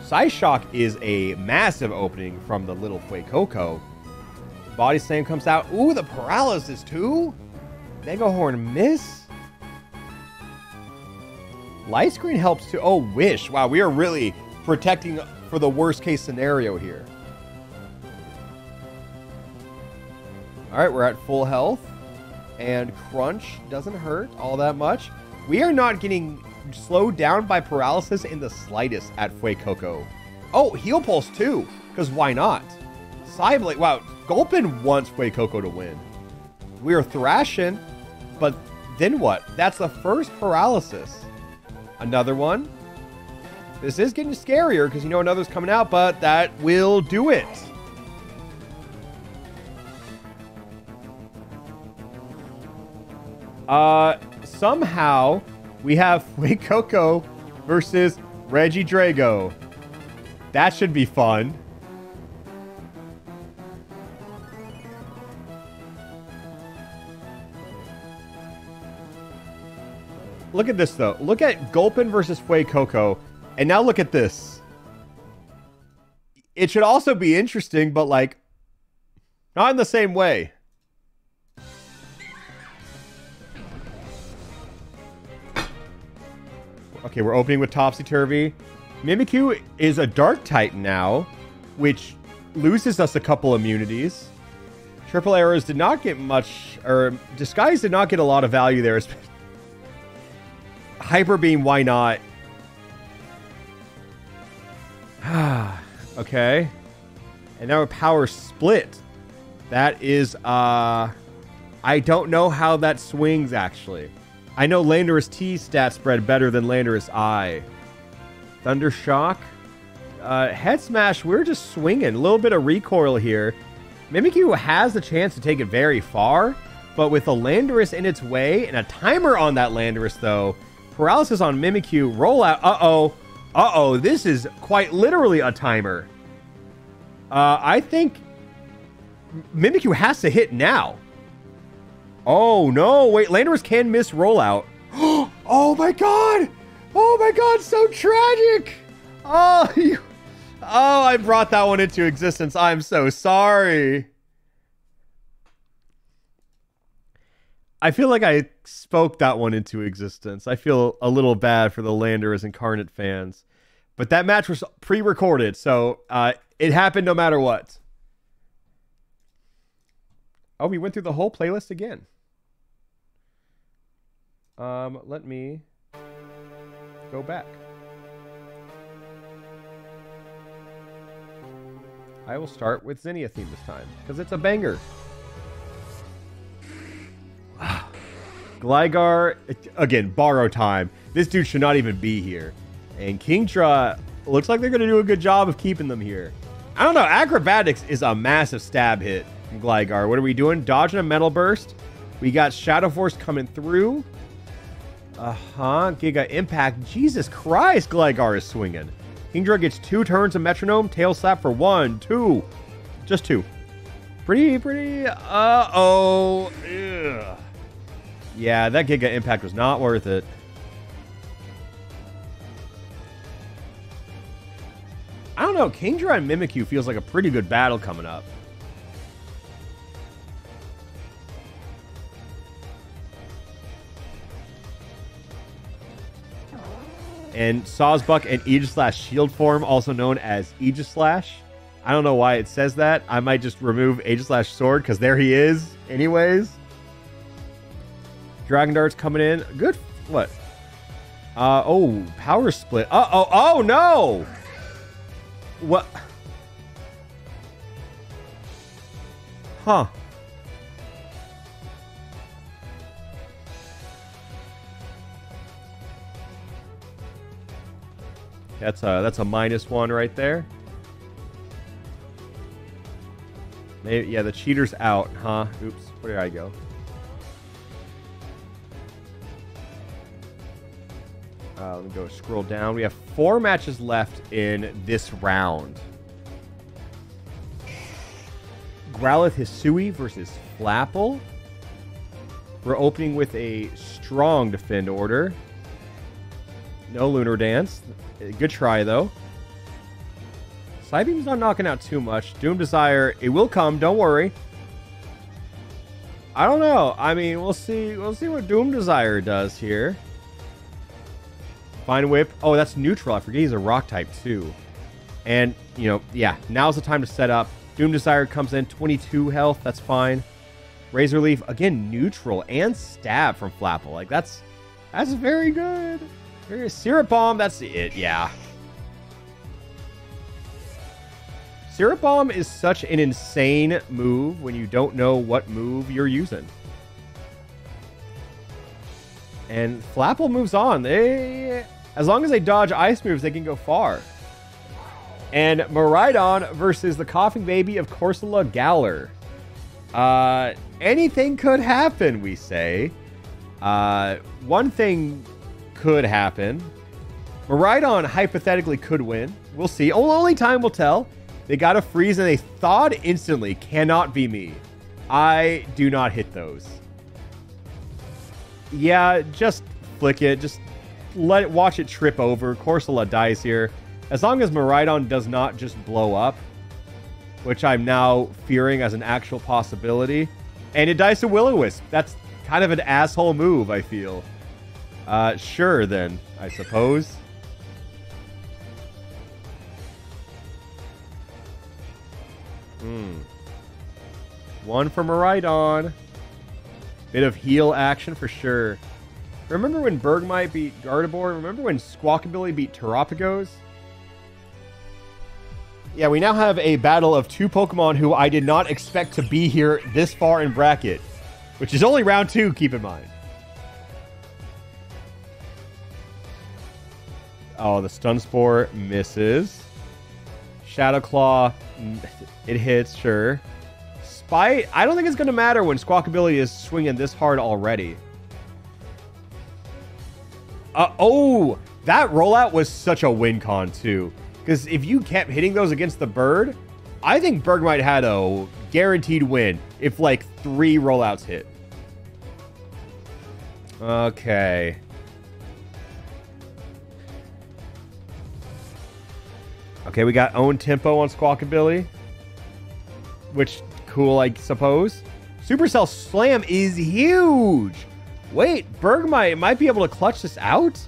Psyshock is a massive opening from the little Fuecoco. Body Slam comes out. Ooh, the paralysis too? Mega Horn miss? Light Screen helps too. Oh, Wish. Wow, we are really protecting for the worst case scenario here. Alright, we're at full health. And Crunch doesn't hurt all that much. We are not getting slowed down by paralysis in the slightest at Fuecoco. Oh, Heal Pulse too, because why not? Psyblade, wow, Gulpin wants Fuecoco to win. We are thrashing, but then what? That's the first paralysis. Another one. This is getting scarier because you know another's coming out, but that will do it. Somehow we have Fuecoco versus Regidrago. That should be fun. Look at this, though. Look at Gulpin versus Fuecoco. And now look at this. It should also be interesting, but, like, not in the same way. Okay, we're opening with Topsy-Turvy. Mimikyu is a Dark Titan now, which loses us a couple immunities. Triple Arrows did not get much, or Disguise did not get a lot of value there. Hyper Beam, why not? Okay. And now a Power Split. That is, I don't know how that swings, actually. I know Landorus T stat spread better than Landorus I. Thunder Shock. Head Smash, we're just swinging. A little bit of recoil here. Mimikyu has the chance to take it very far, but with a Landorus in its way and a timer on that Landorus, though, paralysis on Mimikyu, rollout. Uh-oh. Uh-oh, this is quite literally a timer. I think Mimikyu has to hit now. Oh, no. Wait, Landorus can miss rollout. Oh, my God. Oh, my God. So tragic. Oh, I brought that one into existence. I'm so sorry. I feel like I spoke that one into existence. I feel a little bad for the Landorus Incarnate fans. But that match was pre-recorded, so it happened no matter what. Oh, we went through the whole playlist again. Let me go back. I will start with Zinnia theme this time, because it's a banger. Gligar, again, borrow time. This dude should not even be here. And Kingdra, looks like they're going to do a good job of keeping them here. I don't know, Acrobatics is a massive stab hit from Gligar. What are we doing? Dodging a Metal Burst. We got Shadow Force coming through. Giga Impact. Jesus Christ, Gligar is swinging. Kingdra gets 2 turns of Metronome. Tail Slap for 1, 2. Just 2. Pretty. Uh-oh. Ugh. Yeah, that Giga Impact was not worth it. I don't know. Kingdra and Mimikyu feels like a pretty good battle coming up. And Sawsbuck and Aegislash Shield form, also known as Aegislash. I don't know why it says that. I might just remove Aegislash Sword, because there he is anyways. Dragon Dart's coming in. Good. What? Oh, Power Split. Uh-oh. Oh, no! What? Huh. That's a -1 right there. Maybe, yeah, the cheater's out, huh? Oops, where did I go? Let me go scroll down. We have 4 matches left in this round. Growlithe Hisui versus Flapple. We're opening with a strong defend order. No Lunar Dance. Good try, though. Psybeam's not knocking out too much. Doom Desire, it will come, don't worry. I don't know. I mean, we'll see what Doom Desire does here. Fine Whip. Oh, that's neutral. I forget he's a rock type, too. And, you know, yeah, now's the time to set up. Doom Desire comes in, 22 health. That's fine. Razor Leaf, again, neutral and stab from Flapple. Like, that's very good. Syrup Bomb, that's it, yeah. Syrup Bomb is such an insane move when you don't know what move you're using. And Flapple moves on. As long as they dodge ice moves, they can go far. And Miraidon versus the coughing baby of Corsola Galar. Anything could happen, we say. One thing could happen. Miraidon hypothetically could win. We'll see. Only time will tell. They got a freeze and they thawed instantly. Cannot be me. I do not hit those. Yeah, just flick it. Just watch it trip over. Corsola dies here. As long as Miraidon does not just blow up, which I'm now fearing as an actual possibility. And it dies to Will-O-Wisp. That's kind of an asshole move, I feel. Sure then, I suppose. One for Miraidon. Bit of heal action for sure. Remember when Bergmite beat Gardevoir? Remember when Squawkabilly beat Terapagos? Yeah, we now have a battle of 2 Pokemon who I did not expect to be here this far in bracket. Which is only round 2, keep in mind. Oh, the Stun Spore misses. Shadow Claw, it hits, sure. Spite, I don't think it's going to matter when Squawkabilly is swinging this hard already. Oh, that rollout was such a win con, too. Because if you kept hitting those against the bird, I think Bergmite had a guaranteed win if, like, 3 rollouts hit. Okay. Okay, we got own tempo on Squawkabilly. Which, cool, I suppose. Supercell Slam is huge. Wait, Bergmite might be able to clutch this out?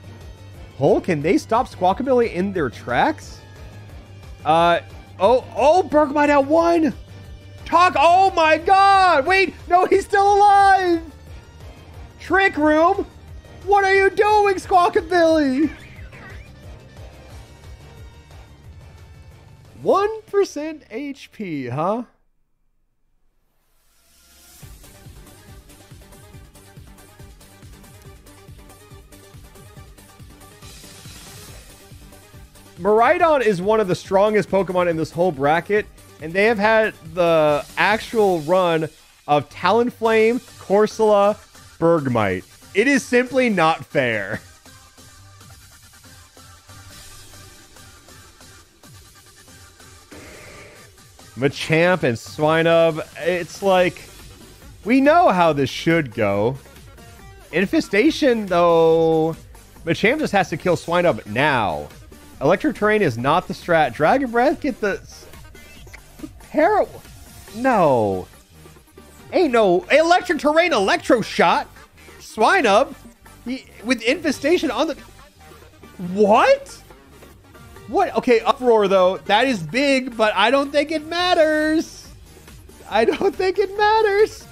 Hole, can they stop Squawkabilly in their tracks? Bergmite at 1. Oh my god! Wait, no, he's still alive! Trick Room? What are you doing, Squawkabilly? 1% HP, huh? Miraidon is one of the strongest Pokemon in this whole bracket, and they have had the actual run of Talonflame, Corsola, Bergmite. It is simply not fair. Machamp and Swinub, it's like, we know how this should go. Infestation, though, Machamp just has to kill Swinub now. Electric Terrain is not the strat. Dragon Breath, get the... No. Ain't no Electric Terrain Electro Shot. Swinub, with Infestation on the... What? What? Okay, Uproar, though. That is big, but I don't think it matters. I don't think it matters.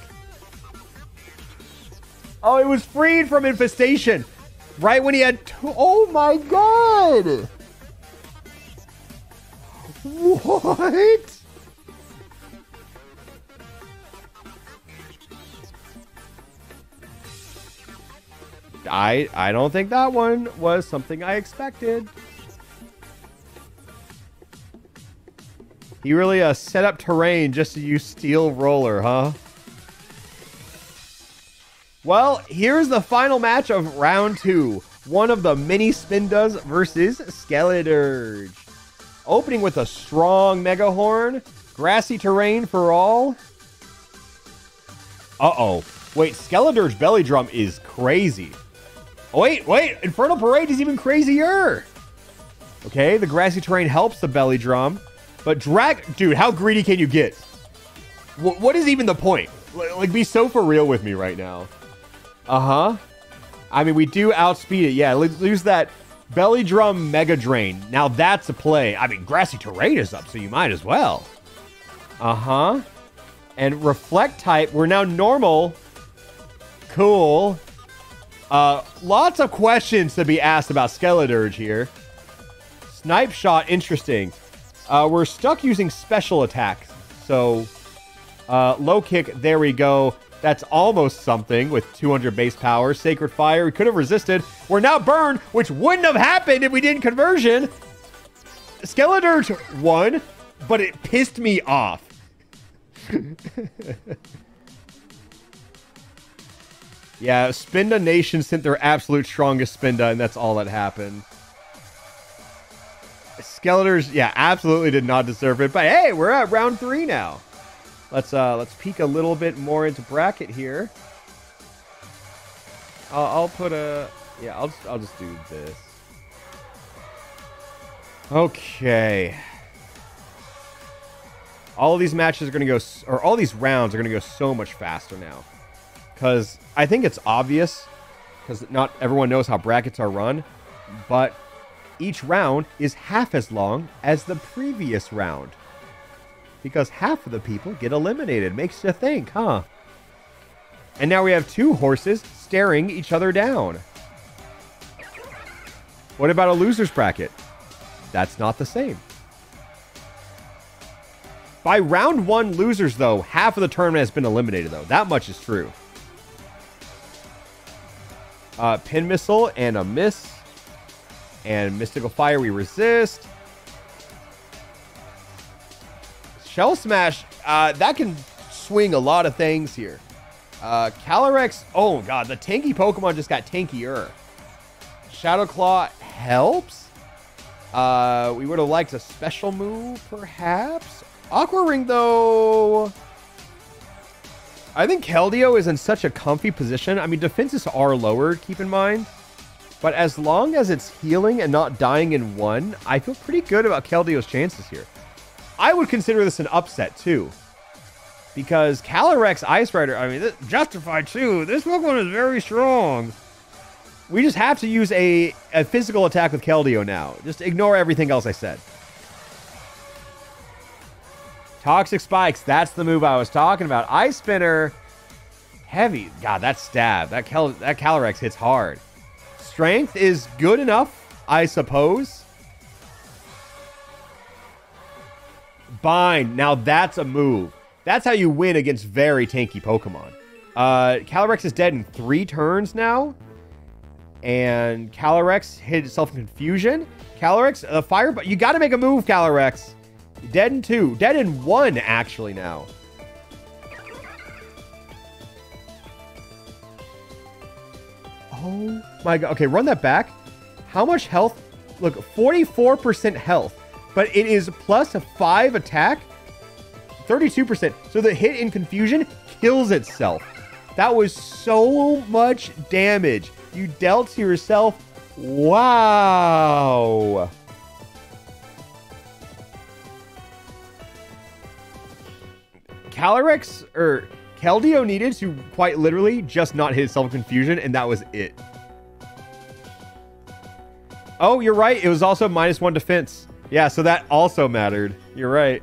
Oh, it was freed from Infestation. Right when he had... Oh, my God. What? I don't think that one was something I expected. He really set up terrain just to use Steel Roller, huh? Well, here's the final match of round 2. One of the mini Spindas versus Skeledirge. Opening with a strong Mega Horn. Grassy terrain for all. Uh-oh. Wait, Skeledirge Belly Drum is crazy. Oh, wait. Infernal Parade is even crazier. Okay, the grassy terrain helps the Belly Drum. But dude, how greedy can you get? What is even the point? Like, be so for real with me right now. Uh-huh. I mean, we do outspeed it. Yeah, let's use that Belly Drum Mega Drain. Now that's a play. I mean, grassy terrain is up, so you might as well. Uh-huh. And Reflect type, we're now normal. Cool. Lots of questions to be asked about Skeledirge here. Snipe Shot, interesting. We're stuck using special attacks. So, low kick, there we go. That's almost something with 200 base power. Sacred Fire, we could have resisted. We're now burned, which wouldn't have happened if we didn't conversion. Skeledirge won, but it pissed me off. Yeah, Spinda Nation sent their absolute strongest Spinda, and that's all that happened. Skeledirge, yeah, absolutely did not deserve it. But hey, we're at round 3 now. Let's peek a little bit more into bracket here. I'll put a I'll just do this. Okay. All of these matches are going to go, or all these rounds are going to go so much faster now. Because I think it's obvious, because not everyone knows how brackets are run, but each round is half as long as the previous round. Because half of the people get eliminated. Makes you think, huh? And now we have 2 horses staring each other down. What about a loser's bracket? That's not the same. By round 1 losers, though, half of the tournament has been eliminated, though. That much is true. Pin Missile and a miss. And Mystical Fire we resist. Shell Smash, that can swing a lot of things here. Calyrex, oh god, the tanky Pokemon just got tankier. Shadow Claw helps. We would have liked a special move, perhaps. Aqua Ring, though, I think Keldeo is in such a comfy position. I mean, defenses are lowered, keep in mind. But as long as it's healing and not dying in 1, I feel pretty good about Keldeo's chances here. I would consider this an upset, too. Because Calyrex Ice Rider, I mean, Justified, too. This Pokemon is very strong. We just have to use a physical attack with Keldeo now. Just ignore everything else I said. Toxic Spikes, that's the move I was talking about. Ice Spinner, heavy. God, that stab. That Calyrex hits hard. Strength is good enough, I suppose. Bind. Now that's a move. That's how you win against very tanky Pokemon. Calyrex is dead in 3 turns now. And Calyrex hit itself in confusion. Calyrex, fire, but you got to make a move, Calyrex. Dead in 2. Dead in 1, actually, now. Oh my god. Okay, run that back. How much health? Look, 44% health. But it is plus a 5 attack. 32%. So the hit in confusion kills itself. That was so much damage you dealt to yourself. Wow. Calyrex, or Keldeo needed to quite literally just not hit self-confusion, and that was it. Oh, you're right. It was also -1 defense. Yeah, so that also mattered. You're right.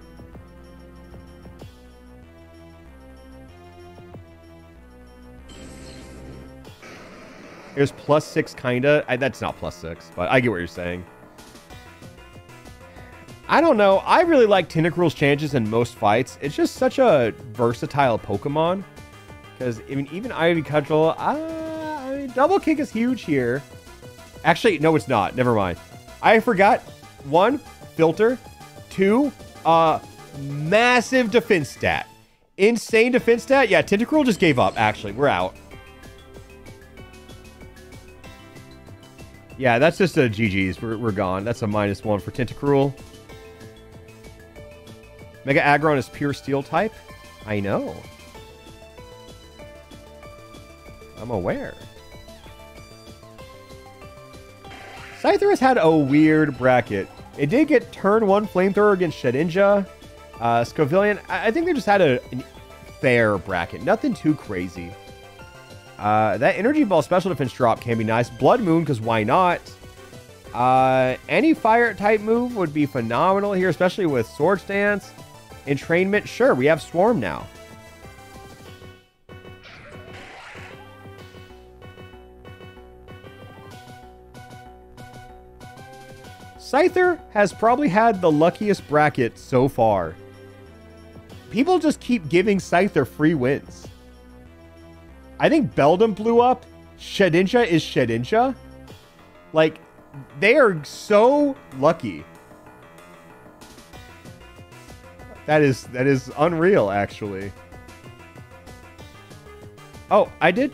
It was +6, kinda. That's not +6, but I get what you're saying. I don't know. I really like Tentacruel's chances in most fights. It's just such a versatile Pokemon. Because I mean, even Ivy Cudgel, I mean, Double Kick is huge here. Actually, no, it's not. Never mind. I forgot. 1, filter. 2, massive defense stat. Insane defense stat. Yeah, Tentacruel just gave up, actually. We're out. Yeah, that's just a GG's. We're gone. That's a -1 for Tentacruel. Mega Aggron is pure steel type. I know. I'm aware. Scyther has had a weird bracket. It did get turn 1 Flamethrower against Shedinja. Scovillian, I think they just had a fair bracket. Nothing too crazy. That Energy Ball special defense drop can be nice. Blood Moon, because why not? Any fire type move would be phenomenal here, especially with Sword Stance. Entrainment, sure, we have Swarm now. Scyther has probably had the luckiest bracket so far. People just keep giving Scyther free wins. I think Beldum blew up. Shedinja is Shedinja. Like, they are so lucky. That is unreal, actually. Oh, I did?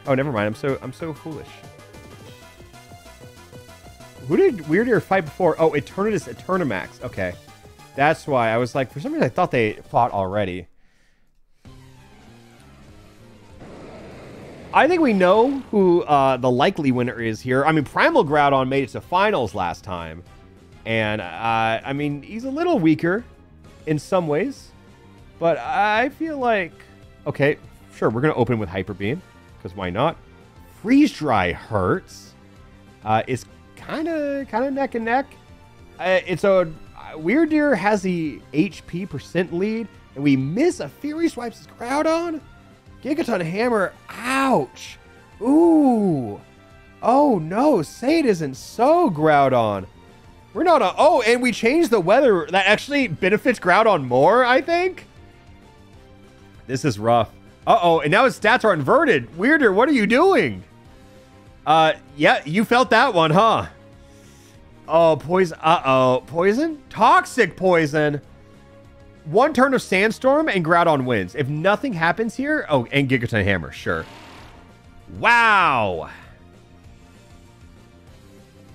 Oh, never mind. I'm so foolish. Who did Weirdeer fight before? Oh, Eternatus Eternamax. Okay. That's why I was like, for some reason I thought they fought already. I think we know who the likely winner is here. I mean, Primal Groudon made it to finals last time. And, I mean, he's a little weaker in some ways. But I feel like... Okay, sure, we're going to open with Hyper Beam. Because why not? Freeze Dry hurts. It's kind of neck and neck. It's a... Weirdeer has the HP % lead. And we miss a Fury Swipes his Groudon? Gigaton Hammer, ouch. Ooh. Oh no, say it isn't so, Groudon. We're not a... Oh, and we changed the weather. That actually benefits Groudon more, I think. This is rough. Uh-oh, and now his stats are inverted. Weirder, what are you doing? Yeah, you felt that one, huh? Oh, poison. Uh-oh. Poison? Toxic poison. 1 turn of Sandstorm and Groudon wins. If nothing happens here... Oh, and Gigaton Hammer, sure. Wow!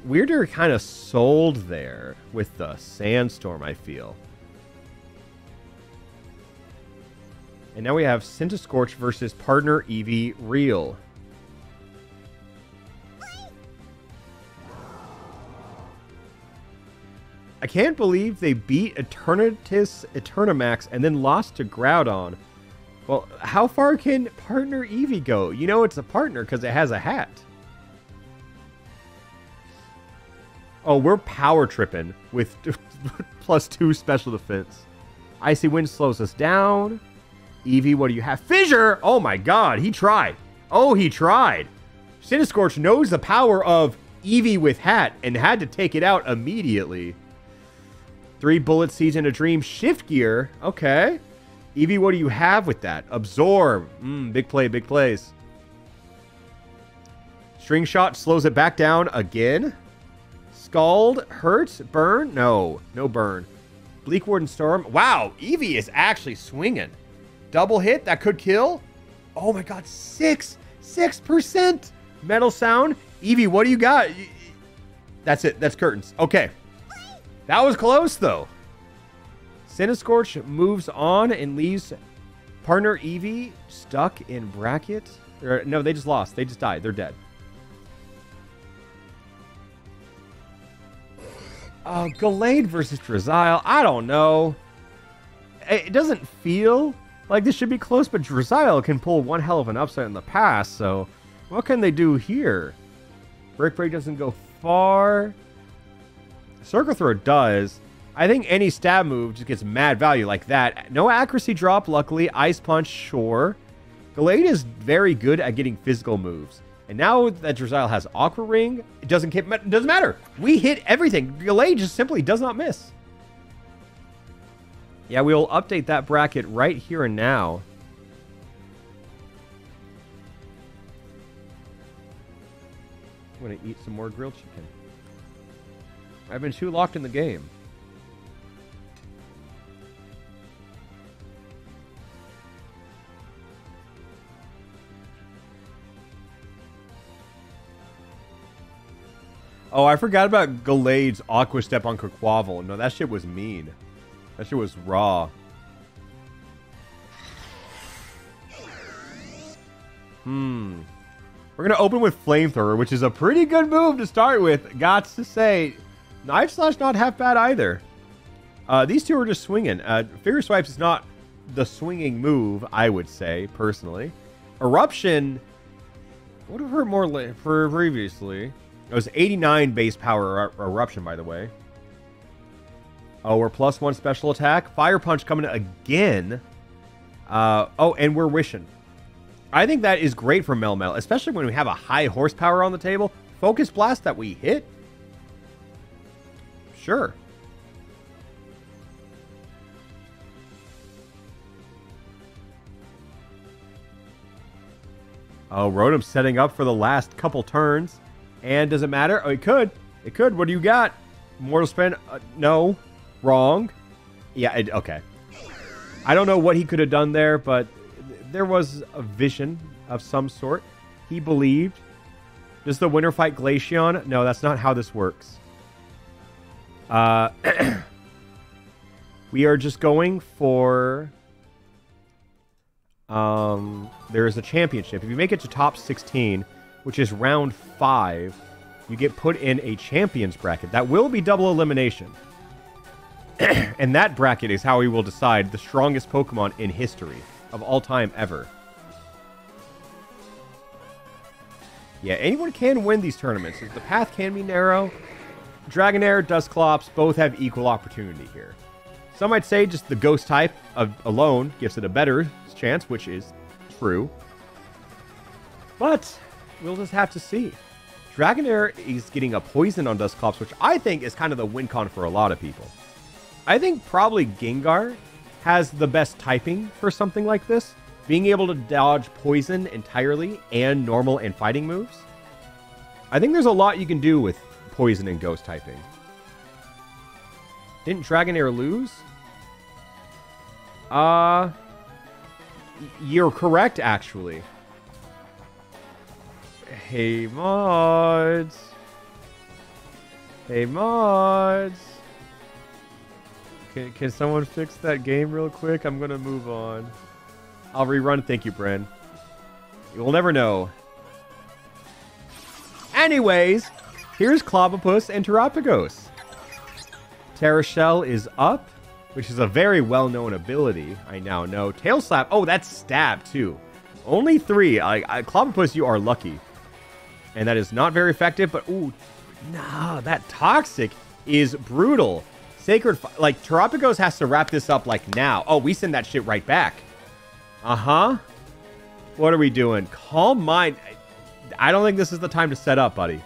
Weirder kind of sold there with the Sandstorm, I feel. And now we have Centiskorch versus partner Eevee Real. I can't believe they beat Eternatus Eternamax and then lost to Groudon. Well, how far can partner Eevee go? You know it's a partner because it has a hat. Oh, we're power tripping with +2 special defense. Icy Wind slows us down. Eevee, what do you have? Fissure! Oh my god, he tried. Oh, he tried. Centiskorch knows the power of Eevee with hat and had to take it out immediately. 3 Bullet Seeds in a Dream. Shift Gear. Okay. Eevee, what do you have with that? Absorb. Big play, big plays. String Shot slows it back down again. Scald. Hurt. Burn. No. No burn. Bleak Warden Storm. Wow. Eevee is actually swinging. Double hit. That could kill. Oh my god. 6%. Metal Sound. Eevee, what do you got? That's it. That's curtains. Okay. That was close, though. Centiskorch moves on and leaves partner Eevee stuck in bracket. No, they just lost. They just died. They're dead. Gallade versus Drizzile. I don't know. It doesn't feel like this should be close, but Drizzile can pull one hell of an upset in the past, so what can they do here? Brick Break doesn't go far. Circle Throw does. I think any stab move just gets mad value like that. No accuracy drop, luckily. Ice Punch, sure. Gallade is very good at getting physical moves. And now that Drizzile has Aqua Ring, it doesn't matter. We hit everything. Gallade just simply does not miss. Yeah, we will update that bracket right here and now. I'm going to eat some more grilled chicken. I've been too locked in the game. Oh, I forgot about Gallade's Aqua Step on Quaquaval. No, that shit was mean. That shit was raw. We're going to open with Flamethrower, which is a pretty good move to start with. Got to say, Knife Slash not half bad either. These two are just swinging. Figure Swipes is not the swinging move, I would say, personally. Eruption would have hurt more for previously. It was 89 base power Eruption, by the way. Oh, we're +1 special attack. Fire Punch coming again. Oh, and we're Wishing. I think that is great for Melmel, especially when we have a high horsepower on the table. Focus Blast that we hit. Sure. Oh, Rotom setting up for the last couple turns. And does it matter? Oh, it could. It could. What do you got? Mortal Spin? No. Wrong. Yeah, okay. I don't know what he could have done there, but there was a vision of some sort. He believed. Does the winner fight Glaceon? No, that's not how this works. We are just going for... there is a championship. If you make it to top 16, which is round 5, you get put in a champions bracket. That will be double elimination. And that bracket is how we will decide the strongest Pokemon in history of all time ever. Yeah, anyone can win these tournaments. The path can be narrow. Dragonair, Dusclops both have equal opportunity here. Some might say just the Ghost type alone gives it a better chance, which is true. But we'll just have to see. Dragonair is getting a poison on Dusclops, which I think is kind of the win con for a lot of people. I think probably Gengar has the best typing for something like this. Being able to dodge poison entirely and normal and fighting moves. I think there's a lot you can do with poison and ghost typing. Didn't Dragonair lose? You're correct, actually. Hey, mods. Hey, mods. Can someone fix that game real quick? I'm going to move on. I'll rerun. Thank you, Bren. You will never know. Anyways, here's Clobbopus and Terapagos. Terra Shell is up, which is a very well-known ability. I now know. Tail Slap. Oh, that's Stab, too. Only 3. Clobbopus, you are lucky. And that is not very effective, but ooh, nah, that Toxic is brutal. Sacred, like, Terapagos has to wrap this up, like, now. Oh, we send that shit right back. Uh-huh. What are we doing? Calm Mind. I don't think this is the time to set up, buddy.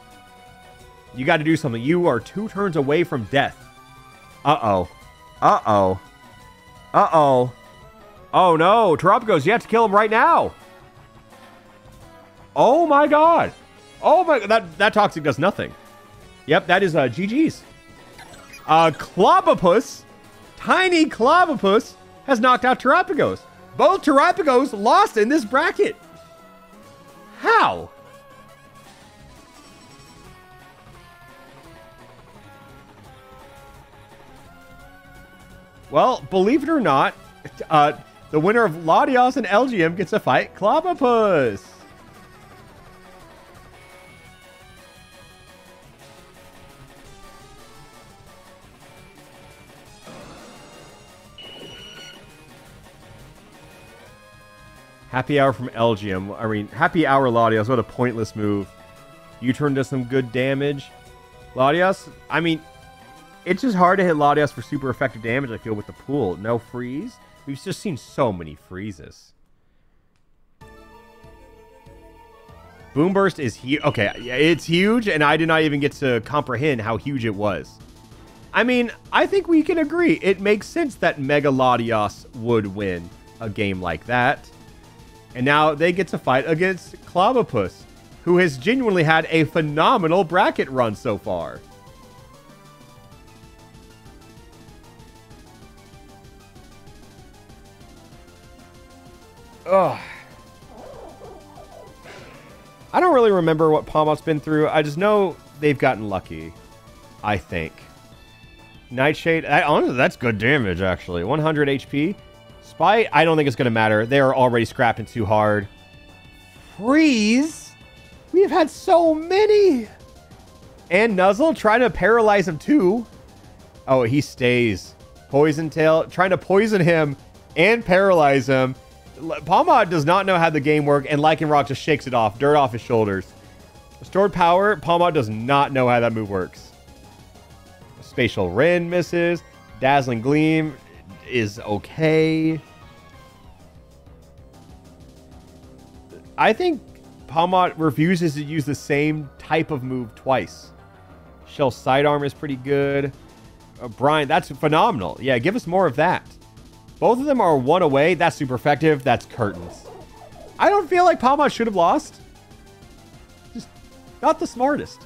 You got to do something. You are 2 turns away from death. Uh-oh. Uh-oh. Uh-oh. Oh, no. Terapagos, you have to kill him right now. Oh, my God. Oh, my... That Toxic does nothing. Yep, that is GG's. Clobbopus, tiny Clobbopus, has knocked out Terapagos. Both Terapagos lost in this bracket. How? Well, believe it or not, the winner of Latios and LGM gets to fight Clobbopus. Happy Hour from LGM. I mean, Happy Hour Latios. What a pointless move. U-turn does some good damage. Latios, I mean, it's just hard to hit Latios for super effective damage, I feel, with the pool. No freeze. We've just seen so many freezes. Boom Burst is huge. Okay, it's huge, and I did not even get to comprehend how huge it was. I mean, I think we can agree. It makes sense that Mega Latios would win a game like that. And now they get to fight against Clobbopus, who has genuinely had a phenomenal bracket run so far. Ugh. I don't really remember what Palmot's been through. I just know they've gotten lucky, I think. Nightshade, honestly, that's good damage, actually. 100 HP. Spite, I don't think it's going to matter. They are already scrapping too hard. Freeze? We've had so many. And Nuzzle trying to paralyze him, too. Oh, he stays. Poison Tail, trying to poison him and paralyze him. Palmot does not know how the game works, and Lycanroc just shakes it off. Dirt off his shoulders. Stored Power, Palmot does not know how that move works. Spatial Rend misses. Dazzling Gleam is okay. I think Palmot refuses to use the same type of move twice. Shell Sidearm is pretty good. Brian, that's phenomenal. Yeah, give us more of that. Both of them are one away. That's super effective. That's curtains. I don't feel like Palmot should have lost. Just not the smartest.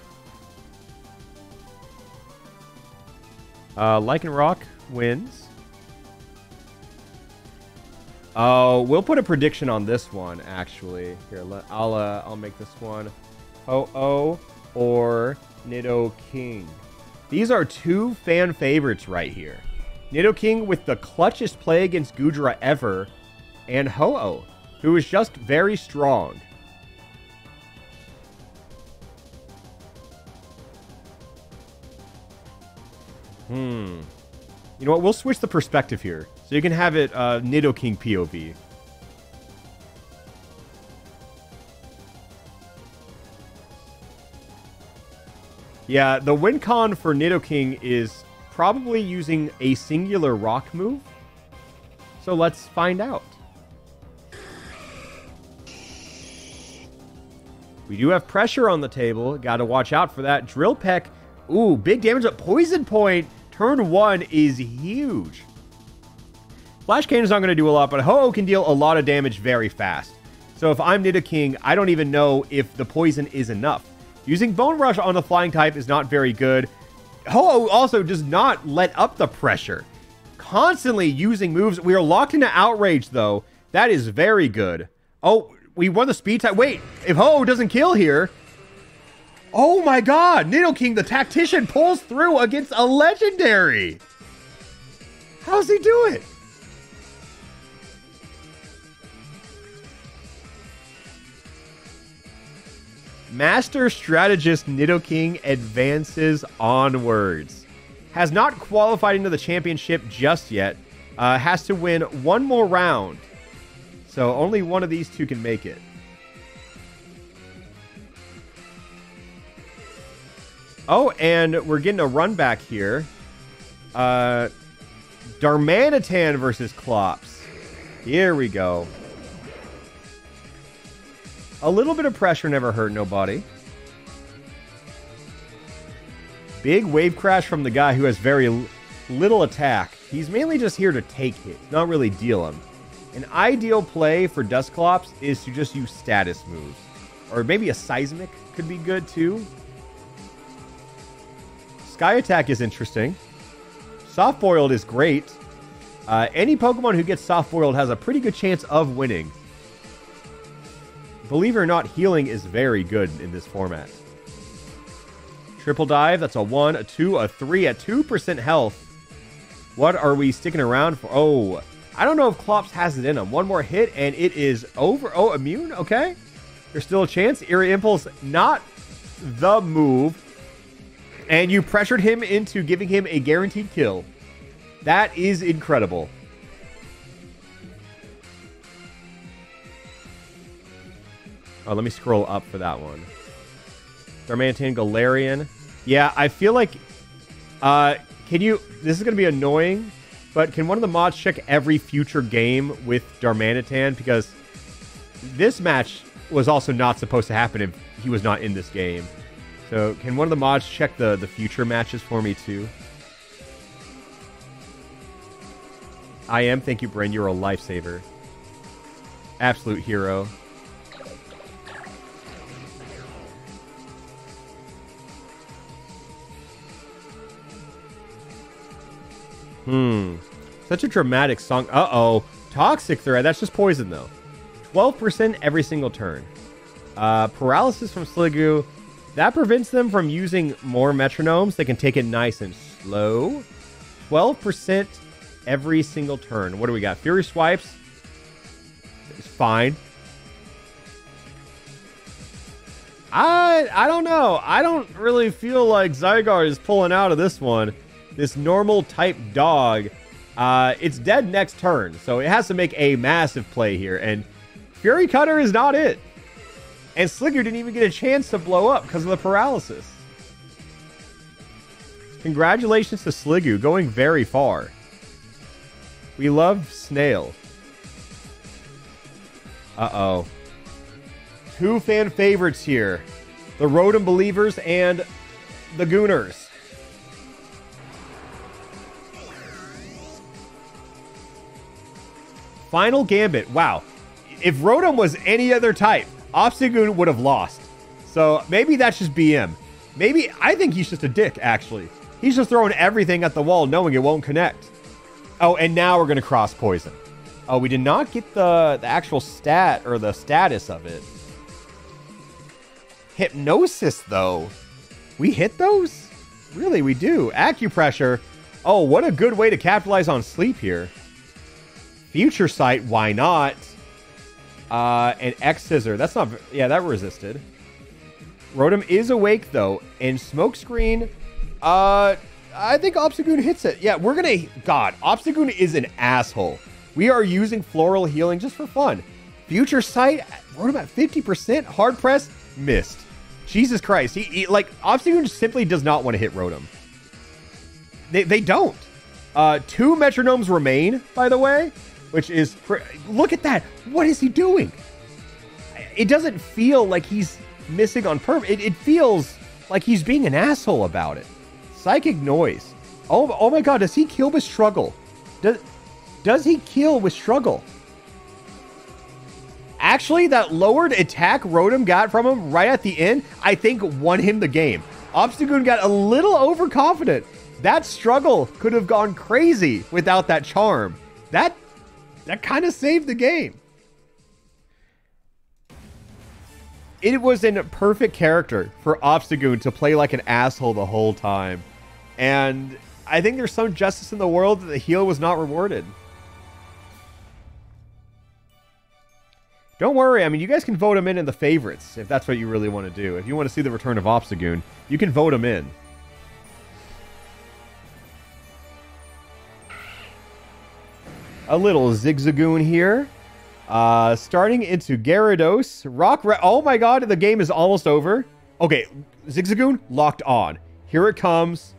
Lycanroc wins. Oh, we'll put a prediction on this one, actually. Here, I'll make this one. Ho-Oh or Nidoking. These are two fan favorites right here. Nidoking with the clutchest play against Goodra ever, and Ho-Oh, who is just very strong. You know what? We'll switch the perspective here. So you can have it Nidoking POV. Yeah, the win con for Nidoking is probably using a singular rock move. So let's find out. We do have pressure on the table. Got to watch out for that. Drill Peck. Ooh, big damage at Poison Point. Turn 1 is huge. Flash Cane is not going to do a lot, but Ho-Oh can deal a lot of damage very fast. So if I'm Nidoking, I don't even know if the poison is enough. Using Bone Rush on the flying type is not very good. Ho-Oh also does not let up the pressure. Constantly using moves. We are locked into Outrage, though. That is very good. Oh, we won the speed type. Wait, if Ho-Oh doesn't kill here... Oh my god! Nidoking, the tactician, pulls through against a legendary! How's he do it? Master Strategist Nidoking advances onwards. Has not qualified into the championship just yet. Has to win one more round. So only one of these two can make it. Oh, and we're getting a run back here. Darmanitan versus Clops. Here we go. A little bit of pressure never hurt nobody. Big wave crash from the guy who has very little attack. He's mainly just here to take hits, not really deal them. An ideal play for Dusclops is to just use status moves. Or maybe a Seismic could be good too. Sky Attack is interesting. Soft Boiled is great. Any Pokemon who gets Soft Boiled has a pretty good chance of winning. Believe it or not, healing is very good in this format. Triple Dive, that's a 1, a 2, a 3 at 2% health. What are we sticking around for? Oh, I don't know if Clops has it in him. One more hit and it is over. Oh, immune? Okay. There's still a chance. Eerie Impulse, not the move. And you pressured him into giving him a guaranteed kill. That is incredible. Oh, let me scroll up for that one. Darmanitan, Galarian. Yeah, I feel like... can you... This is going to be annoying, but can one of the mods check every future game with Darmanitan? Because this match was also not supposed to happen if he was not in this game. So can one of the mods check the future matches for me too? I am. Thank you, Bryn. You're a lifesaver. Absolute hero. Such a dramatic song. Uh-oh. Toxic threat. That's just poison, though. 12% every single turn. Paralysis from Sliggoo. That prevents them from using more metronomes. They can take it nice and slow. 12% every single turn. What do we got? Fury Swipes. It's fine. I don't know. I don't really feel like Zygarde is pulling out of this one. This normal type dog. It's dead next turn, so it has to make a massive play here. And Fury Cutter is not it. And Sliggoo didn't even get a chance to blow up because of the paralysis. Congratulations to Sliggoo, going very far. We love Snail. Uh-oh. Two fan favorites here. The Rotom Believers and the Gooners. Final Gambit. Wow. If Rotom was any other type, Obstagoon would have lost. So maybe that's just BM. Maybe, I think he's just a dick, actually. He's just throwing everything at the wall knowing it won't connect. Oh, and now we're going to cross poison. Oh, we did not get the actual stat or the status of it. Hypnosis, though. We hit those? Really, we do. Acupressure. Oh, what a good way to capitalize on sleep here. Future Sight, why not? And X-Scissor. That's not... Yeah, that resisted. Rotom is awake, though. And Smokescreen... I think Obstagoon hits it. Yeah, we're gonna... God, Obstagoon is an asshole. We are using Floral Healing just for fun. Future Sight, Rotom at 50%. Hard Press, missed. Jesus Christ. He like, Obstagoon simply does not want to hit Rotom. They don't. 2 Metronomes remain, by the way. Which is... Look at that. What is he doing? It doesn't feel like he's missing on purpose. It feels like he's being an asshole about it. Psychic Noise. Oh my god, does he kill with Struggle? Does he kill with Struggle? Actually, that lowered attack Rotom got from him right at the end, I think won him the game. Obstagoon got a little overconfident. That Struggle could have gone crazy without that charm. That kind of saved the game. It was in perfect character for Obstagoon to play like an asshole the whole time. And I think there's some justice in the world that the heal was not rewarded. Don't worry, I mean, you guys can vote him in the favorites if that's what you really want to do. If you want to see the return of Obstagoon, you can vote him in. A little Zigzagoon here. Starting into Gyarados. Oh my god, the game is almost over. Okay, Zigzagoon locked on. Here it comes.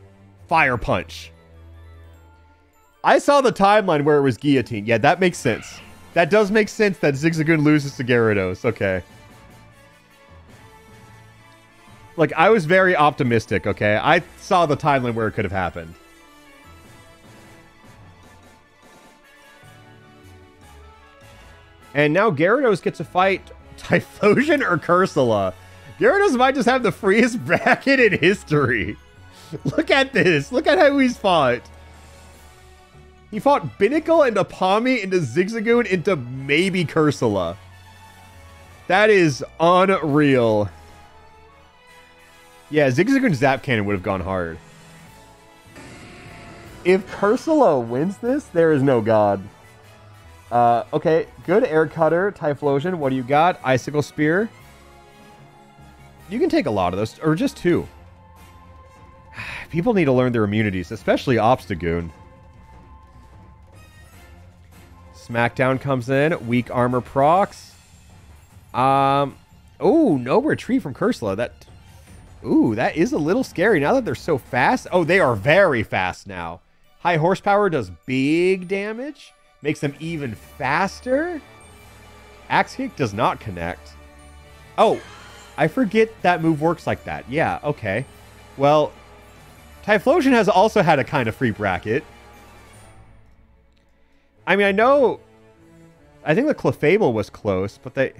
Fire Punch. I saw the timeline where it was Guillotine. Yeah, that makes sense. That does make sense that Zigzagoon loses to Gyarados. Okay. Like, I was very optimistic, okay? I saw the timeline where it could have happened. And now Gyarados gets to fight Typhlosion or Cursula. Gyarados might just have the freest bracket in history. Look at this. Look at how he's fought. He fought Binacle into Pawmi into Zigzagoon into maybe Cursula. That is unreal. Yeah, Zigzagoon Zap Cannon would have gone hard. If Cursula wins this, there is no god. Okay, good. Air Cutter, Typhlosion. What do you got? Icicle Spear. You can take a lot of those, or just 2. People need to learn their immunities, especially Obstagoon. Smackdown comes in. Weak armor procs. Oh, no retreat from Cursula. Ooh, that is a little scary now that they're so fast. Oh, they are very fast now. High horsepower does big damage. Makes them even faster. Axe Kick does not connect. Oh, I forget that move works like that. Yeah, okay. Well, Typhlosion has also had a kind of free bracket. I mean, I think the Clefable was close, but they...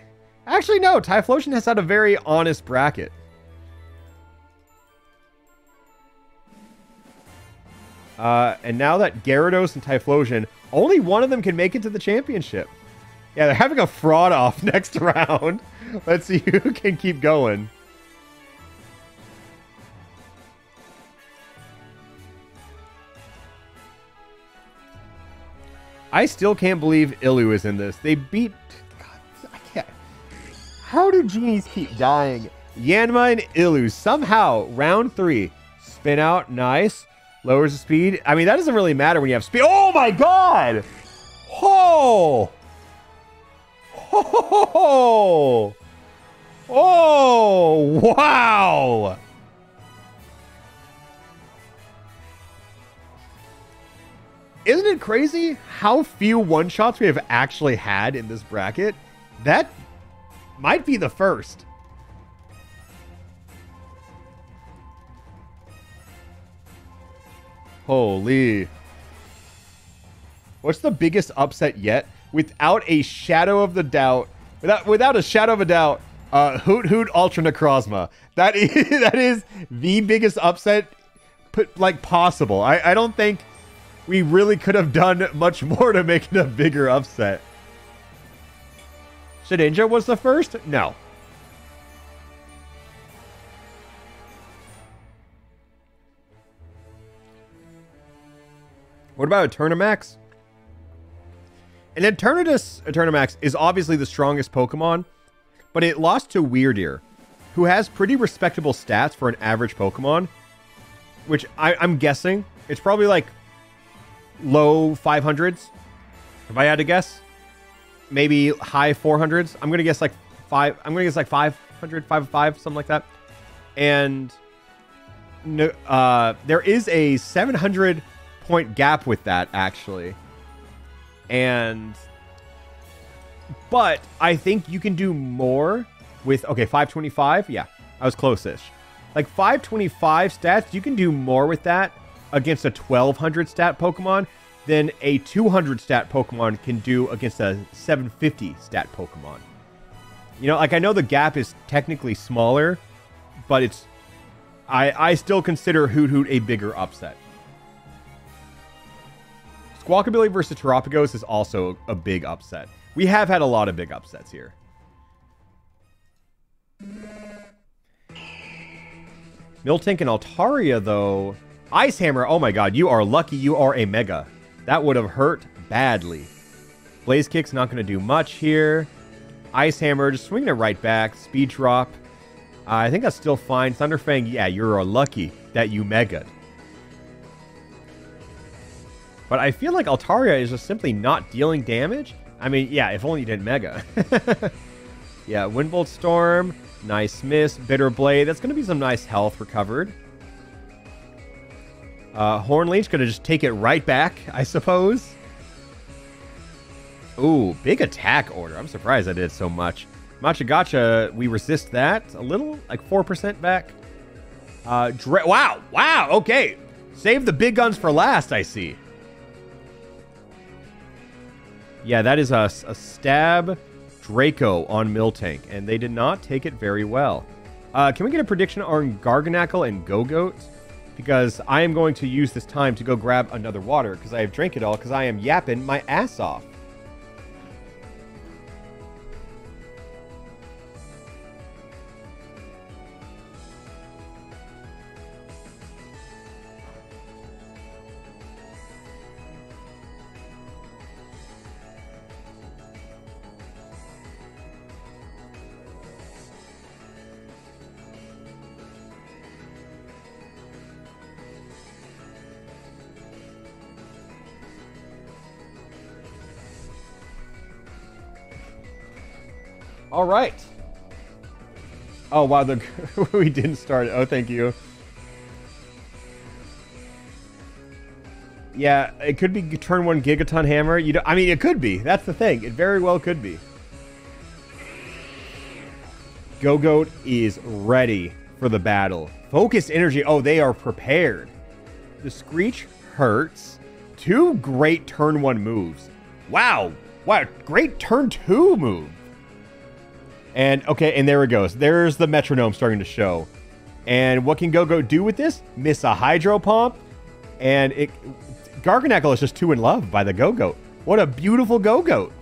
Actually, no, Typhlosion has had a very honest bracket. And now that Gyarados and Typhlosion, only one of them can make it to the championship. Yeah, they're having a fraud off next round. Let's see who can keep going. I still can't believe Illu is in this. They beat... God, I can't... How do genies keep dying? Yanma and Illu, somehow, round 3. Spin out, nice. Lowers the speed. I mean, that doesn't really matter when you have speed. Oh my god! Oh! Oh! Oh! Wow! Isn't it crazy how few one-shots we have actually had in this bracket? That might be the first. Holy. What's the biggest upset yet? Without a shadow of the doubt, without a shadow of a doubt, Hoot Hoot Ultra Necrozma. That is the biggest upset possible. I don't think we really could have done much more to make it a bigger upset. Shedinja was the first? No. What about Eternamax? And Eternamax is obviously the strongest Pokemon, but it lost to Weirdeer, who has pretty respectable stats for an average Pokemon, which I'm guessing it's probably like low 500s, if I had to guess. Maybe high 400s. I'm gonna guess like 500, 5, something like that. And there is a 700 point gap with that, actually. But I think you can do more with, okay, 525. Yeah, I was close-ish. Like 525 stats, you can do more with that against a 1200 stat Pokemon than a 200 stat Pokemon can do against a 750 stat Pokemon. You know, like, I know the gap is technically smaller, but it's... I still consider Hoot Hoot a bigger upset. Squawkabilly versus Terapagos is also a big upset. We have had a lot of big upsets here. Miltank and Altaria, though... Ice Hammer, oh my god, you are lucky you are a Mega. That would have hurt badly. Blaze Kick's not going to do much here. Ice Hammer, just swinging it right back. Speed Drop. I think that's still fine. Thunderfang, yeah, you're lucky that you Mega'd. But I feel like Altaria is just simply not dealing damage. I mean, yeah, if only you didn't Mega. Yeah, Windbolt Storm. Nice miss. Bitter Blade. That's going to be some nice health recovered. Hornleech going to just take it right back, I suppose. Ooh, big attack order. I'm surprised I did so much. Machagacha, we resist that. A little, like 4% back. Wow, wow, okay. Save the big guns for last, I see. Yeah, that is a stab Draco on Miltank, and they did not take it very well. Can we get a prediction on Garganackle and Go-Goat? Because I am going to use this time to go grab another water, because I have drank it all, because I am yapping my ass off. All right. Oh, wow. We didn't start. Oh, thank you. Yeah, it could be turn 1 Gigaton Hammer. I mean, it could be. That's the thing. It very well could be. Go-Goat is ready for the battle. Focus energy. Oh, they are prepared. The Screech hurts. 2 great turn 1 moves. Wow. Wow. Great turn 2 move. And, okay, and there it goes. There's the metronome starting to show. And what can Go-Goat do with this? Miss a Hydro Pump. And Garganacl is just too in love by the Go-Goat. What a beautiful Go-Goat.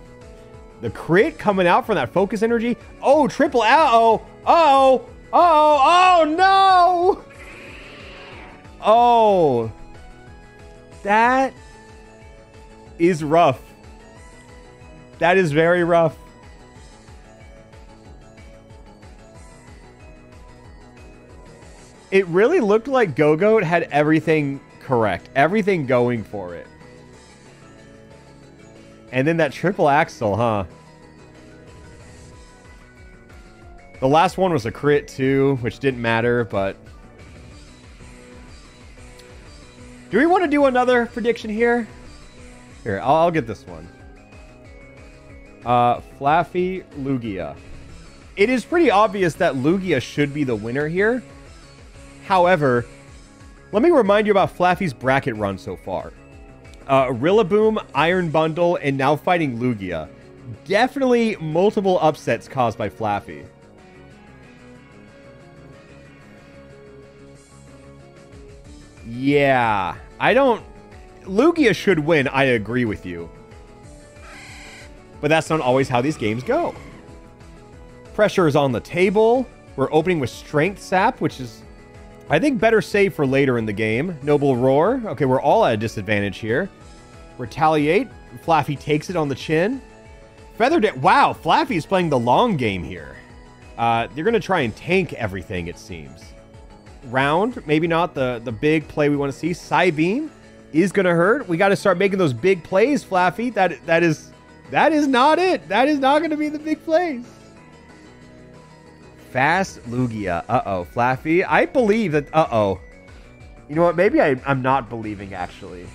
The crit coming out from that focus energy. Oh, triple. Uh-oh. Uh-oh. Uh-oh. Oh, no. Oh. That is rough. That is very rough. It really looked like Go-Goat had everything correct. Everything going for it. And then that triple axle, huh? The last one was a crit too, which didn't matter, but... Do we want to do another prediction here? Here, I'll get this one. Flaffy Lugia. It is pretty obvious that Lugia should be the winner here. However, let me remind you about Flaffy's bracket run so far. Rillaboom, Iron Bundle, and now fighting Lugia. Definitely multiple upsets caused by Flaffy. Yeah, Lugia should win, I agree with you. But that's not always how these games go. Pressure is on the table. We're opening with Strength Sap, which is, I think, better save for later in the game. Noble Roar. Okay, we're all at a disadvantage here. Retaliate. Flaffy takes it on the chin. Feathered. Wow, Flaffy's playing the long game here. They're going to try and tank everything, it seems. Round. Maybe not the big play we want to see. Psybeam is going to hurt. We got to start making those big plays, Flaffy. That is not it. That is not going to be the big plays. Fast Lugia. Uh-oh. Flaffy. I believe that... Uh-oh. You know what? Maybe I'm not believing, actually.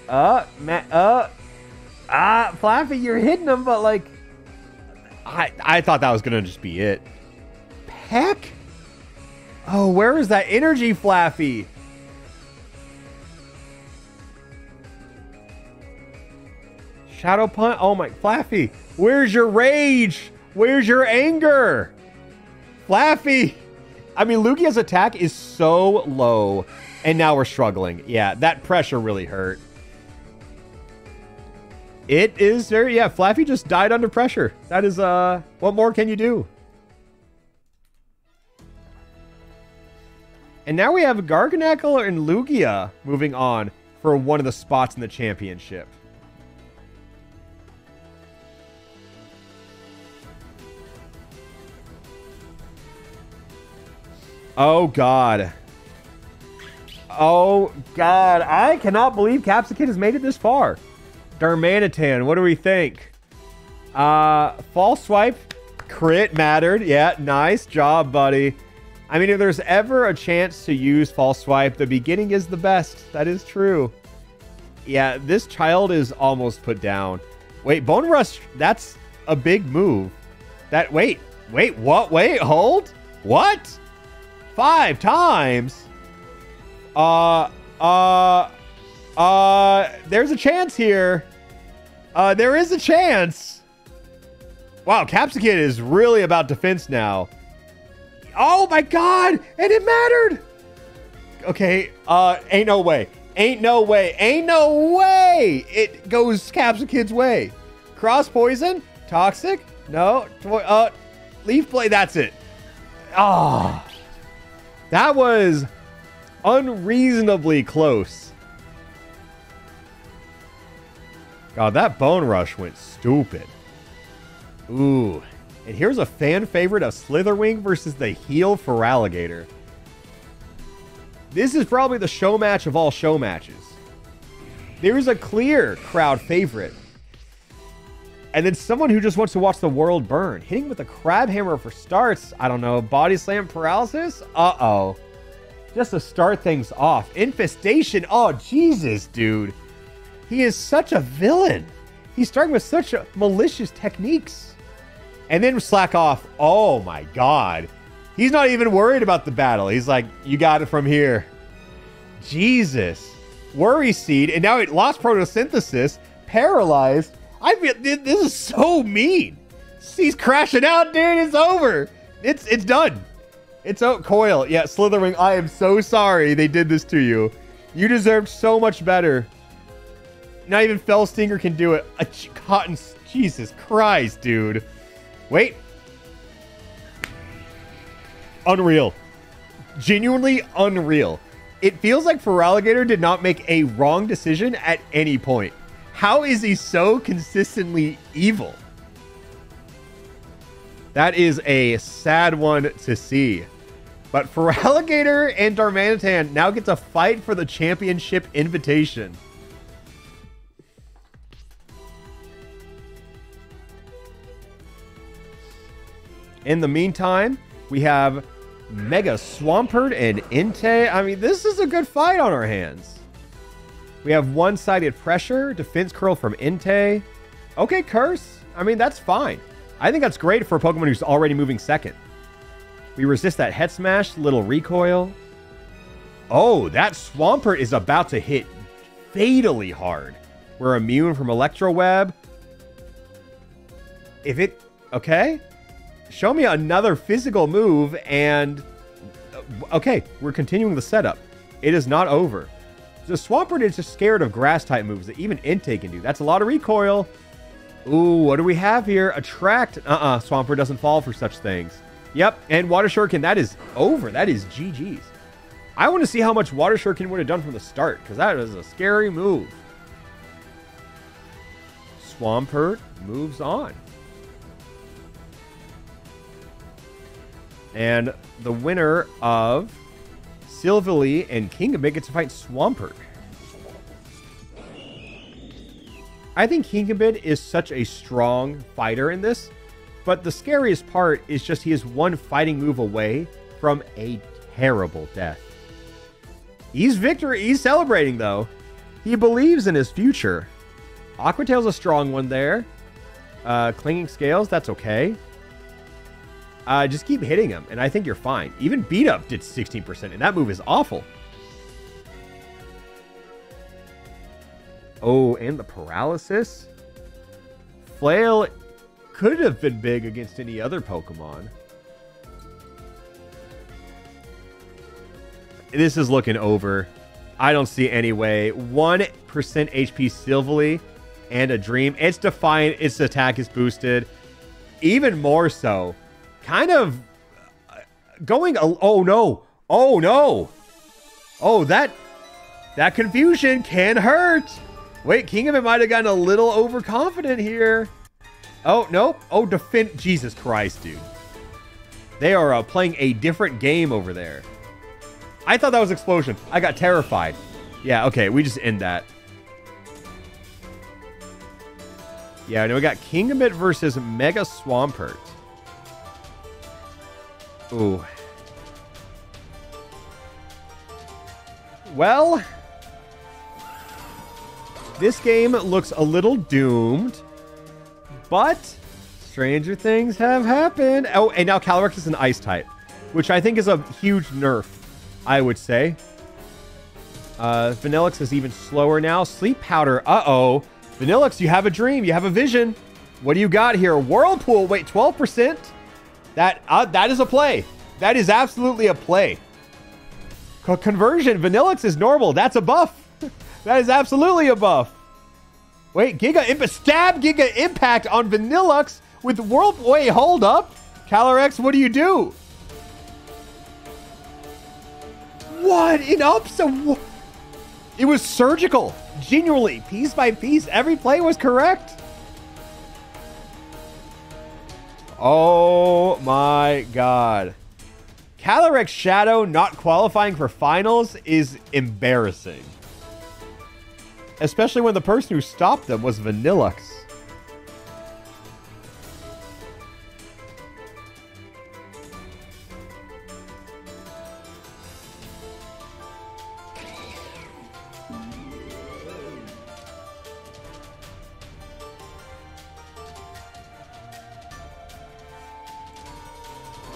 Flaffy, you're hitting him, but, like... I thought that was going to just be it. Peck? Oh, where is that energy, Flaffy? Shadow Punch? Oh, my... Flaffy, where's your rage? Where's your anger? Flaffy! I mean, Lugia's attack is so low, and now we're struggling. Yeah, that pressure really hurt. It is very... Yeah, Flaffy just died under pressure. That is, what more can you do? And now we have Garganacl and Lugia moving on for one of the spots in the championship. Oh, God. Oh, God. I cannot believe Capsicid has made it this far. Darmanitan, what do we think? False Swipe. Crit mattered. Yeah, nice job, buddy. I mean, if there's ever a chance to use False Swipe, the beginning is the best. That is true. Yeah, this child is almost put down. Wait, Bone Rush, that's a big move. Wait, what? Wait, hold? What? 5 times? There's a chance here. There is a chance. Wow, Capsicid is really about defense now. Oh my God, and it mattered. Okay, ain't no way. Ain't no way. Ain't no way. It goes Capsicid's way. Cross Poison? Toxic? No. Leaf Blade, that's it. Ah. That was unreasonably close. God, that Bone Rush went stupid. Ooh. And here's a fan favorite of Slitherwing versus the heel for Alligator. This is probably the show match of all show matches. There's a clear crowd favorite. And then someone who just wants to watch the world burn. Hitting with a crab hammer for starts. I don't know. Body slam paralysis? Uh-oh. Just to start things off. Infestation. Oh, Jesus, dude. He is such a villain. He's starting with such malicious techniques. and then slack off. Oh my god. He's not even worried about the battle. He's like, you got it from here. Jesus. Worry Seed, and now it lost photosynthesis, paralyzed. I feel this is so mean. He's crashing out, dude. It's over. It's done. It's out. Coil. Yeah, Slithering. I am so sorry they did this to you. You deserved so much better. Not even Fellstinger can do it. Cotton. Jesus Christ, dude. Wait. Unreal. Genuinely unreal. It feels like Feraligatr did not make a wrong decision at any point. How is he so consistently evil? That is a sad one to see. But Feraligatr and Darmanitan now get to fight for the championship invitation. In the meantime, we have Mega Swampert and Entei. I mean, this is a good fight on our hands. We have one-sided pressure, defense curl from Entei. Okay, Curse. I mean, that's fine. I think that's great for a Pokemon who's already moving second. We resist that Head Smash, little recoil. Oh, that Swampert is about to hit fatally hard. We're immune from Electro Web. If it... Okay. Show me another physical move and... Okay, we're continuing the setup. It is not over. The Swampert is just scared of grass-type moves that even Entei can do. That's a lot of recoil. Ooh, what do we have here? Attract. Swampert doesn't fall for such things. Yep, and Water Shuriken, that is over. That is GG's. I want to see how much Water Shuriken would have done from the start, because that is a scary move. Swampert moves on. And the winner of Silvally and Kingambit gets to fight Swampert. I think Kingambit is such a strong fighter in this, but the scariest part is just he is one fighting move away from a terrible death. He's celebrating though. He believes in his future. Aqua Tail's a strong one there. Clinging Scales, that's okay. Just keep hitting him, and I think you're fine. Even Beat Up did 16%, and that move is awful. Oh, and the Paralysis. Flail could have been big against any other Pokemon. This is looking over. I don't see any way. 1% HP Silvally and a Dream. It's Defiant. Its attack is boosted. Even more so. Kind of going... Oh, no. Oh, no. Oh, that confusion can hurt. Wait, Kingambit might have gotten a little overconfident here. Oh, nope. Oh, defend... Jesus Christ, dude. They are playing a different game over there. I thought that was Explosion. I got terrified. Yeah, okay. We just end that. Yeah, now we got Kingambit versus Mega Swampert. Ooh. Well, this game looks a little doomed, but stranger things have happened. Oh, and now Calyrex is an Ice type, which I think is a huge nerf, I would say. Vanillix is even slower now. Sleep Powder. Uh-oh. Vanillix, you have a dream. You have a vision. What do you got here? Whirlpool. Wait, 12%? That is a play. That is absolutely a play. Conversion. Vanillix is normal. That's a buff. That is absolutely a buff. Wait, Stab Giga Impact on Vanillux with Whirlpool. Wait, hold up. Calyrex, what do you do? What? It was surgical. Genuinely, piece by piece. Every play was correct. Oh my god. Calyrex Shadow not qualifying for finals is embarrassing. Especially when the person who stopped them was Vanillux.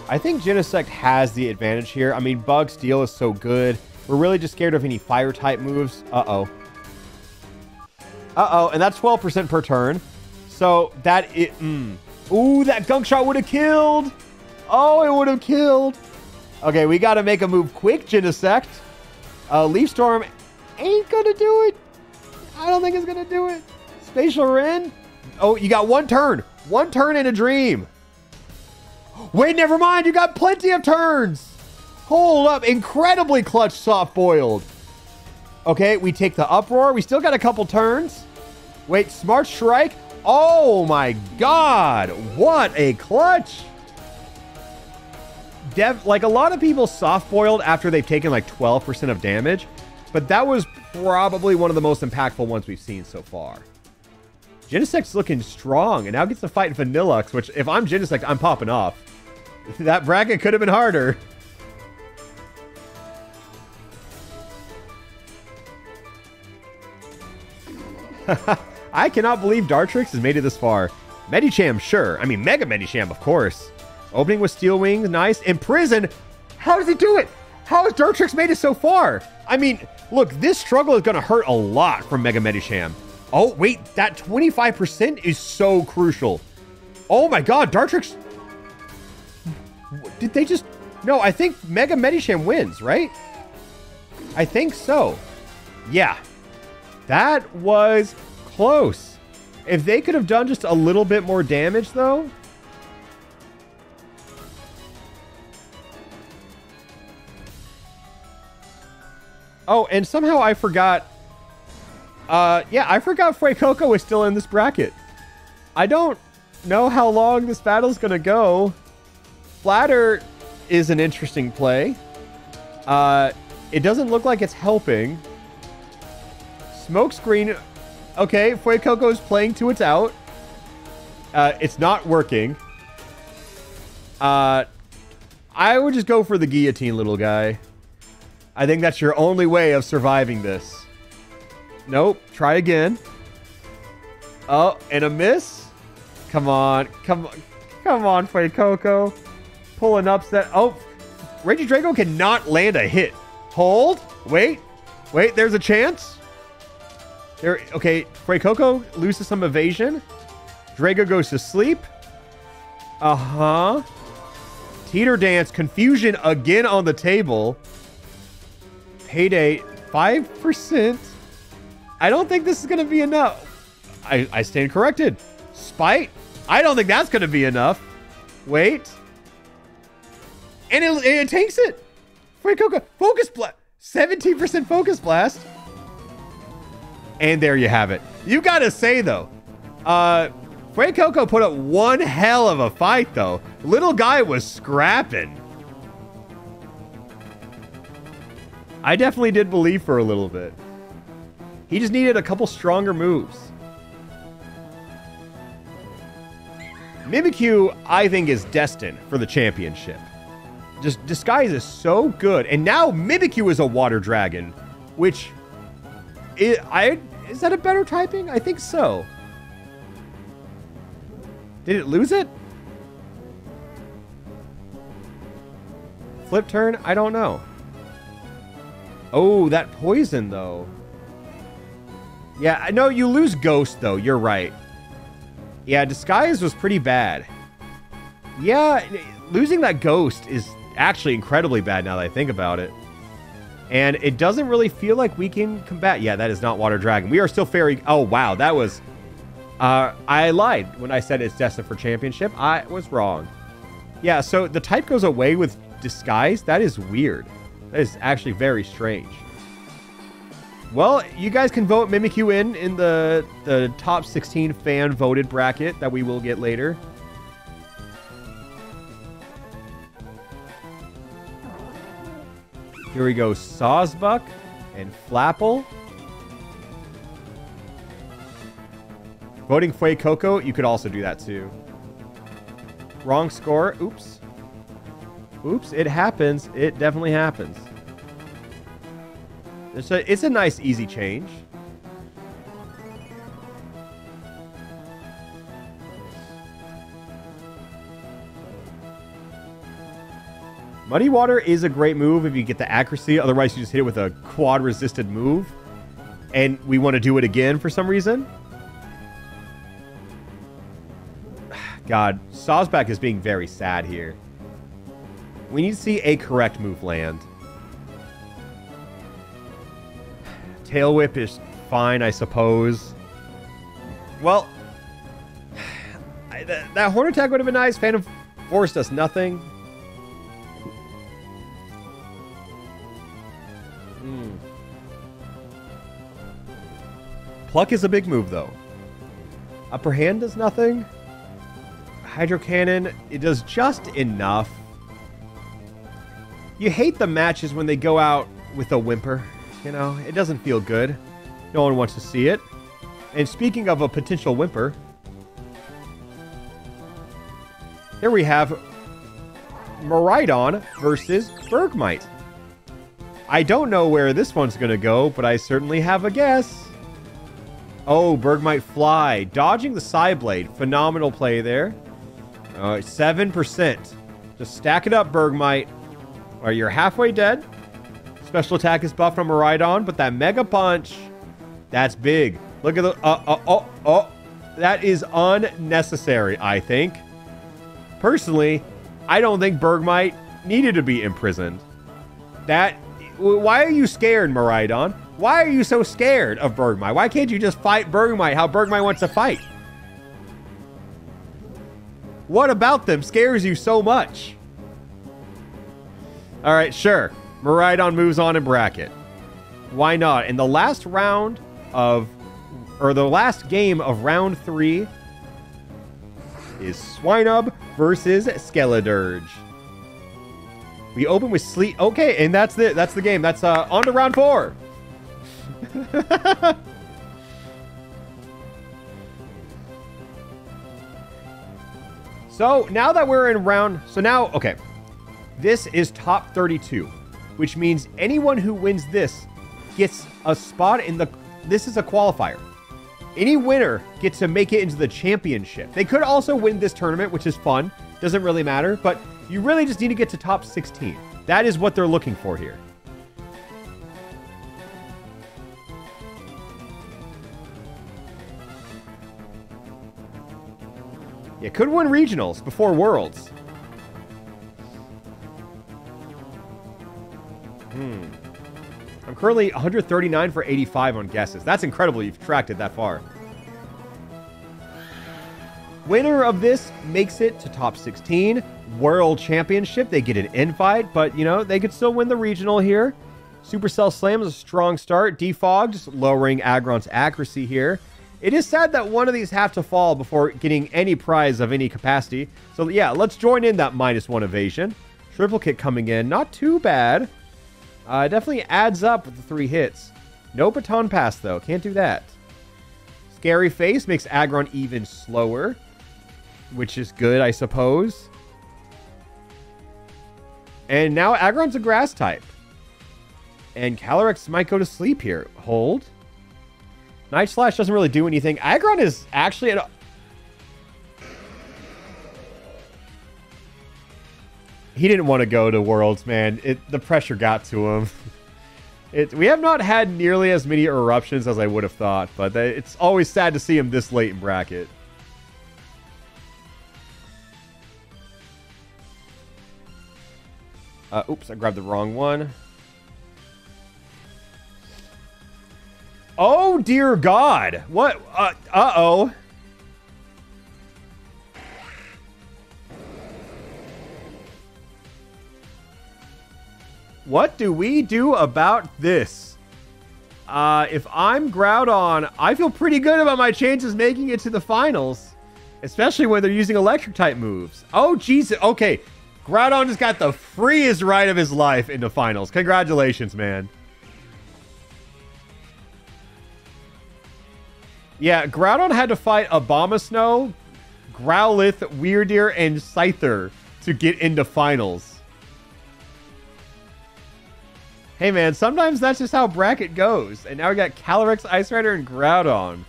I think Genesect has the advantage here. I mean, Bug Steel is so good. We're really just scared of any fire type moves. Uh-oh. Uh-oh, and that's 12% per turn. So that Ooh, that gunk shot would have killed. Oh, it would have killed. Okay, we got to make a move quick, Genesect. Leaf Storm ain't going to do it. I don't think it's going to do it. Spatial Ren. Oh, you got one turn. One turn in a dream. Wait, never mind. You got plenty of turns. Hold up. Incredibly clutch soft-boiled. Okay, we take the Uproar. We still got a couple turns. Wait, Smart Strike. Oh, my God. What a clutch. Like, a lot of people soft-boiled after they've taken, like, 12% of damage. But that was probably one of the most impactful ones we've seen so far. Genesect's looking strong, and now gets to fight Vanillux, which, if I'm Genesect, I'm popping off. That bracket could have been harder. I cannot believe Dartrix has made it this far. Medicham, sure. I mean, Mega Medicham, of course. Opening with Steel Wings, nice. Imprison, how does he do it? How has Dartrix made it so far? I mean, look, this struggle is going to hurt a lot from Mega Medicham. Oh, wait, that 25% is so crucial. Oh my God, Dartrix. Did they just... No, I think Mega Medicham wins, right? I think so. Yeah. That was close. If they could have done just a little bit more damage, though... Oh, and somehow I forgot... yeah, I forgot Fuecoco was still in this bracket. I don't know how long this battle's gonna go. Flatter is an interesting play. It doesn't look like it's helping. Smokescreen... Okay, Fuecoco is playing to its out. It's not working. I would just go for the guillotine, little guy. I think that's your only way of surviving this. Nope. Try again. Oh, and a miss? Come on. Come on. Come on, Fuecoco. Pull an upset. Oh, Reggie Drago cannot land a hit. Hold. Wait. Wait, there's a chance. There. Okay, Fuecoco loses some evasion. Drago goes to sleep. Uh-huh. Teeter Dance. Confusion again on the table. Payday. 5%. I don't think this is going to be enough. I stand corrected. Spite. I don't think that's going to be enough. Wait. And it takes it. Fuecoco. Focus Blast. 17% Focus Blast. And there you have it. You got to say, though. Fuecoco put up one hell of a fight, though. Little guy was scrapping. I definitely did believe for a little bit. He just needed a couple stronger moves. Mimikyu, I think, is destined for the championship. Just Disguise is so good. And now Mimikyu is a water dragon, which... is that a better typing? I think so. Did it lose it? Flip turn? I don't know. Oh, that poison, though. Yeah, no, you lose Ghost, though. You're right. Yeah, Disguise was pretty bad. Yeah, losing that Ghost is actually incredibly bad now that I think about it. And it doesn't really feel like we can combat... Yeah, that is not Water Dragon. We are still Fairy... Oh, wow, that was... I lied when I said it's destined for championship. I was wrong. Yeah, so the type goes away with Disguise. That is weird. That is actually very strange. Well, you guys can vote Mimikyu in the top 16 fan voted bracket that we will get later. Here we go. Sawsbuck and Flapple. Voting Fuecoco, you could also do that too. Wrong score. Oops. Oops, it happens. It definitely happens. It's a nice, easy change. Muddy Water is a great move if you get the accuracy. Otherwise, you just hit it with a quad-resisted move. And we want to do it again for some reason. God, Sawsback is being very sad here. We need to see a correct move land. Tail Whip is fine, I suppose. Well, that Horn Attack would have been nice. Phantom Force does nothing. Pluck is a big move, though. Upper Hand does nothing. Hydro Cannon, it does just enough. You hate the matches when they go out with a whimper. You know, it doesn't feel good. No one wants to see it. And speaking of a potential whimper, here we have Miraidon versus Bergmite. I don't know where this one's going to go, but I certainly have a guess. Oh, Bergmite Fly. Dodging the Side Blade. Phenomenal play there. 7%. Just stack it up, Bergmite. Or you're halfway dead. Special attack is buffed from Miraidon, but that Mega Punch, that's big. Look at the... That is unnecessary, I think. Personally, I don't think Bergmite needed to be imprisoned. Why are you scared, Miraidon? Why are you so scared of Bergmite? Why can't you just fight Bergmite how Bergmite wants to fight? What about them scares you so much? All right, sure. Miraidon moves on in bracket. Why not? In the last round of... Or the last game of round 3 is Swinub versus Skeledirge. We open with Sleet. Okay, and that's it. That's the game. That's on to round 4. So now that we're in round... So now, okay. This is top 32, which means anyone who wins this gets a spot in the... This is a qualifier. Any winner gets to make it into the championship. They could also win this tournament, which is fun. Doesn't really matter, but you really just need to get to top 16. That is what they're looking for here. Yeah, could win regionals before Worlds. I'm currently 139 for 85 on guesses. That's incredible you've tracked it that far. Winner of this makes it to top 16. World Championship, they get an invite, but, you know, they could still win the regional here. Supercell Slam is a strong start. Defog, just lowering Aggron's accuracy here. It is sad that one of these have to fall before getting any prize of any capacity. So, yeah, let's join in that -1 evasion. Triple kick coming in. Not too bad. Definitely adds up with the 3 hits. No baton pass, though. Can't do that. Scary Face makes Aggron even slower, which is good, I suppose. And now Aggron's a grass type. And Calyrex might go to sleep here. Hold. Night Slash doesn't really do anything. Aggron is actually at... He didn't want to go to Worlds, man. The pressure got to him. We have not had nearly as many eruptions as I would have thought, but it's always sad to see him this late in bracket. Oops, I grabbed the wrong one. Oh, dear God. What? Uh-oh. What do we do about this? If I'm Groudon, I feel pretty good about my chances making it to the finals. Especially when they're using electric-type moves. Oh, Jesus. Okay. Groudon just got the freest ride of his life into finals. Congratulations, man. Yeah, Groudon had to fight Abomasnow, Growlithe, Weirdeer, and Scyther to get into finals. Hey, man, sometimes that's just how bracket goes. And now we got Calyrex, Ice Rider, and Groudon.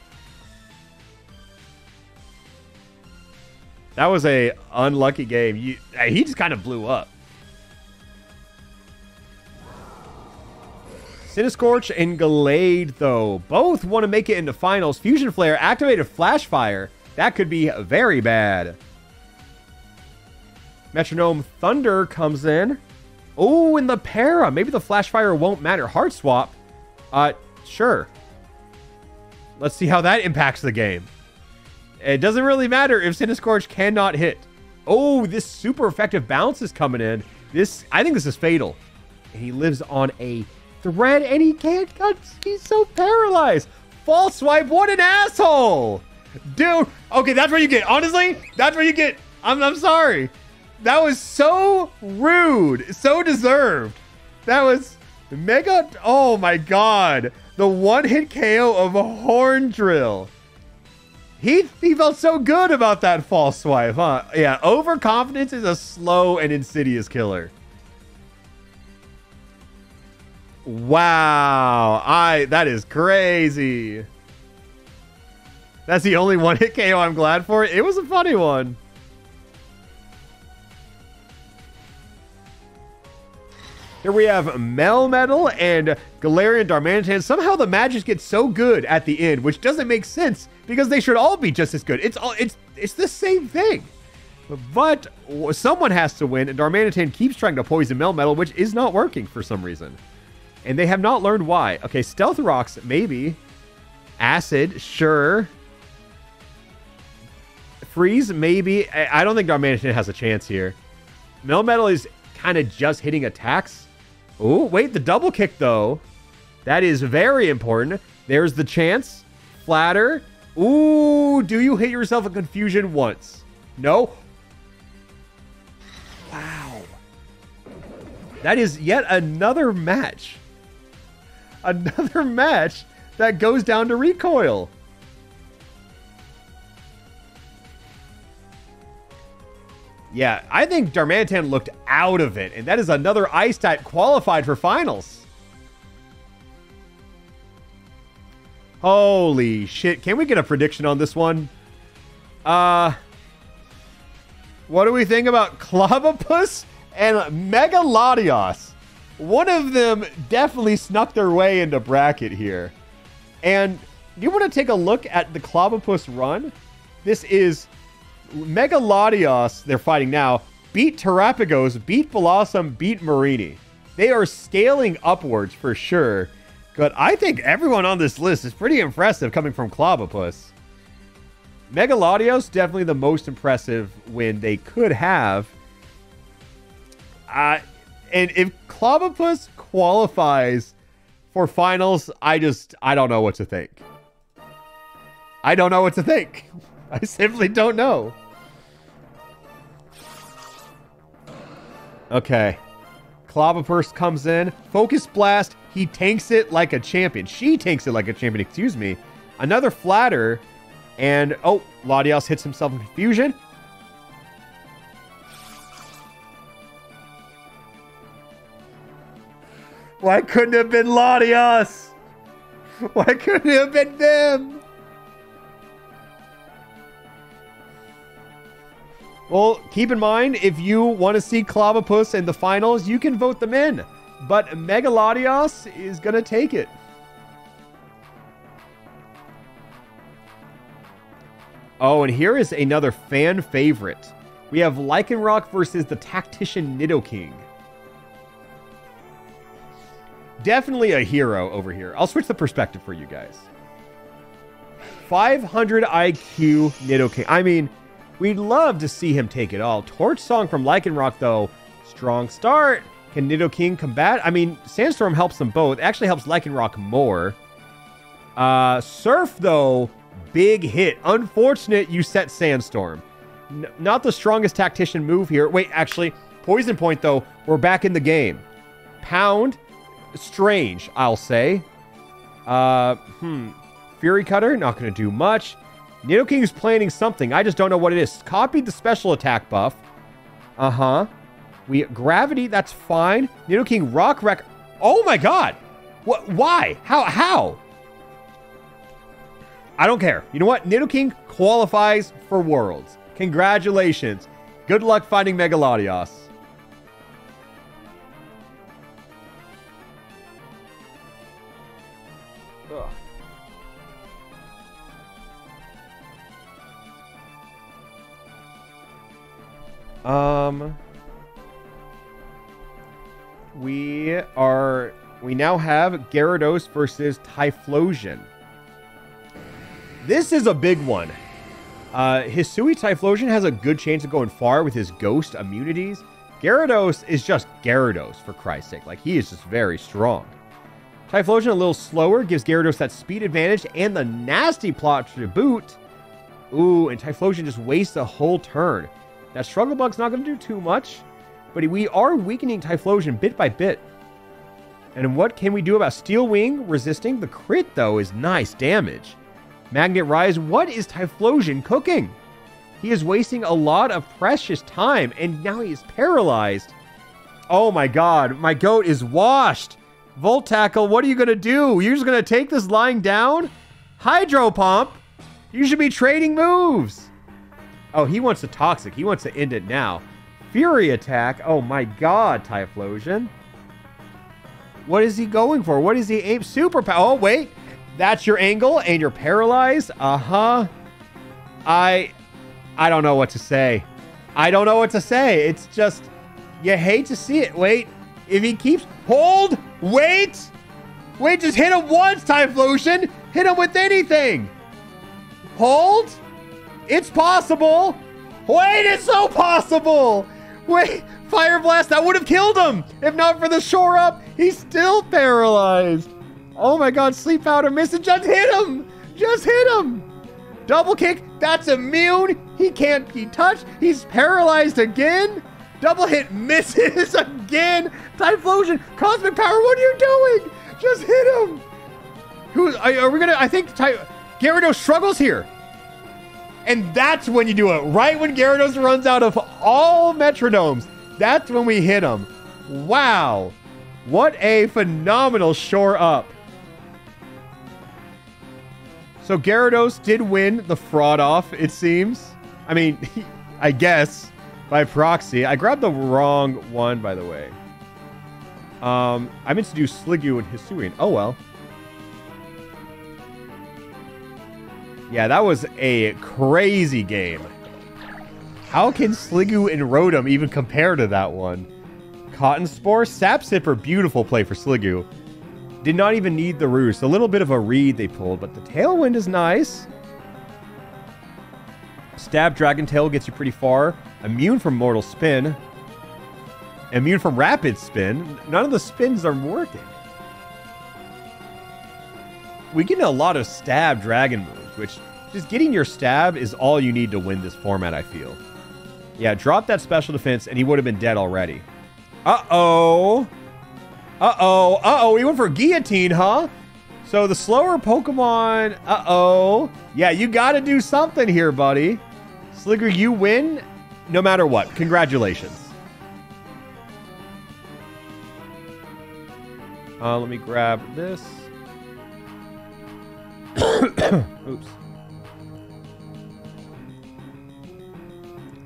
That was a unlucky game. He just kind of blew up. Cinescorch and Gallade, though. Both want to make it into finals. Fusion Flare activated Flash Fire. That could be very bad. Metronome Thunder comes in. Oh, and the Para. Maybe the Flash Fire won't matter. Heart Swap. Sure. Let's see how that impacts the game. It doesn't really matter if Cinescorch cannot hit. Oh, this super effective bounce is coming in. I think this is fatal. And he lives on a thread and he can't cut. He's so paralyzed. False swipe. What an asshole. Dude. Okay, that's what you get. Honestly, that's what you get. I'm sorry. That was so rude. So deserved. That was mega. Oh my God. The one-hit KO of a Horn Drill. He felt so good about that false swipe, huh? Yeah, overconfidence is a slow and insidious killer. Wow. That is crazy. That's the only one-hit KO I'm glad for. It was a funny one. Here we have Melmetal and Galarian Darmanitan. Somehow the magic gets so good at the end, which doesn't make sense because they should all be just as good. It's the same thing. But someone has to win, and Darmanitan keeps trying to poison Melmetal, which is not working for some reason. And they have not learned why. Okay, Stealth Rocks, maybe. Acid, sure. Freeze, maybe. I don't think Darmanitan has a chance here. Melmetal is kind of just hitting attacks. Oh, wait, the double kick, though. That is very important. There's the chance. Flatter. Ooh, do you hit yourself a confusion once? No. Wow. That is yet another match. Another match that goes down to recoil. Yeah, I think Darmanitan looked out of it, and that is another Ice type qualified for finals. Holy shit. Can we get a prediction on this one? What do we think about Clobbopus and Mega Latios? One of them definitely snuck their way into bracket here. And you want to take a look at the Clobbopus run? This is Mega Latios, they're fighting now, beat Terrapagos, beat Blossom, beat Marini. They are scaling upwards for sure. But I think everyone on this list is pretty impressive coming from Clobbopus. Mega Latios, definitely the most impressive win they could have. And if Clobbopus qualifies for finals, I don't know what to think. I don't know what to think. I simply don't know. Okay. Clobbopus comes in. Focus Blast. He tanks it like a champion. She tanks it like a champion, excuse me. Another Flatter. And, oh, Latios hits himself in confusion. Why couldn't it have been Latios? Why couldn't it have been them? Well, keep in mind, if you want to see Clobbopus in the finals, you can vote them in. But Mega Latios is going to take it. Oh, and here is another fan favorite. We have Lycanroc versus the Tactician Nidoking. Definitely a hero over here. I'll switch the perspective for you guys. 500 IQ Nidoking. I mean, we'd love to see him take it all. Torch Song from Lycanroc, though. Strong start. Can Nidoking combat? I mean, Sandstorm helps them both. Actually helps Lycanroc more. Surf, though, big hit. Unfortunate you set Sandstorm. Not the strongest tactician move here. Wait, actually, Poison Point, though. We're back in the game. Pound. Strange, I'll say. Fury Cutter, not going to do much. Nidoking's planning something. I just don't know what it is. Copied the special attack buff. Gravity, that's fine. Nidoking Rock Wreck. Oh my god. What? Why? How? I don't care. You know what? Nidoking qualifies for Worlds. Congratulations. Good luck finding Mega Latios. Ugh. We now have Gyarados versus Typhlosion. This is a big one. Hisui Typhlosion has a good chance of going far with his ghost immunities. Gyarados is just Gyarados, for Christ's sake. Like, he is just very strong. Typhlosion a little slower, gives Gyarados that speed advantage and the nasty plot to boot. Ooh, and Typhlosion just wastes a whole turn. That Struggle Bug's not going to do too much, but we are weakening Typhlosion bit by bit. And what can we do about Steel Wing resisting? The crit, though, is nice damage. Magnet Rise, what is Typhlosion cooking? He is wasting a lot of precious time, and now he is paralyzed. Oh my god, my goat is washed. Volt Tackle, what are you going to do? You're just going to take this lying down? Hydro Pump? You should be trading moves. Oh, he wants the Toxic. He wants to end it now. Fury Attack. Oh my god, Typhlosion. What is he going for? What is he aim? Super power. Oh, wait. That's your angle, and you're paralyzed? Uh-huh. I don't know what to say. I don't know what to say. It's just, you hate to see it. Wait. If he keeps... Hold! Wait! Wait, just hit him once, Typhlosion! Hit him with anything! Hold! It's possible! Wait, it's so possible! Wait, Fire Blast, that would have killed him! If not for the shore up, he's still paralyzed! Oh my god, Sleep Powder missing, just hit him! Just hit him! Double Kick, that's immune! He can't be touched, he's paralyzed again! Double hit misses again! Typhlosion, Cosmic Power, what are you doing? Just hit him! Are we gonna, I think Gyarados struggles here. And that's when you do it. Right when Gyarados runs out of all metronomes. That's when we hit him. Wow. What a phenomenal shore up. So Gyarados did win the fraud off, it seems. I mean, I guess, by proxy. I grabbed the wrong one, by the way. I meant to do Sliggoo and Hisuian. Oh, well. Yeah, that was a crazy game. How can Sliggoo and Rotom even compare to that one? Cotton Spore, Sap Sipper, beautiful play for Sliggoo. Did not even need the Roost. A little bit of a read they pulled, but the Tailwind is nice. Stab Dragon Tail gets you pretty far. Immune from Mortal Spin. Immune from Rapid Spin. None of the spins are working. We get a lot of Stab Dragon moves, which just getting your Stab is all you need to win this format, I feel. Yeah, drop that special defense and he would have been dead already. Uh-oh. Uh-oh. Uh-oh, he went for Guillotine, huh? So the slower Pokemon... Uh-oh. Yeah, you gotta do something here, buddy. Sliggoo, you win no matter what. Congratulations. Let me grab this. Oops.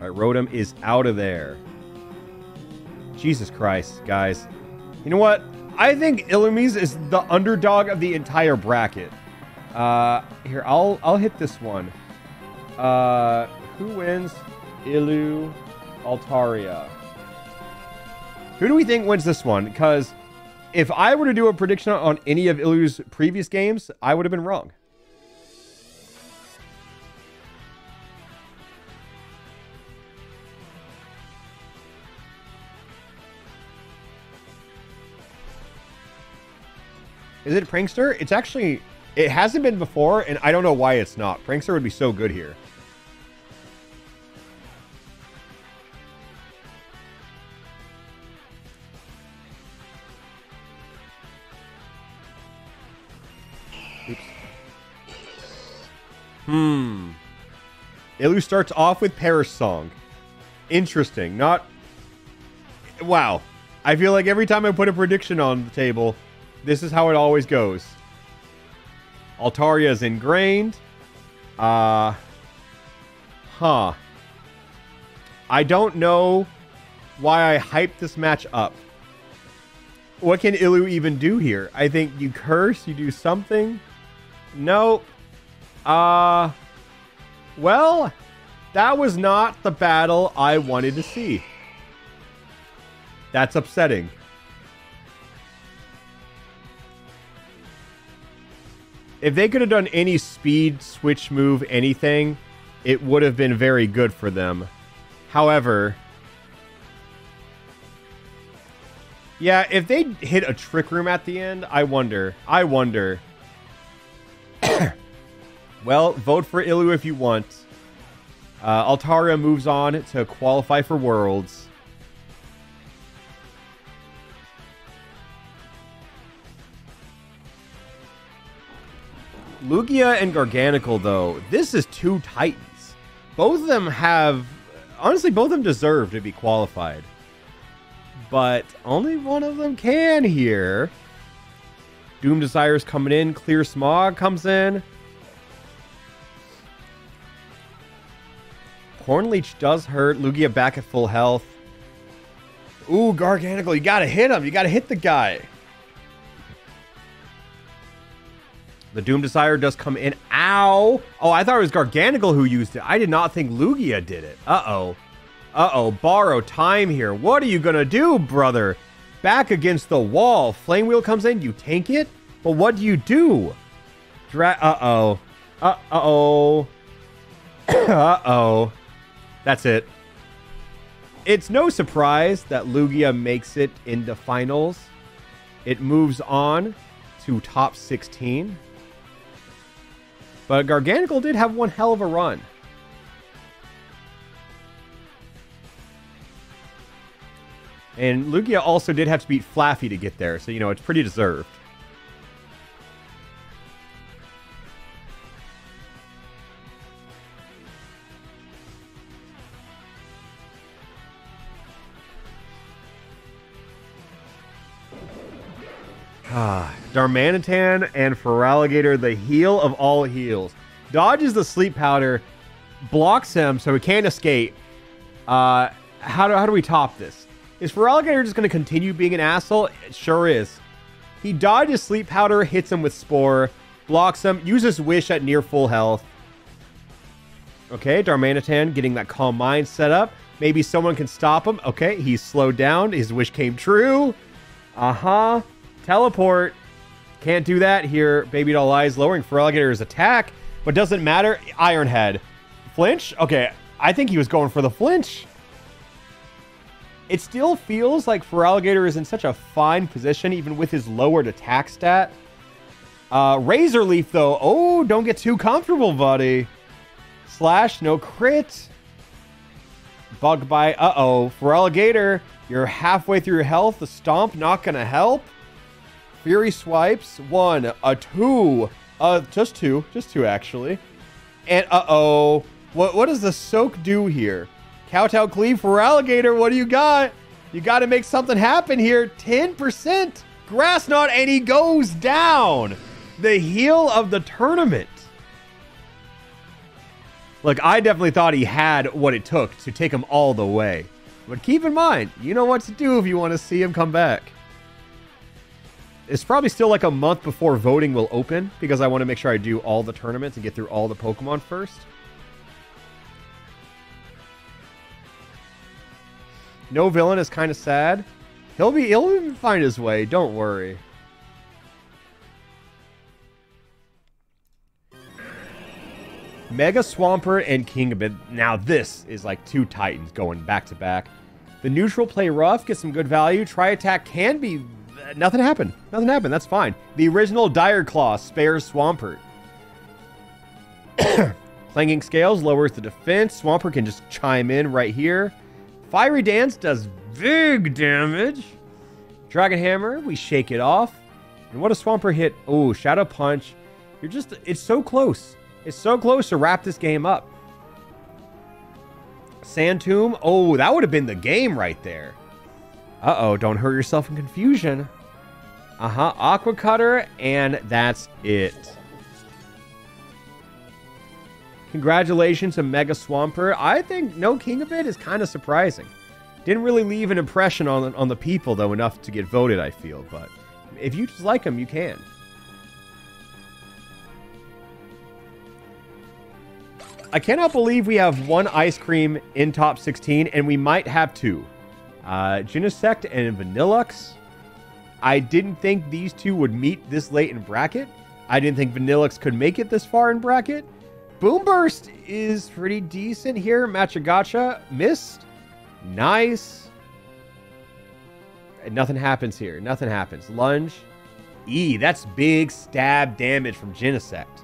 All right, Rotom is out of there. Jesus Christ, guys. You know what? I think Illumise is the underdog of the entire bracket. Here, I'll hit this one. Who wins? Illu, Altaria. Who do we think wins this one? Because if I were to do a prediction on any of Illu's previous games, I would have been wrong. Is it Prankster? It's actually... It hasn't been before, and I don't know why it's not. Prankster would be so good here. Oops. Illu starts off with Perish Song. Interesting. Not... Wow. I feel like every time I put a prediction on the table... This is how it always goes. Altaria is ingrained. I don't know why I hyped this match up. What can Illu even do here? I think you curse, you do something. Nope. Well, that was not the battle I wanted to see. That's upsetting. If they could have done any speed, switch move, anything, it would have been very good for them. However, yeah, if they hit a Trick Room at the end, I wonder. Well, vote for Ilu if you want. Altaria moves on to qualify for Worlds. Lugia and Garganical, though, this is two Titans. Both of them have... Honestly, both of them deserve to be qualified. But only one of them can here. Doom Desire's coming in. Clear Smog comes in. Cornleech does hurt. Lugia back at full health. Ooh, Garganical, you gotta hit him. You gotta hit the guy. The Doom Desire does come in. Ow! Oh, I thought it was Garganical who used it. I did not think Lugia did it. Uh-oh. Uh-oh. Borrow time here. What are you gonna do, brother? Back against the wall. Flame Wheel comes in. You tank it? But what do you do? Uh-oh. Uh-oh. Uh-oh. That's it. It's no surprise that Lugia makes it into finals. It moves on to top 16. But Garganical did have one hell of a run. And Lugia also did have to beat Flaffy to get there, so, you know, it's pretty deserved. Darmanitan and Feraligatr, the heel of all heels. Dodges the sleep powder, blocks him so he can't escape. How do we top this? Is Feraligatr just going to continue being an asshole? It sure is. He dodges sleep powder, hits him with Spore, blocks him, uses Wish at near full health. Okay, Darmanitan getting that Calm Mind set up. Maybe someone can stop him. Okay, he's slowed down. His wish came true. Uh-huh. Teleport. Can't do that here. Baby Doll Eyes lowering Feraligator's attack, but doesn't matter. Iron Head. Flinch? Okay, I think he was going for the flinch. It still feels like Feraligatr is in such a fine position, even with his lowered attack stat. Razor Leaf, though. Oh, don't get too comfortable, buddy. Slash, no crit. Bug Bite. Uh-oh. Feraligatr, you're halfway through your health. The Stomp not going to help. Fury Swipes. 1, a 2. Just two, actually. And, uh-oh. What does the Soak do here? Kowtow Cleave, Feraligatr, what do you got? You got to make something happen here. 10%. Grass Knot, and he goes down. The heel of the tournament. Look, I definitely thought he had what it took to take him all the way. But keep in mind, you know what to do if you want to see him come back. It's probably still like a month before voting will open, because I want to make sure I do all the tournaments and get through all the Pokemon first. No Villain is kind of sad. He'll find his way, don't worry. Mega Swampert and Kingambit. Now this is like two Titans going back to back. The neutral play rough, get some good value. Tri attack can be... Nothing happened. Nothing happened. That's fine. The original Dire Claw spares Swampert. Clanging Scales lowers the defense. Swampert can just chime in right here. Fiery Dance does big damage. Dragon Hammer, we shake it off. And what a Swampert hit. Oh, Shadow Punch. It's so close. It's so close to wrap this game up. Sand Tomb. Oh, that would have been the game right there. Uh-oh, don't hurt yourself in confusion. Uh-huh, Aqua Cutter, and that's it. Congratulations to Mega Swampert. I think no Kingambit is kind of surprising. Didn't really leave an impression on the people, though, enough to get voted, I feel. But if you just like him, you can. I cannot believe we have one ice cream in top 16, and we might have two. Genesect and Vanillux. I didn't think these two would meet this late in bracket. I didn't think Vanillux could make it this far in bracket. Boomburst is pretty decent here. Machagacha missed. Nice. And nothing happens here. Nothing happens. Lunge. That's big stab damage from Genesect.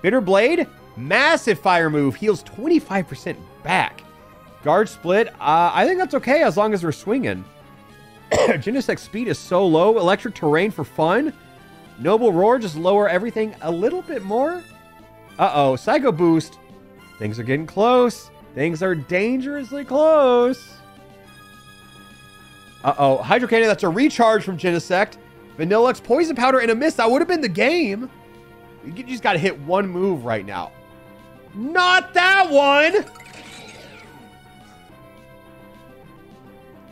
Bitter Blade. Massive fire move. Heals 25% back. Guard split. I think that's okay as long as we're swinging. Genesect's speed is so low. Electric terrain for fun. Noble Roar. Just lower everything a little bit more. Uh-oh. Psycho Boost. Things are getting close. Things are dangerously close. Uh-oh. Hydro Cannon. That's a recharge from Genesect. Vanillux. Poison Powder and a miss. That would have been the game. You just got to hit one move right now. Not that one!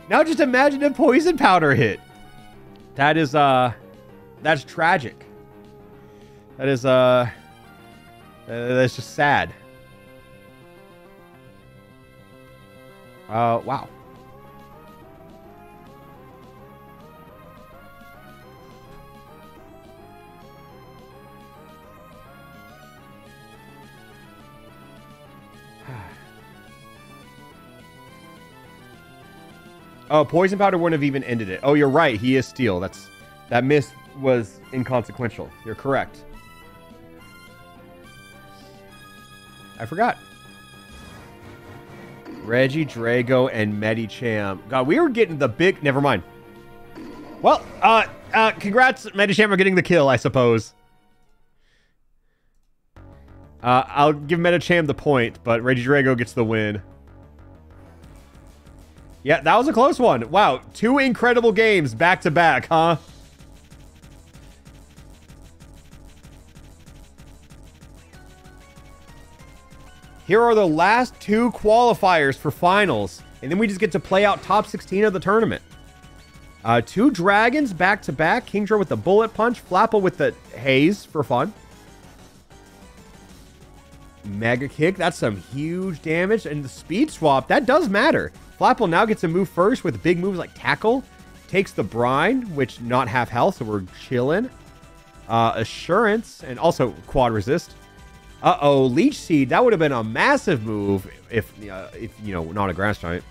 Now just imagine if Poison Powder hit. That is, that's tragic. That is, that's just sad. Wow. Oh, Poison Powder wouldn't have even ended it. Oh, you're right. He is Steel. That miss was inconsequential. You're correct. I forgot. Reggie, Drago, and Medicham. God, we were getting the big... Never mind. Well, congrats, Medicham, for getting the kill, I suppose. I'll give Medicham the point, but Reggie Drago gets the win. Yeah, that was a close one. Wow, 2 incredible games back to back, huh? Here are the last 2 qualifiers for finals, and then we just get to play out top 16 of the tournament. 2 dragons back to back. Kingdra with the bullet punch, Flapple with the haze for fun. Mega kick, that's some huge damage, and the speed swap, that does matter. Flapple now gets to move first with big moves like Tackle. Takes the Brine, which not half health, so we're chilling. Assurance, and also Quad Resist. Uh-oh, Leech Seed. That would have been a massive move if you know, not a Grass Giant.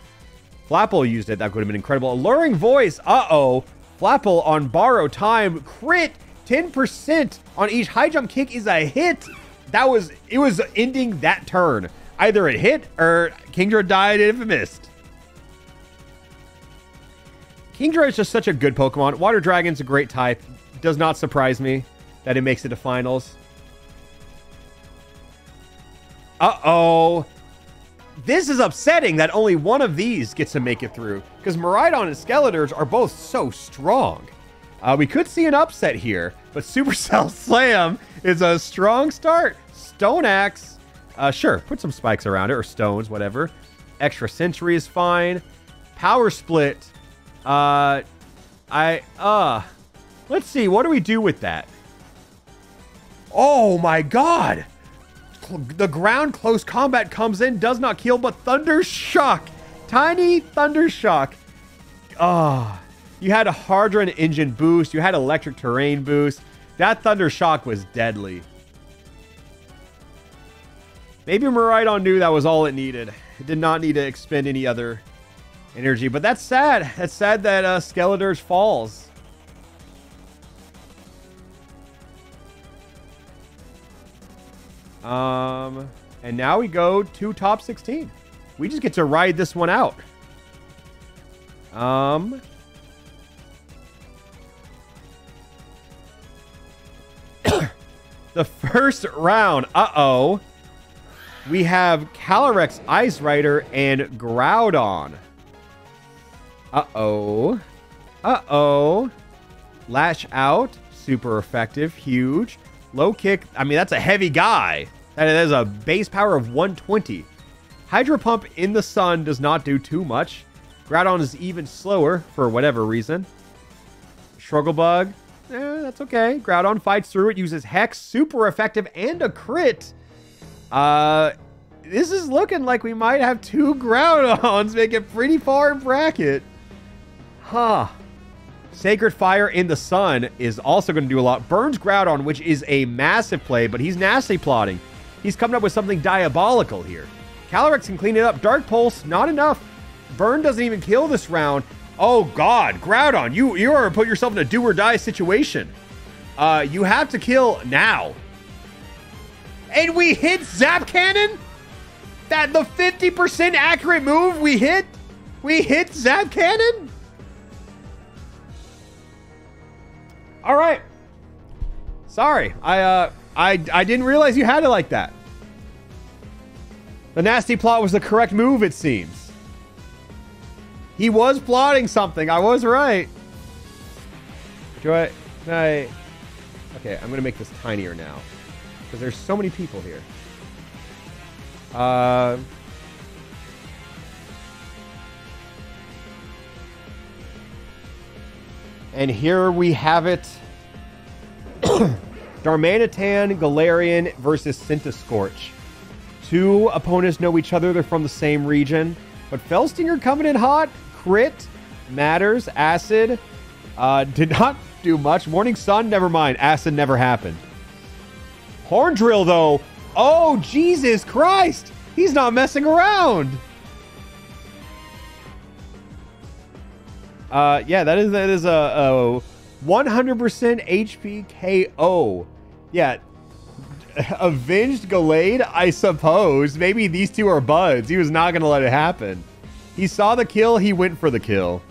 Flapple used it. That would have been incredible. Alluring Voice. Uh-oh. Flapple on Borrow Time. Crit. 10% on each high jump kick is a hit. It was ending that turn. Either it hit or Kingdra died if it missed. Kingdra is just such a good Pokemon. Water Dragon's a great type. Does not surprise me that it makes it to finals. Uh-oh. This is upsetting that only one of these gets to make it through, because Miraidon and Skeletors are both so strong. We could see an upset here, but Supercell Slam is a strong start. Stone Axe. Sure, put some spikes around it, or stones, whatever. Extra Sentry is fine. Power Split. Let's see, what do we do with that? Oh my god! The ground close combat comes in, does not kill, but Thunder Shock. Tiny Thunder Shock. You had a Hardron engine boost. You had electric terrain boost. That Thunder Shock was deadly. Maybe Miraidon knew that was all it needed. It did not need to expend any other energy, but that's sad. That's sad that Skeletors falls. And now we go to top 16. We just get to ride this one out. The first round. Uh-oh. We have Calyrex, Ice Rider, and Groudon. Uh-oh. Uh-oh. Lash Out. Super effective. Huge. Low Kick. I mean, that's a heavy guy. That is a base power of 120. Hydro Pump in the sun does not do too much. Groudon is even slower for whatever reason. Struggle Bug. That's okay. Groudon fights through it. Uses Hex. Super effective and a crit. this is looking like we might have 2 Groudons, make it pretty far in bracket. Huh. Sacred Fire in the Sun is also going to do a lot. Burns Groudon, which is a massive play, but he's nasty plotting. He's coming up with something diabolical here. Calyrex can clean it up. Dark Pulse, not enough. Burn doesn't even kill this round. Oh, God. Groudon, you are put yourself in a do-or-die situation. You have to kill now. And we hit Zap Cannon? That the 50% accurate move we hit? We hit Zap Cannon? All right. Sorry. I didn't realize you had it like that. The nasty plot was the correct move, it seems. He was plotting something. I was right. Okay, I'm going to make this tinier now. Because there's so many people here. And here we have it. Darmanitan, Galarian versus Centiskorch. 2 opponents know each other. They're from the same region. But Felstinger coming in hot. Crit. Matters. Acid. Did not do much. Morning Sun, never mind. Acid never happened. Horn Drill, though. Oh, Jesus Christ. He's not messing around. Yeah, that is a 100% HP KO. Yeah. Avenged Gallade, I suppose. Maybe these two are buds. He was not going to let it happen. He saw the kill. He went for the kill.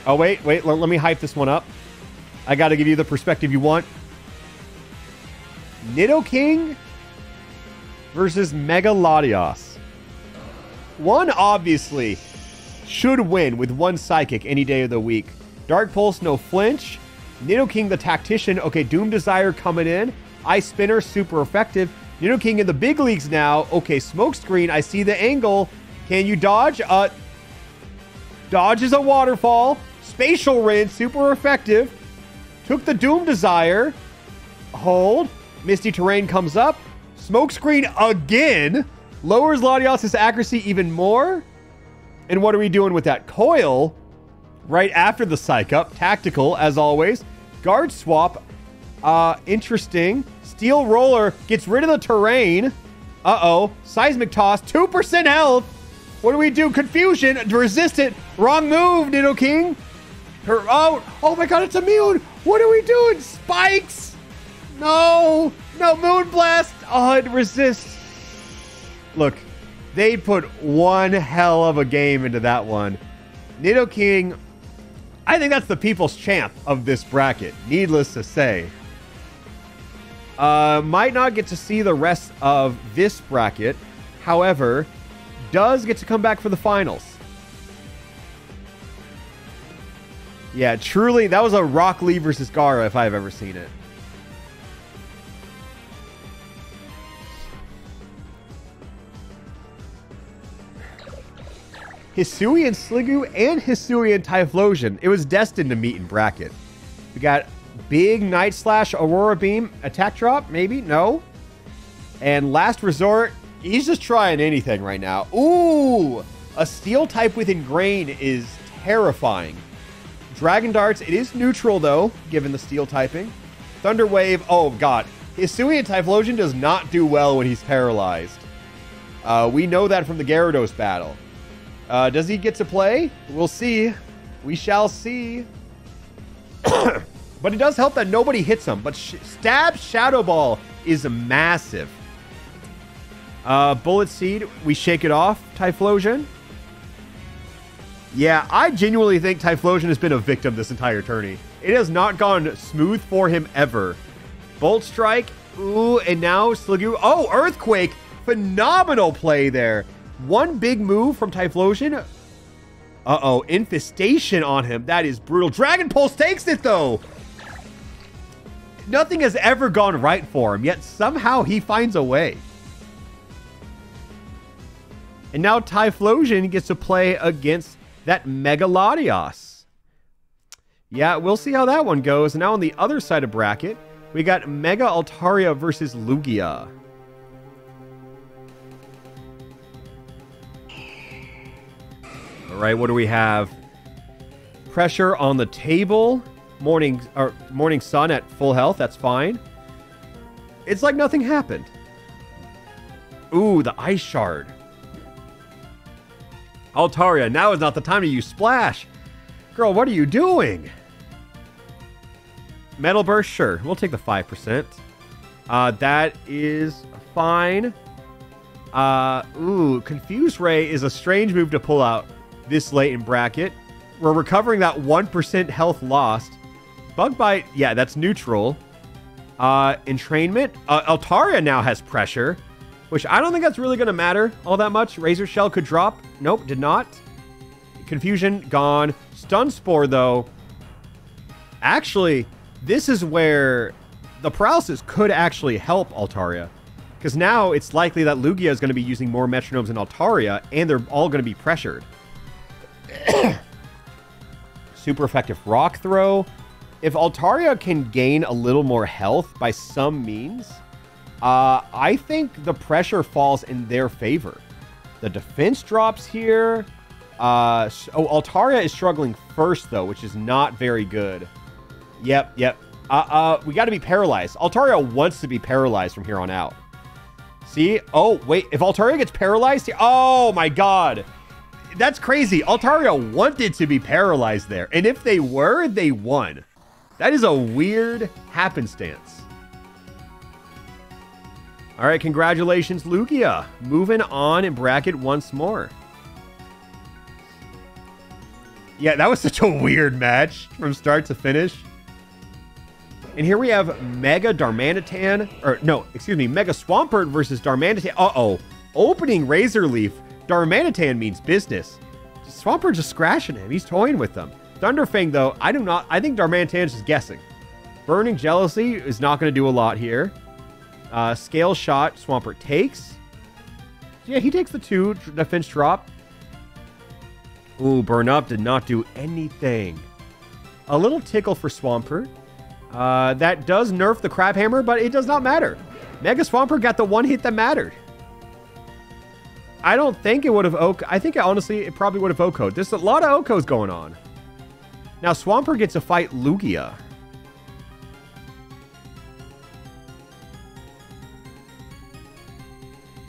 Oh, wait. Let me hype this one up. I got to give you the perspective you want. Nidoking versus Mega Latios. One obviously should win with 1 Psychic any day of the week. Dark Pulse, no flinch. Nidoking the Tactician. Okay, Doom Desire coming in. Ice Spinner, super effective. Nidoking in the big leagues now. Okay, Smokescreen, I see the angle. Can you dodge? Dodge is a waterfall. Spatial Rinse, super effective. Took the Doom Desire. Hold. Misty Terrain comes up. Smokescreen again. Lowers Latios' accuracy even more. And what are we doing with that? Coil. Right after the Psych Up. Tactical, as always. Guard Swap. Interesting. Steel Roller gets rid of the terrain. Uh-oh. Seismic Toss. 2% health. What do we do? Confusion. Resist it. Wrong move, Nidoking. Oh my god, it's immune. What are we doing? Spikes. No. No, Moonblast. Oh, it resists. Look, they put one hell of a game into that one. Nidoking, I think that's the people's champ of this bracket, needless to say. Might not get to see the rest of this bracket. However, does get to come back for the finals. Yeah, truly, that was a Rock Lee versus Gara if I've ever seen it. Hisuian Sliggoo and Hisuian Typhlosion. It was destined to meet in bracket. We got big Night Slash, Aurora Beam, Attack Drop, maybe? No. And Last Resort, he's just trying anything right now. Ooh! A Steel type with Ingrain is terrifying. Dragon Darts, it is neutral though, given the Steel typing. Thunder Wave, oh god. Hisuian Typhlosion does not do well when he's paralyzed. We know that from the Gyarados battle. Does he get to play? We'll see. We shall see. But it does help that nobody hits him. But Stab Shadow Ball is massive. Bullet Seed, we shake it off. Typhlosion. Yeah, I genuinely think Typhlosion has been a victim this entire tourney. It has not gone smooth for him ever. Bolt Strike. Ooh, and now Sliggoo. Oh, Earthquake. Phenomenal play there. One big move from Typhlosion. Uh-oh, Infestation on him. That is brutal. Dragon Pulse takes it, though. Nothing has ever gone right for him, yet somehow he finds a way. And now Typhlosion gets to play against that Mega Latios. Yeah, we'll see how that one goes. And now on the other side of bracket, we got Mega Altaria versus Lugia. All right, what do we have? Pressure on the table. Morning Sun at full health. That's fine. It's like nothing happened. Ooh, the Ice Shard. Altaria, now is not the time to use Splash. Girl, what are you doing? Metal Burst, sure. We'll take the 5%. That is fine. Ooh, Confuse Ray is a strange move to pull out this late in bracket. We're recovering that 1% health lost. Bug Bite, yeah, that's neutral. Entrainment. Altaria now has pressure, which I don't think that's really going to matter all that much. Razor Shell could drop. Nope, did not. Confusion, gone. Stun Spore, though. Actually, this is where the paralysis could actually help Altaria. Because now it's likely that Lugia is going to be using more metronomes than Altaria, and they're all going to be pressured. Super effective Rock Throw. If Altaria can gain a little more health by some means, I think the pressure falls in their favor. The defense drops here. Altaria is struggling first, though, which is not very good. Yep. We got to be paralyzed. Altaria wants to be paralyzed from here on out. See? Oh, wait. If Altaria gets paralyzed here... Oh, my God. That's crazy. Altaria wanted to be paralyzed there. And if they were, they won. That is a weird happenstance. All right, congratulations, Lugia. Moving on in bracket once more. Yeah, that was such a weird match from start to finish. And here we have Mega Darmanitan, or no, excuse me, Mega Swampert versus Darmanitan. Uh-oh. Opening Razor Leaf. Darmanitan means business. Swampert just scratching him. He's toying with them. Thunderfang, though, I think Darmanitan is just guessing. Burning Jealousy is not going to do a lot here. Scale Shot, Swampert takes. Yeah, he takes the 2 defense drop. Ooh, Burn Up did not do anything. A little tickle for Swampert. That does nerf the Crab Hammer, but it does not matter. Mega Swampert got the one hit that mattered. I don't think it would have I think, honestly, it probably would have OHKO'd. There's a lot of OHKOs going on. Now, Swampert gets to fight Lugia.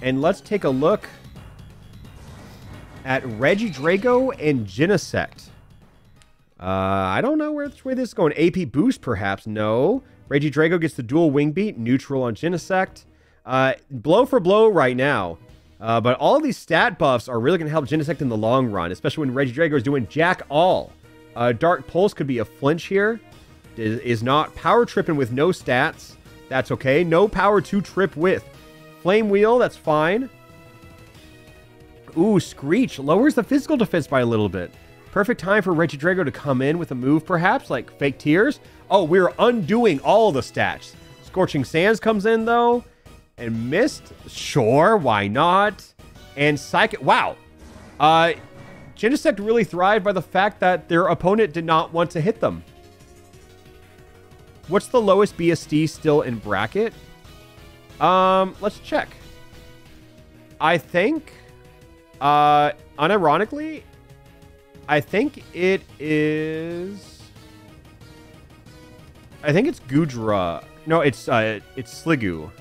And let's take a look at Regidrago and Genesect. I don't know which way this is going. AP boost, perhaps. No. Regidrago gets the dual wing beat. Neutral on Genesect. Blow for blow right now. But all of these stat buffs are really going to help Genesect in the long run, especially when Regidrago is doing jack all. Dark Pulse could be a flinch here. Is not power tripping with no stats. That's okay. No power to trip with. Flame Wheel, that's fine. Ooh, Screech lowers the physical defense by a little bit. Perfect time for Regidrago to come in with a move, perhaps, like Fake Tears. Oh, we're undoing all the stats. Scorching Sands comes in, though. And Mist, sure, why not? And Psychic, wow. Genesect really thrived by the fact that their opponent did not want to hit them. What's the lowest BSD still in bracket? Let's check. I think, unironically, I think it is... I think it's Goodra. No, it's Sliggoo.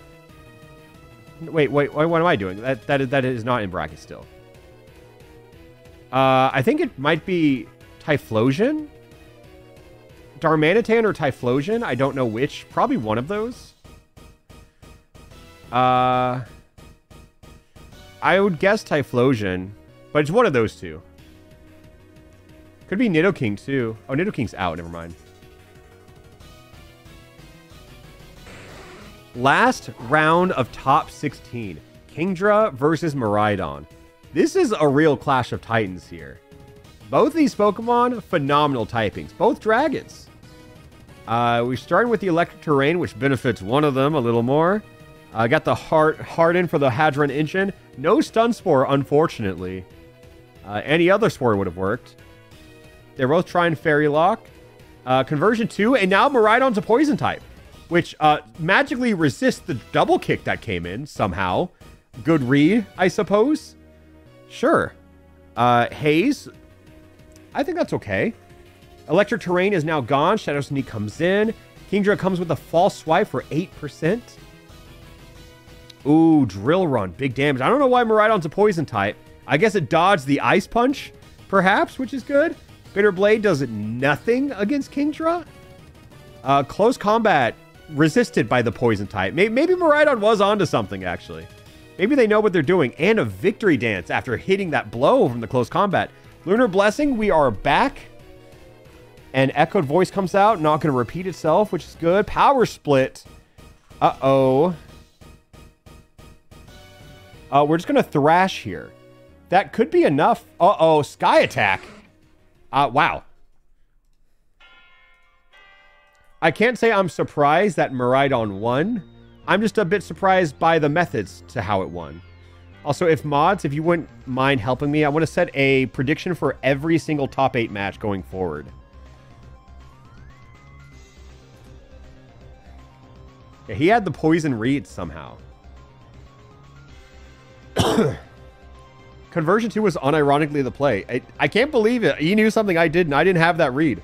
Wait, what am I doing? That is not in bracket still. I think it might be Typhlosion? Darmanitan or Typhlosion? I don't know which. Probably one of those. I would guess Typhlosion, but it's one of those two. Could be Nidoking, too. Oh, Nidoking's out. Never mind. Last round of top 16. Kingdra versus Miraidon. This is a real clash of titans here. Both these Pokemon, phenomenal typings. Both dragons. We're starting with the electric terrain, which benefits one of them a little more. Got the Harden for the Hadron Engine. No Stun Spore, unfortunately. Any other Spore would have worked. They're both trying Fairy Lock. Conversion 2, and now Miraidon's a poison type, which magically resists the double kick that came in somehow. Good read, I suppose. Sure. Haze. I think that's okay. Electric Terrain is now gone. Shadow Sneak comes in. Kingdra comes with a false swipe for 8%. Ooh, Drill Run. Big damage. I don't know why Miraidon's a poison type. I guess it dodged the Ice Punch, perhaps, which is good. Bitter Blade does nothing against Kingdra. Close Combat resisted by the poison type. Maybe Miraidon was onto something, actually. Maybe they know what they're doing. And a Victory Dance after hitting that blow from the Close Combat. Lunar Blessing, we are back. And Echoed Voice comes out. Not going to repeat itself, which is good. Power Split. Uh-oh. We're just going to Thrash here. That could be enough. Uh-oh. Sky Attack. Wow. I can't say I'm surprised that Miraidon won. I'm just a bit surprised by the methods to how it won. Also, if you wouldn't mind helping me, I want to set a prediction for every single top 8 match going forward. Yeah, he had the poison read somehow. Conversion 2 was unironically the play. I can't believe it. He knew something I didn't. I didn't have that read.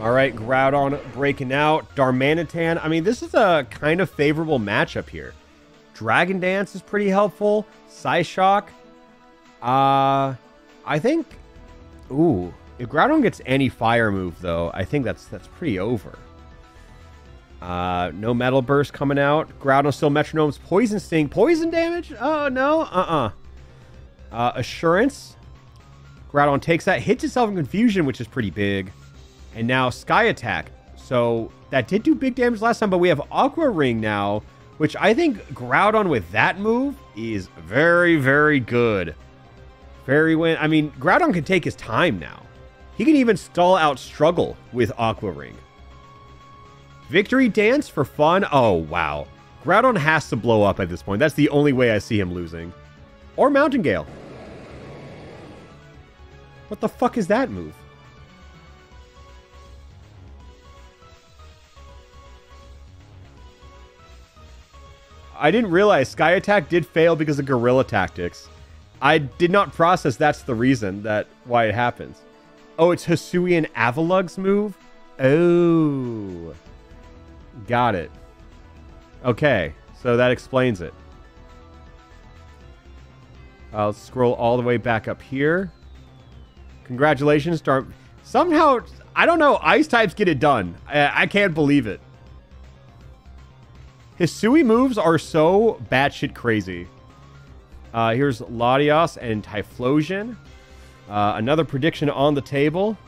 All right, Groudon breaking out. Darmanitan. I mean, this is a kind of favorable matchup here. Dragon Dance is pretty helpful. Psyshock. I think... Ooh. If Groudon gets any fire move, though, I think that's pretty over. No Metal Burst coming out. Groudon still Metronome's Poison Sting. Poison damage? Oh, no. Assurance. Groudon takes that. Hits itself in Confusion, which is pretty big. And now Sky Attack. So that did do big damage last time, but we have Aqua Ring now, which I think Groudon with that move is very, very good. I mean, Groudon can take his time now. He can even stall out Struggle with Aqua Ring. Victory Dance for fun? Oh, wow. Groudon has to blow up at this point. That's the only way I see him losing. Or Mountain Gale. What the fuck is that move? I didn't realize Sky Attack did fail because of Guerrilla Tactics. I did not process that's the reason why it happens. Oh, it's Hisuian Avalug's move? Oh. Got it. Okay, so that explains it. I'll scroll all the way back up here. Congratulations, Somehow, I don't know, Ice types get it done. I can't believe it. Hisui moves are so batshit crazy. Here's Latios and Typhlosion. Another prediction on the table.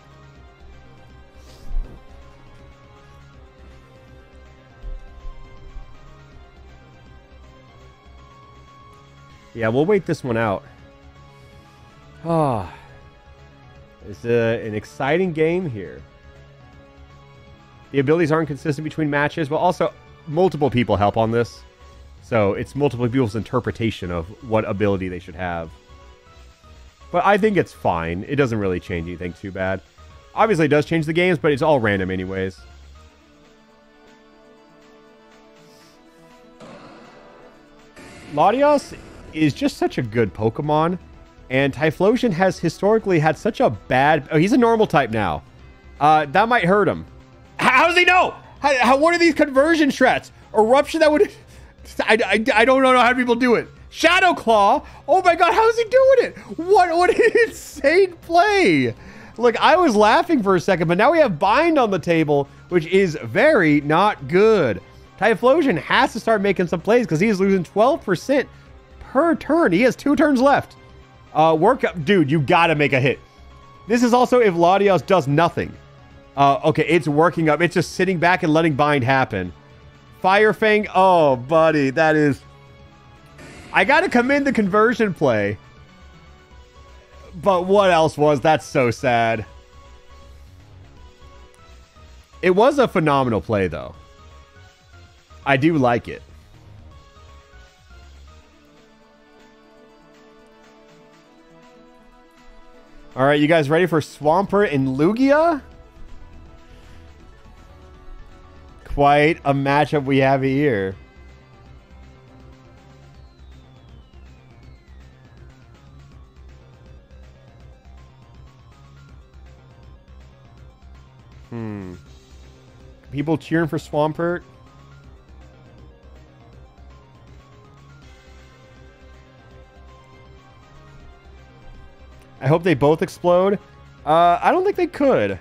Yeah, we'll wait this one out. Ah, it's an exciting game here. The abilities aren't consistent between matches, but also multiple people help on this. So it's multiple people's interpretation of what ability they should have. But I think it's fine. It doesn't really change anything too bad. Obviously it does change the games, but it's all random anyways. Latios is just such a good Pokemon. And Typhlosion has historically had such a bad... Oh, he's a normal type now. That might hurt him. How does he know? What are these conversion strats? Eruption that would... I don't know how people do it. Shadow Claw? Oh my god, how is he doing it? What an insane play. Look, I was laughing for a second, but now we have Bind on the table, which is very not good. Typhlosion has to start making some plays because he is losing 12% per turn. He has 2 turns left. Work up. Dude, you gotta make a hit. This is also if Latios does nothing. Okay, it's working up. It's just sitting back and letting Bind happen. Fire Fang. Oh, buddy, that is... I got to commend the conversion play. But what else was? That's so sad. It was a phenomenal play, though. I do like it. All right, you guys ready for Swampert and Lugia? Quite a matchup we have here. People cheering for Swampert. I hope they both explode. I don't think they could.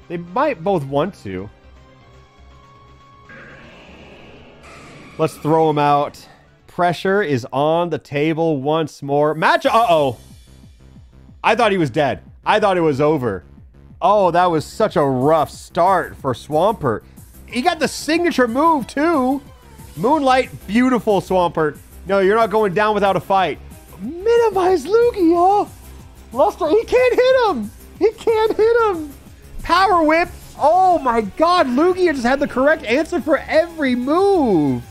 They might both want to. Let's throw them out. Pressure is on the table once more. Match. Uh-oh. I thought he was dead. I thought it was over. Oh, that was such a rough start for Swampert. He got the signature move, too. Moonlight, beautiful, Swampert. No, you're not going down without a fight. Minimize Lugia. Luster, he can't hit him. He can't hit him. Power Whip. Oh, my God. Lugia just had the correct answer for every move.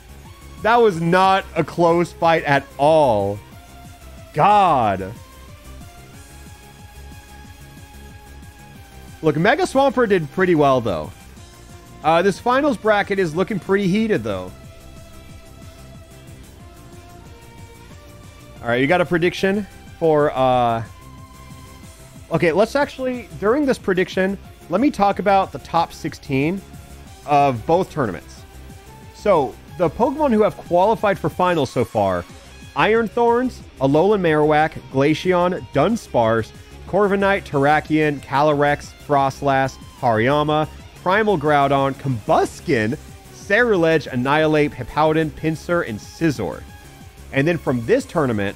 That was not a close fight at all. God. Look, Mega Swampert did pretty well, though. This finals bracket is looking pretty heated, though. All right, you got a prediction for... Okay, let's actually, during this prediction, let me talk about the top 16 of both tournaments. So, the Pokemon who have qualified for finals so far: Iron Thorns, Alolan Marowak, Glaceon, Dunsparce, Corviknight, Terrakion, Calyrex, Frostlass, Hariyama, Primal Groudon, Combuskin, Ceruledge, Annihilate, Hippowdon, Pinsir, and Scizor. And then from this tournament,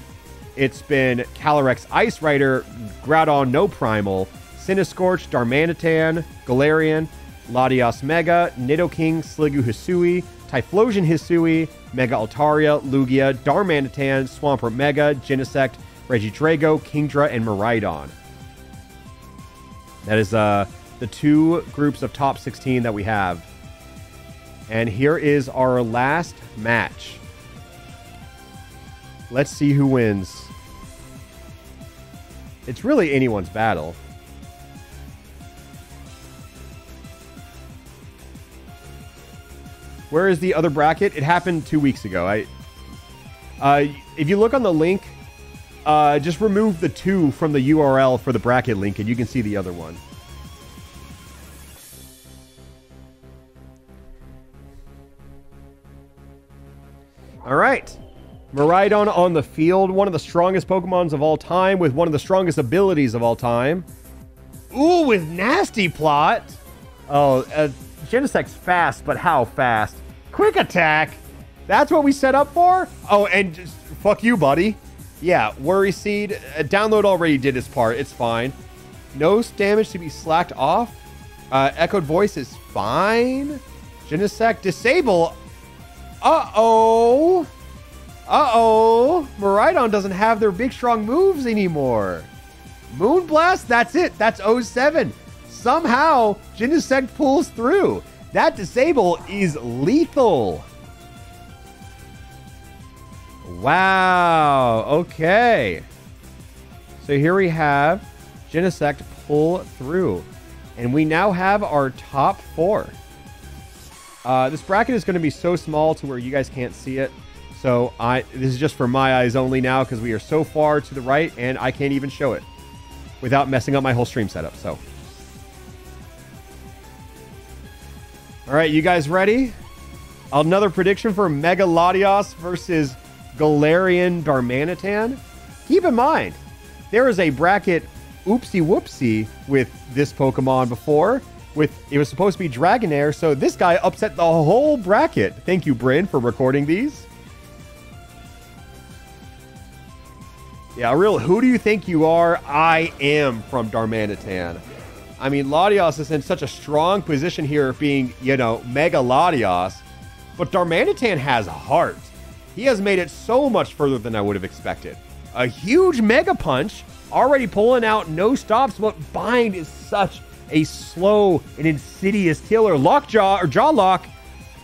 it's been Calyrex Ice Rider, Groudon No Primal, Cinescorch, Darmanitan, Galarian, Latios Mega, Nidoking, Sliggoo Hisui, Typhlosion Hisui, Mega Altaria, Lugia, Darmanitan, Swampert Mega, Genesect, Regidrago, Kingdra, and Miraidon. That is the two groups of top 16 that we have. And here is our last match. Let's see who wins. It's really anyone's battle. Where is the other bracket? It happened 2 weeks ago. If you look on the link, just remove the 2 from the URL for the bracket link, and you can see the other one. All right. Miraidon on the field, one of the strongest Pokemons of all time, with one of the strongest abilities of all time. Ooh, with Nasty Plot. Oh, Genesect's fast, but how fast? Quick Attack. That's what we set up for? Oh, and just, fuck you, buddy. Yeah, Worry Seed. Download already did its part. It's fine. No damage to be slacked off. Echoed Voice is fine. Genesect, disable. Uh-oh. Uh-oh. Miraidon doesn't have their big, strong moves anymore. Moonblast, that's it. That's 07. Somehow, Genesect pulls through. That disable is lethal. Wow. Okay. So here we have Genesect pull through. And we now have our top 4. This bracket is going to be so small to where you guys can't see it. So this is just for my eyes only now, because we are so far to the right and I can't even show it without messing up my whole stream setup. So, all right, you guys ready? Another prediction for Mega Latios versus Galarian Darmanitan. Keep in mind, there is a bracket oopsie whoopsie with this Pokemon before. It was supposed to be Dragonair, so this guy upset the whole bracket. Thank you, Bryn, for recording these. Yeah, real, who do you think you are? I am from Darmanitan. I mean, Latios is in such a strong position here being, you know, Mega Latios. But Darmanitan has heart. He has made it so much further than I would have expected. A huge Mega Punch, already pulling out no stops, but Bind is such a slow and insidious killer. Lockjaw or Jaw Lock.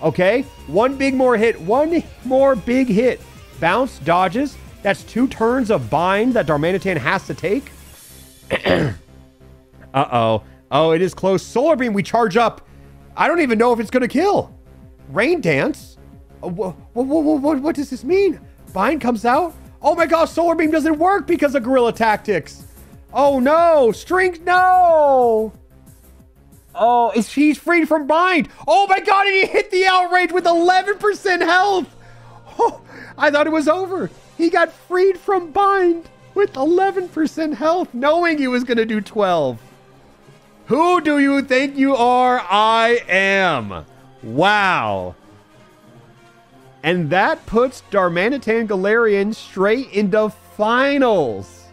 Okay, one big more hit, one more big hit. Bounce, dodges. That's 2 turns of Bind that Darmanitan has to take. Uh-oh. Oh, it is close. Solar Beam, we charge up. I don't even know if it's going to kill. Rain Dance? What does this mean? Bind comes out. Oh my gosh, Solar Beam doesn't work because of Guerrilla Tactics. Oh no, Strength, no. Oh, he's freed from Bind. Oh my god, and he hit the Outrage with 11% health. Oh, I thought it was over. He got freed from Bind with 11% health, knowing he was going to do 12. Who do you think you are? I am. Wow. And that puts Darmanitan Galarian straight into finals.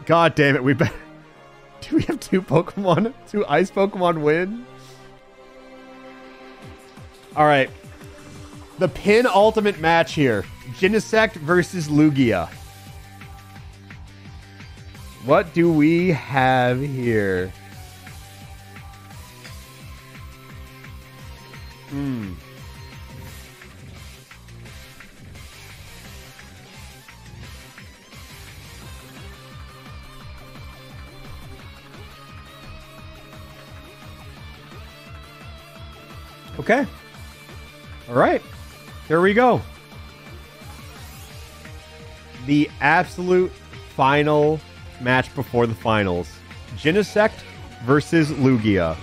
God damn it, we better... Do we have 2 ice Pokemon win? All right. The penultimate match here. Genesect versus Lugia. What do we have here? Okay. All right. Here we go. The absolute final match before the finals. Genesect versus Lugia.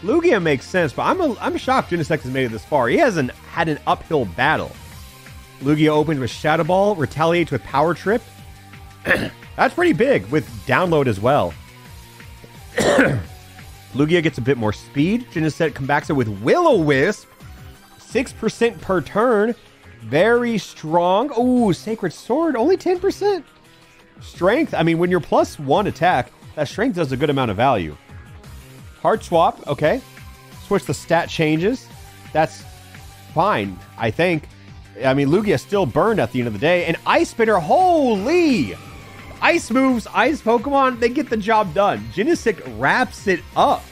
Lugia makes sense, but I'm shocked Genesect has made it this far. He hasn't had an uphill battle. Lugia opens with Shadow Ball, retaliates with Power Trip. That's pretty big with Download as well. Lugia gets a bit more speed. Genesect combats it with Will-O-Wisp. 6% per turn. Very strong. Ooh, Sacred Sword. Only 10%. Strength. I mean, when you're +1 attack, that strength does a good amount of value. Heart Swap. Okay. Switch the stat changes. That's fine, I think. I mean, Lugia still burned at the end of the day. And Ice Spitter. Holy! Ice moves, Ice Pokemon, they get the job done. Genesect wraps it up.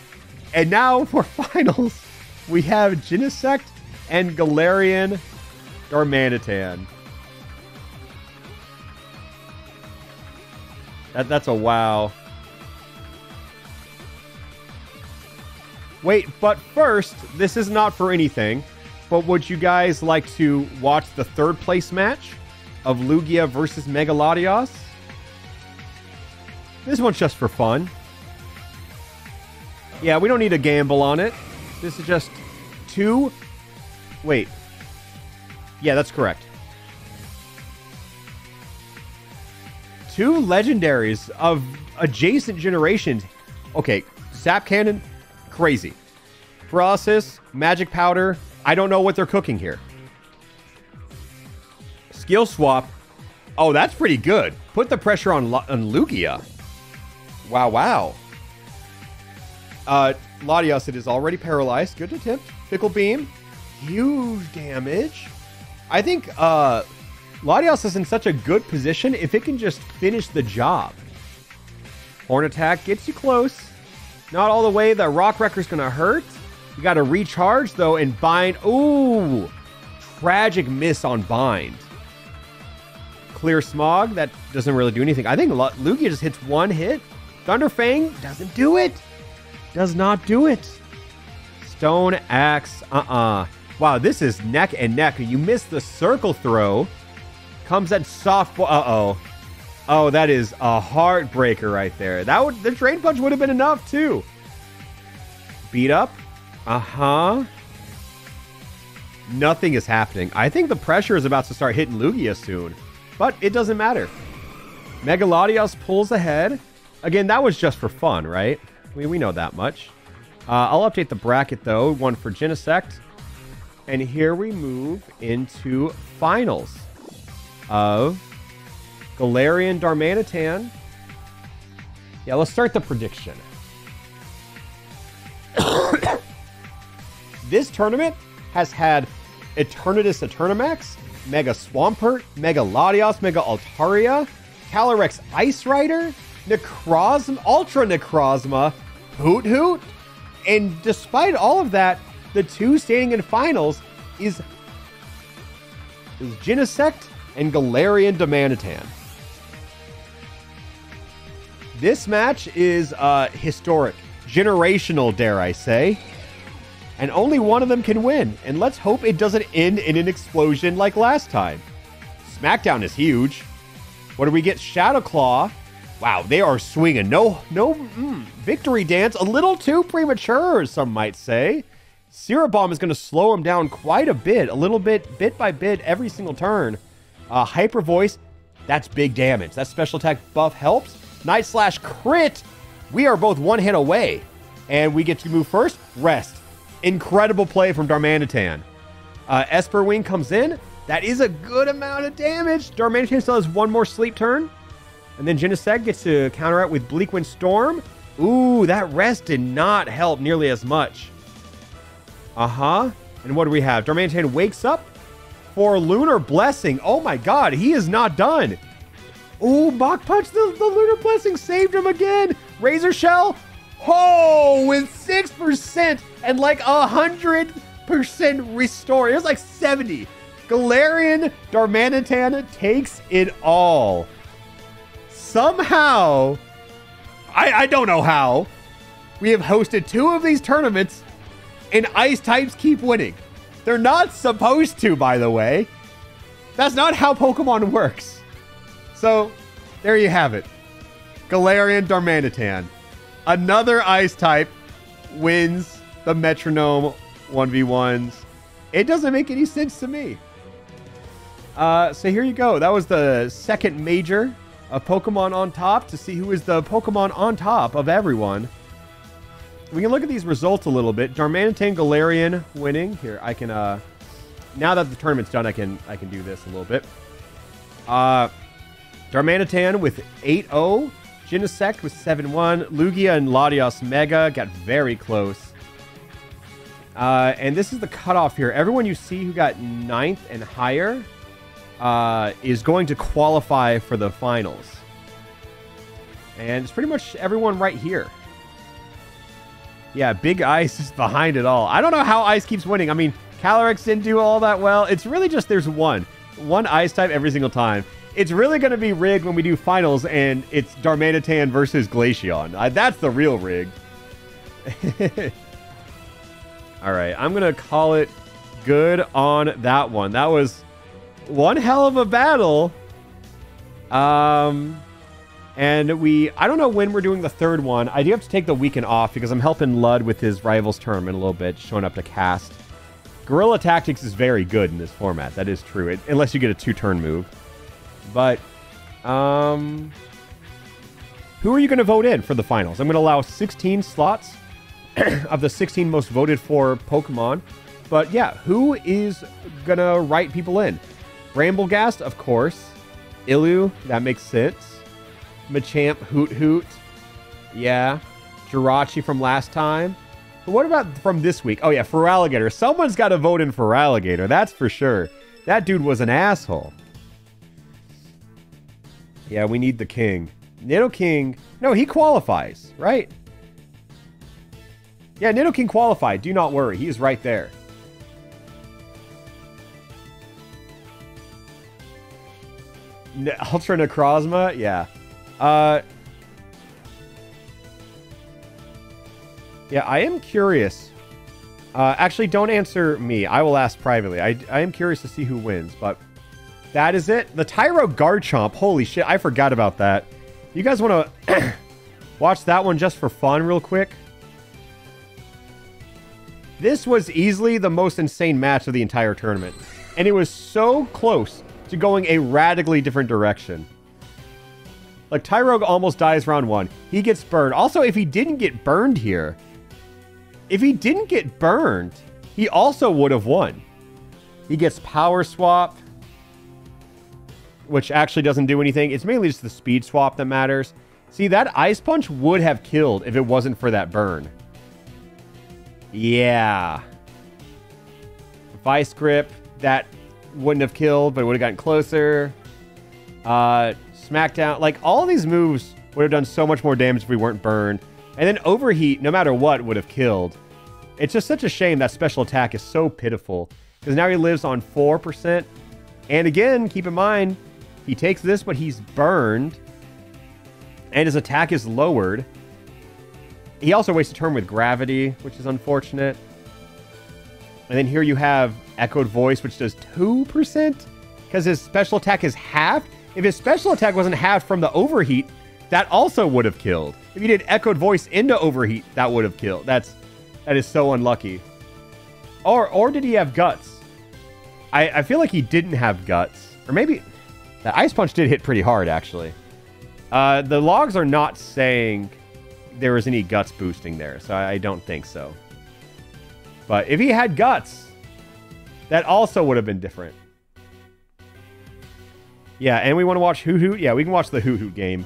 And now for finals, we have Genesect and Galarian Darmanitan. That's a wow. Wait, but first, this is not for anything, but would you guys like to watch the 3rd place match of Lugia versus Mega Latios? This one's just for fun. Yeah, we don't need to gamble on it. This is just 2... Wait. Yeah, that's correct. 2 legendaries of adjacent generations. Okay, Zap Cannon, crazy. Paralysis, Magic Powder, I don't know what they're cooking here. Skill Swap, oh, that's pretty good. Put the pressure on Lugia. Wow, wow. Latios, it is already paralyzed. Good attempt. Fickle Beam. Huge damage. I think Latios is in such a good position if it can just finish the job. Horn Attack gets you close. Not all the way. The Rock Wrecker's going to hurt. You got to recharge, though, and Bind. Ooh. Tragic miss on Bind. Clear Smog. That doesn't really do anything. I think Lugia just hits 1 hit. Thunder Fang doesn't do it. Does not do it. Stone Axe. Wow, this is neck and neck. You missed the circle throw. Comes at softball. Uh-oh. Oh, that is a heartbreaker right there. The Drain Punch would have been enough, too. Beat up. Nothing is happening. I think the pressure is about to start hitting Lugia soon. But it doesn't matter. Mega Latios pulls ahead. Again, that was just for fun, right? We know that much. I'll update the bracket, though. One for Genesect. And here we move into finals of Galarian Darmanitan. Yeah, let's start the prediction. This tournament has had Eternatus Eternamax, Mega Swampert, Mega Latios, Mega Altaria, Calyrex Ice Rider, Necrozma, Ultra Necrozma, Hoot Hoot. And despite all of that, the two standing in finals is Genesect and Galarian Domanitan. This match is historic, generational, dare I say. And only one of them can win. And let's hope it doesn't end in an explosion like last time. SmackDown is huge. What do we get? Shadow Claw. Wow, they are swinging. No, victory dance. A little too premature, some might say. Syrup Bomb is going to slow him down quite a bit. A little bit, bit by bit, every single turn. Hyper Voice. That's big damage. That special attack buff helps. Night Slash crit. We are both one hit away. And we get to move first. Rest. Incredible play from Darmanitan. Esper Wing comes in. That is a good amount of damage. Darmanitan still has one more sleep turn. And then Genesect gets to counter out with Bleak Wind Storm. Ooh, that rest did not help nearly as much. And what do we have? Darmanitan wakes up for Lunar Blessing. Oh my god, he is not done. Ooh, Mach Punch, the Lunar Blessing saved him again. Razor Shell. Oh, with 6% and like 100% restore. It was like 70. Galarian Darmanitan takes it all. Somehow, I don't know how, we have hosted 2 of these tournaments and ice types keep winning. They're not supposed to, by the way. That's not how Pokemon works. So, there you have it. Galarian Darmanitan. Another ice type wins the Metronome 1v1s. It doesn't make any sense to me. So here you go. That was the second major of Pokemon on top to see who is the Pokemon on top of everyone. We can look at these results a little bit. Darmanitan, Galarian winning. Here, I can, now that the tournament's done, I can do this a little bit. Darmanitan with 8-0. Genesect with 7-1. Lugia and Latios Mega got very close. And this is the cutoff here. Everyone you see who got 9th and higher is going to qualify for the finals. And it's pretty much everyone right here. Yeah, Big Ice is behind it all. I don't know how Ice keeps winning. I mean, Calyrex didn't do all that well. It's really just there's one Ice type every single time. It's really going to be rigged when we do finals and it's Darmanitan versus Glaceon. That's the real rig. All right, I'm going to call it good on that one. That was one hell of a battle. And I don't know when we're doing the third one. I do have to take the weekend off because I'm helping Lud with his Rivals tournament a little bit, showing up to cast. Guerrilla Tactics is very good in this format. That is true, unless you get a 2-turn move. But, who are you going to vote in for the finals? I'm going to allow 16 slots of the 16 most voted for Pokemon. But yeah, who is going to write people in? Bramblegast, of course. Illu, that makes sense. Machamp, Hoot Hoot. Yeah. Jirachi from last time. But what about from this week? Oh yeah, Feraligatr. Someone's got to vote in Feraligatr, that's for sure. That dude was an asshole. Yeah, we need the king. Nidoking. No, he qualifies, right? Yeah, Nidoking qualified. Do not worry. He is right there. Ultra Necrozma? Yeah. Yeah, I am curious. Actually, don't answer me. I will ask privately. I am curious to see who wins, but that is it. The Tyro Garchomp. Holy shit, I forgot about that. You guys want to watch that one just for fun real quick? This was easily the most insane match of the entire tournament. And it was so close to going a radically different direction. Like, Tyrogue almost dies round 1. He gets burned. Also, if he didn't get burned here, he also would have won. He gets Power Swap, which actually doesn't do anything. It's mainly just the speed swap that matters. See, that Ice Punch would have killed if it wasn't for that burn. Yeah. Vice Grip. that wouldn't have killed, but it would have gotten closer. Smackdown. Like, all these moves would have done so much more damage if we weren't burned. And then Overheat, no matter what, would have killed. It's just such a shame that special attack is so pitiful. Because now he lives on 4%. And again, keep in mind, he takes this, but he's burned. And his attack is lowered. He also wastes a turn with Gravity, which is unfortunate. And then here you have Echoed Voice, which does 2%. Because his special attack is halved. If his special attack wasn't halved from the Overheat, that also would have killed. If you did Echoed Voice into Overheat, that would have killed. That is so unlucky. Or did he have Guts? I feel like he didn't have Guts. Or maybe... The Ice Punch did hit pretty hard, actually. The logs are not saying there was any Guts boosting there, so I don't think so. But if he had Guts, that also would have been different. Yeah, and we want to watch Hoot Hoot? Yeah, we can watch the Hoot Hoot game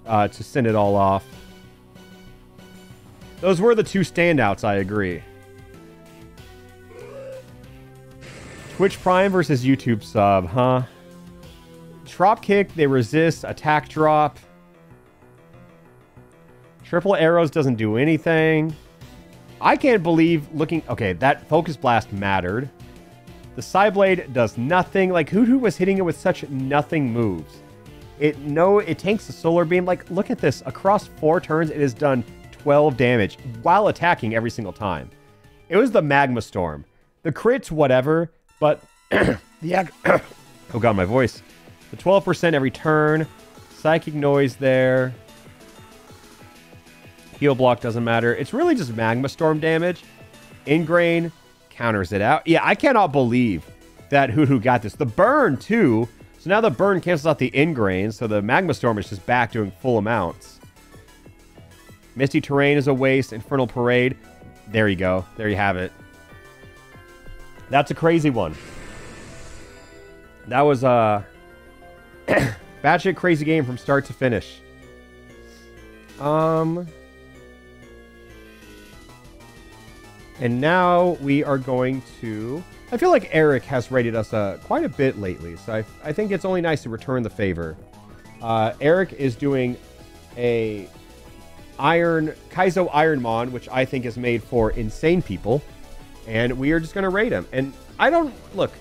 to send it all off. Those were the two standouts, I agree. Twitch Prime versus YouTube sub, huh? Drop kick, they resist. Attack drop. Triple arrows doesn't do anything. I can't believe looking... Okay, that Focus Blast mattered. The Psyblade does nothing. Like, Hoot Hoot was hitting it with such nothing moves. It tanks the Solar Beam. Like, look at this. Across 4 turns, it has done 12 damage while attacking every single time. It was the Magma Storm. The crits, whatever, but the... oh god, my voice. The 12% every turn. Psychic Noise there. Heal Block doesn't matter. It's really just Magma Storm damage. Ingrain counters it out. Yeah, I cannot believe that Hoot Hoot got this. The burn, too. So now the burn cancels out the Ingrain, so the Magma Storm is just back doing full amounts. Misty Terrain is a waste. Infernal Parade. There you go. There you have it. That's a crazy one. That was a batshit crazy game from start to finish. And now we are going to... I feel like Eric has rated us quite a bit lately, so I think it's only nice to return the favor. Eric is doing a Kaizo Ironmon, which I think is made for insane people, and we are just going to rate him. And I don't... Look,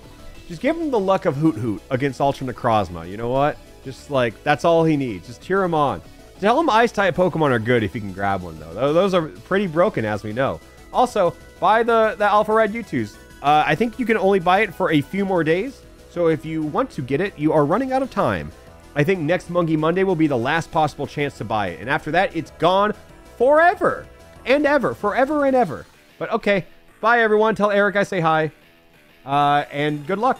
just give him the luck of Hoot Hoot against Ultra Necrozma. You know what? Just, like, that's all he needs. Just cheer him on. Tell him Ice-type Pokemon are good if you can grab one, though. Those are pretty broken, as we know. Also, buy the Alpharad U2s. I think you can only buy it for a few more days. So if you want to get it, you are running out of time. I think next Mungie Monday will be the last possible chance to buy it. And after that, it's gone forever and ever. Forever and ever. But okay, bye everyone. Tell Eric I say hi. And good luck.